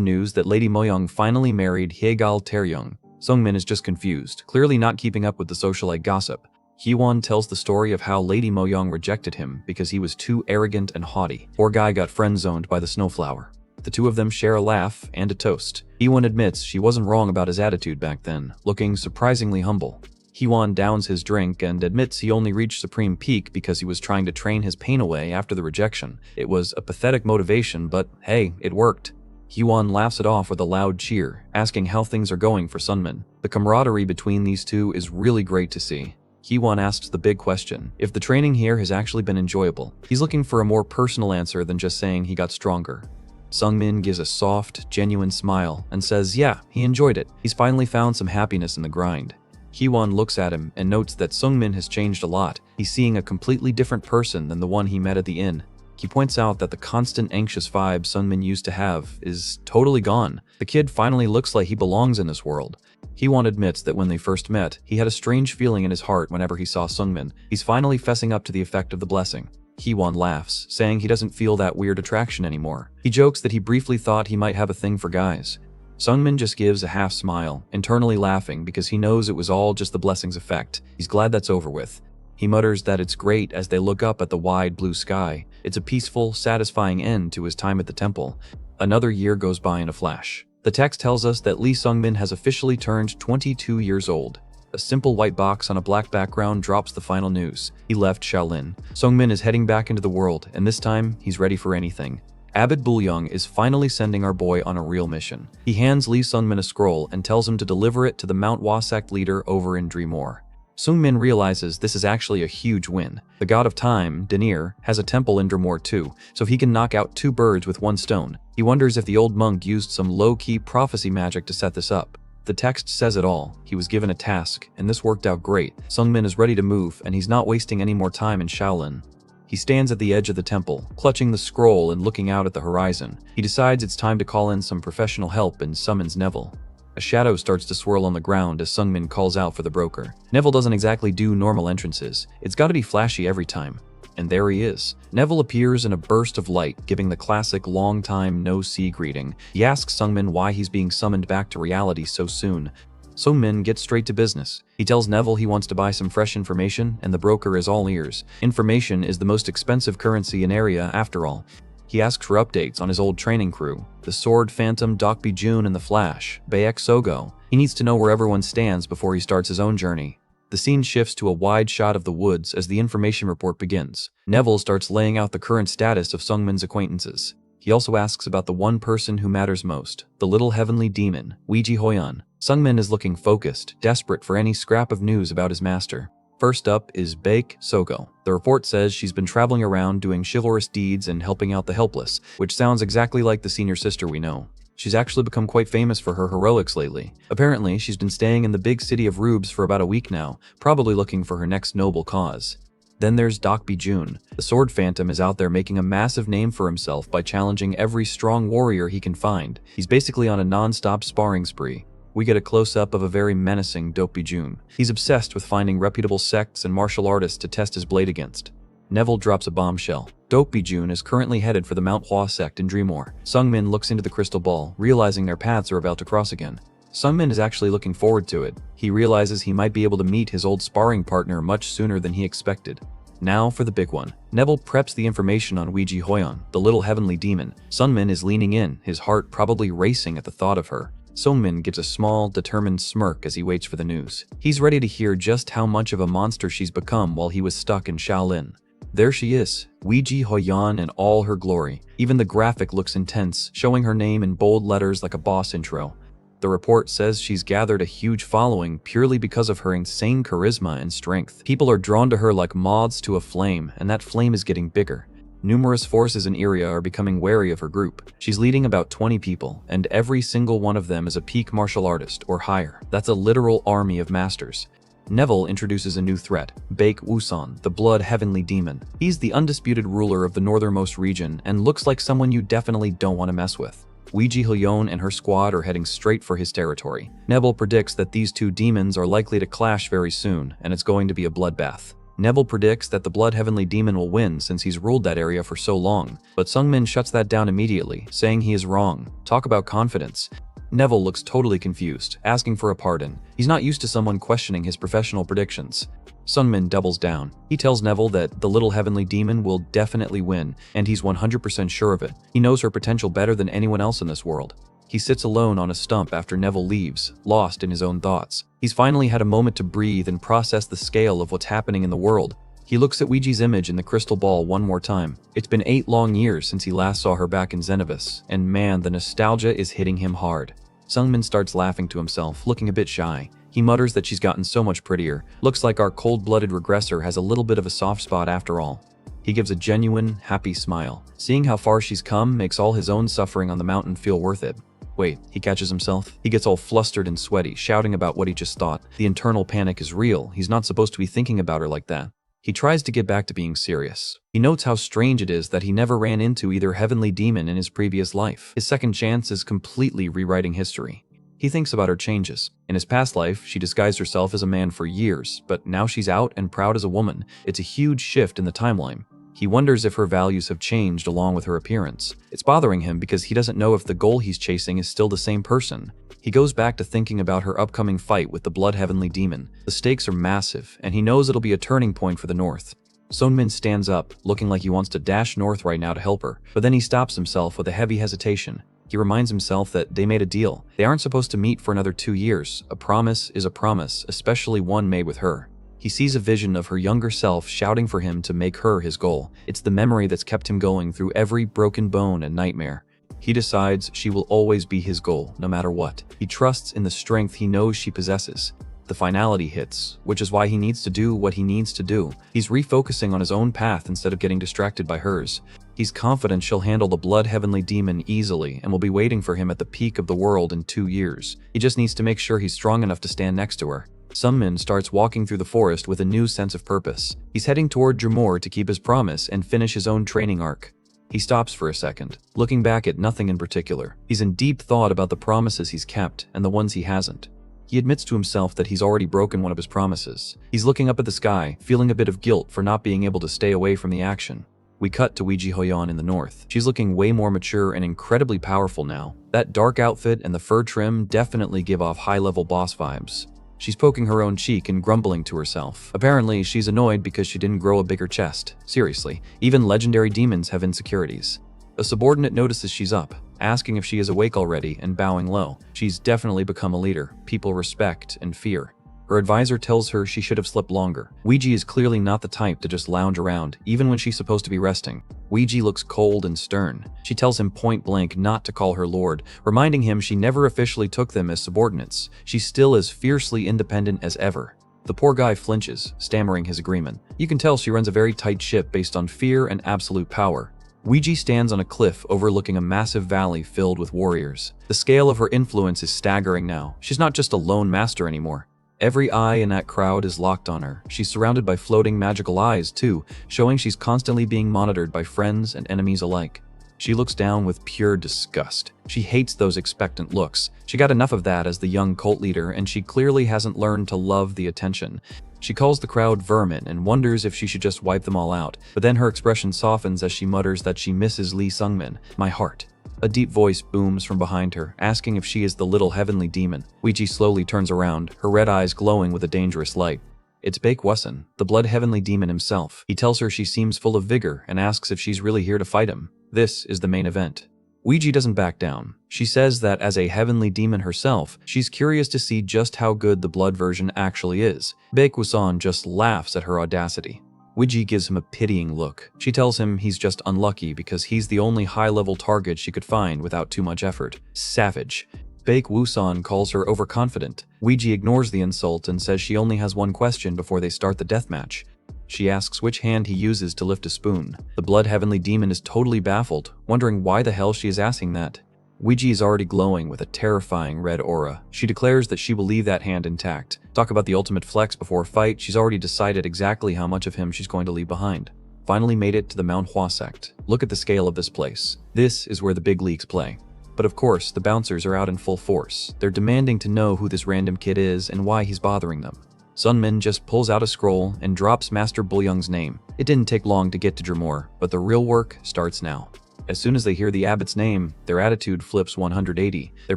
news that Lady Moyoung finally married Hyegal Taeryung. Sungmin is just confused, clearly not keeping up with the socialite gossip. Hwon tells the story of how Lady Moyoung rejected him because he was too arrogant and haughty. Poor guy got friend-zoned by the snowflower. The two of them share a laugh and a toast. Hwon admits she wasn't wrong about his attitude back then, looking surprisingly humble. Hwon downs his drink and admits he only reached supreme peak because he was trying to train his pain away after the rejection. It was a pathetic motivation, but hey, it worked. Hwon laughs it off with a loud cheer, asking how things are going for Sungmin. The camaraderie between these two is really great to see. Hwon asks the big question, if the training here has actually been enjoyable. He's looking for a more personal answer than just saying he got stronger. Sungmin gives a soft, genuine smile and says yeah, he enjoyed it. He's finally found some happiness in the grind. Hwon looks at him and notes that Sungmin has changed a lot. He's seeing a completely different person than the one he met at the inn. He points out that the constant anxious vibe Sungmin used to have is totally gone. The kid finally looks like he belongs in this world. Hwon admits that when they first met, he had a strange feeling in his heart whenever he saw Sungmin. He's finally fessing up to the effect of the blessing. Hee-won laughs, saying he doesn't feel that weird attraction anymore. He jokes that he briefly thought he might have a thing for guys. Sungmin just gives a half smile, internally laughing because he knows it was all just the blessing's effect. He's glad that's over with. He mutters that it's great as they look up at the wide blue sky. It's a peaceful, satisfying end to his time at the temple. Another year goes by in a flash. The text tells us that Lee Sungmin has officially turned 22 years old. A simple white box on a black background drops the final news. He left Shaolin. Sungmin is heading back into the world, and this time, he's ready for anything. Abbot Bulyong is finally sending our boy on a real mission. He hands Lee Sungmin a scroll and tells him to deliver it to the Manhwa sect leader over in Dreamore. Sungmin realizes this is actually a huge win. The god of time, Denir, has a temple in Dreamore too, so he can knock out 2 birds with 1 stone. He wonders if the old monk used some low-key prophecy magic to set this up. The text says it all. He was given a task, and this worked out great. Sungmin is ready to move, and he's not wasting any more time in Shaolin. He stands at the edge of the temple, clutching the scroll and looking out at the horizon. He decides it's time to call in some professional help and summons Neville. A shadow starts to swirl on the ground as Sungmin calls out for the broker. Neville doesn't exactly do normal entrances. It's gotta be flashy every time. And there he is. Neville appears in a burst of light, giving the classic long time no-see greeting. He asks Sungmin why he's being summoned back to reality so soon. Sungmin gets straight to business. He tells Neville he wants to buy some fresh information, and the broker is all ears. Information is the most expensive currency in area after all. He asks for updates on his old training crew, the Sword Phantom, Dokbi Jun, and the Flash, Baek Sogo. He needs to know where everyone stands before he starts his own journey. The scene shifts to a wide shot of the woods as the information report begins. Neville starts laying out the current status of Sungmin's acquaintances. He also asks about the one person who matters most, the little heavenly demon, Weiji Hoyan. Sungmin is looking focused, desperate for any scrap of news about his master. First up is Baek Sogo. The report says she's been traveling around doing chivalrous deeds and helping out the helpless, which sounds exactly like the senior sister we know. She's actually become quite famous for her heroics lately. Apparently, she's been staying in the big city of Rubes for about a week now, probably looking for her next noble cause. Then there's Dokbi Jun. The Sword Phantom is out there making a massive name for himself by challenging every strong warrior he can find. He's basically on a non-stop sparring spree. We get a close-up of a very menacing Dokbi Jun. He's obsessed with finding reputable sects and martial artists to test his blade against. Neville drops a bombshell. Dokbi Jun is currently headed for the Manhwa sect in Dreamore. Sungmin looks into the crystal ball, realizing their paths are about to cross again. Sungmin is actually looking forward to it. He realizes he might be able to meet his old sparring partner much sooner than he expected. Now for the big one. Neville preps the information on Weiji Hoyan, the little heavenly demon. Sungmin is leaning in, his heart probably racing at the thought of her. Sungmin gives a small, determined smirk as he waits for the news. He's ready to hear just how much of a monster she's become while he was stuck in Shaolin. There she is, Weiji Hoyan in all her glory. Even the graphic looks intense, showing her name in bold letters like a boss intro. The report says she's gathered a huge following purely because of her insane charisma and strength. People are drawn to her like moths to a flame, and that flame is getting bigger. Numerous forces in Iria are becoming wary of her group. She's leading about 20 people, and every single one of them is a peak martial artist or higher. That's a literal army of masters. Neville introduces a new threat, Baek Wusan, the blood heavenly demon. He's the undisputed ruler of the northernmost region and looks like someone you definitely don't want to mess with. Weiji Hoyan and her squad are heading straight for his territory. Neville predicts that these two demons are likely to clash very soon, and it's going to be a bloodbath. Neville predicts that the Blood Heavenly Demon will win since he's ruled that area for so long, but Sungmin shuts that down immediately, saying he is wrong. Talk about confidence. Neville looks totally confused, asking for a pardon. He's not used to someone questioning his professional predictions. Sungmin doubles down. He tells Neville that the little heavenly demon will definitely win, and he's 100% sure of it. He knows her potential better than anyone else in this world. He sits alone on a stump after Neville leaves, lost in his own thoughts. He's finally had a moment to breathe and process the scale of what's happening in the world. He looks at Weiji's image in the crystal ball one more time. It's been 8 long years since he last saw her back in Xenovis, and man, the nostalgia is hitting him hard. Sungmin starts laughing to himself, looking a bit shy. He mutters that she's gotten so much prettier. Looks like our cold-blooded regressor has a little bit of a soft spot after all. He gives a genuine, happy smile. Seeing how far she's come makes all his own suffering on the mountain feel worth it. Wait, he catches himself. He gets all flustered and sweaty, shouting about what he just thought. The internal panic is real. He's not supposed to be thinking about her like that. He tries to get back to being serious. He notes how strange it is that he never ran into either heavenly demon in his previous life. His second chance is completely rewriting history. He thinks about her changes. In his past life, she disguised herself as a man for years, but now she's out and proud as a woman. It's a huge shift in the timeline. He wonders if her values have changed along with her appearance. It's bothering him because he doesn't know if the goal he's chasing is still the same person. He goes back to thinking about her upcoming fight with the Blood Heavenly Demon. The stakes are massive, and he knows it'll be a turning point for the North. Sunmin stands up, looking like he wants to dash north right now to help her, but then he stops himself with a heavy hesitation. He reminds himself that they made a deal. They aren't supposed to meet for another 2 years. A promise is a promise, especially one made with her. He sees a vision of her younger self shouting for him to make her his goal. It's the memory that's kept him going through every broken bone and nightmare. He decides she will always be his goal, no matter what. He trusts in the strength he knows she possesses. The finality hits, which is why he needs to do what he needs to do. He's refocusing on his own path instead of getting distracted by hers. He's confident she'll handle the Blood Heavenly Demon easily and will be waiting for him at the peak of the world in 2 years. He just needs to make sure he's strong enough to stand next to her. Sunmin starts walking through the forest with a new sense of purpose. He's heading toward Dromore to keep his promise and finish his own training arc. He stops for a second, looking back at nothing in particular. He's in deep thought about the promises he's kept and the ones he hasn't. He admits to himself that he's already broken one of his promises. He's looking up at the sky, feeling a bit of guilt for not being able to stay away from the action. We cut to Weiji Hoyon in the north. She's looking way more mature and incredibly powerful now. That dark outfit and the fur trim definitely give off high-level boss vibes. She's poking her own cheek and grumbling to herself. Apparently, she's annoyed because she didn't grow a bigger chest. Seriously, even legendary demons have insecurities. A subordinate notices she's up, asking if she is awake already and bowing low. She's definitely become a leader people respect and fear. Her advisor tells her she should have slept longer. Weiji is clearly not the type to just lounge around, even when she's supposed to be resting. Weiji looks cold and stern. She tells him point blank not to call her lord, reminding him she never officially took them as subordinates. She's still as fiercely independent as ever. The poor guy flinches, stammering his agreement. You can tell she runs a very tight ship based on fear and absolute power. Weiji stands on a cliff overlooking a massive valley filled with warriors. The scale of her influence is staggering now. She's not just a lone master anymore. Every eye in that crowd is locked on her. She's surrounded by floating magical eyes, too, showing she's constantly being monitored by friends and enemies alike. She looks down with pure disgust. She hates those expectant looks. She got enough of that as the young cult leader, and she clearly hasn't learned to love the attention. She calls the crowd vermin and wonders if she should just wipe them all out, but then her expression softens as she mutters that she misses Lee Sungmin. My heart. A deep voice booms from behind her, asking if she is the little heavenly demon. Weiji slowly turns around, her red eyes glowing with a dangerous light. It's Baek Wussun, the Blood Heavenly Demon himself. He tells her she seems full of vigor and asks if she's really here to fight him. This is the main event. Weiji doesn't back down. She says that as a heavenly demon herself, she's curious to see just how good the blood version actually is. Baek Wussun just laughs at her audacity. Weiji gives him a pitying look. She tells him he's just unlucky because he's the only high-level target she could find without too much effort. Savage. Baek Wussun calls her overconfident. Weiji ignores the insult and says she only has one question before they start the deathmatch. She asks which hand he uses to lift a spoon. The Blood Heavenly Demon is totally baffled, wondering why the hell she is asking that. Weiji is already glowing with a terrifying red aura. She declares that she will leave that hand intact. Talk about the ultimate flex before a fight, she's already decided exactly how much of him she's going to leave behind. Finally made it to the Manhwa sect. Look at the scale of this place. This is where the big leagues play. But of course, the bouncers are out in full force. They're demanding to know who this random kid is and why he's bothering them. Sunmin just pulls out a scroll and drops Master Bulyung's name. It didn't take long to get to Dromore, but the real work starts now. As soon as they hear the abbot's name, their attitude flips 180. They're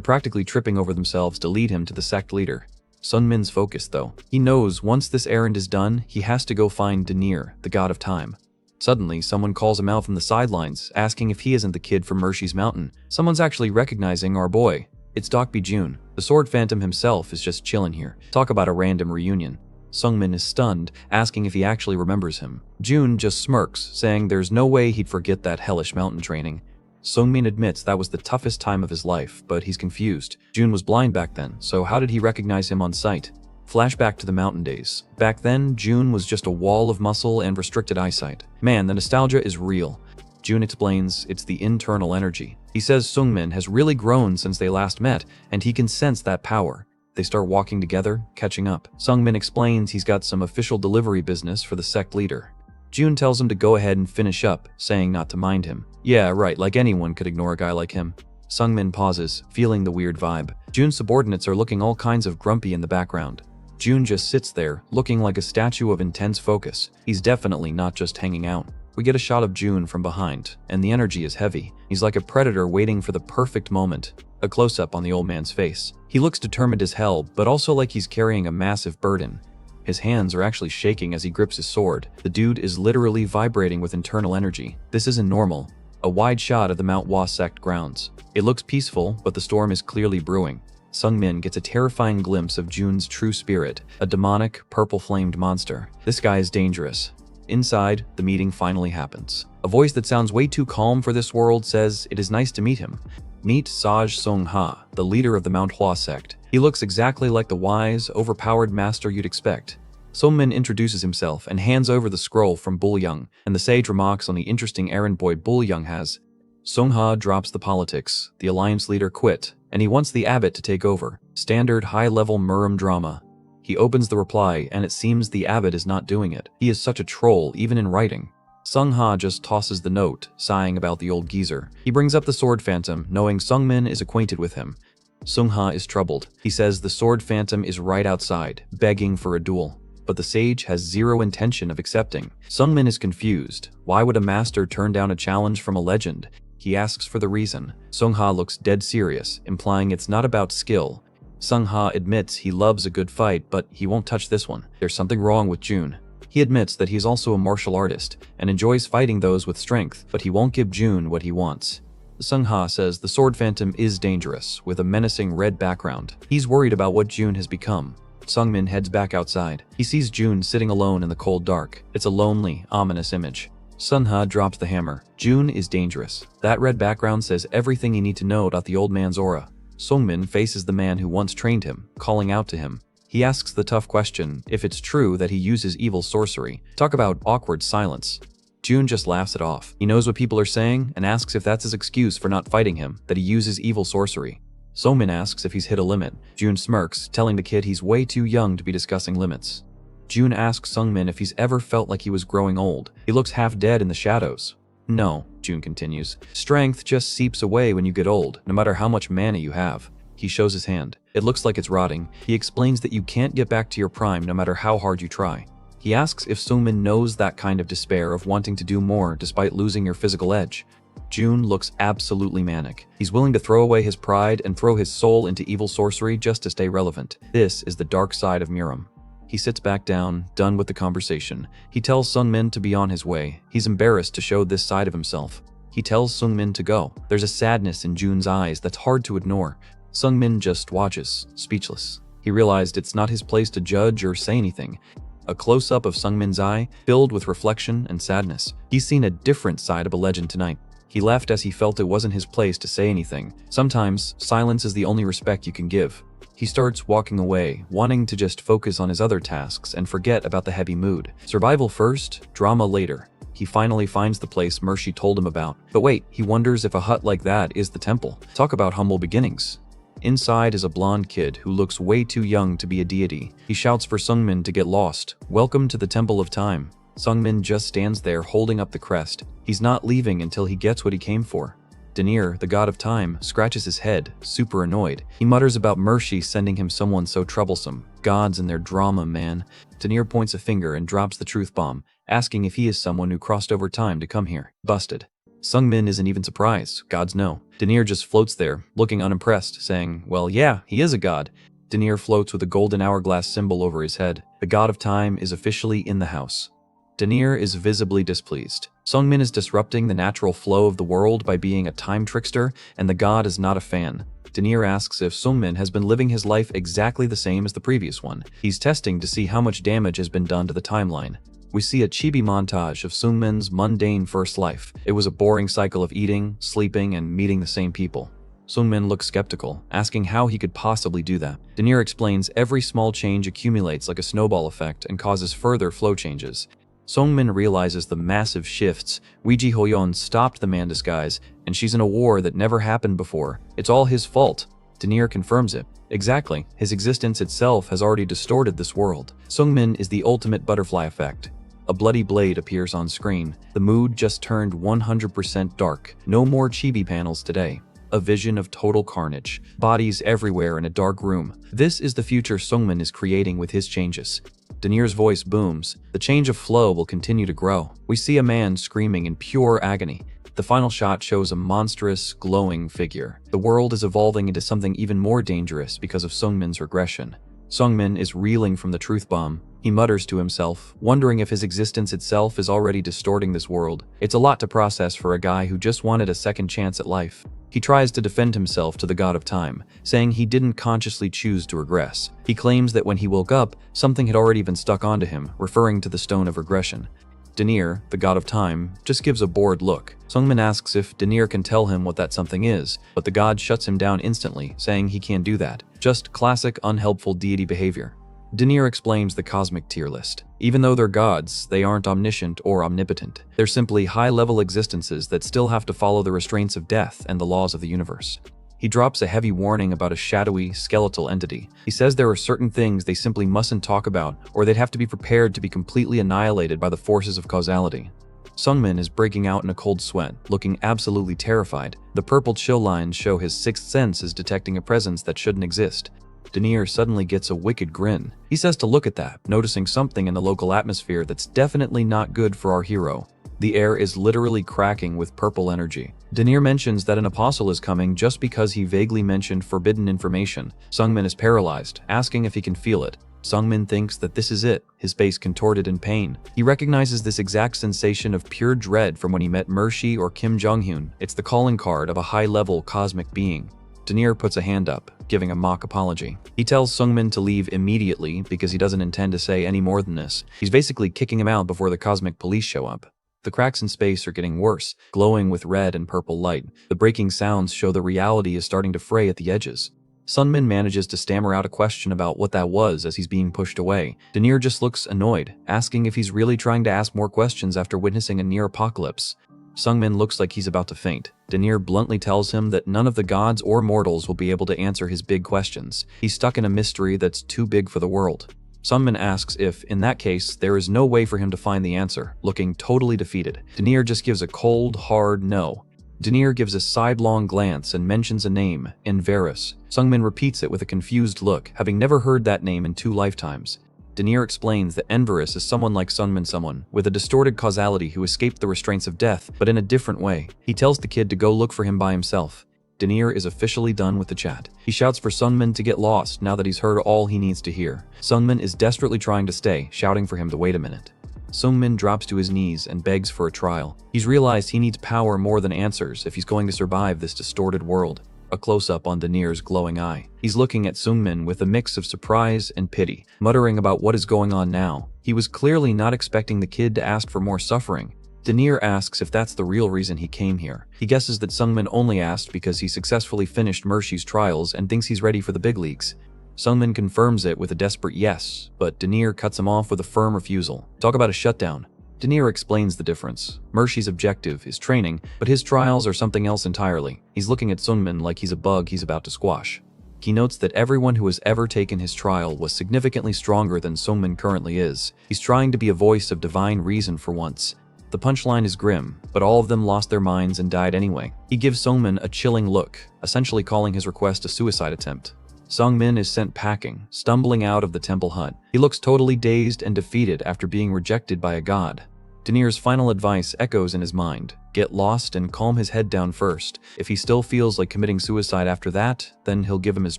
practically tripping over themselves to lead him to the sect leader. Sunmin's focused though. He knows once this errand is done, he has to go find Denir, the god of time. Suddenly, someone calls him out from the sidelines, asking if he isn't the kid from Mershi's mountain. Someone's actually recognizing our boy. It's Dokbi Jun. The Sword Phantom himself is just chilling here. Talk about a random reunion. Sungmin is stunned, asking if he actually remembers him. Jun just smirks, saying there's no way he'd forget that hellish mountain training. Sungmin admits that was the toughest time of his life, but he's confused. Jun was blind back then, so how did he recognize him on sight? Flashback to the mountain days. Back then, Jun was just a wall of muscle and restricted eyesight. Man, the nostalgia is real. Jun explains it's the internal energy. He says Sungmin has really grown since they last met, and he can sense that power. They start walking together, catching up. Sungmin explains he's got some official delivery business for the sect leader. Jun tells him to go ahead and finish up, saying not to mind him. Yeah, right, like anyone could ignore a guy like him. Sungmin pauses, feeling the weird vibe. Jun's subordinates are looking all kinds of grumpy in the background. Jun just sits there, looking like a statue of intense focus. He's definitely not just hanging out. We get a shot of June from behind, and the energy is heavy. He's like a predator waiting for the perfect moment. A close-up on the old man's face. He looks determined as hell, but also like he's carrying a massive burden. His hands are actually shaking as he grips his sword. The dude is literally vibrating with internal energy. This isn't normal. A wide shot of the Manhwa sect grounds. It looks peaceful, but the storm is clearly brewing. Sungmin gets a terrifying glimpse of June's true spirit, a demonic, purple-flamed monster. This guy is dangerous. Inside, the meeting finally happens. A voice that sounds way too calm for this world says it is nice to meet him. Meet Saj Sung-ha, the leader of the Manhwa sect. He looks exactly like the wise, overpowered master you'd expect. Sungmin introduces himself and hands over the scroll from Bull-young, and the sage remarks on the interesting errand boy Bull-young has. Sung-ha drops the politics, the alliance leader quit, and he wants the abbot to take over. Standard high-level Murim drama. He opens the reply, and it seems the abbot is not doing it. He is such a troll, even in writing. Sung-ha just tosses the note, sighing about the old geezer. He brings up the sword phantom, knowing Sungmin is acquainted with him. Sung-ha is troubled. He says the sword phantom is right outside, begging for a duel. But the sage has zero intention of accepting. Sungmin is confused. Why would a master turn down a challenge from a legend? He asks for the reason. Sung-ha looks dead serious, implying it's not about skill. Sung-ha admits he loves a good fight, but he won't touch this one. There's something wrong with June. He admits that he's also a martial artist, and enjoys fighting those with strength, but he won't give June what he wants. Sung-ha says the sword phantom is dangerous, with a menacing red background. He's worried about what June has become. Sungmin heads back outside. He sees June sitting alone in the cold dark. It's a lonely, ominous image. Sung-ha drops the hammer. June is dangerous. That red background says everything you need to know about the old man's aura. Sungmin faces the man who once trained him, calling out to him. He asks the tough question, if it's true that he uses evil sorcery. Talk about awkward silence. June just laughs it off. He knows what people are saying, and asks if that's his excuse for not fighting him, that he uses evil sorcery. Sungmin asks if he's hit a limit. June smirks, telling the kid he's way too young to be discussing limits. June asks Sungmin if he's ever felt like he was growing old. He looks half dead in the shadows. No, June continues. Strength just seeps away when you get old, no matter how much mana you have. He shows his hand. It looks like it's rotting. He explains that you can't get back to your prime no matter how hard you try. He asks if Sungmin knows that kind of despair of wanting to do more despite losing your physical edge. June looks absolutely manic. He's willing to throw away his pride and throw his soul into evil sorcery just to stay relevant. This is the dark side of Murim. He sits back down, done with the conversation. He tells Sungmin to be on his way. He's embarrassed to show this side of himself. He tells Sungmin to go. There's a sadness in June's eyes that's hard to ignore. Sungmin just watches, speechless. He realized it's not his place to judge or say anything. A close-up of Sungmin's eye, filled with reflection and sadness. He's seen a different side of a legend tonight. He left as he felt it wasn't his place to say anything. Sometimes, silence is the only respect you can give. He starts walking away, wanting to just focus on his other tasks and forget about the heavy mood. Survival first, drama later. He finally finds the place Mercy told him about. But wait, he wonders if a hut like that is the temple. Talk about humble beginnings. Inside is a blonde kid who looks way too young to be a deity. He shouts for Sungmin to get lost. Welcome to the Temple of Time. Sungmin just stands there holding up the crest. He's not leaving until he gets what he came for. Denier, the god of time, scratches his head, super annoyed. He mutters about Mercy sending him someone so troublesome. Gods and their drama, man. Denier points a finger and drops the truth bomb, asking if he is someone who crossed over time to come here. Busted. Sungmin isn't even surprised. Gods no. Denier just floats there, looking unimpressed, saying, well, yeah, he is a god. Denier floats with a golden hourglass symbol over his head. The god of time is officially in the house. Denier is visibly displeased. Sungmin is disrupting the natural flow of the world by being a time trickster, and the god is not a fan. Denier asks if Sungmin has been living his life exactly the same as the previous one. He's testing to see how much damage has been done to the timeline. We see a chibi montage of Sungmin's mundane first life. It was a boring cycle of eating, sleeping, and meeting the same people. Sungmin looks skeptical, asking how he could possibly do that. Denier explains every small change accumulates like a snowball effect and causes further flow changes. Sungmin realizes the massive shifts. Weiji Hoyeon stopped the man disguise, and she's in a war that never happened before. It's all his fault. Denier confirms it. Exactly. His existence itself has already distorted this world. Sungmin is the ultimate butterfly effect. A bloody blade appears on screen. The mood just turned 100% dark. No more chibi panels today. A vision of total carnage. Bodies everywhere in a dark room. This is the future Sungmin is creating with his changes. Danier's voice booms. The change of flow will continue to grow. We see a man screaming in pure agony. The final shot shows a monstrous, glowing figure. The world is evolving into something even more dangerous because of Sungmin's regression. Sungmin is reeling from the truth bomb. He mutters to himself, wondering if his existence itself is already distorting this world. It's a lot to process for a guy who just wanted a second chance at life. He tries to defend himself to the god of time, saying he didn't consciously choose to regress. He claims that when he woke up, something had already been stuck onto him, referring to the stone of regression. Danier, the god of time, just gives a bored look. Sungmin asks if Danier can tell him what that something is, but the god shuts him down instantly, saying he can't do that. Just classic unhelpful deity behavior. Danier explains the cosmic tier list. Even though they're gods, they aren't omniscient or omnipotent. They're simply high-level existences that still have to follow the restraints of death and the laws of the universe. He drops a heavy warning about a shadowy, skeletal entity. He says there are certain things they simply mustn't talk about, or they'd have to be prepared to be completely annihilated by the forces of causality. Sungmin is breaking out in a cold sweat, looking absolutely terrified. The purple chill lines show his sixth sense is detecting a presence that shouldn't exist. Danier suddenly gets a wicked grin. He says to look at that, noticing something in the local atmosphere that's definitely not good for our hero. The air is literally cracking with purple energy. Danier mentions that an apostle is coming just because he vaguely mentioned forbidden information. Sungmin is paralyzed, asking if he can feel it. Sungmin thinks that this is it, his face contorted in pain. He recognizes this exact sensation of pure dread from when he met Mershi or Kim Jong-hyun. It's the calling card of a high-level cosmic being. Danier puts a hand up, giving a mock apology. He tells Sungmin to leave immediately because he doesn't intend to say any more than this. He's basically kicking him out before the cosmic police show up. The cracks in space are getting worse, glowing with red and purple light. The breaking sounds show the reality is starting to fray at the edges. Sungmin manages to stammer out a question about what that was as he's being pushed away. Danier just looks annoyed, asking if he's really trying to ask more questions after witnessing a near apocalypse. Sungmin looks like he's about to faint. Danier bluntly tells him that none of the gods or mortals will be able to answer his big questions. He's stuck in a mystery that's too big for the world. Sungmin asks if, in that case, there is no way for him to find the answer, looking totally defeated. Danier just gives a cold, hard no. Danier gives a sidelong glance and mentions a name, Enverus. Sungmin repeats it with a confused look, having never heard that name in 2 lifetimes. Danier explains that Enverus is someone like Sungmin, someone with a distorted causality who escaped the restraints of death, but in a different way. He tells the kid to go look for him by himself. Danier is officially done with the chat. He shouts for Sungmin to get lost now that he's heard all he needs to hear. Sungmin is desperately trying to stay, shouting for him to wait a minute. Sungmin drops to his knees and begs for a trial. He's realized he needs power more than answers if he's going to survive this distorted world. A close-up on Danier's glowing eye. He's looking at Sungmin with a mix of surprise and pity, muttering about what is going on now. He was clearly not expecting the kid to ask for more suffering. Danier asks if that's the real reason he came here. He guesses that Sungmin only asked because he successfully finished Mershi's trials and thinks he's ready for the big leagues. Sungmin confirms it with a desperate yes, but Danier cuts him off with a firm refusal. Talk about a shutdown. Danier explains the difference. Mershi's objective is training, but his trials are something else entirely. He's looking at Sungmin like he's a bug he's about to squash. He notes that everyone who has ever taken his trial was significantly stronger than Sungmin currently is. He's trying to be a voice of divine reason for once. The punchline is grim, but all of them lost their minds and died anyway. He gives Sungmin a chilling look, essentially calling his request a suicide attempt. Sungmin is sent packing, stumbling out of the temple hut. He looks totally dazed and defeated after being rejected by a god. Danier's final advice echoes in his mind. Get lost and calm his head down first. If he still feels like committing suicide after that, then he'll give him his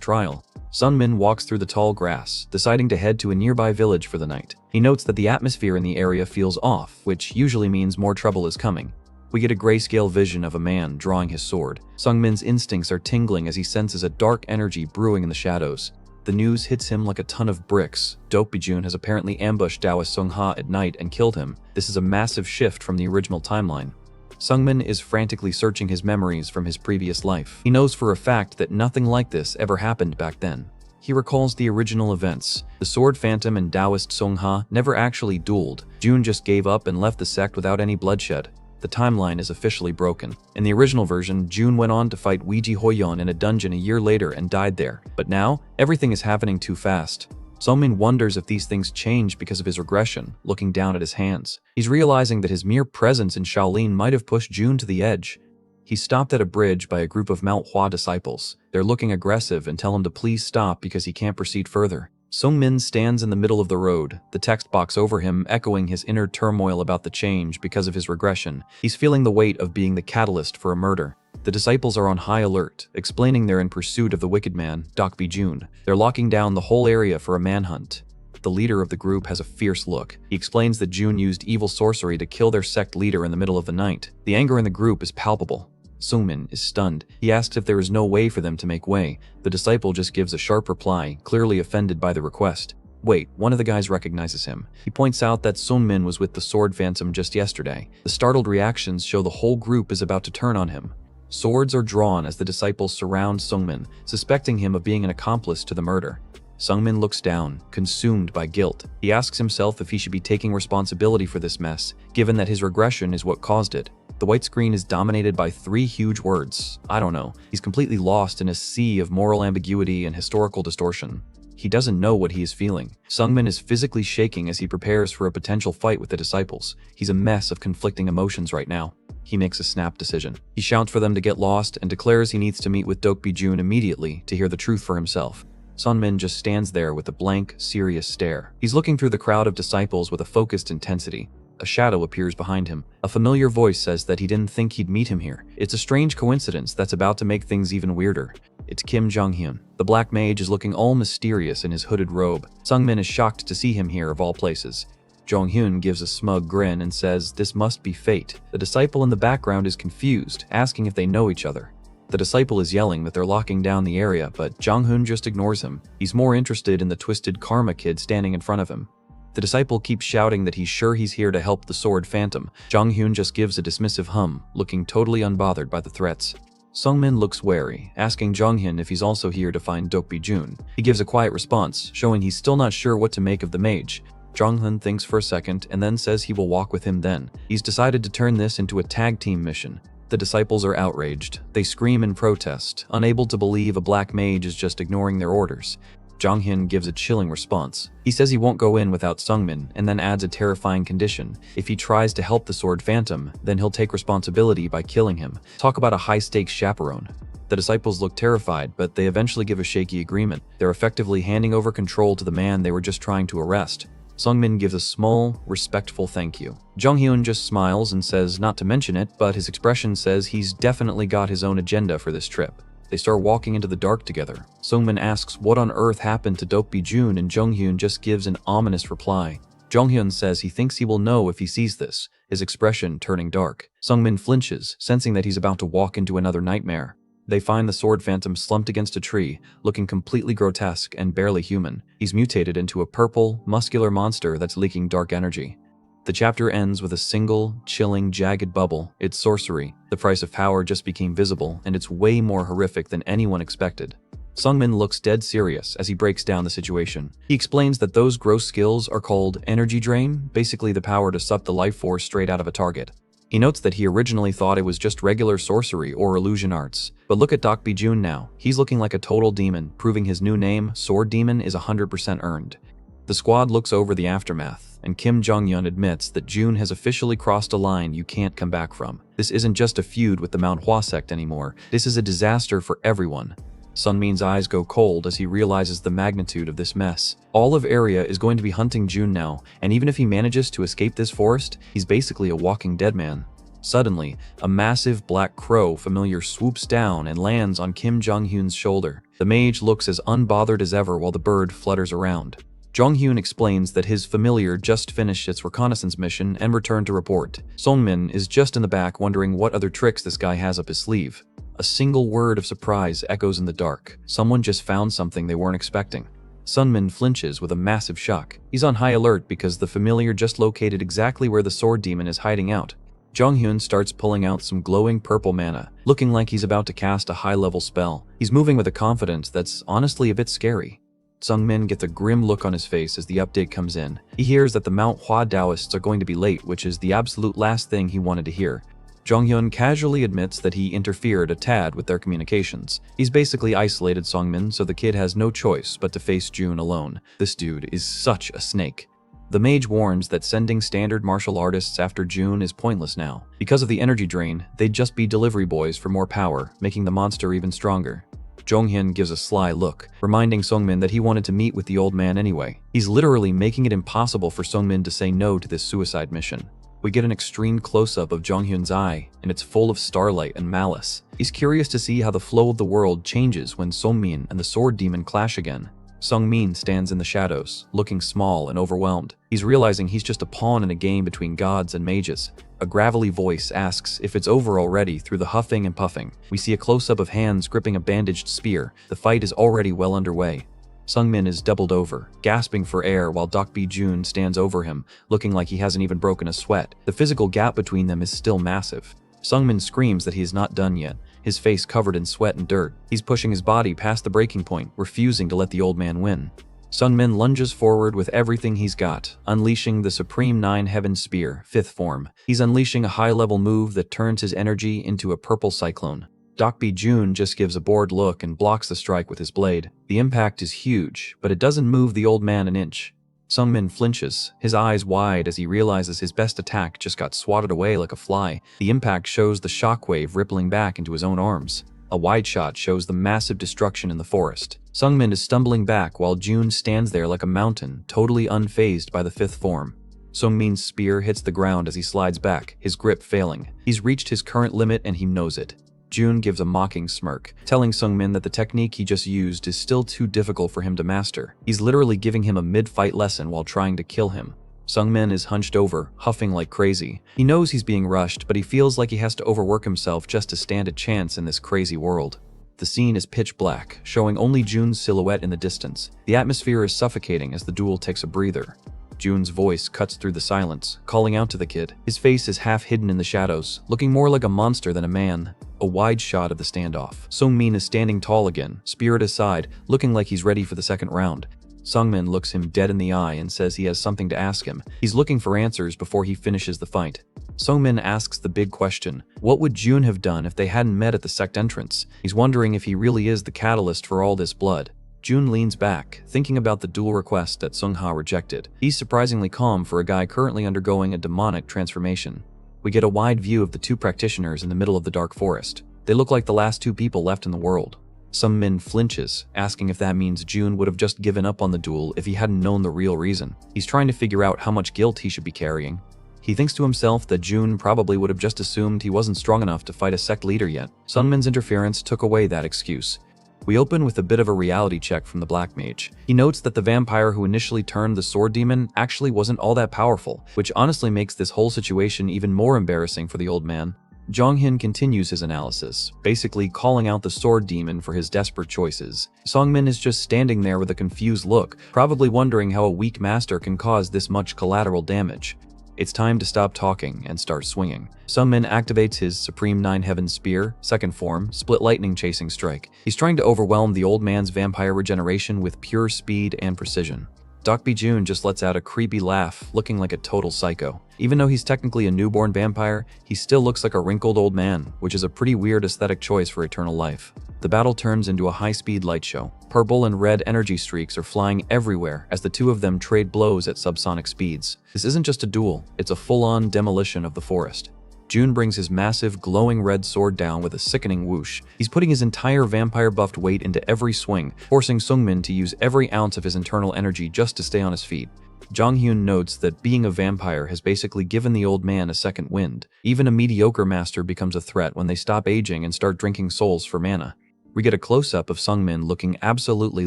trial. Sungmin walks through the tall grass, deciding to head to a nearby village for the night. He notes that the atmosphere in the area feels off, which usually means more trouble is coming. We get a grayscale vision of a man drawing his sword. Sungmin's instincts are tingling as he senses a dark energy brewing in the shadows. The news hits him like a ton of bricks. Dokbijun has apparently ambushed Taoist Sungha at night and killed him. This is a massive shift from the original timeline. Sungmin is frantically searching his memories from his previous life. He knows for a fact that nothing like this ever happened back then. He recalls the original events. The Sword Phantom and Taoist Sungha never actually dueled. Jun just gave up and left the sect without any bloodshed. The timeline is officially broken. In the original version, Jun went on to fight Weiji Hoyon in a dungeon a year later and died there. But now, everything is happening too fast. Sungmin wonders if these things changed because of his regression, looking down at his hands. He's realizing that his mere presence in Shaolin might have pushed Jun to the edge. He's stopped at a bridge by a group of Manhwa disciples. They're looking aggressive and tell him to please stop because he can't proceed further. Sungmin stands in the middle of the road, the text box over him echoing his inner turmoil about the change because of his regression. He's feeling the weight of being the catalyst for a murder. The disciples are on high alert, explaining they're in pursuit of the wicked man, Dokbi-jun. They're locking down the whole area for a manhunt. The leader of the group has a fierce look. He explains that Jun used evil sorcery to kill their sect leader in the middle of the night. The anger in the group is palpable. Sungmin is stunned. He asks if there is no way for them to make way. The disciple just gives a sharp reply, clearly offended by the request. Wait, one of the guys recognizes him. He points out that Sungmin was with the sword phantom just yesterday. The startled reactions show the whole group is about to turn on him. Swords are drawn as the disciples surround Sungmin, suspecting him of being an accomplice to the murder. Sungmin looks down, consumed by guilt. He asks himself if he should be taking responsibility for this mess, given that his regression is what caused it. The white screen is dominated by 3 huge words. I don't know. He's completely lost in a sea of moral ambiguity and historical distortion. He doesn't know what he is feeling. Sungmin is physically shaking as he prepares for a potential fight with the disciples. He's a mess of conflicting emotions right now. He makes a snap decision. He shouts for them to get lost and declares he needs to meet with Dokbi-jun immediately to hear the truth for himself. Sungmin just stands there with a blank, serious stare. He's looking through the crowd of disciples with a focused intensity. A shadow appears behind him. A familiar voice says that he didn't think he'd meet him here. It's a strange coincidence that's about to make things even weirder. It's Kim Jong-hyun. The black mage is looking all mysterious in his hooded robe. Sungmin is shocked to see him here of all places. Jong-hyun gives a smug grin and says this must be fate. The disciple in the background is confused, asking if they know each other. The disciple is yelling that they're locking down the area, but Jong-hyun just ignores him. He's more interested in the twisted karma kid standing in front of him. The disciple keeps shouting that he's sure he's here to help the sword phantom. Jong-hyun just gives a dismissive hum, looking totally unbothered by the threats. Sungmin looks wary, asking Jong-hyun if he's also here to find Dokbi-jun. He gives a quiet response, showing he's still not sure what to make of the mage. Jong-hyun thinks for a second and then says he will walk with him then. He's decided to turn this into a tag team mission. The disciples are outraged. They scream in protest, unable to believe a black mage is just ignoring their orders. Jong-hyun gives a chilling response. He says he won't go in without Sungmin, and then adds a terrifying condition. If he tries to help the sword phantom, then he'll take responsibility by killing him. Talk about a high-stakes chaperone. The disciples look terrified, but they eventually give a shaky agreement. They're effectively handing over control to the man they were just trying to arrest. Sungmin gives a small, respectful thank you. Jong-hyun just smiles and says not to mention it, but his expression says he's definitely got his own agenda for this trip. They start walking into the dark together. Sungmin asks what on earth happened to Dokbi-jun, and Jong-hyun just gives an ominous reply. Jong-hyun says he thinks he will know if he sees this, his expression turning dark. Sungmin flinches, sensing that he's about to walk into another nightmare. They find the sword phantom slumped against a tree, looking completely grotesque and barely human. He's mutated into a purple, muscular monster that's leaking dark energy. The chapter ends with a single, chilling, jagged bubble. It's sorcery. The price of power just became visible, and it's way more horrific than anyone expected. Sungmin looks dead serious as he breaks down the situation. He explains that those gross skills are called energy drain, basically the power to suck the life force straight out of a target. He notes that he originally thought it was just regular sorcery or illusion arts. But look at Dokbi-jun now. He's looking like a total demon, proving his new name, Sword Demon, is 100% earned. The squad looks over the aftermath, and Kim Jong-hyun admits that Jun has officially crossed a line you can't come back from. This isn't just a feud with the Manhwa sect anymore. This is a disaster for everyone. Sunmin's eyes go cold as he realizes the magnitude of this mess. All of area is going to be hunting Jun now, and even if he manages to escape this forest, he's basically a walking dead man. Suddenly, a massive black crow familiar swoops down and lands on Kim Jong-hyun's shoulder. The mage looks as unbothered as ever while the bird flutters around. Jong-hyun explains that his familiar just finished its reconnaissance mission and returned to report. Sungmin is just in the back wondering what other tricks this guy has up his sleeve. A single word of surprise echoes in the dark. Someone just found something they weren't expecting. Sungmin flinches with a massive shock. He's on high alert because the familiar just located exactly where the sword demon is hiding out. Jong-hyun starts pulling out some glowing purple mana, looking like he's about to cast a high-level spell. He's moving with a confidence that's honestly a bit scary. Sungmin gets a grim look on his face as the update comes in. He hears that the Manhwa Taoists are going to be late, which is the absolute last thing he wanted to hear. Jong-hyun casually admits that he interfered a tad with their communications. He's basically isolated Sungmin, so the kid has no choice but to face Jun alone. This dude is such a snake. The mage warns that sending standard martial artists after Jun is pointless now. Because of the energy drain, they'd just be delivery boys for more power, making the monster even stronger. Jonghyun gives a sly look, reminding Sungmin that he wanted to meet with the old man anyway. He's literally making it impossible for Sungmin to say no to this suicide mission. We get an extreme close-up of Jonghyun's eye, and it's full of starlight and malice. He's curious to see how the flow of the world changes when Sungmin and the sword demon clash again. Sungmin stands in the shadows, looking small and overwhelmed. He's realizing he's just a pawn in a game between gods and mages. A gravelly voice asks if it's over already through the huffing and puffing. We see a close-up of hands gripping a bandaged spear. The fight is already well underway. Sungmin is doubled over, gasping for air while Dokbi-jun stands over him, looking like he hasn't even broken a sweat. The physical gap between them is still massive. Sungmin screams that he is not done yet, his face covered in sweat and dirt. He's pushing his body past the breaking point, refusing to let the old man win. Sungmin lunges forward with everything he's got, unleashing the Supreme Nine Heaven Spear, 5th form. He's unleashing a high-level move that turns his energy into a purple cyclone. Dokbi-jun just gives a bored look and blocks the strike with his blade. The impact is huge, but it doesn't move the old man an inch. Sungmin flinches, his eyes wide as he realizes his best attack just got swatted away like a fly. The impact shows the shockwave rippling back into his own arms. A wide shot shows the massive destruction in the forest. Sungmin is stumbling back while Jun stands there like a mountain, totally unfazed by the 5th form. Sungmin's spear hits the ground as he slides back, his grip failing. He's reached his current limit and he knows it. Jun gives a mocking smirk, telling Sungmin that the technique he just used is still too difficult for him to master. He's literally giving him a mid-fight lesson while trying to kill him. Sungmin is hunched over, huffing like crazy. He knows he's being rushed, but he feels like he has to overwork himself just to stand a chance in this crazy world. The scene is pitch black, showing only Jun's silhouette in the distance. The atmosphere is suffocating as the duel takes a breather. Jun's voice cuts through the silence, calling out to the kid. His face is half hidden in the shadows, looking more like a monster than a man. A wide shot of the standoff. Sungmin is standing tall again, spear at his side, looking like he's ready for the second round. Sungmin looks him dead in the eye and says he has something to ask him. He's looking for answers before he finishes the fight. Sungmin asks the big question. What would Jun have done if they hadn't met at the sect entrance? He's wondering if he really is the catalyst for all this blood. Jun leans back, thinking about the duel request that Sungha rejected. He's surprisingly calm for a guy currently undergoing a demonic transformation. We get a wide view of the two practitioners in the middle of the dark forest. They look like the last two people left in the world. Sungmin flinches, asking if that means Jun would have just given up on the duel if he hadn't known the real reason. He's trying to figure out how much guilt he should be carrying. He thinks to himself that Jun probably would have just assumed he wasn't strong enough to fight a sect leader yet. Sungmin's interference took away that excuse. We open with a bit of a reality check from the Black Mage. He notes that the vampire who initially turned the sword demon actually wasn't all that powerful, which honestly makes this whole situation even more embarrassing for the old man. Jonghyun continues his analysis, basically calling out the sword demon for his desperate choices. Sungmin is just standing there with a confused look, probably wondering how a weak master can cause this much collateral damage. It's time to stop talking and start swinging. Sungmin activates his Supreme Nine Heaven Spear, 2nd form, Split Lightning Chasing Strike. He's trying to overwhelm the old man's vampire regeneration with pure speed and precision. Dokbi-jun just lets out a creepy laugh, looking like a total psycho. Even though he's technically a newborn vampire, he still looks like a wrinkled old man, which is a pretty weird aesthetic choice for eternal life. The battle turns into a high-speed light show. Purple and red energy streaks are flying everywhere as the two of them trade blows at subsonic speeds. This isn't just a duel, it's a full-on demolition of the forest. Jun brings his massive, glowing red sword down with a sickening whoosh. He's putting his entire vampire-buffed weight into every swing, forcing Sungmin to use every ounce of his internal energy just to stay on his feet. Jonghyun notes that being a vampire has basically given the old man a second wind. Even a mediocre master becomes a threat when they stop aging and start drinking souls for mana. We get a close-up of Sungmin looking absolutely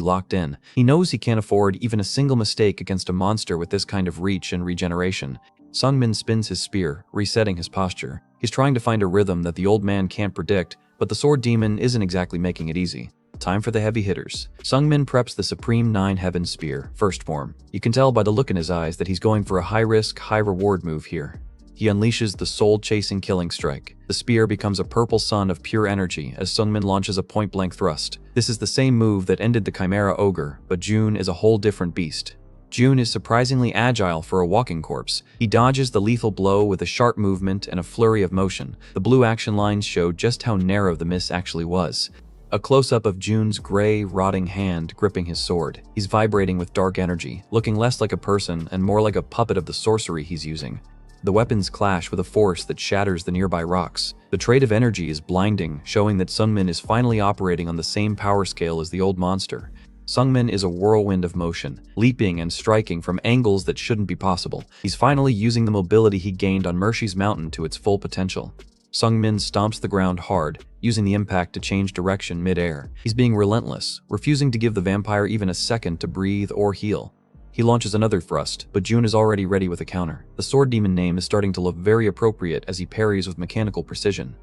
locked in. He knows he can't afford even a single mistake against a monster with this kind of reach and regeneration. Sungmin spins his spear, resetting his posture. He's trying to find a rhythm that the old man can't predict, but the sword demon isn't exactly making it easy. Time for the heavy hitters. Sungmin preps the Supreme Nine Heaven Spear, 1st form. You can tell by the look in his eyes that he's going for a high-risk, high-reward move here. He unleashes the soul-chasing killing strike. The spear becomes a purple sun of pure energy as Sungmin launches a point-blank thrust. This is the same move that ended the Chimera Ogre, but Jun is a whole different beast. Jun is surprisingly agile for a walking corpse. He dodges the lethal blow with a sharp movement and a flurry of motion. The blue action lines show just how narrow the miss actually was. A close-up of Jun's gray, rotting hand gripping his sword. He's vibrating with dark energy, looking less like a person and more like a puppet of the sorcery he's using. The weapons clash with a force that shatters the nearby rocks. The trade of energy is blinding, showing that Sungmin is finally operating on the same power scale as the old monster. Sungmin is a whirlwind of motion, leaping and striking from angles that shouldn't be possible. He's finally using the mobility he gained on Mershi's mountain to its full potential. Sungmin stomps the ground hard, using the impact to change direction mid-air. He's being relentless, refusing to give the vampire even a second to breathe or heal. He launches another thrust, but June is already ready with a counter. The sword demon name is starting to look very appropriate as he parries with mechanical precision.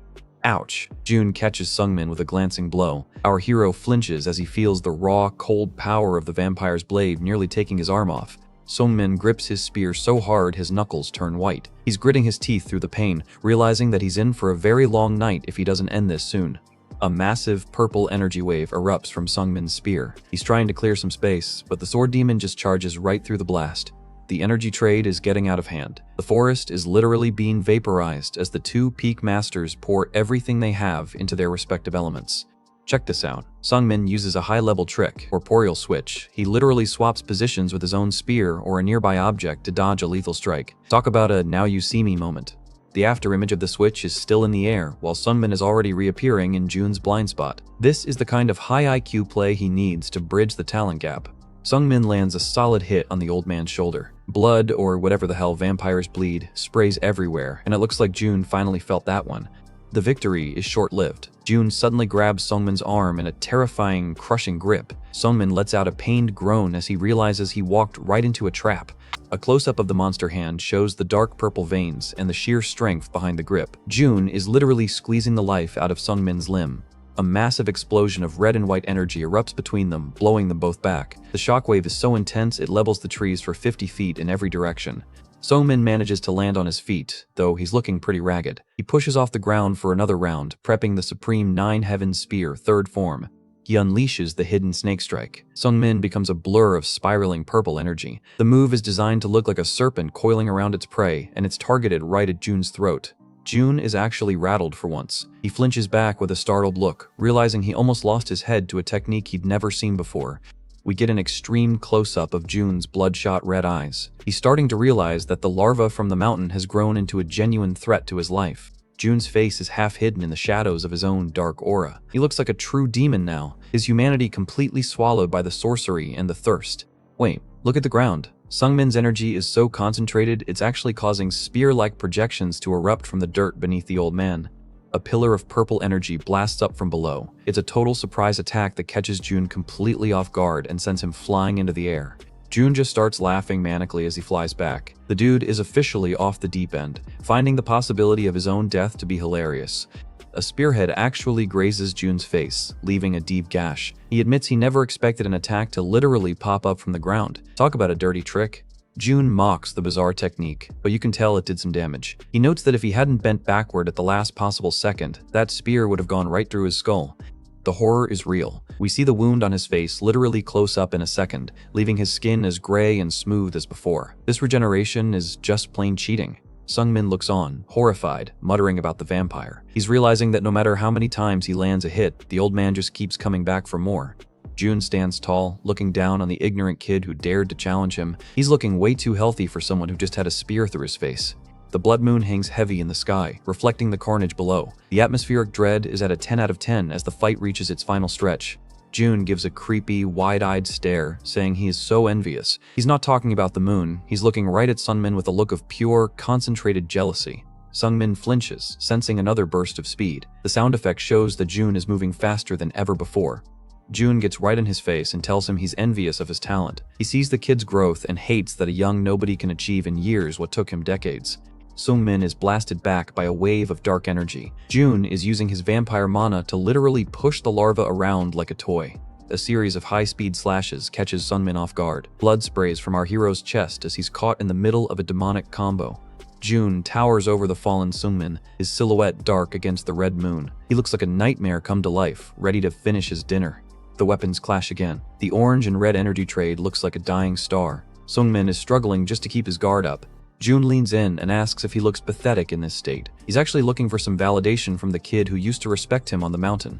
Ouch! June catches Sungmin with a glancing blow. Our hero flinches as he feels the raw, cold power of the vampire's blade nearly taking his arm off. Sungmin grips his spear so hard his knuckles turn white. He's gritting his teeth through the pain, realizing that he's in for a very long night if he doesn't end this soon. A massive purple energy wave erupts from Sungmin's spear. He's trying to clear some space, but the sword demon just charges right through the blast. The energy trade is getting out of hand. The forest is literally being vaporized as the two peak masters pour everything they have into their respective elements. Check this out. Sungmin uses a high-level trick, corporeal switch. He literally swaps positions with his own spear or a nearby object to dodge a lethal strike. Talk about a now you see me moment. The afterimage of the switch is still in the air, while Sungmin is already reappearing in June's blind spot. This is the kind of high IQ play he needs to bridge the talent gap. Sungmin lands a solid hit on the old man's shoulder. Blood, or whatever the hell vampires bleed, sprays everywhere, and it looks like June finally felt that one. The victory is short-lived. June suddenly grabs Sungmin's arm in a terrifying, crushing grip. Sungmin lets out a pained groan as he realizes he walked right into a trap. A close-up of the monster hand shows the dark purple veins and the sheer strength behind the grip. June is literally squeezing the life out of Sungmin's limb. A massive explosion of red and white energy erupts between them, blowing them both back. The shockwave is so intense it levels the trees for 50 feet in every direction. Sungmin manages to land on his feet, though he's looking pretty ragged. He pushes off the ground for another round, prepping the Supreme Nine Heavens Spear, third form. He unleashes the hidden snake strike. Sungmin becomes a blur of spiraling purple energy. The move is designed to look like a serpent coiling around its prey, and it's targeted right at June's throat. June is actually rattled for once. He flinches back with a startled look, realizing he almost lost his head to a technique he'd never seen before. We get an extreme close-up of June's bloodshot red eyes. He's starting to realize that the larva from the mountain has grown into a genuine threat to his life. June's face is half hidden in the shadows of his own dark aura. He looks like a true demon now, his humanity completely swallowed by the sorcery and the thirst. Wait, look at the ground. Sungmin's energy is so concentrated it's actually causing spear-like projections to erupt from the dirt beneath the old man. A pillar of purple energy blasts up from below. It's a total surprise attack that catches June completely off guard and sends him flying into the air. June just starts laughing manically as he flies back. The dude is officially off the deep end, finding the possibility of his own death to be hilarious. A spearhead actually grazes June's face, leaving a deep gash. He admits he never expected an attack to literally pop up from the ground. Talk about a dirty trick. June mocks the bizarre technique, but you can tell it did some damage. He notes that if he hadn't bent backward at the last possible second, that spear would have gone right through his skull. The horror is real. We see the wound on his face literally close up in a second, leaving his skin as gray and smooth as before. This regeneration is just plain cheating. Sungmin looks on, horrified, muttering about the vampire. He's realizing that no matter how many times he lands a hit, the old man just keeps coming back for more. June stands tall, looking down on the ignorant kid who dared to challenge him. He's looking way too healthy for someone who just had a spear through his face. The blood moon hangs heavy in the sky, reflecting the carnage below. The atmospheric dread is at a 10 out of 10 as the fight reaches its final stretch. June gives a creepy, wide-eyed stare, saying he is so envious. He's not talking about the moon, he's looking right at Sungmin with a look of pure, concentrated jealousy. Sungmin flinches, sensing another burst of speed. The sound effect shows that June is moving faster than ever before. June gets right in his face and tells him he's envious of his talent. He sees the kid's growth and hates that a young nobody can achieve in years what took him decades. Sungmin is blasted back by a wave of dark energy. June is using his vampire mana to literally push the larva around like a toy. A series of high-speed slashes catches Sungmin off guard. Blood sprays from our hero's chest as he's caught in the middle of a demonic combo. June towers over the fallen Sungmin, his silhouette dark against the red moon. He looks like a nightmare come to life, ready to finish his dinner. The weapons clash again. The orange and red energy trade looks like a dying star. Sungmin is struggling just to keep his guard up. June leans in and asks if he looks pathetic in this state. He's actually looking for some validation from the kid who used to respect him on the mountain.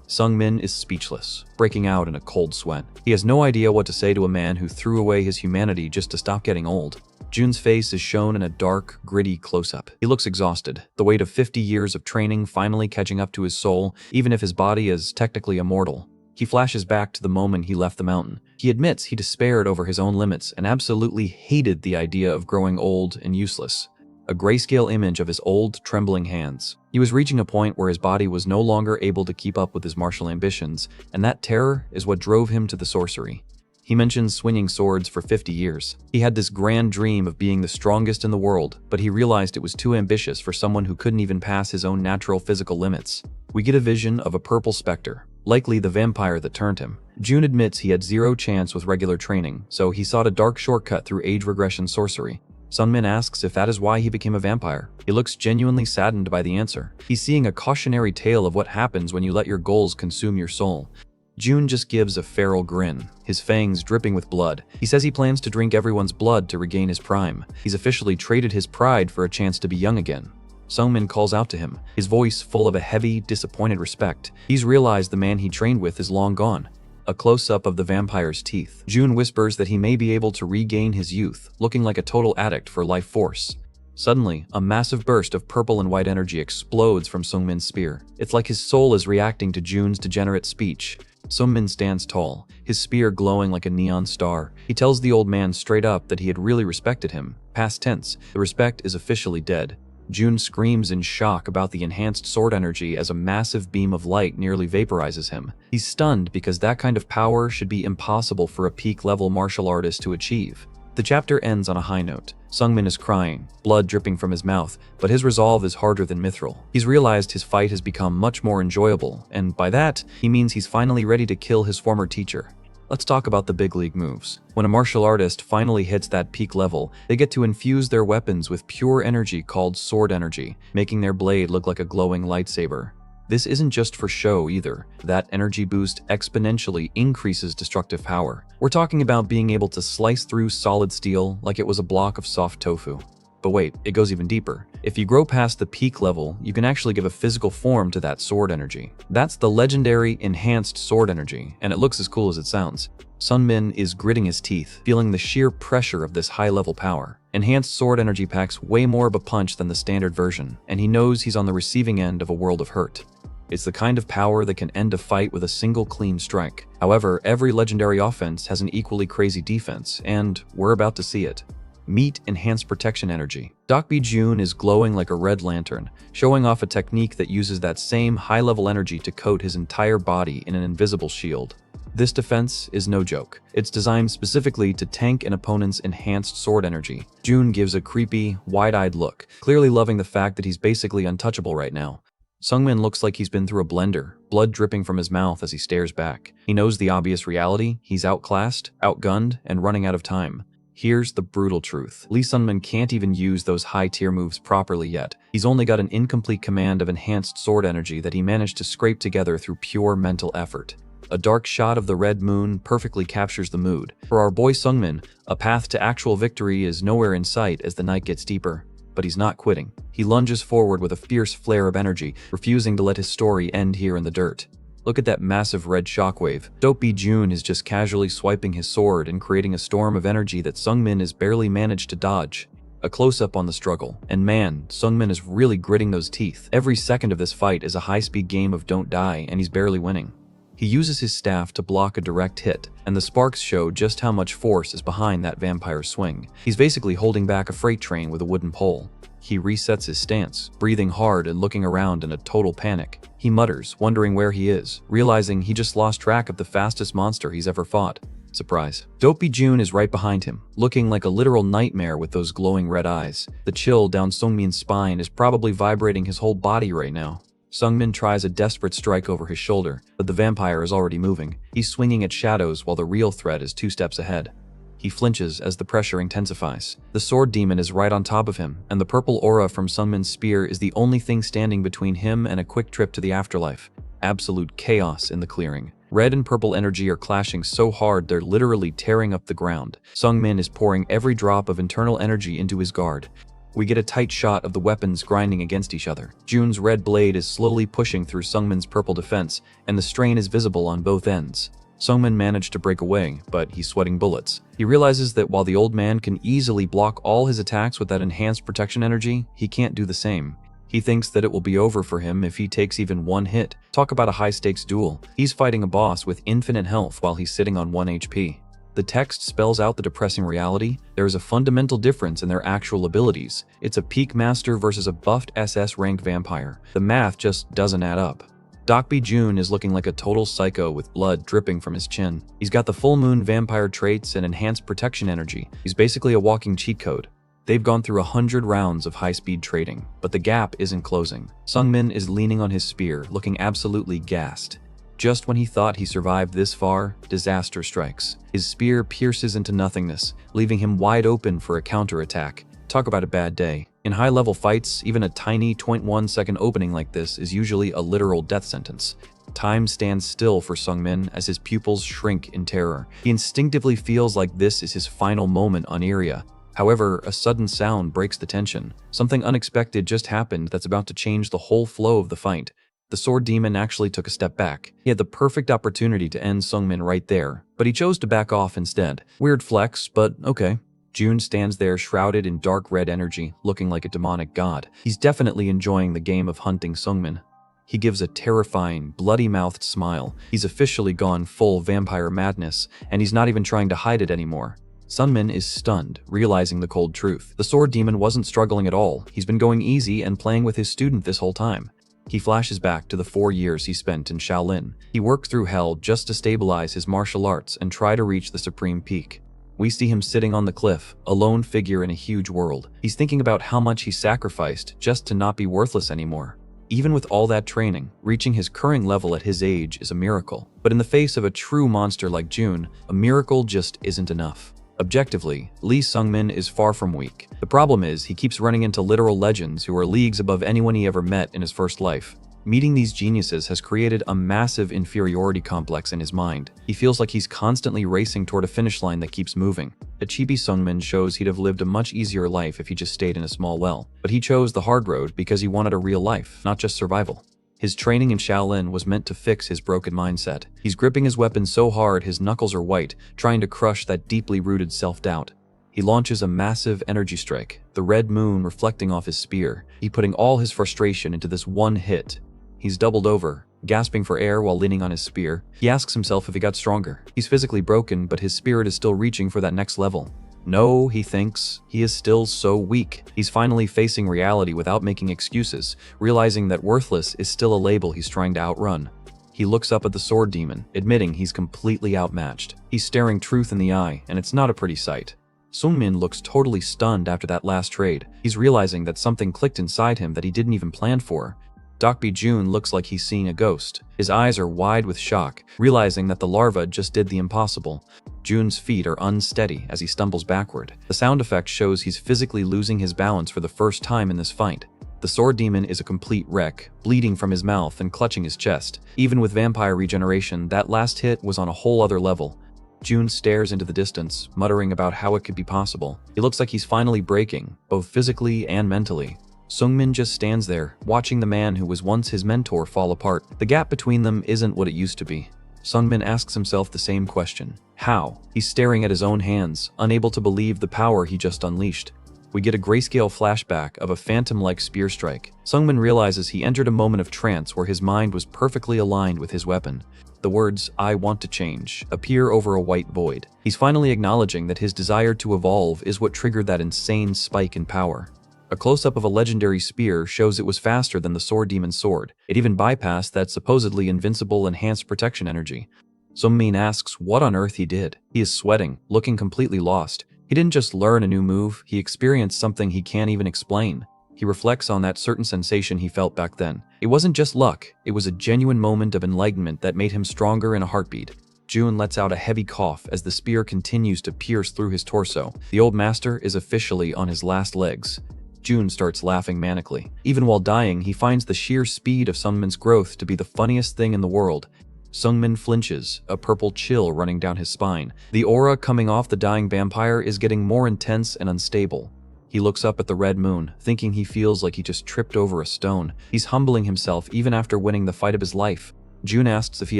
Sung-min is speechless, breaking out in a cold sweat. He has no idea what to say to a man who threw away his humanity just to stop getting old. Jun's face is shown in a dark, gritty close-up. He looks exhausted, the weight of 50 years of training finally catching up to his soul, even if his body is technically immortal. He flashes back to the moment he left the mountain. He admits he despaired over his own limits and absolutely hated the idea of growing old and useless. A grayscale image of his old, trembling hands. He was reaching a point where his body was no longer able to keep up with his martial ambitions, and that terror is what drove him to the sorcery. He mentions swinging swords for 50 years. He had this grand dream of being the strongest in the world, but he realized it was too ambitious for someone who couldn't even pass his own natural physical limits. We get a vision of a purple specter, likely the vampire that turned him. Jun admits he had zero chance with regular training, so he sought a dark shortcut through age regression sorcery. Sung-min asks if that is why he became a vampire. He looks genuinely saddened by the answer. He's seeing a cautionary tale of what happens when you let your goals consume your soul. Jun just gives a feral grin, his fangs dripping with blood. He says he plans to drink everyone's blood to regain his prime. He's officially traded his pride for a chance to be young again. Sung-min calls out to him, his voice full of a heavy, disappointed respect. He's realized the man he trained with is long gone. A close-up of the vampire's teeth. Jun whispers that he may be able to regain his youth, looking like a total addict for life force. Suddenly, a massive burst of purple and white energy explodes from Sung-min's spear. It's like his soul is reacting to Jun's degenerate speech. Sung-min stands tall, his spear glowing like a neon star. He tells the old man straight up that he had really respected him. Past tense, the respect is officially dead. Jun screams in shock about the enhanced sword energy as a massive beam of light nearly vaporizes him. He's stunned because that kind of power should be impossible for a peak-level martial artist to achieve. The chapter ends on a high note. Sung-min is crying, blood dripping from his mouth, but his resolve is harder than mithril. He's realized his fight has become much more enjoyable, and by that, he means he's finally ready to kill his former teacher. Let's talk about the big league moves. When a martial artist finally hits that peak level, they get to infuse their weapons with pure energy called sword energy, making their blade look like a glowing lightsaber. This isn't just for show either. That energy boost exponentially increases destructive power. We're talking about being able to slice through solid steel like it was a block of soft tofu. But wait, it goes even deeper. If you grow past the peak level, you can actually give a physical form to that sword energy. That's the legendary enhanced sword energy, and it looks as cool as it sounds. Sung-min is gritting his teeth, feeling the sheer pressure of this high-level power. Enhanced sword energy packs way more of a punch than the standard version, and he knows he's on the receiving end of a world of hurt. It's the kind of power that can end a fight with a single clean strike. However, every legendary offense has an equally crazy defense, and we're about to see it. Meet enhanced protection energy. Dokbi Jun is glowing like a red lantern, showing off a technique that uses that same high-level energy to coat his entire body in an invisible shield. This defense is no joke. It's designed specifically to tank an opponent's enhanced sword energy. Jun gives a creepy, wide-eyed look, clearly loving the fact that he's basically untouchable right now. Sung-min looks like he's been through a blender, blood dripping from his mouth as he stares back. He knows the obvious reality: he's outclassed, outgunned, and running out of time. Here's the brutal truth. Lee Sung-min can't even use those high-tier moves properly yet. He's only got an incomplete command of enhanced sword energy that he managed to scrape together through pure mental effort. A dark shot of the red moon perfectly captures the mood. For our boy Sung-min, a path to actual victory is nowhere in sight as the night gets deeper. But he's not quitting. He lunges forward with a fierce flare of energy, refusing to let his story end here in the dirt. Look at that massive red shockwave. Dokbi Jun is just casually swiping his sword and creating a storm of energy that Sung-min has barely managed to dodge. A close-up on the struggle. And man, Sung-min is really gritting those teeth. Every second of this fight is a high-speed game of don't die, and he's barely winning. He uses his staff to block a direct hit, and the sparks show just how much force is behind that vampire swing. He's basically holding back a freight train with a wooden pole. He resets his stance, breathing hard and looking around in a total panic. He mutters, wondering where he is, realizing he just lost track of the fastest monster he's ever fought. Surprise. Dokbi Jun is right behind him, looking like a literal nightmare with those glowing red eyes. The chill down Sung-min's spine is probably vibrating his whole body right now. Sung-min tries a desperate strike over his shoulder, but the vampire is already moving. He's swinging at shadows while the real threat is 2 steps ahead. He flinches as the pressure intensifies. The sword demon is right on top of him, and the purple aura from Sung-min's spear is the only thing standing between him and a quick trip to the afterlife. Absolute chaos in the clearing. Red and purple energy are clashing so hard they're literally tearing up the ground. Sung-min is pouring every drop of internal energy into his guard. We get a tight shot of the weapons grinding against each other. Jun's red blade is slowly pushing through Sungmin's purple defense, and the strain is visible on both ends. Sungmin managed to break away, but he's sweating bullets. He realizes that while the old man can easily block all his attacks with that enhanced protection energy, he can't do the same. He thinks that it will be over for him if he takes even one hit. Talk about a high-stakes duel. He's fighting a boss with infinite health while he's sitting on 1 HP. The text spells out the depressing reality. There is a fundamental difference in their actual abilities. It's a peak master versus a buffed SS rank vampire. The math just doesn't add up. Dokbi Jun is looking like a total psycho with blood dripping from his chin. He's got the full moon vampire traits and enhanced protection energy. He's basically a walking cheat code. They've gone through 100 rounds of high-speed trading, but the gap isn't closing. Sungmin is leaning on his spear, looking absolutely gassed. Just when he thought he survived this far, disaster strikes. His spear pierces into nothingness, leaving him wide open for a counterattack. Talk about a bad day. In high-level fights, even a tiny 0.1-second opening like this is usually a literal death sentence. Time stands still for Sungmin as his pupils shrink in terror. He instinctively feels like this is his final moment on Iria. However, a sudden sound breaks the tension. Something unexpected just happened that's about to change the whole flow of the fight. The sword demon actually took a step back. He had the perfect opportunity to end Sungmin right there, but he chose to back off instead. Weird flex, but okay. Jun stands there shrouded in dark red energy, looking like a demonic god. He's definitely enjoying the game of hunting Sungmin. He gives a terrifying, bloody-mouthed smile. He's officially gone full vampire madness, and he's not even trying to hide it anymore. Sungmin is stunned, realizing the cold truth. The sword demon wasn't struggling at all. He's been going easy and playing with his student this whole time. He flashes back to the 4 years he spent in Shaolin. He worked through hell just to stabilize his martial arts and try to reach the supreme peak. We see him sitting on the cliff, a lone figure in a huge world. He's thinking about how much he sacrificed just to not be worthless anymore. Even with all that training, reaching his current level at his age is a miracle. But in the face of a true monster like Jun, a miracle just isn't enough. Objectively, Lee Sungmin is far from weak. The problem is he keeps running into literal legends who are leagues above anyone he ever met in his first life. Meeting these geniuses has created a massive inferiority complex in his mind. He feels like he's constantly racing toward a finish line that keeps moving. A chibi Sungmin shows he'd have lived a much easier life if he just stayed in a small well. But he chose the hard road because he wanted a real life, not just survival. His training in Shaolin was meant to fix his broken mindset. He's gripping his weapon so hard his knuckles are white, trying to crush that deeply rooted self-doubt. He launches a massive energy strike, the red moon reflecting off his spear. He putting all his frustration into this one hit. He's doubled over, gasping for air while leaning on his spear. He asks himself if he got stronger. He's physically broken, but his spirit is still reaching for that next level. No, he thinks, he is still so weak. He's finally facing reality without making excuses, realizing that worthless is still a label he's trying to outrun. He looks up at the sword demon, admitting he's completely outmatched. He's staring truth in the eye, and it's not a pretty sight. Sungmin looks totally stunned after that last trade. He's realizing that something clicked inside him that he didn't even plan for. Dokbi Jun looks like he's seeing a ghost. His eyes are wide with shock, realizing that the larva just did the impossible. Jun's feet are unsteady as he stumbles backward. The sound effect shows he's physically losing his balance for the first time in this fight. The sword demon is a complete wreck, bleeding from his mouth and clutching his chest. Even with vampire regeneration, that last hit was on a whole other level. Jun stares into the distance, muttering about how it could be possible. He looks like he's finally breaking, both physically and mentally. Sungmin just stands there, watching the man who was once his mentor fall apart. The gap between them isn't what it used to be. Sungmin asks himself the same question. How? He's staring at his own hands, unable to believe the power he just unleashed. We get a grayscale flashback of a phantom-like spear strike. Sungmin realizes he entered a moment of trance where his mind was perfectly aligned with his weapon. The words, "I want to change," appear over a white void. He's finally acknowledging that his desire to evolve is what triggered that insane spike in power. A close-up of a legendary spear shows it was faster than the sword demon's sword. It even bypassed that supposedly invincible enhanced protection energy. Sungmin asks what on earth he did. He is sweating, looking completely lost. He didn't just learn a new move, he experienced something he can't even explain. He reflects on that certain sensation he felt back then. It wasn't just luck, it was a genuine moment of enlightenment that made him stronger in a heartbeat. Jun lets out a heavy cough as the spear continues to pierce through his torso. The old master is officially on his last legs. Jun starts laughing manically. Even while dying, he finds the sheer speed of Sungmin's growth to be the funniest thing in the world. Sungmin flinches, a purple chill running down his spine. The aura coming off the dying vampire is getting more intense and unstable. He looks up at the red moon, thinking he feels like he just tripped over a stone. He's humbling himself even after winning the fight of his life. June asks if he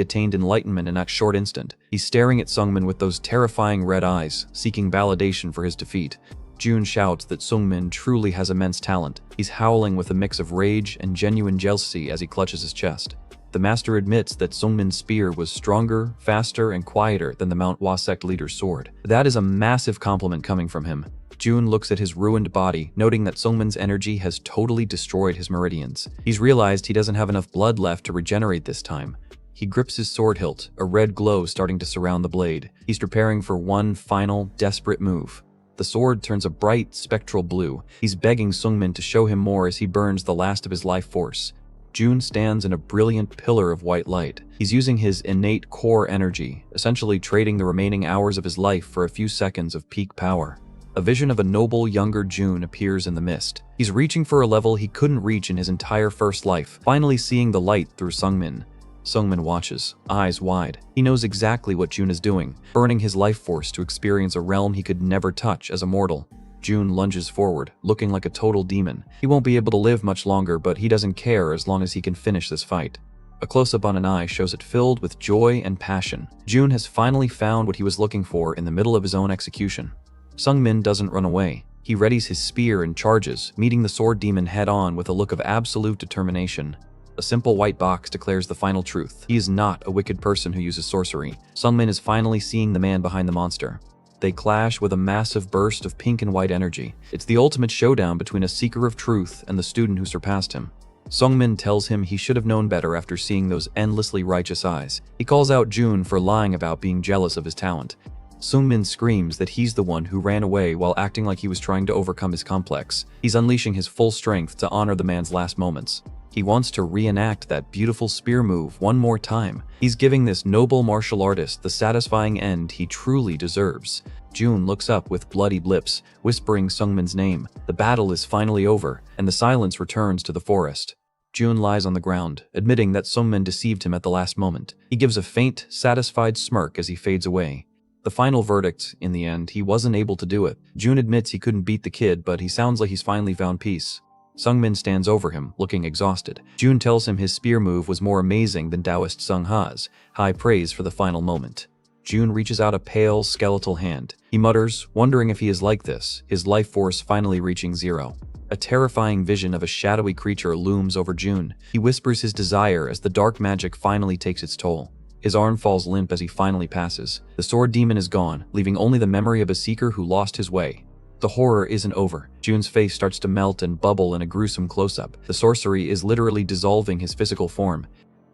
attained enlightenment in that short instant. He's staring at Sungmin with those terrifying red eyes, seeking validation for his defeat. June shouts that Sungmin truly has immense talent. He's howling with a mix of rage and genuine jealousy as he clutches his chest. The master admits that Sungmin's spear was stronger, faster, and quieter than the Manhwa sect leader's sword. That is a massive compliment coming from him. June looks at his ruined body, noting that Sungmin's energy has totally destroyed his meridians. He's realized he doesn't have enough blood left to regenerate this time. He grips his sword hilt, a red glow starting to surround the blade. He's preparing for one final, desperate move. The sword turns a bright, spectral blue. He's begging Sungmin to show him more as he burns the last of his life force. June stands in a brilliant pillar of white light. He's using his innate core energy, essentially trading the remaining hours of his life for a few seconds of peak power. A vision of a noble, younger June appears in the mist. He's reaching for a level he couldn't reach in his entire first life, finally seeing the light through Sungmin. Sungmin watches, eyes wide. He knows exactly what June is doing, burning his life force to experience a realm he could never touch as a mortal. June lunges forward, looking like a total demon. He won't be able to live much longer, but he doesn't care as long as he can finish this fight. A close-up on an eye shows it filled with joy and passion. June has finally found what he was looking for in the middle of his own execution. Sungmin doesn't run away. He readies his spear and charges, meeting the sword demon head-on with a look of absolute determination. A simple white box declares the final truth. He is not a wicked person who uses sorcery. Sungmin is finally seeing the man behind the monster. They clash with a massive burst of pink and white energy. It's the ultimate showdown between a seeker of truth and the student who surpassed him. Sungmin tells him he should have known better after seeing those endlessly righteous eyes. He calls out June for lying about being jealous of his talent. Sungmin screams that he's the one who ran away while acting like he was trying to overcome his complex. He's unleashing his full strength to honor the man's last moments. He wants to reenact that beautiful spear move one more time. He's giving this noble martial artist the satisfying end he truly deserves. June looks up with bloodied lips, whispering Sungmin's name. The battle is finally over, and the silence returns to the forest. June lies on the ground, admitting that Sungmin deceived him at the last moment. He gives a faint, satisfied smirk as he fades away. The final verdict, in the end, he wasn't able to do it. June admits he couldn't beat the kid, but he sounds like he's finally found peace. Sungmin stands over him, looking exhausted. June tells him his spear move was more amazing than Taoist Sung Ha's. High praise for the final moment. June reaches out a pale, skeletal hand. He mutters, wondering if he is like this, his life force finally reaching zero. A terrifying vision of a shadowy creature looms over June. He whispers his desire as the dark magic finally takes its toll. His arm falls limp as he finally passes. The sword demon is gone, leaving only the memory of a seeker who lost his way. The horror isn't over. June's face starts to melt and bubble in a gruesome close-up. The sorcery is literally dissolving his physical form.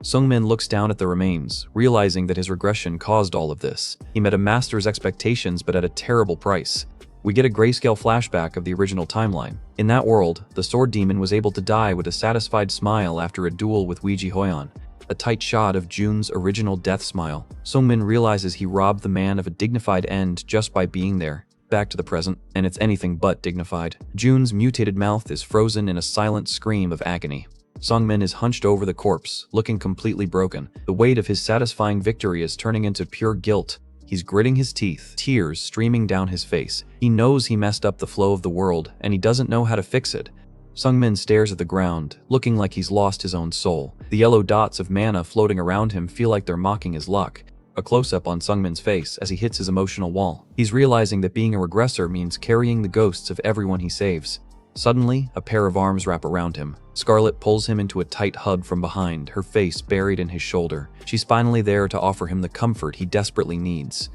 Sungmin looks down at the remains, realizing that his regression caused all of this. He met a master's expectations, but at a terrible price. We get a grayscale flashback of the original timeline. In that world, the sword demon was able to die with a satisfied smile after a duel with Weiji Hoyon. A tight shot of June's original death smile. Sungmin realizes he robbed the man of a dignified end just by being there. Back to the present, and it's anything but dignified. June's mutated mouth is frozen in a silent scream of agony. Sungmin is hunched over the corpse, looking completely broken. The weight of his satisfying victory is turning into pure guilt. He's gritting his teeth, tears streaming down his face. He knows he messed up the flow of the world, and he doesn't know how to fix it. Sungmin stares at the ground, looking like he's lost his own soul. The yellow dots of mana floating around him feel like they're mocking his luck. A close-up on Sungmin's face as he hits his emotional wall. He's realizing that being a regressor means carrying the ghosts of everyone he saves. Suddenly, a pair of arms wrap around him. Scarlet pulls him into a tight hug from behind, her face buried in his shoulder. She's finally there to offer him the comfort he desperately needs.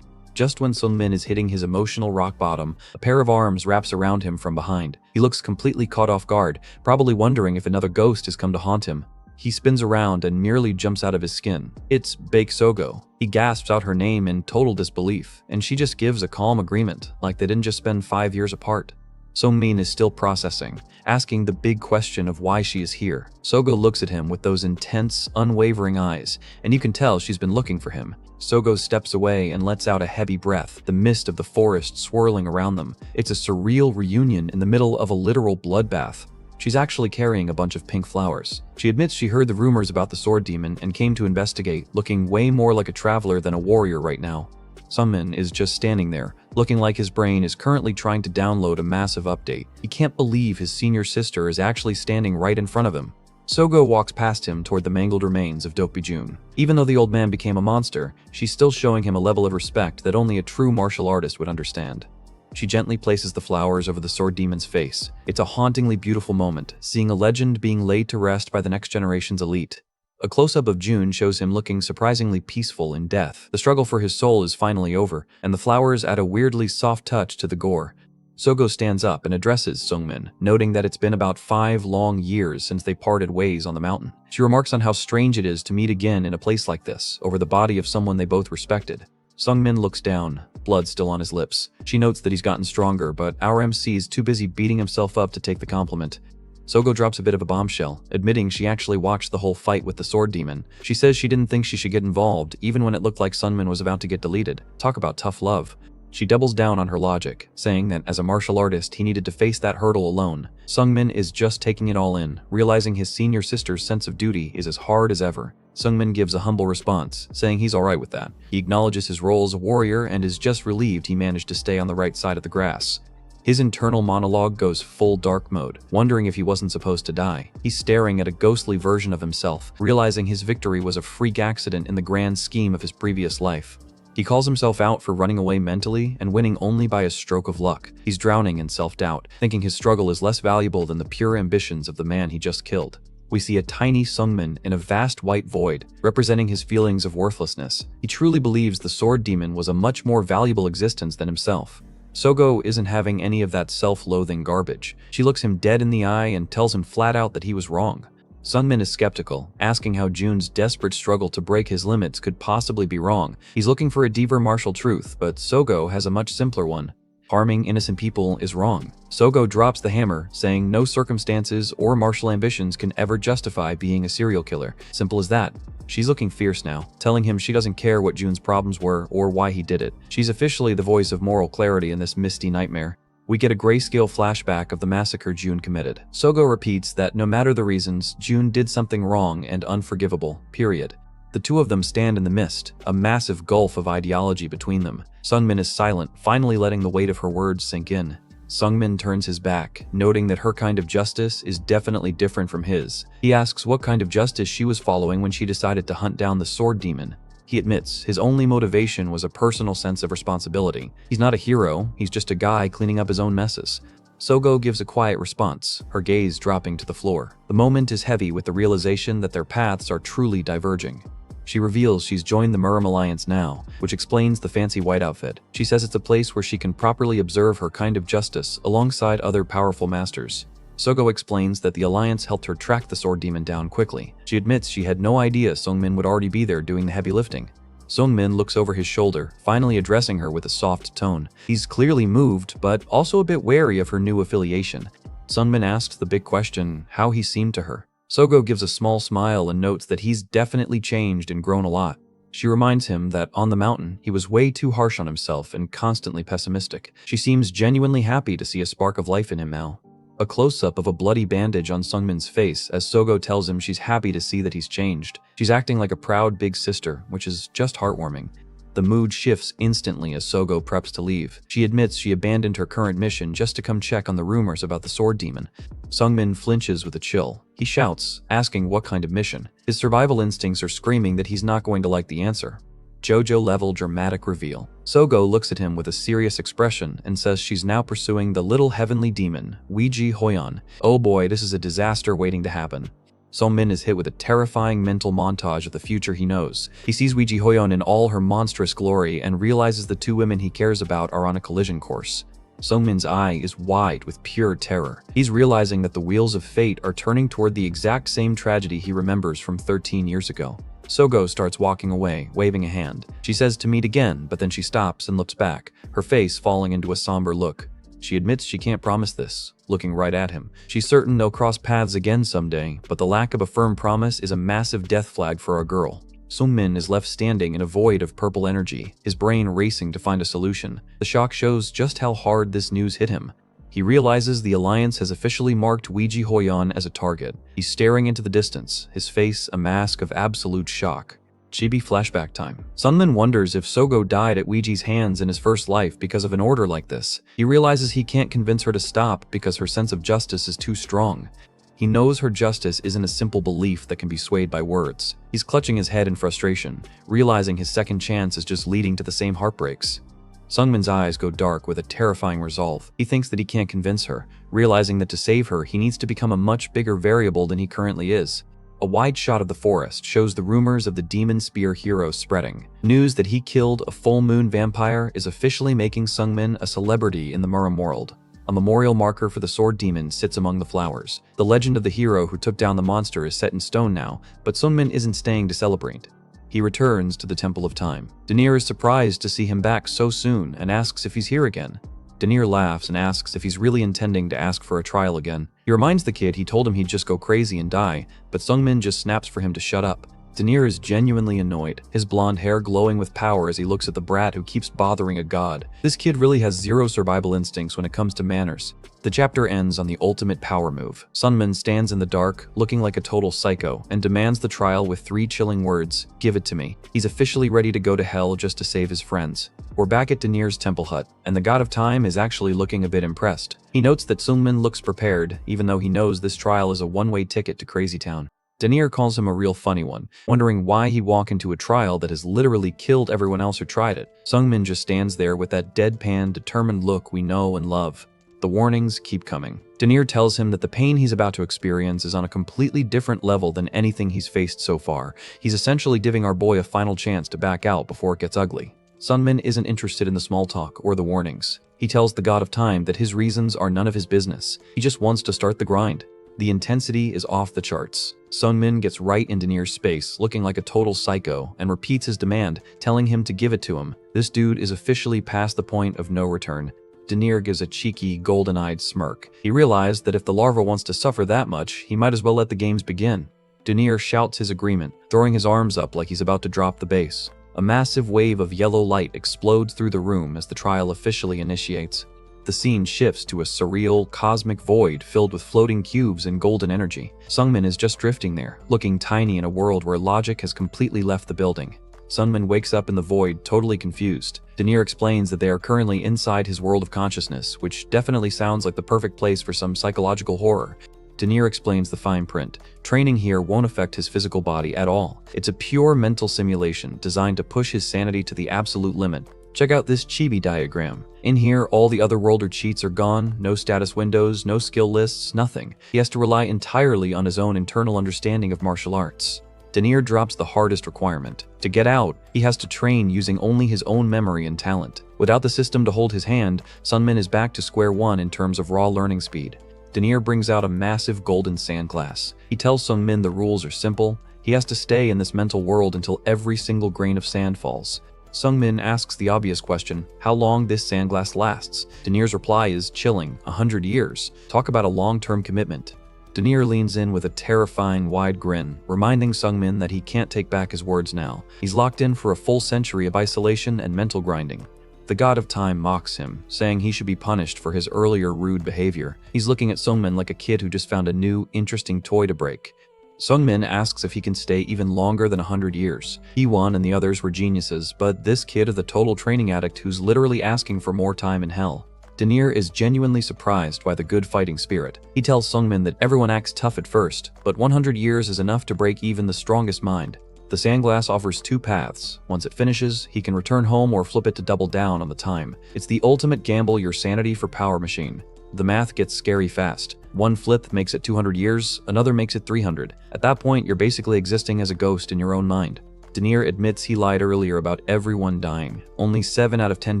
Just when Sungmin is hitting his emotional rock bottom, a pair of arms wraps around him from behind. He looks completely caught off guard, probably wondering if another ghost has come to haunt him. He spins around and nearly jumps out of his skin. It's Baek Sogo. He gasps out her name in total disbelief, and she just gives a calm agreement, like they didn't just spend 5 years apart. Sungmin is still processing, asking the big question of why she is here. Sogo looks at him with those intense, unwavering eyes, and you can tell she's been looking for him. Sogo steps away and lets out a heavy breath, the mist of the forest swirling around them. It's a surreal reunion in the middle of a literal bloodbath. She's actually carrying a bunch of pink flowers. She admits she heard the rumors about the sword demon and came to investigate, looking way more like a traveler than a warrior right now. Sungmin is just standing there, looking like his brain is currently trying to download a massive update. He can't believe his senior sister is actually standing right in front of him. Sogo walks past him toward the mangled remains of Dokbi-jun. Even though the old man became a monster, she's still showing him a level of respect that only a true martial artist would understand. She gently places the flowers over the sword demon's face. It's a hauntingly beautiful moment, seeing a legend being laid to rest by the next generation's elite. A close-up of Jun shows him looking surprisingly peaceful in death. The struggle for his soul is finally over, and the flowers add a weirdly soft touch to the gore. Sogo stands up and addresses Sungmin, noting that it's been about 5 long years since they parted ways on the mountain. She remarks on how strange it is to meet again in a place like this, over the body of someone they both respected. Sungmin looks down, blood still on his lips. She notes that he's gotten stronger, but our MC is too busy beating himself up to take the compliment. Sogo drops a bit of a bombshell, admitting she actually watched the whole fight with the sword demon. She says she didn't think she should get involved, even when it looked like Sungmin was about to get deleted. Talk about tough love. She doubles down on her logic, saying that as a martial artist, he needed to face that hurdle alone. Sungmin is just taking it all in, realizing his senior sister's sense of duty is as hard as ever. Sungmin gives a humble response, saying he's alright with that. He acknowledges his role as a warrior and is just relieved he managed to stay on the right side of the grass. His internal monologue goes full dark mode, wondering if he wasn't supposed to die. He's staring at a ghostly version of himself, realizing his victory was a freak accident in the grand scheme of his previous life. He calls himself out for running away mentally and winning only by a stroke of luck. He's drowning in self-doubt, thinking his struggle is less valuable than the pure ambitions of the man he just killed. We see a tiny Sungmin in a vast white void, representing his feelings of worthlessness. He truly believes the sword demon was a much more valuable existence than himself. Sogo isn't having any of that self-loathing garbage. She looks him dead in the eye and tells him flat out that he was wrong. Sungmin is skeptical, asking how Jun's desperate struggle to break his limits could possibly be wrong. He's looking for a deeper martial truth, but Sogo has a much simpler one. Harming innocent people is wrong. Sogo drops the hammer, saying no circumstances or martial ambitions can ever justify being a serial killer. Simple as that. She's looking fierce now, telling him she doesn't care what Jun's problems were or why he did it. She's officially the voice of moral clarity in this misty nightmare. We get a grayscale flashback of the massacre Jun committed. Sogo repeats that no matter the reasons, Jun did something wrong and unforgivable, period. The two of them stand in the mist, a massive gulf of ideology between them. Sungmin is silent, finally letting the weight of her words sink in. Sungmin turns his back, noting that her kind of justice is definitely different from his. He asks what kind of justice she was following when she decided to hunt down the sword demon. He admits his only motivation was a personal sense of responsibility. He's not a hero, he's just a guy cleaning up his own messes. Sogo gives a quiet response, her gaze dropping to the floor. The moment is heavy with the realization that their paths are truly diverging. She reveals she's joined the Murim Alliance now, which explains the fancy white outfit. She says it's a place where she can properly observe her kind of justice alongside other powerful masters. Sogo explains that the Alliance helped her track the sword demon down quickly. She admits she had no idea Sungmin would already be there doing the heavy lifting. Sungmin looks over his shoulder, finally addressing her with a soft tone. He's clearly moved, but also a bit wary of her new affiliation. Sungmin asks the big question, how he seemed to her. Sogo gives a small smile and notes that he's definitely changed and grown a lot. She reminds him that on the mountain, he was way too harsh on himself and constantly pessimistic. She seems genuinely happy to see a spark of life in him now. A close-up of a bloody bandage on Sungmin's face as Sogo tells him she's happy to see that he's changed. She's acting like a proud big sister, which is just heartwarming. The mood shifts instantly as Sogo preps to leave. She admits she abandoned her current mission just to come check on the rumors about the sword demon. Sungmin flinches with a chill. He shouts, asking what kind of mission. His survival instincts are screaming that he's not going to like the answer. JoJo-level dramatic reveal. Sogo looks at him with a serious expression and says she's now pursuing the little heavenly demon, Weiji Hoyon. Oh boy, this is a disaster waiting to happen. Sungmin is hit with a terrifying mental montage of the future he knows. He sees Weiji Hoyon in all her monstrous glory and realizes the two women he cares about are on a collision course. Sungmin's eye is wide with pure terror. He's realizing that the wheels of fate are turning toward the exact same tragedy he remembers from 13 years ago. Sogo starts walking away, waving a hand. She says to meet again, but then she stops and looks back, her face falling into a somber look. She admits she can't promise this, looking right at him. She's certain they'll cross paths again someday, but the lack of a firm promise is a massive death flag for our girl. Sungmin is left standing in a void of purple energy, his brain racing to find a solution. The shock shows just how hard this news hit him. He realizes the Alliance has officially marked Weiji Hoyon as a target. He's staring into the distance, his face a mask of absolute shock. Chibi flashback time. Sunmin wonders if Sogo died at Ouiji's hands in his first life because of an order like this. He realizes he can't convince her to stop because her sense of justice is too strong. He knows her justice isn't a simple belief that can be swayed by words. He's clutching his head in frustration, realizing his second chance is just leading to the same heartbreaks. Sungmin's eyes go dark with a terrifying resolve. He thinks that he can't convince her, realizing that to save her, he needs to become a much bigger variable than he currently is. A wide shot of the forest shows the rumors of the Demon Spear hero spreading. News that he killed a full moon vampire is officially making Sungmin a celebrity in the Muram world. A memorial marker for the sword demon sits among the flowers. The legend of the hero who took down the monster is set in stone now, but Sungmin isn't staying to celebrate. He returns to the Temple of Time. Denier is surprised to see him back so soon and asks if he's here again. Denier laughs and asks if he's really intending to ask for a trial again. He reminds the kid he told him he'd just go crazy and die, but Sungmin just snaps for him to shut up. Denier is genuinely annoyed, his blonde hair glowing with power as he looks at the brat who keeps bothering a god. This kid really has zero survival instincts when it comes to manners. The chapter ends on the ultimate power move. Sunmin stands in the dark, looking like a total psycho, and demands the trial with 3 chilling words, "Give it to me." He's officially ready to go to hell just to save his friends. We're back at Denier's temple hut, and the god of time is actually looking a bit impressed. He notes that Sungmin looks prepared, even though he knows this trial is a one-way ticket to Crazy Town. Denier calls him a real funny one, wondering why he walk into a trial that has literally killed everyone else who tried it. Sungmin just stands there with that deadpan, determined look we know and love. The warnings keep coming. Denier tells him that the pain he's about to experience is on a completely different level than anything he's faced so far. He's essentially giving our boy a final chance to back out before it gets ugly. Sunmin isn't interested in the small talk or the warnings. He tells the god of time that his reasons are none of his business. He just wants to start the grind. The intensity is off the charts. Sungmin gets right in Denier's space, looking like a total psycho, and repeats his demand, telling him to give it to him. This dude is officially past the point of no return. Denier gives a cheeky, golden-eyed smirk. He realized that if the larva wants to suffer that much, he might as well let the games begin. Denier shouts his agreement, throwing his arms up like he's about to drop the base. A massive wave of yellow light explodes through the room as the trial officially initiates. The scene shifts to a surreal, cosmic void filled with floating cubes and golden energy. Sungmin is just drifting there, looking tiny in a world where logic has completely left the building. Sungmin wakes up in the void, totally confused. Denier explains that they are currently inside his world of consciousness, which definitely sounds like the perfect place for some psychological horror. Denier explains the fine print. Training here won't affect his physical body at all. It's a pure mental simulation designed to push his sanity to the absolute limit. Check out this chibi diagram. In here, all the other worlder cheats are gone, no status windows, no skill lists, nothing. He has to rely entirely on his own internal understanding of martial arts. Denier drops the hardest requirement. To get out, he has to train using only his own memory and talent. Without the system to hold his hand, Sunmin is back to square one in terms of raw learning speed. Denier brings out a massive golden sand glass. He tells Sungmin the rules are simple. He has to stay in this mental world until every single grain of sand falls. Sungmin asks the obvious question, how long this sandglass lasts. Denier's reply is chilling, 100 years. Talk about a long-term commitment. Denier leans in with a terrifying wide grin, reminding Sungmin that he can't take back his words now. He's locked in for a full century of isolation and mental grinding. The god of time mocks him, saying he should be punished for his earlier rude behavior. He's looking at Sungmin like a kid who just found a new, interesting toy to break. Sungmin asks if he can stay even longer than 100 years. He-won and the others were geniuses, but this kid is the total training addict who's literally asking for more time in hell. Denier is genuinely surprised by the good fighting spirit. He tells Sungmin that everyone acts tough at first, but 100 years is enough to break even the strongest mind. The sandglass offers 2 paths. Once it finishes, he can return home or flip it to double down on the time. It's the ultimate gamble your sanity for power machine. The math gets scary fast. One flip makes it 200 years, another makes it 300. At that point, you're basically existing as a ghost in your own mind. Denier admits he lied earlier about everyone dying. Only 7 out of 10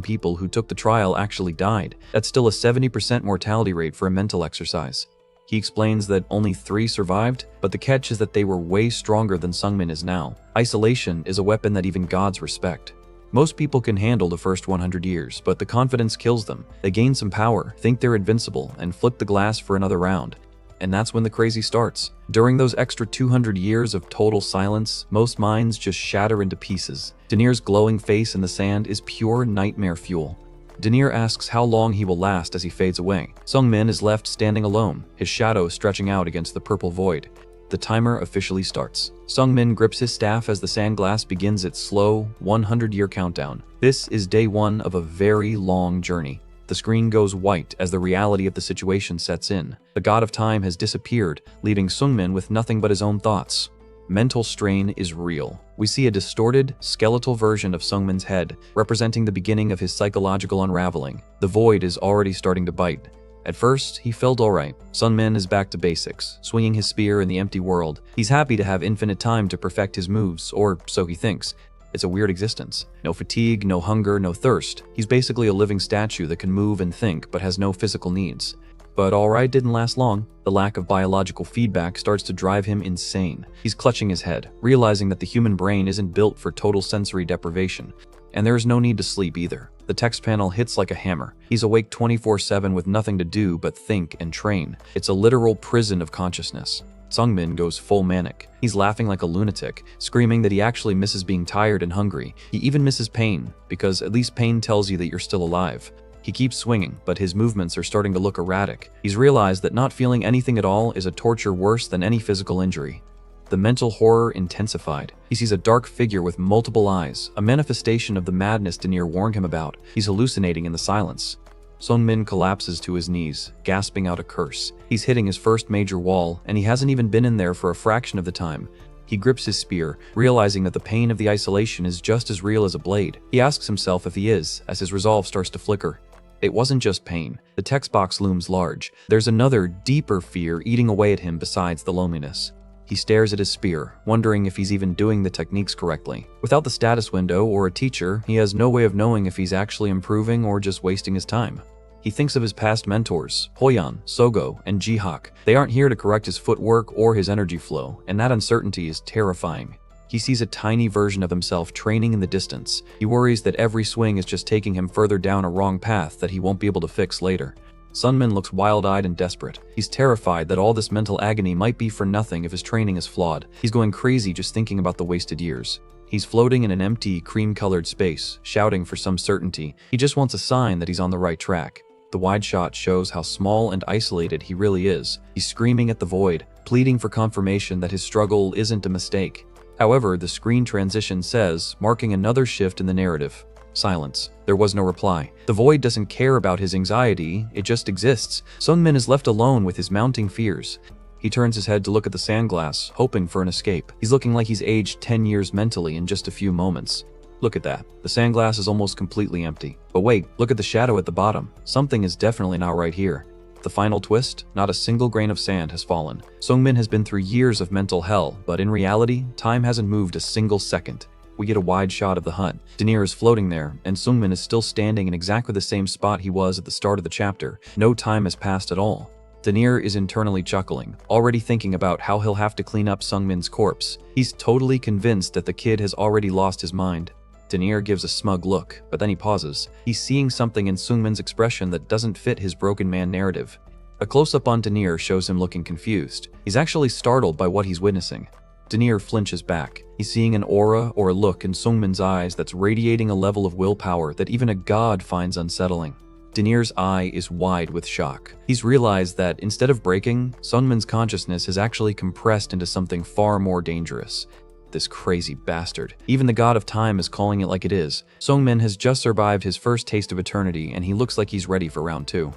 people who took the trial actually died. That's still a 70% mortality rate for a mental exercise. He explains that only 3 survived, but the catch is that they were way stronger than Sungmin is now. Isolation is a weapon that even gods respect. Most people can handle the first 100 years, but the confidence kills them. They gain some power, think they're invincible, and flip the glass for another round. And that's when the crazy starts. During those extra 200 years of total silence, most minds just shatter into pieces. Denier's glowing face in the sand is pure nightmare fuel. Denier asks how long he will last as he fades away. Sungmin is left standing alone, his shadow stretching out against the purple void. The timer officially starts. Sungmin grips his staff as the sandglass begins its slow, 100-year countdown. This is day 1 of a very long journey. The screen goes white as the reality of the situation sets in. The god of time has disappeared, leaving Sungmin with nothing but his own thoughts. Mental strain is real. We see a distorted, skeletal version of Sungmin's head, representing the beginning of his psychological unraveling. The void is already starting to bite. At first, he felt alright. Sungmin is back to basics, swinging his spear in the empty world. He's happy to have infinite time to perfect his moves, or so he thinks. It's a weird existence. No fatigue, no hunger, no thirst. He's basically a living statue that can move and think, but has no physical needs. But alright didn't last long. The lack of biological feedback starts to drive him insane. He's clutching his head, realizing that the human brain isn't built for total sensory deprivation. And there is no need to sleep either. The text panel hits like a hammer. He's awake 24/7 with nothing to do but think and train. It's a literal prison of consciousness. Sungmin goes full manic. He's laughing like a lunatic, screaming that he actually misses being tired and hungry. He even misses pain, because at least pain tells you that you're still alive. He keeps swinging, but his movements are starting to look erratic. He's realized that not feeling anything at all is a torture worse than any physical injury. The mental horror intensified. He sees a dark figure with multiple eyes, a manifestation of the madness Dronzer warned him about. He's hallucinating in the silence. Sungmin collapses to his knees, gasping out a curse. He's hitting his first major wall, and he hasn't even been in there for a fraction of the time. He grips his spear, realizing that the pain of the isolation is just as real as a blade. He asks himself if he is, as his resolve starts to flicker. It wasn't just pain. The text box looms large. There's another, deeper fear eating away at him besides the loneliness. He stares at his spear, wondering if he's even doing the techniques correctly. Without the status window or a teacher, he has no way of knowing if he's actually improving or just wasting his time. He thinks of his past mentors, Poyeon, Sogo, and Jihak. They aren't here to correct his footwork or his energy flow, and that uncertainty is terrifying. He sees a tiny version of himself training in the distance. He worries that every swing is just taking him further down a wrong path that he won't be able to fix later. Sungmin looks wild-eyed and desperate. He's terrified that all this mental agony might be for nothing if his training is flawed. He's going crazy just thinking about the wasted years. He's floating in an empty, cream-colored space, shouting for some certainty. He just wants a sign that he's on the right track. The wide shot shows how small and isolated he really is. He's screaming at the void, pleading for confirmation that his struggle isn't a mistake. However, the screen transition says, marking another shift in the narrative. Silence. There was no reply. The void doesn't care about his anxiety, it just exists. Sungmin is left alone with his mounting fears. He turns his head to look at the sandglass, hoping for an escape. He's looking like he's aged 10 years mentally in just a few moments. Look at that. The sandglass is almost completely empty. But wait, look at the shadow at the bottom. Something is definitely not right here. The final twist, not a single grain of sand has fallen. Sungmin has been through years of mental hell, but in reality, time hasn't moved a single second. We get a wide shot of the hut. Dronzer is floating there, and Sungmin is still standing in exactly the same spot he was at the start of the chapter. No time has passed at all. Dronzer is internally chuckling, already thinking about how he'll have to clean up Sungmin's corpse. He's totally convinced that the kid has already lost his mind. Dronzer gives a smug look, but then he pauses. He's seeing something in Sungmin's expression that doesn't fit his broken man narrative. A close-up on Dronzer shows him looking confused. He's actually startled by what he's witnessing. Dronzer flinches back. He's seeing an aura or a look in Sungmin's eyes that's radiating a level of willpower that even a god finds unsettling. Dronzer's eye is wide with shock. He's realized that instead of breaking, Sungmin's consciousness has actually compressed into something far more dangerous. This crazy bastard. Even the god of time is calling it like it is. Sungmin has just survived his first taste of eternity, and he looks like he's ready for round 2.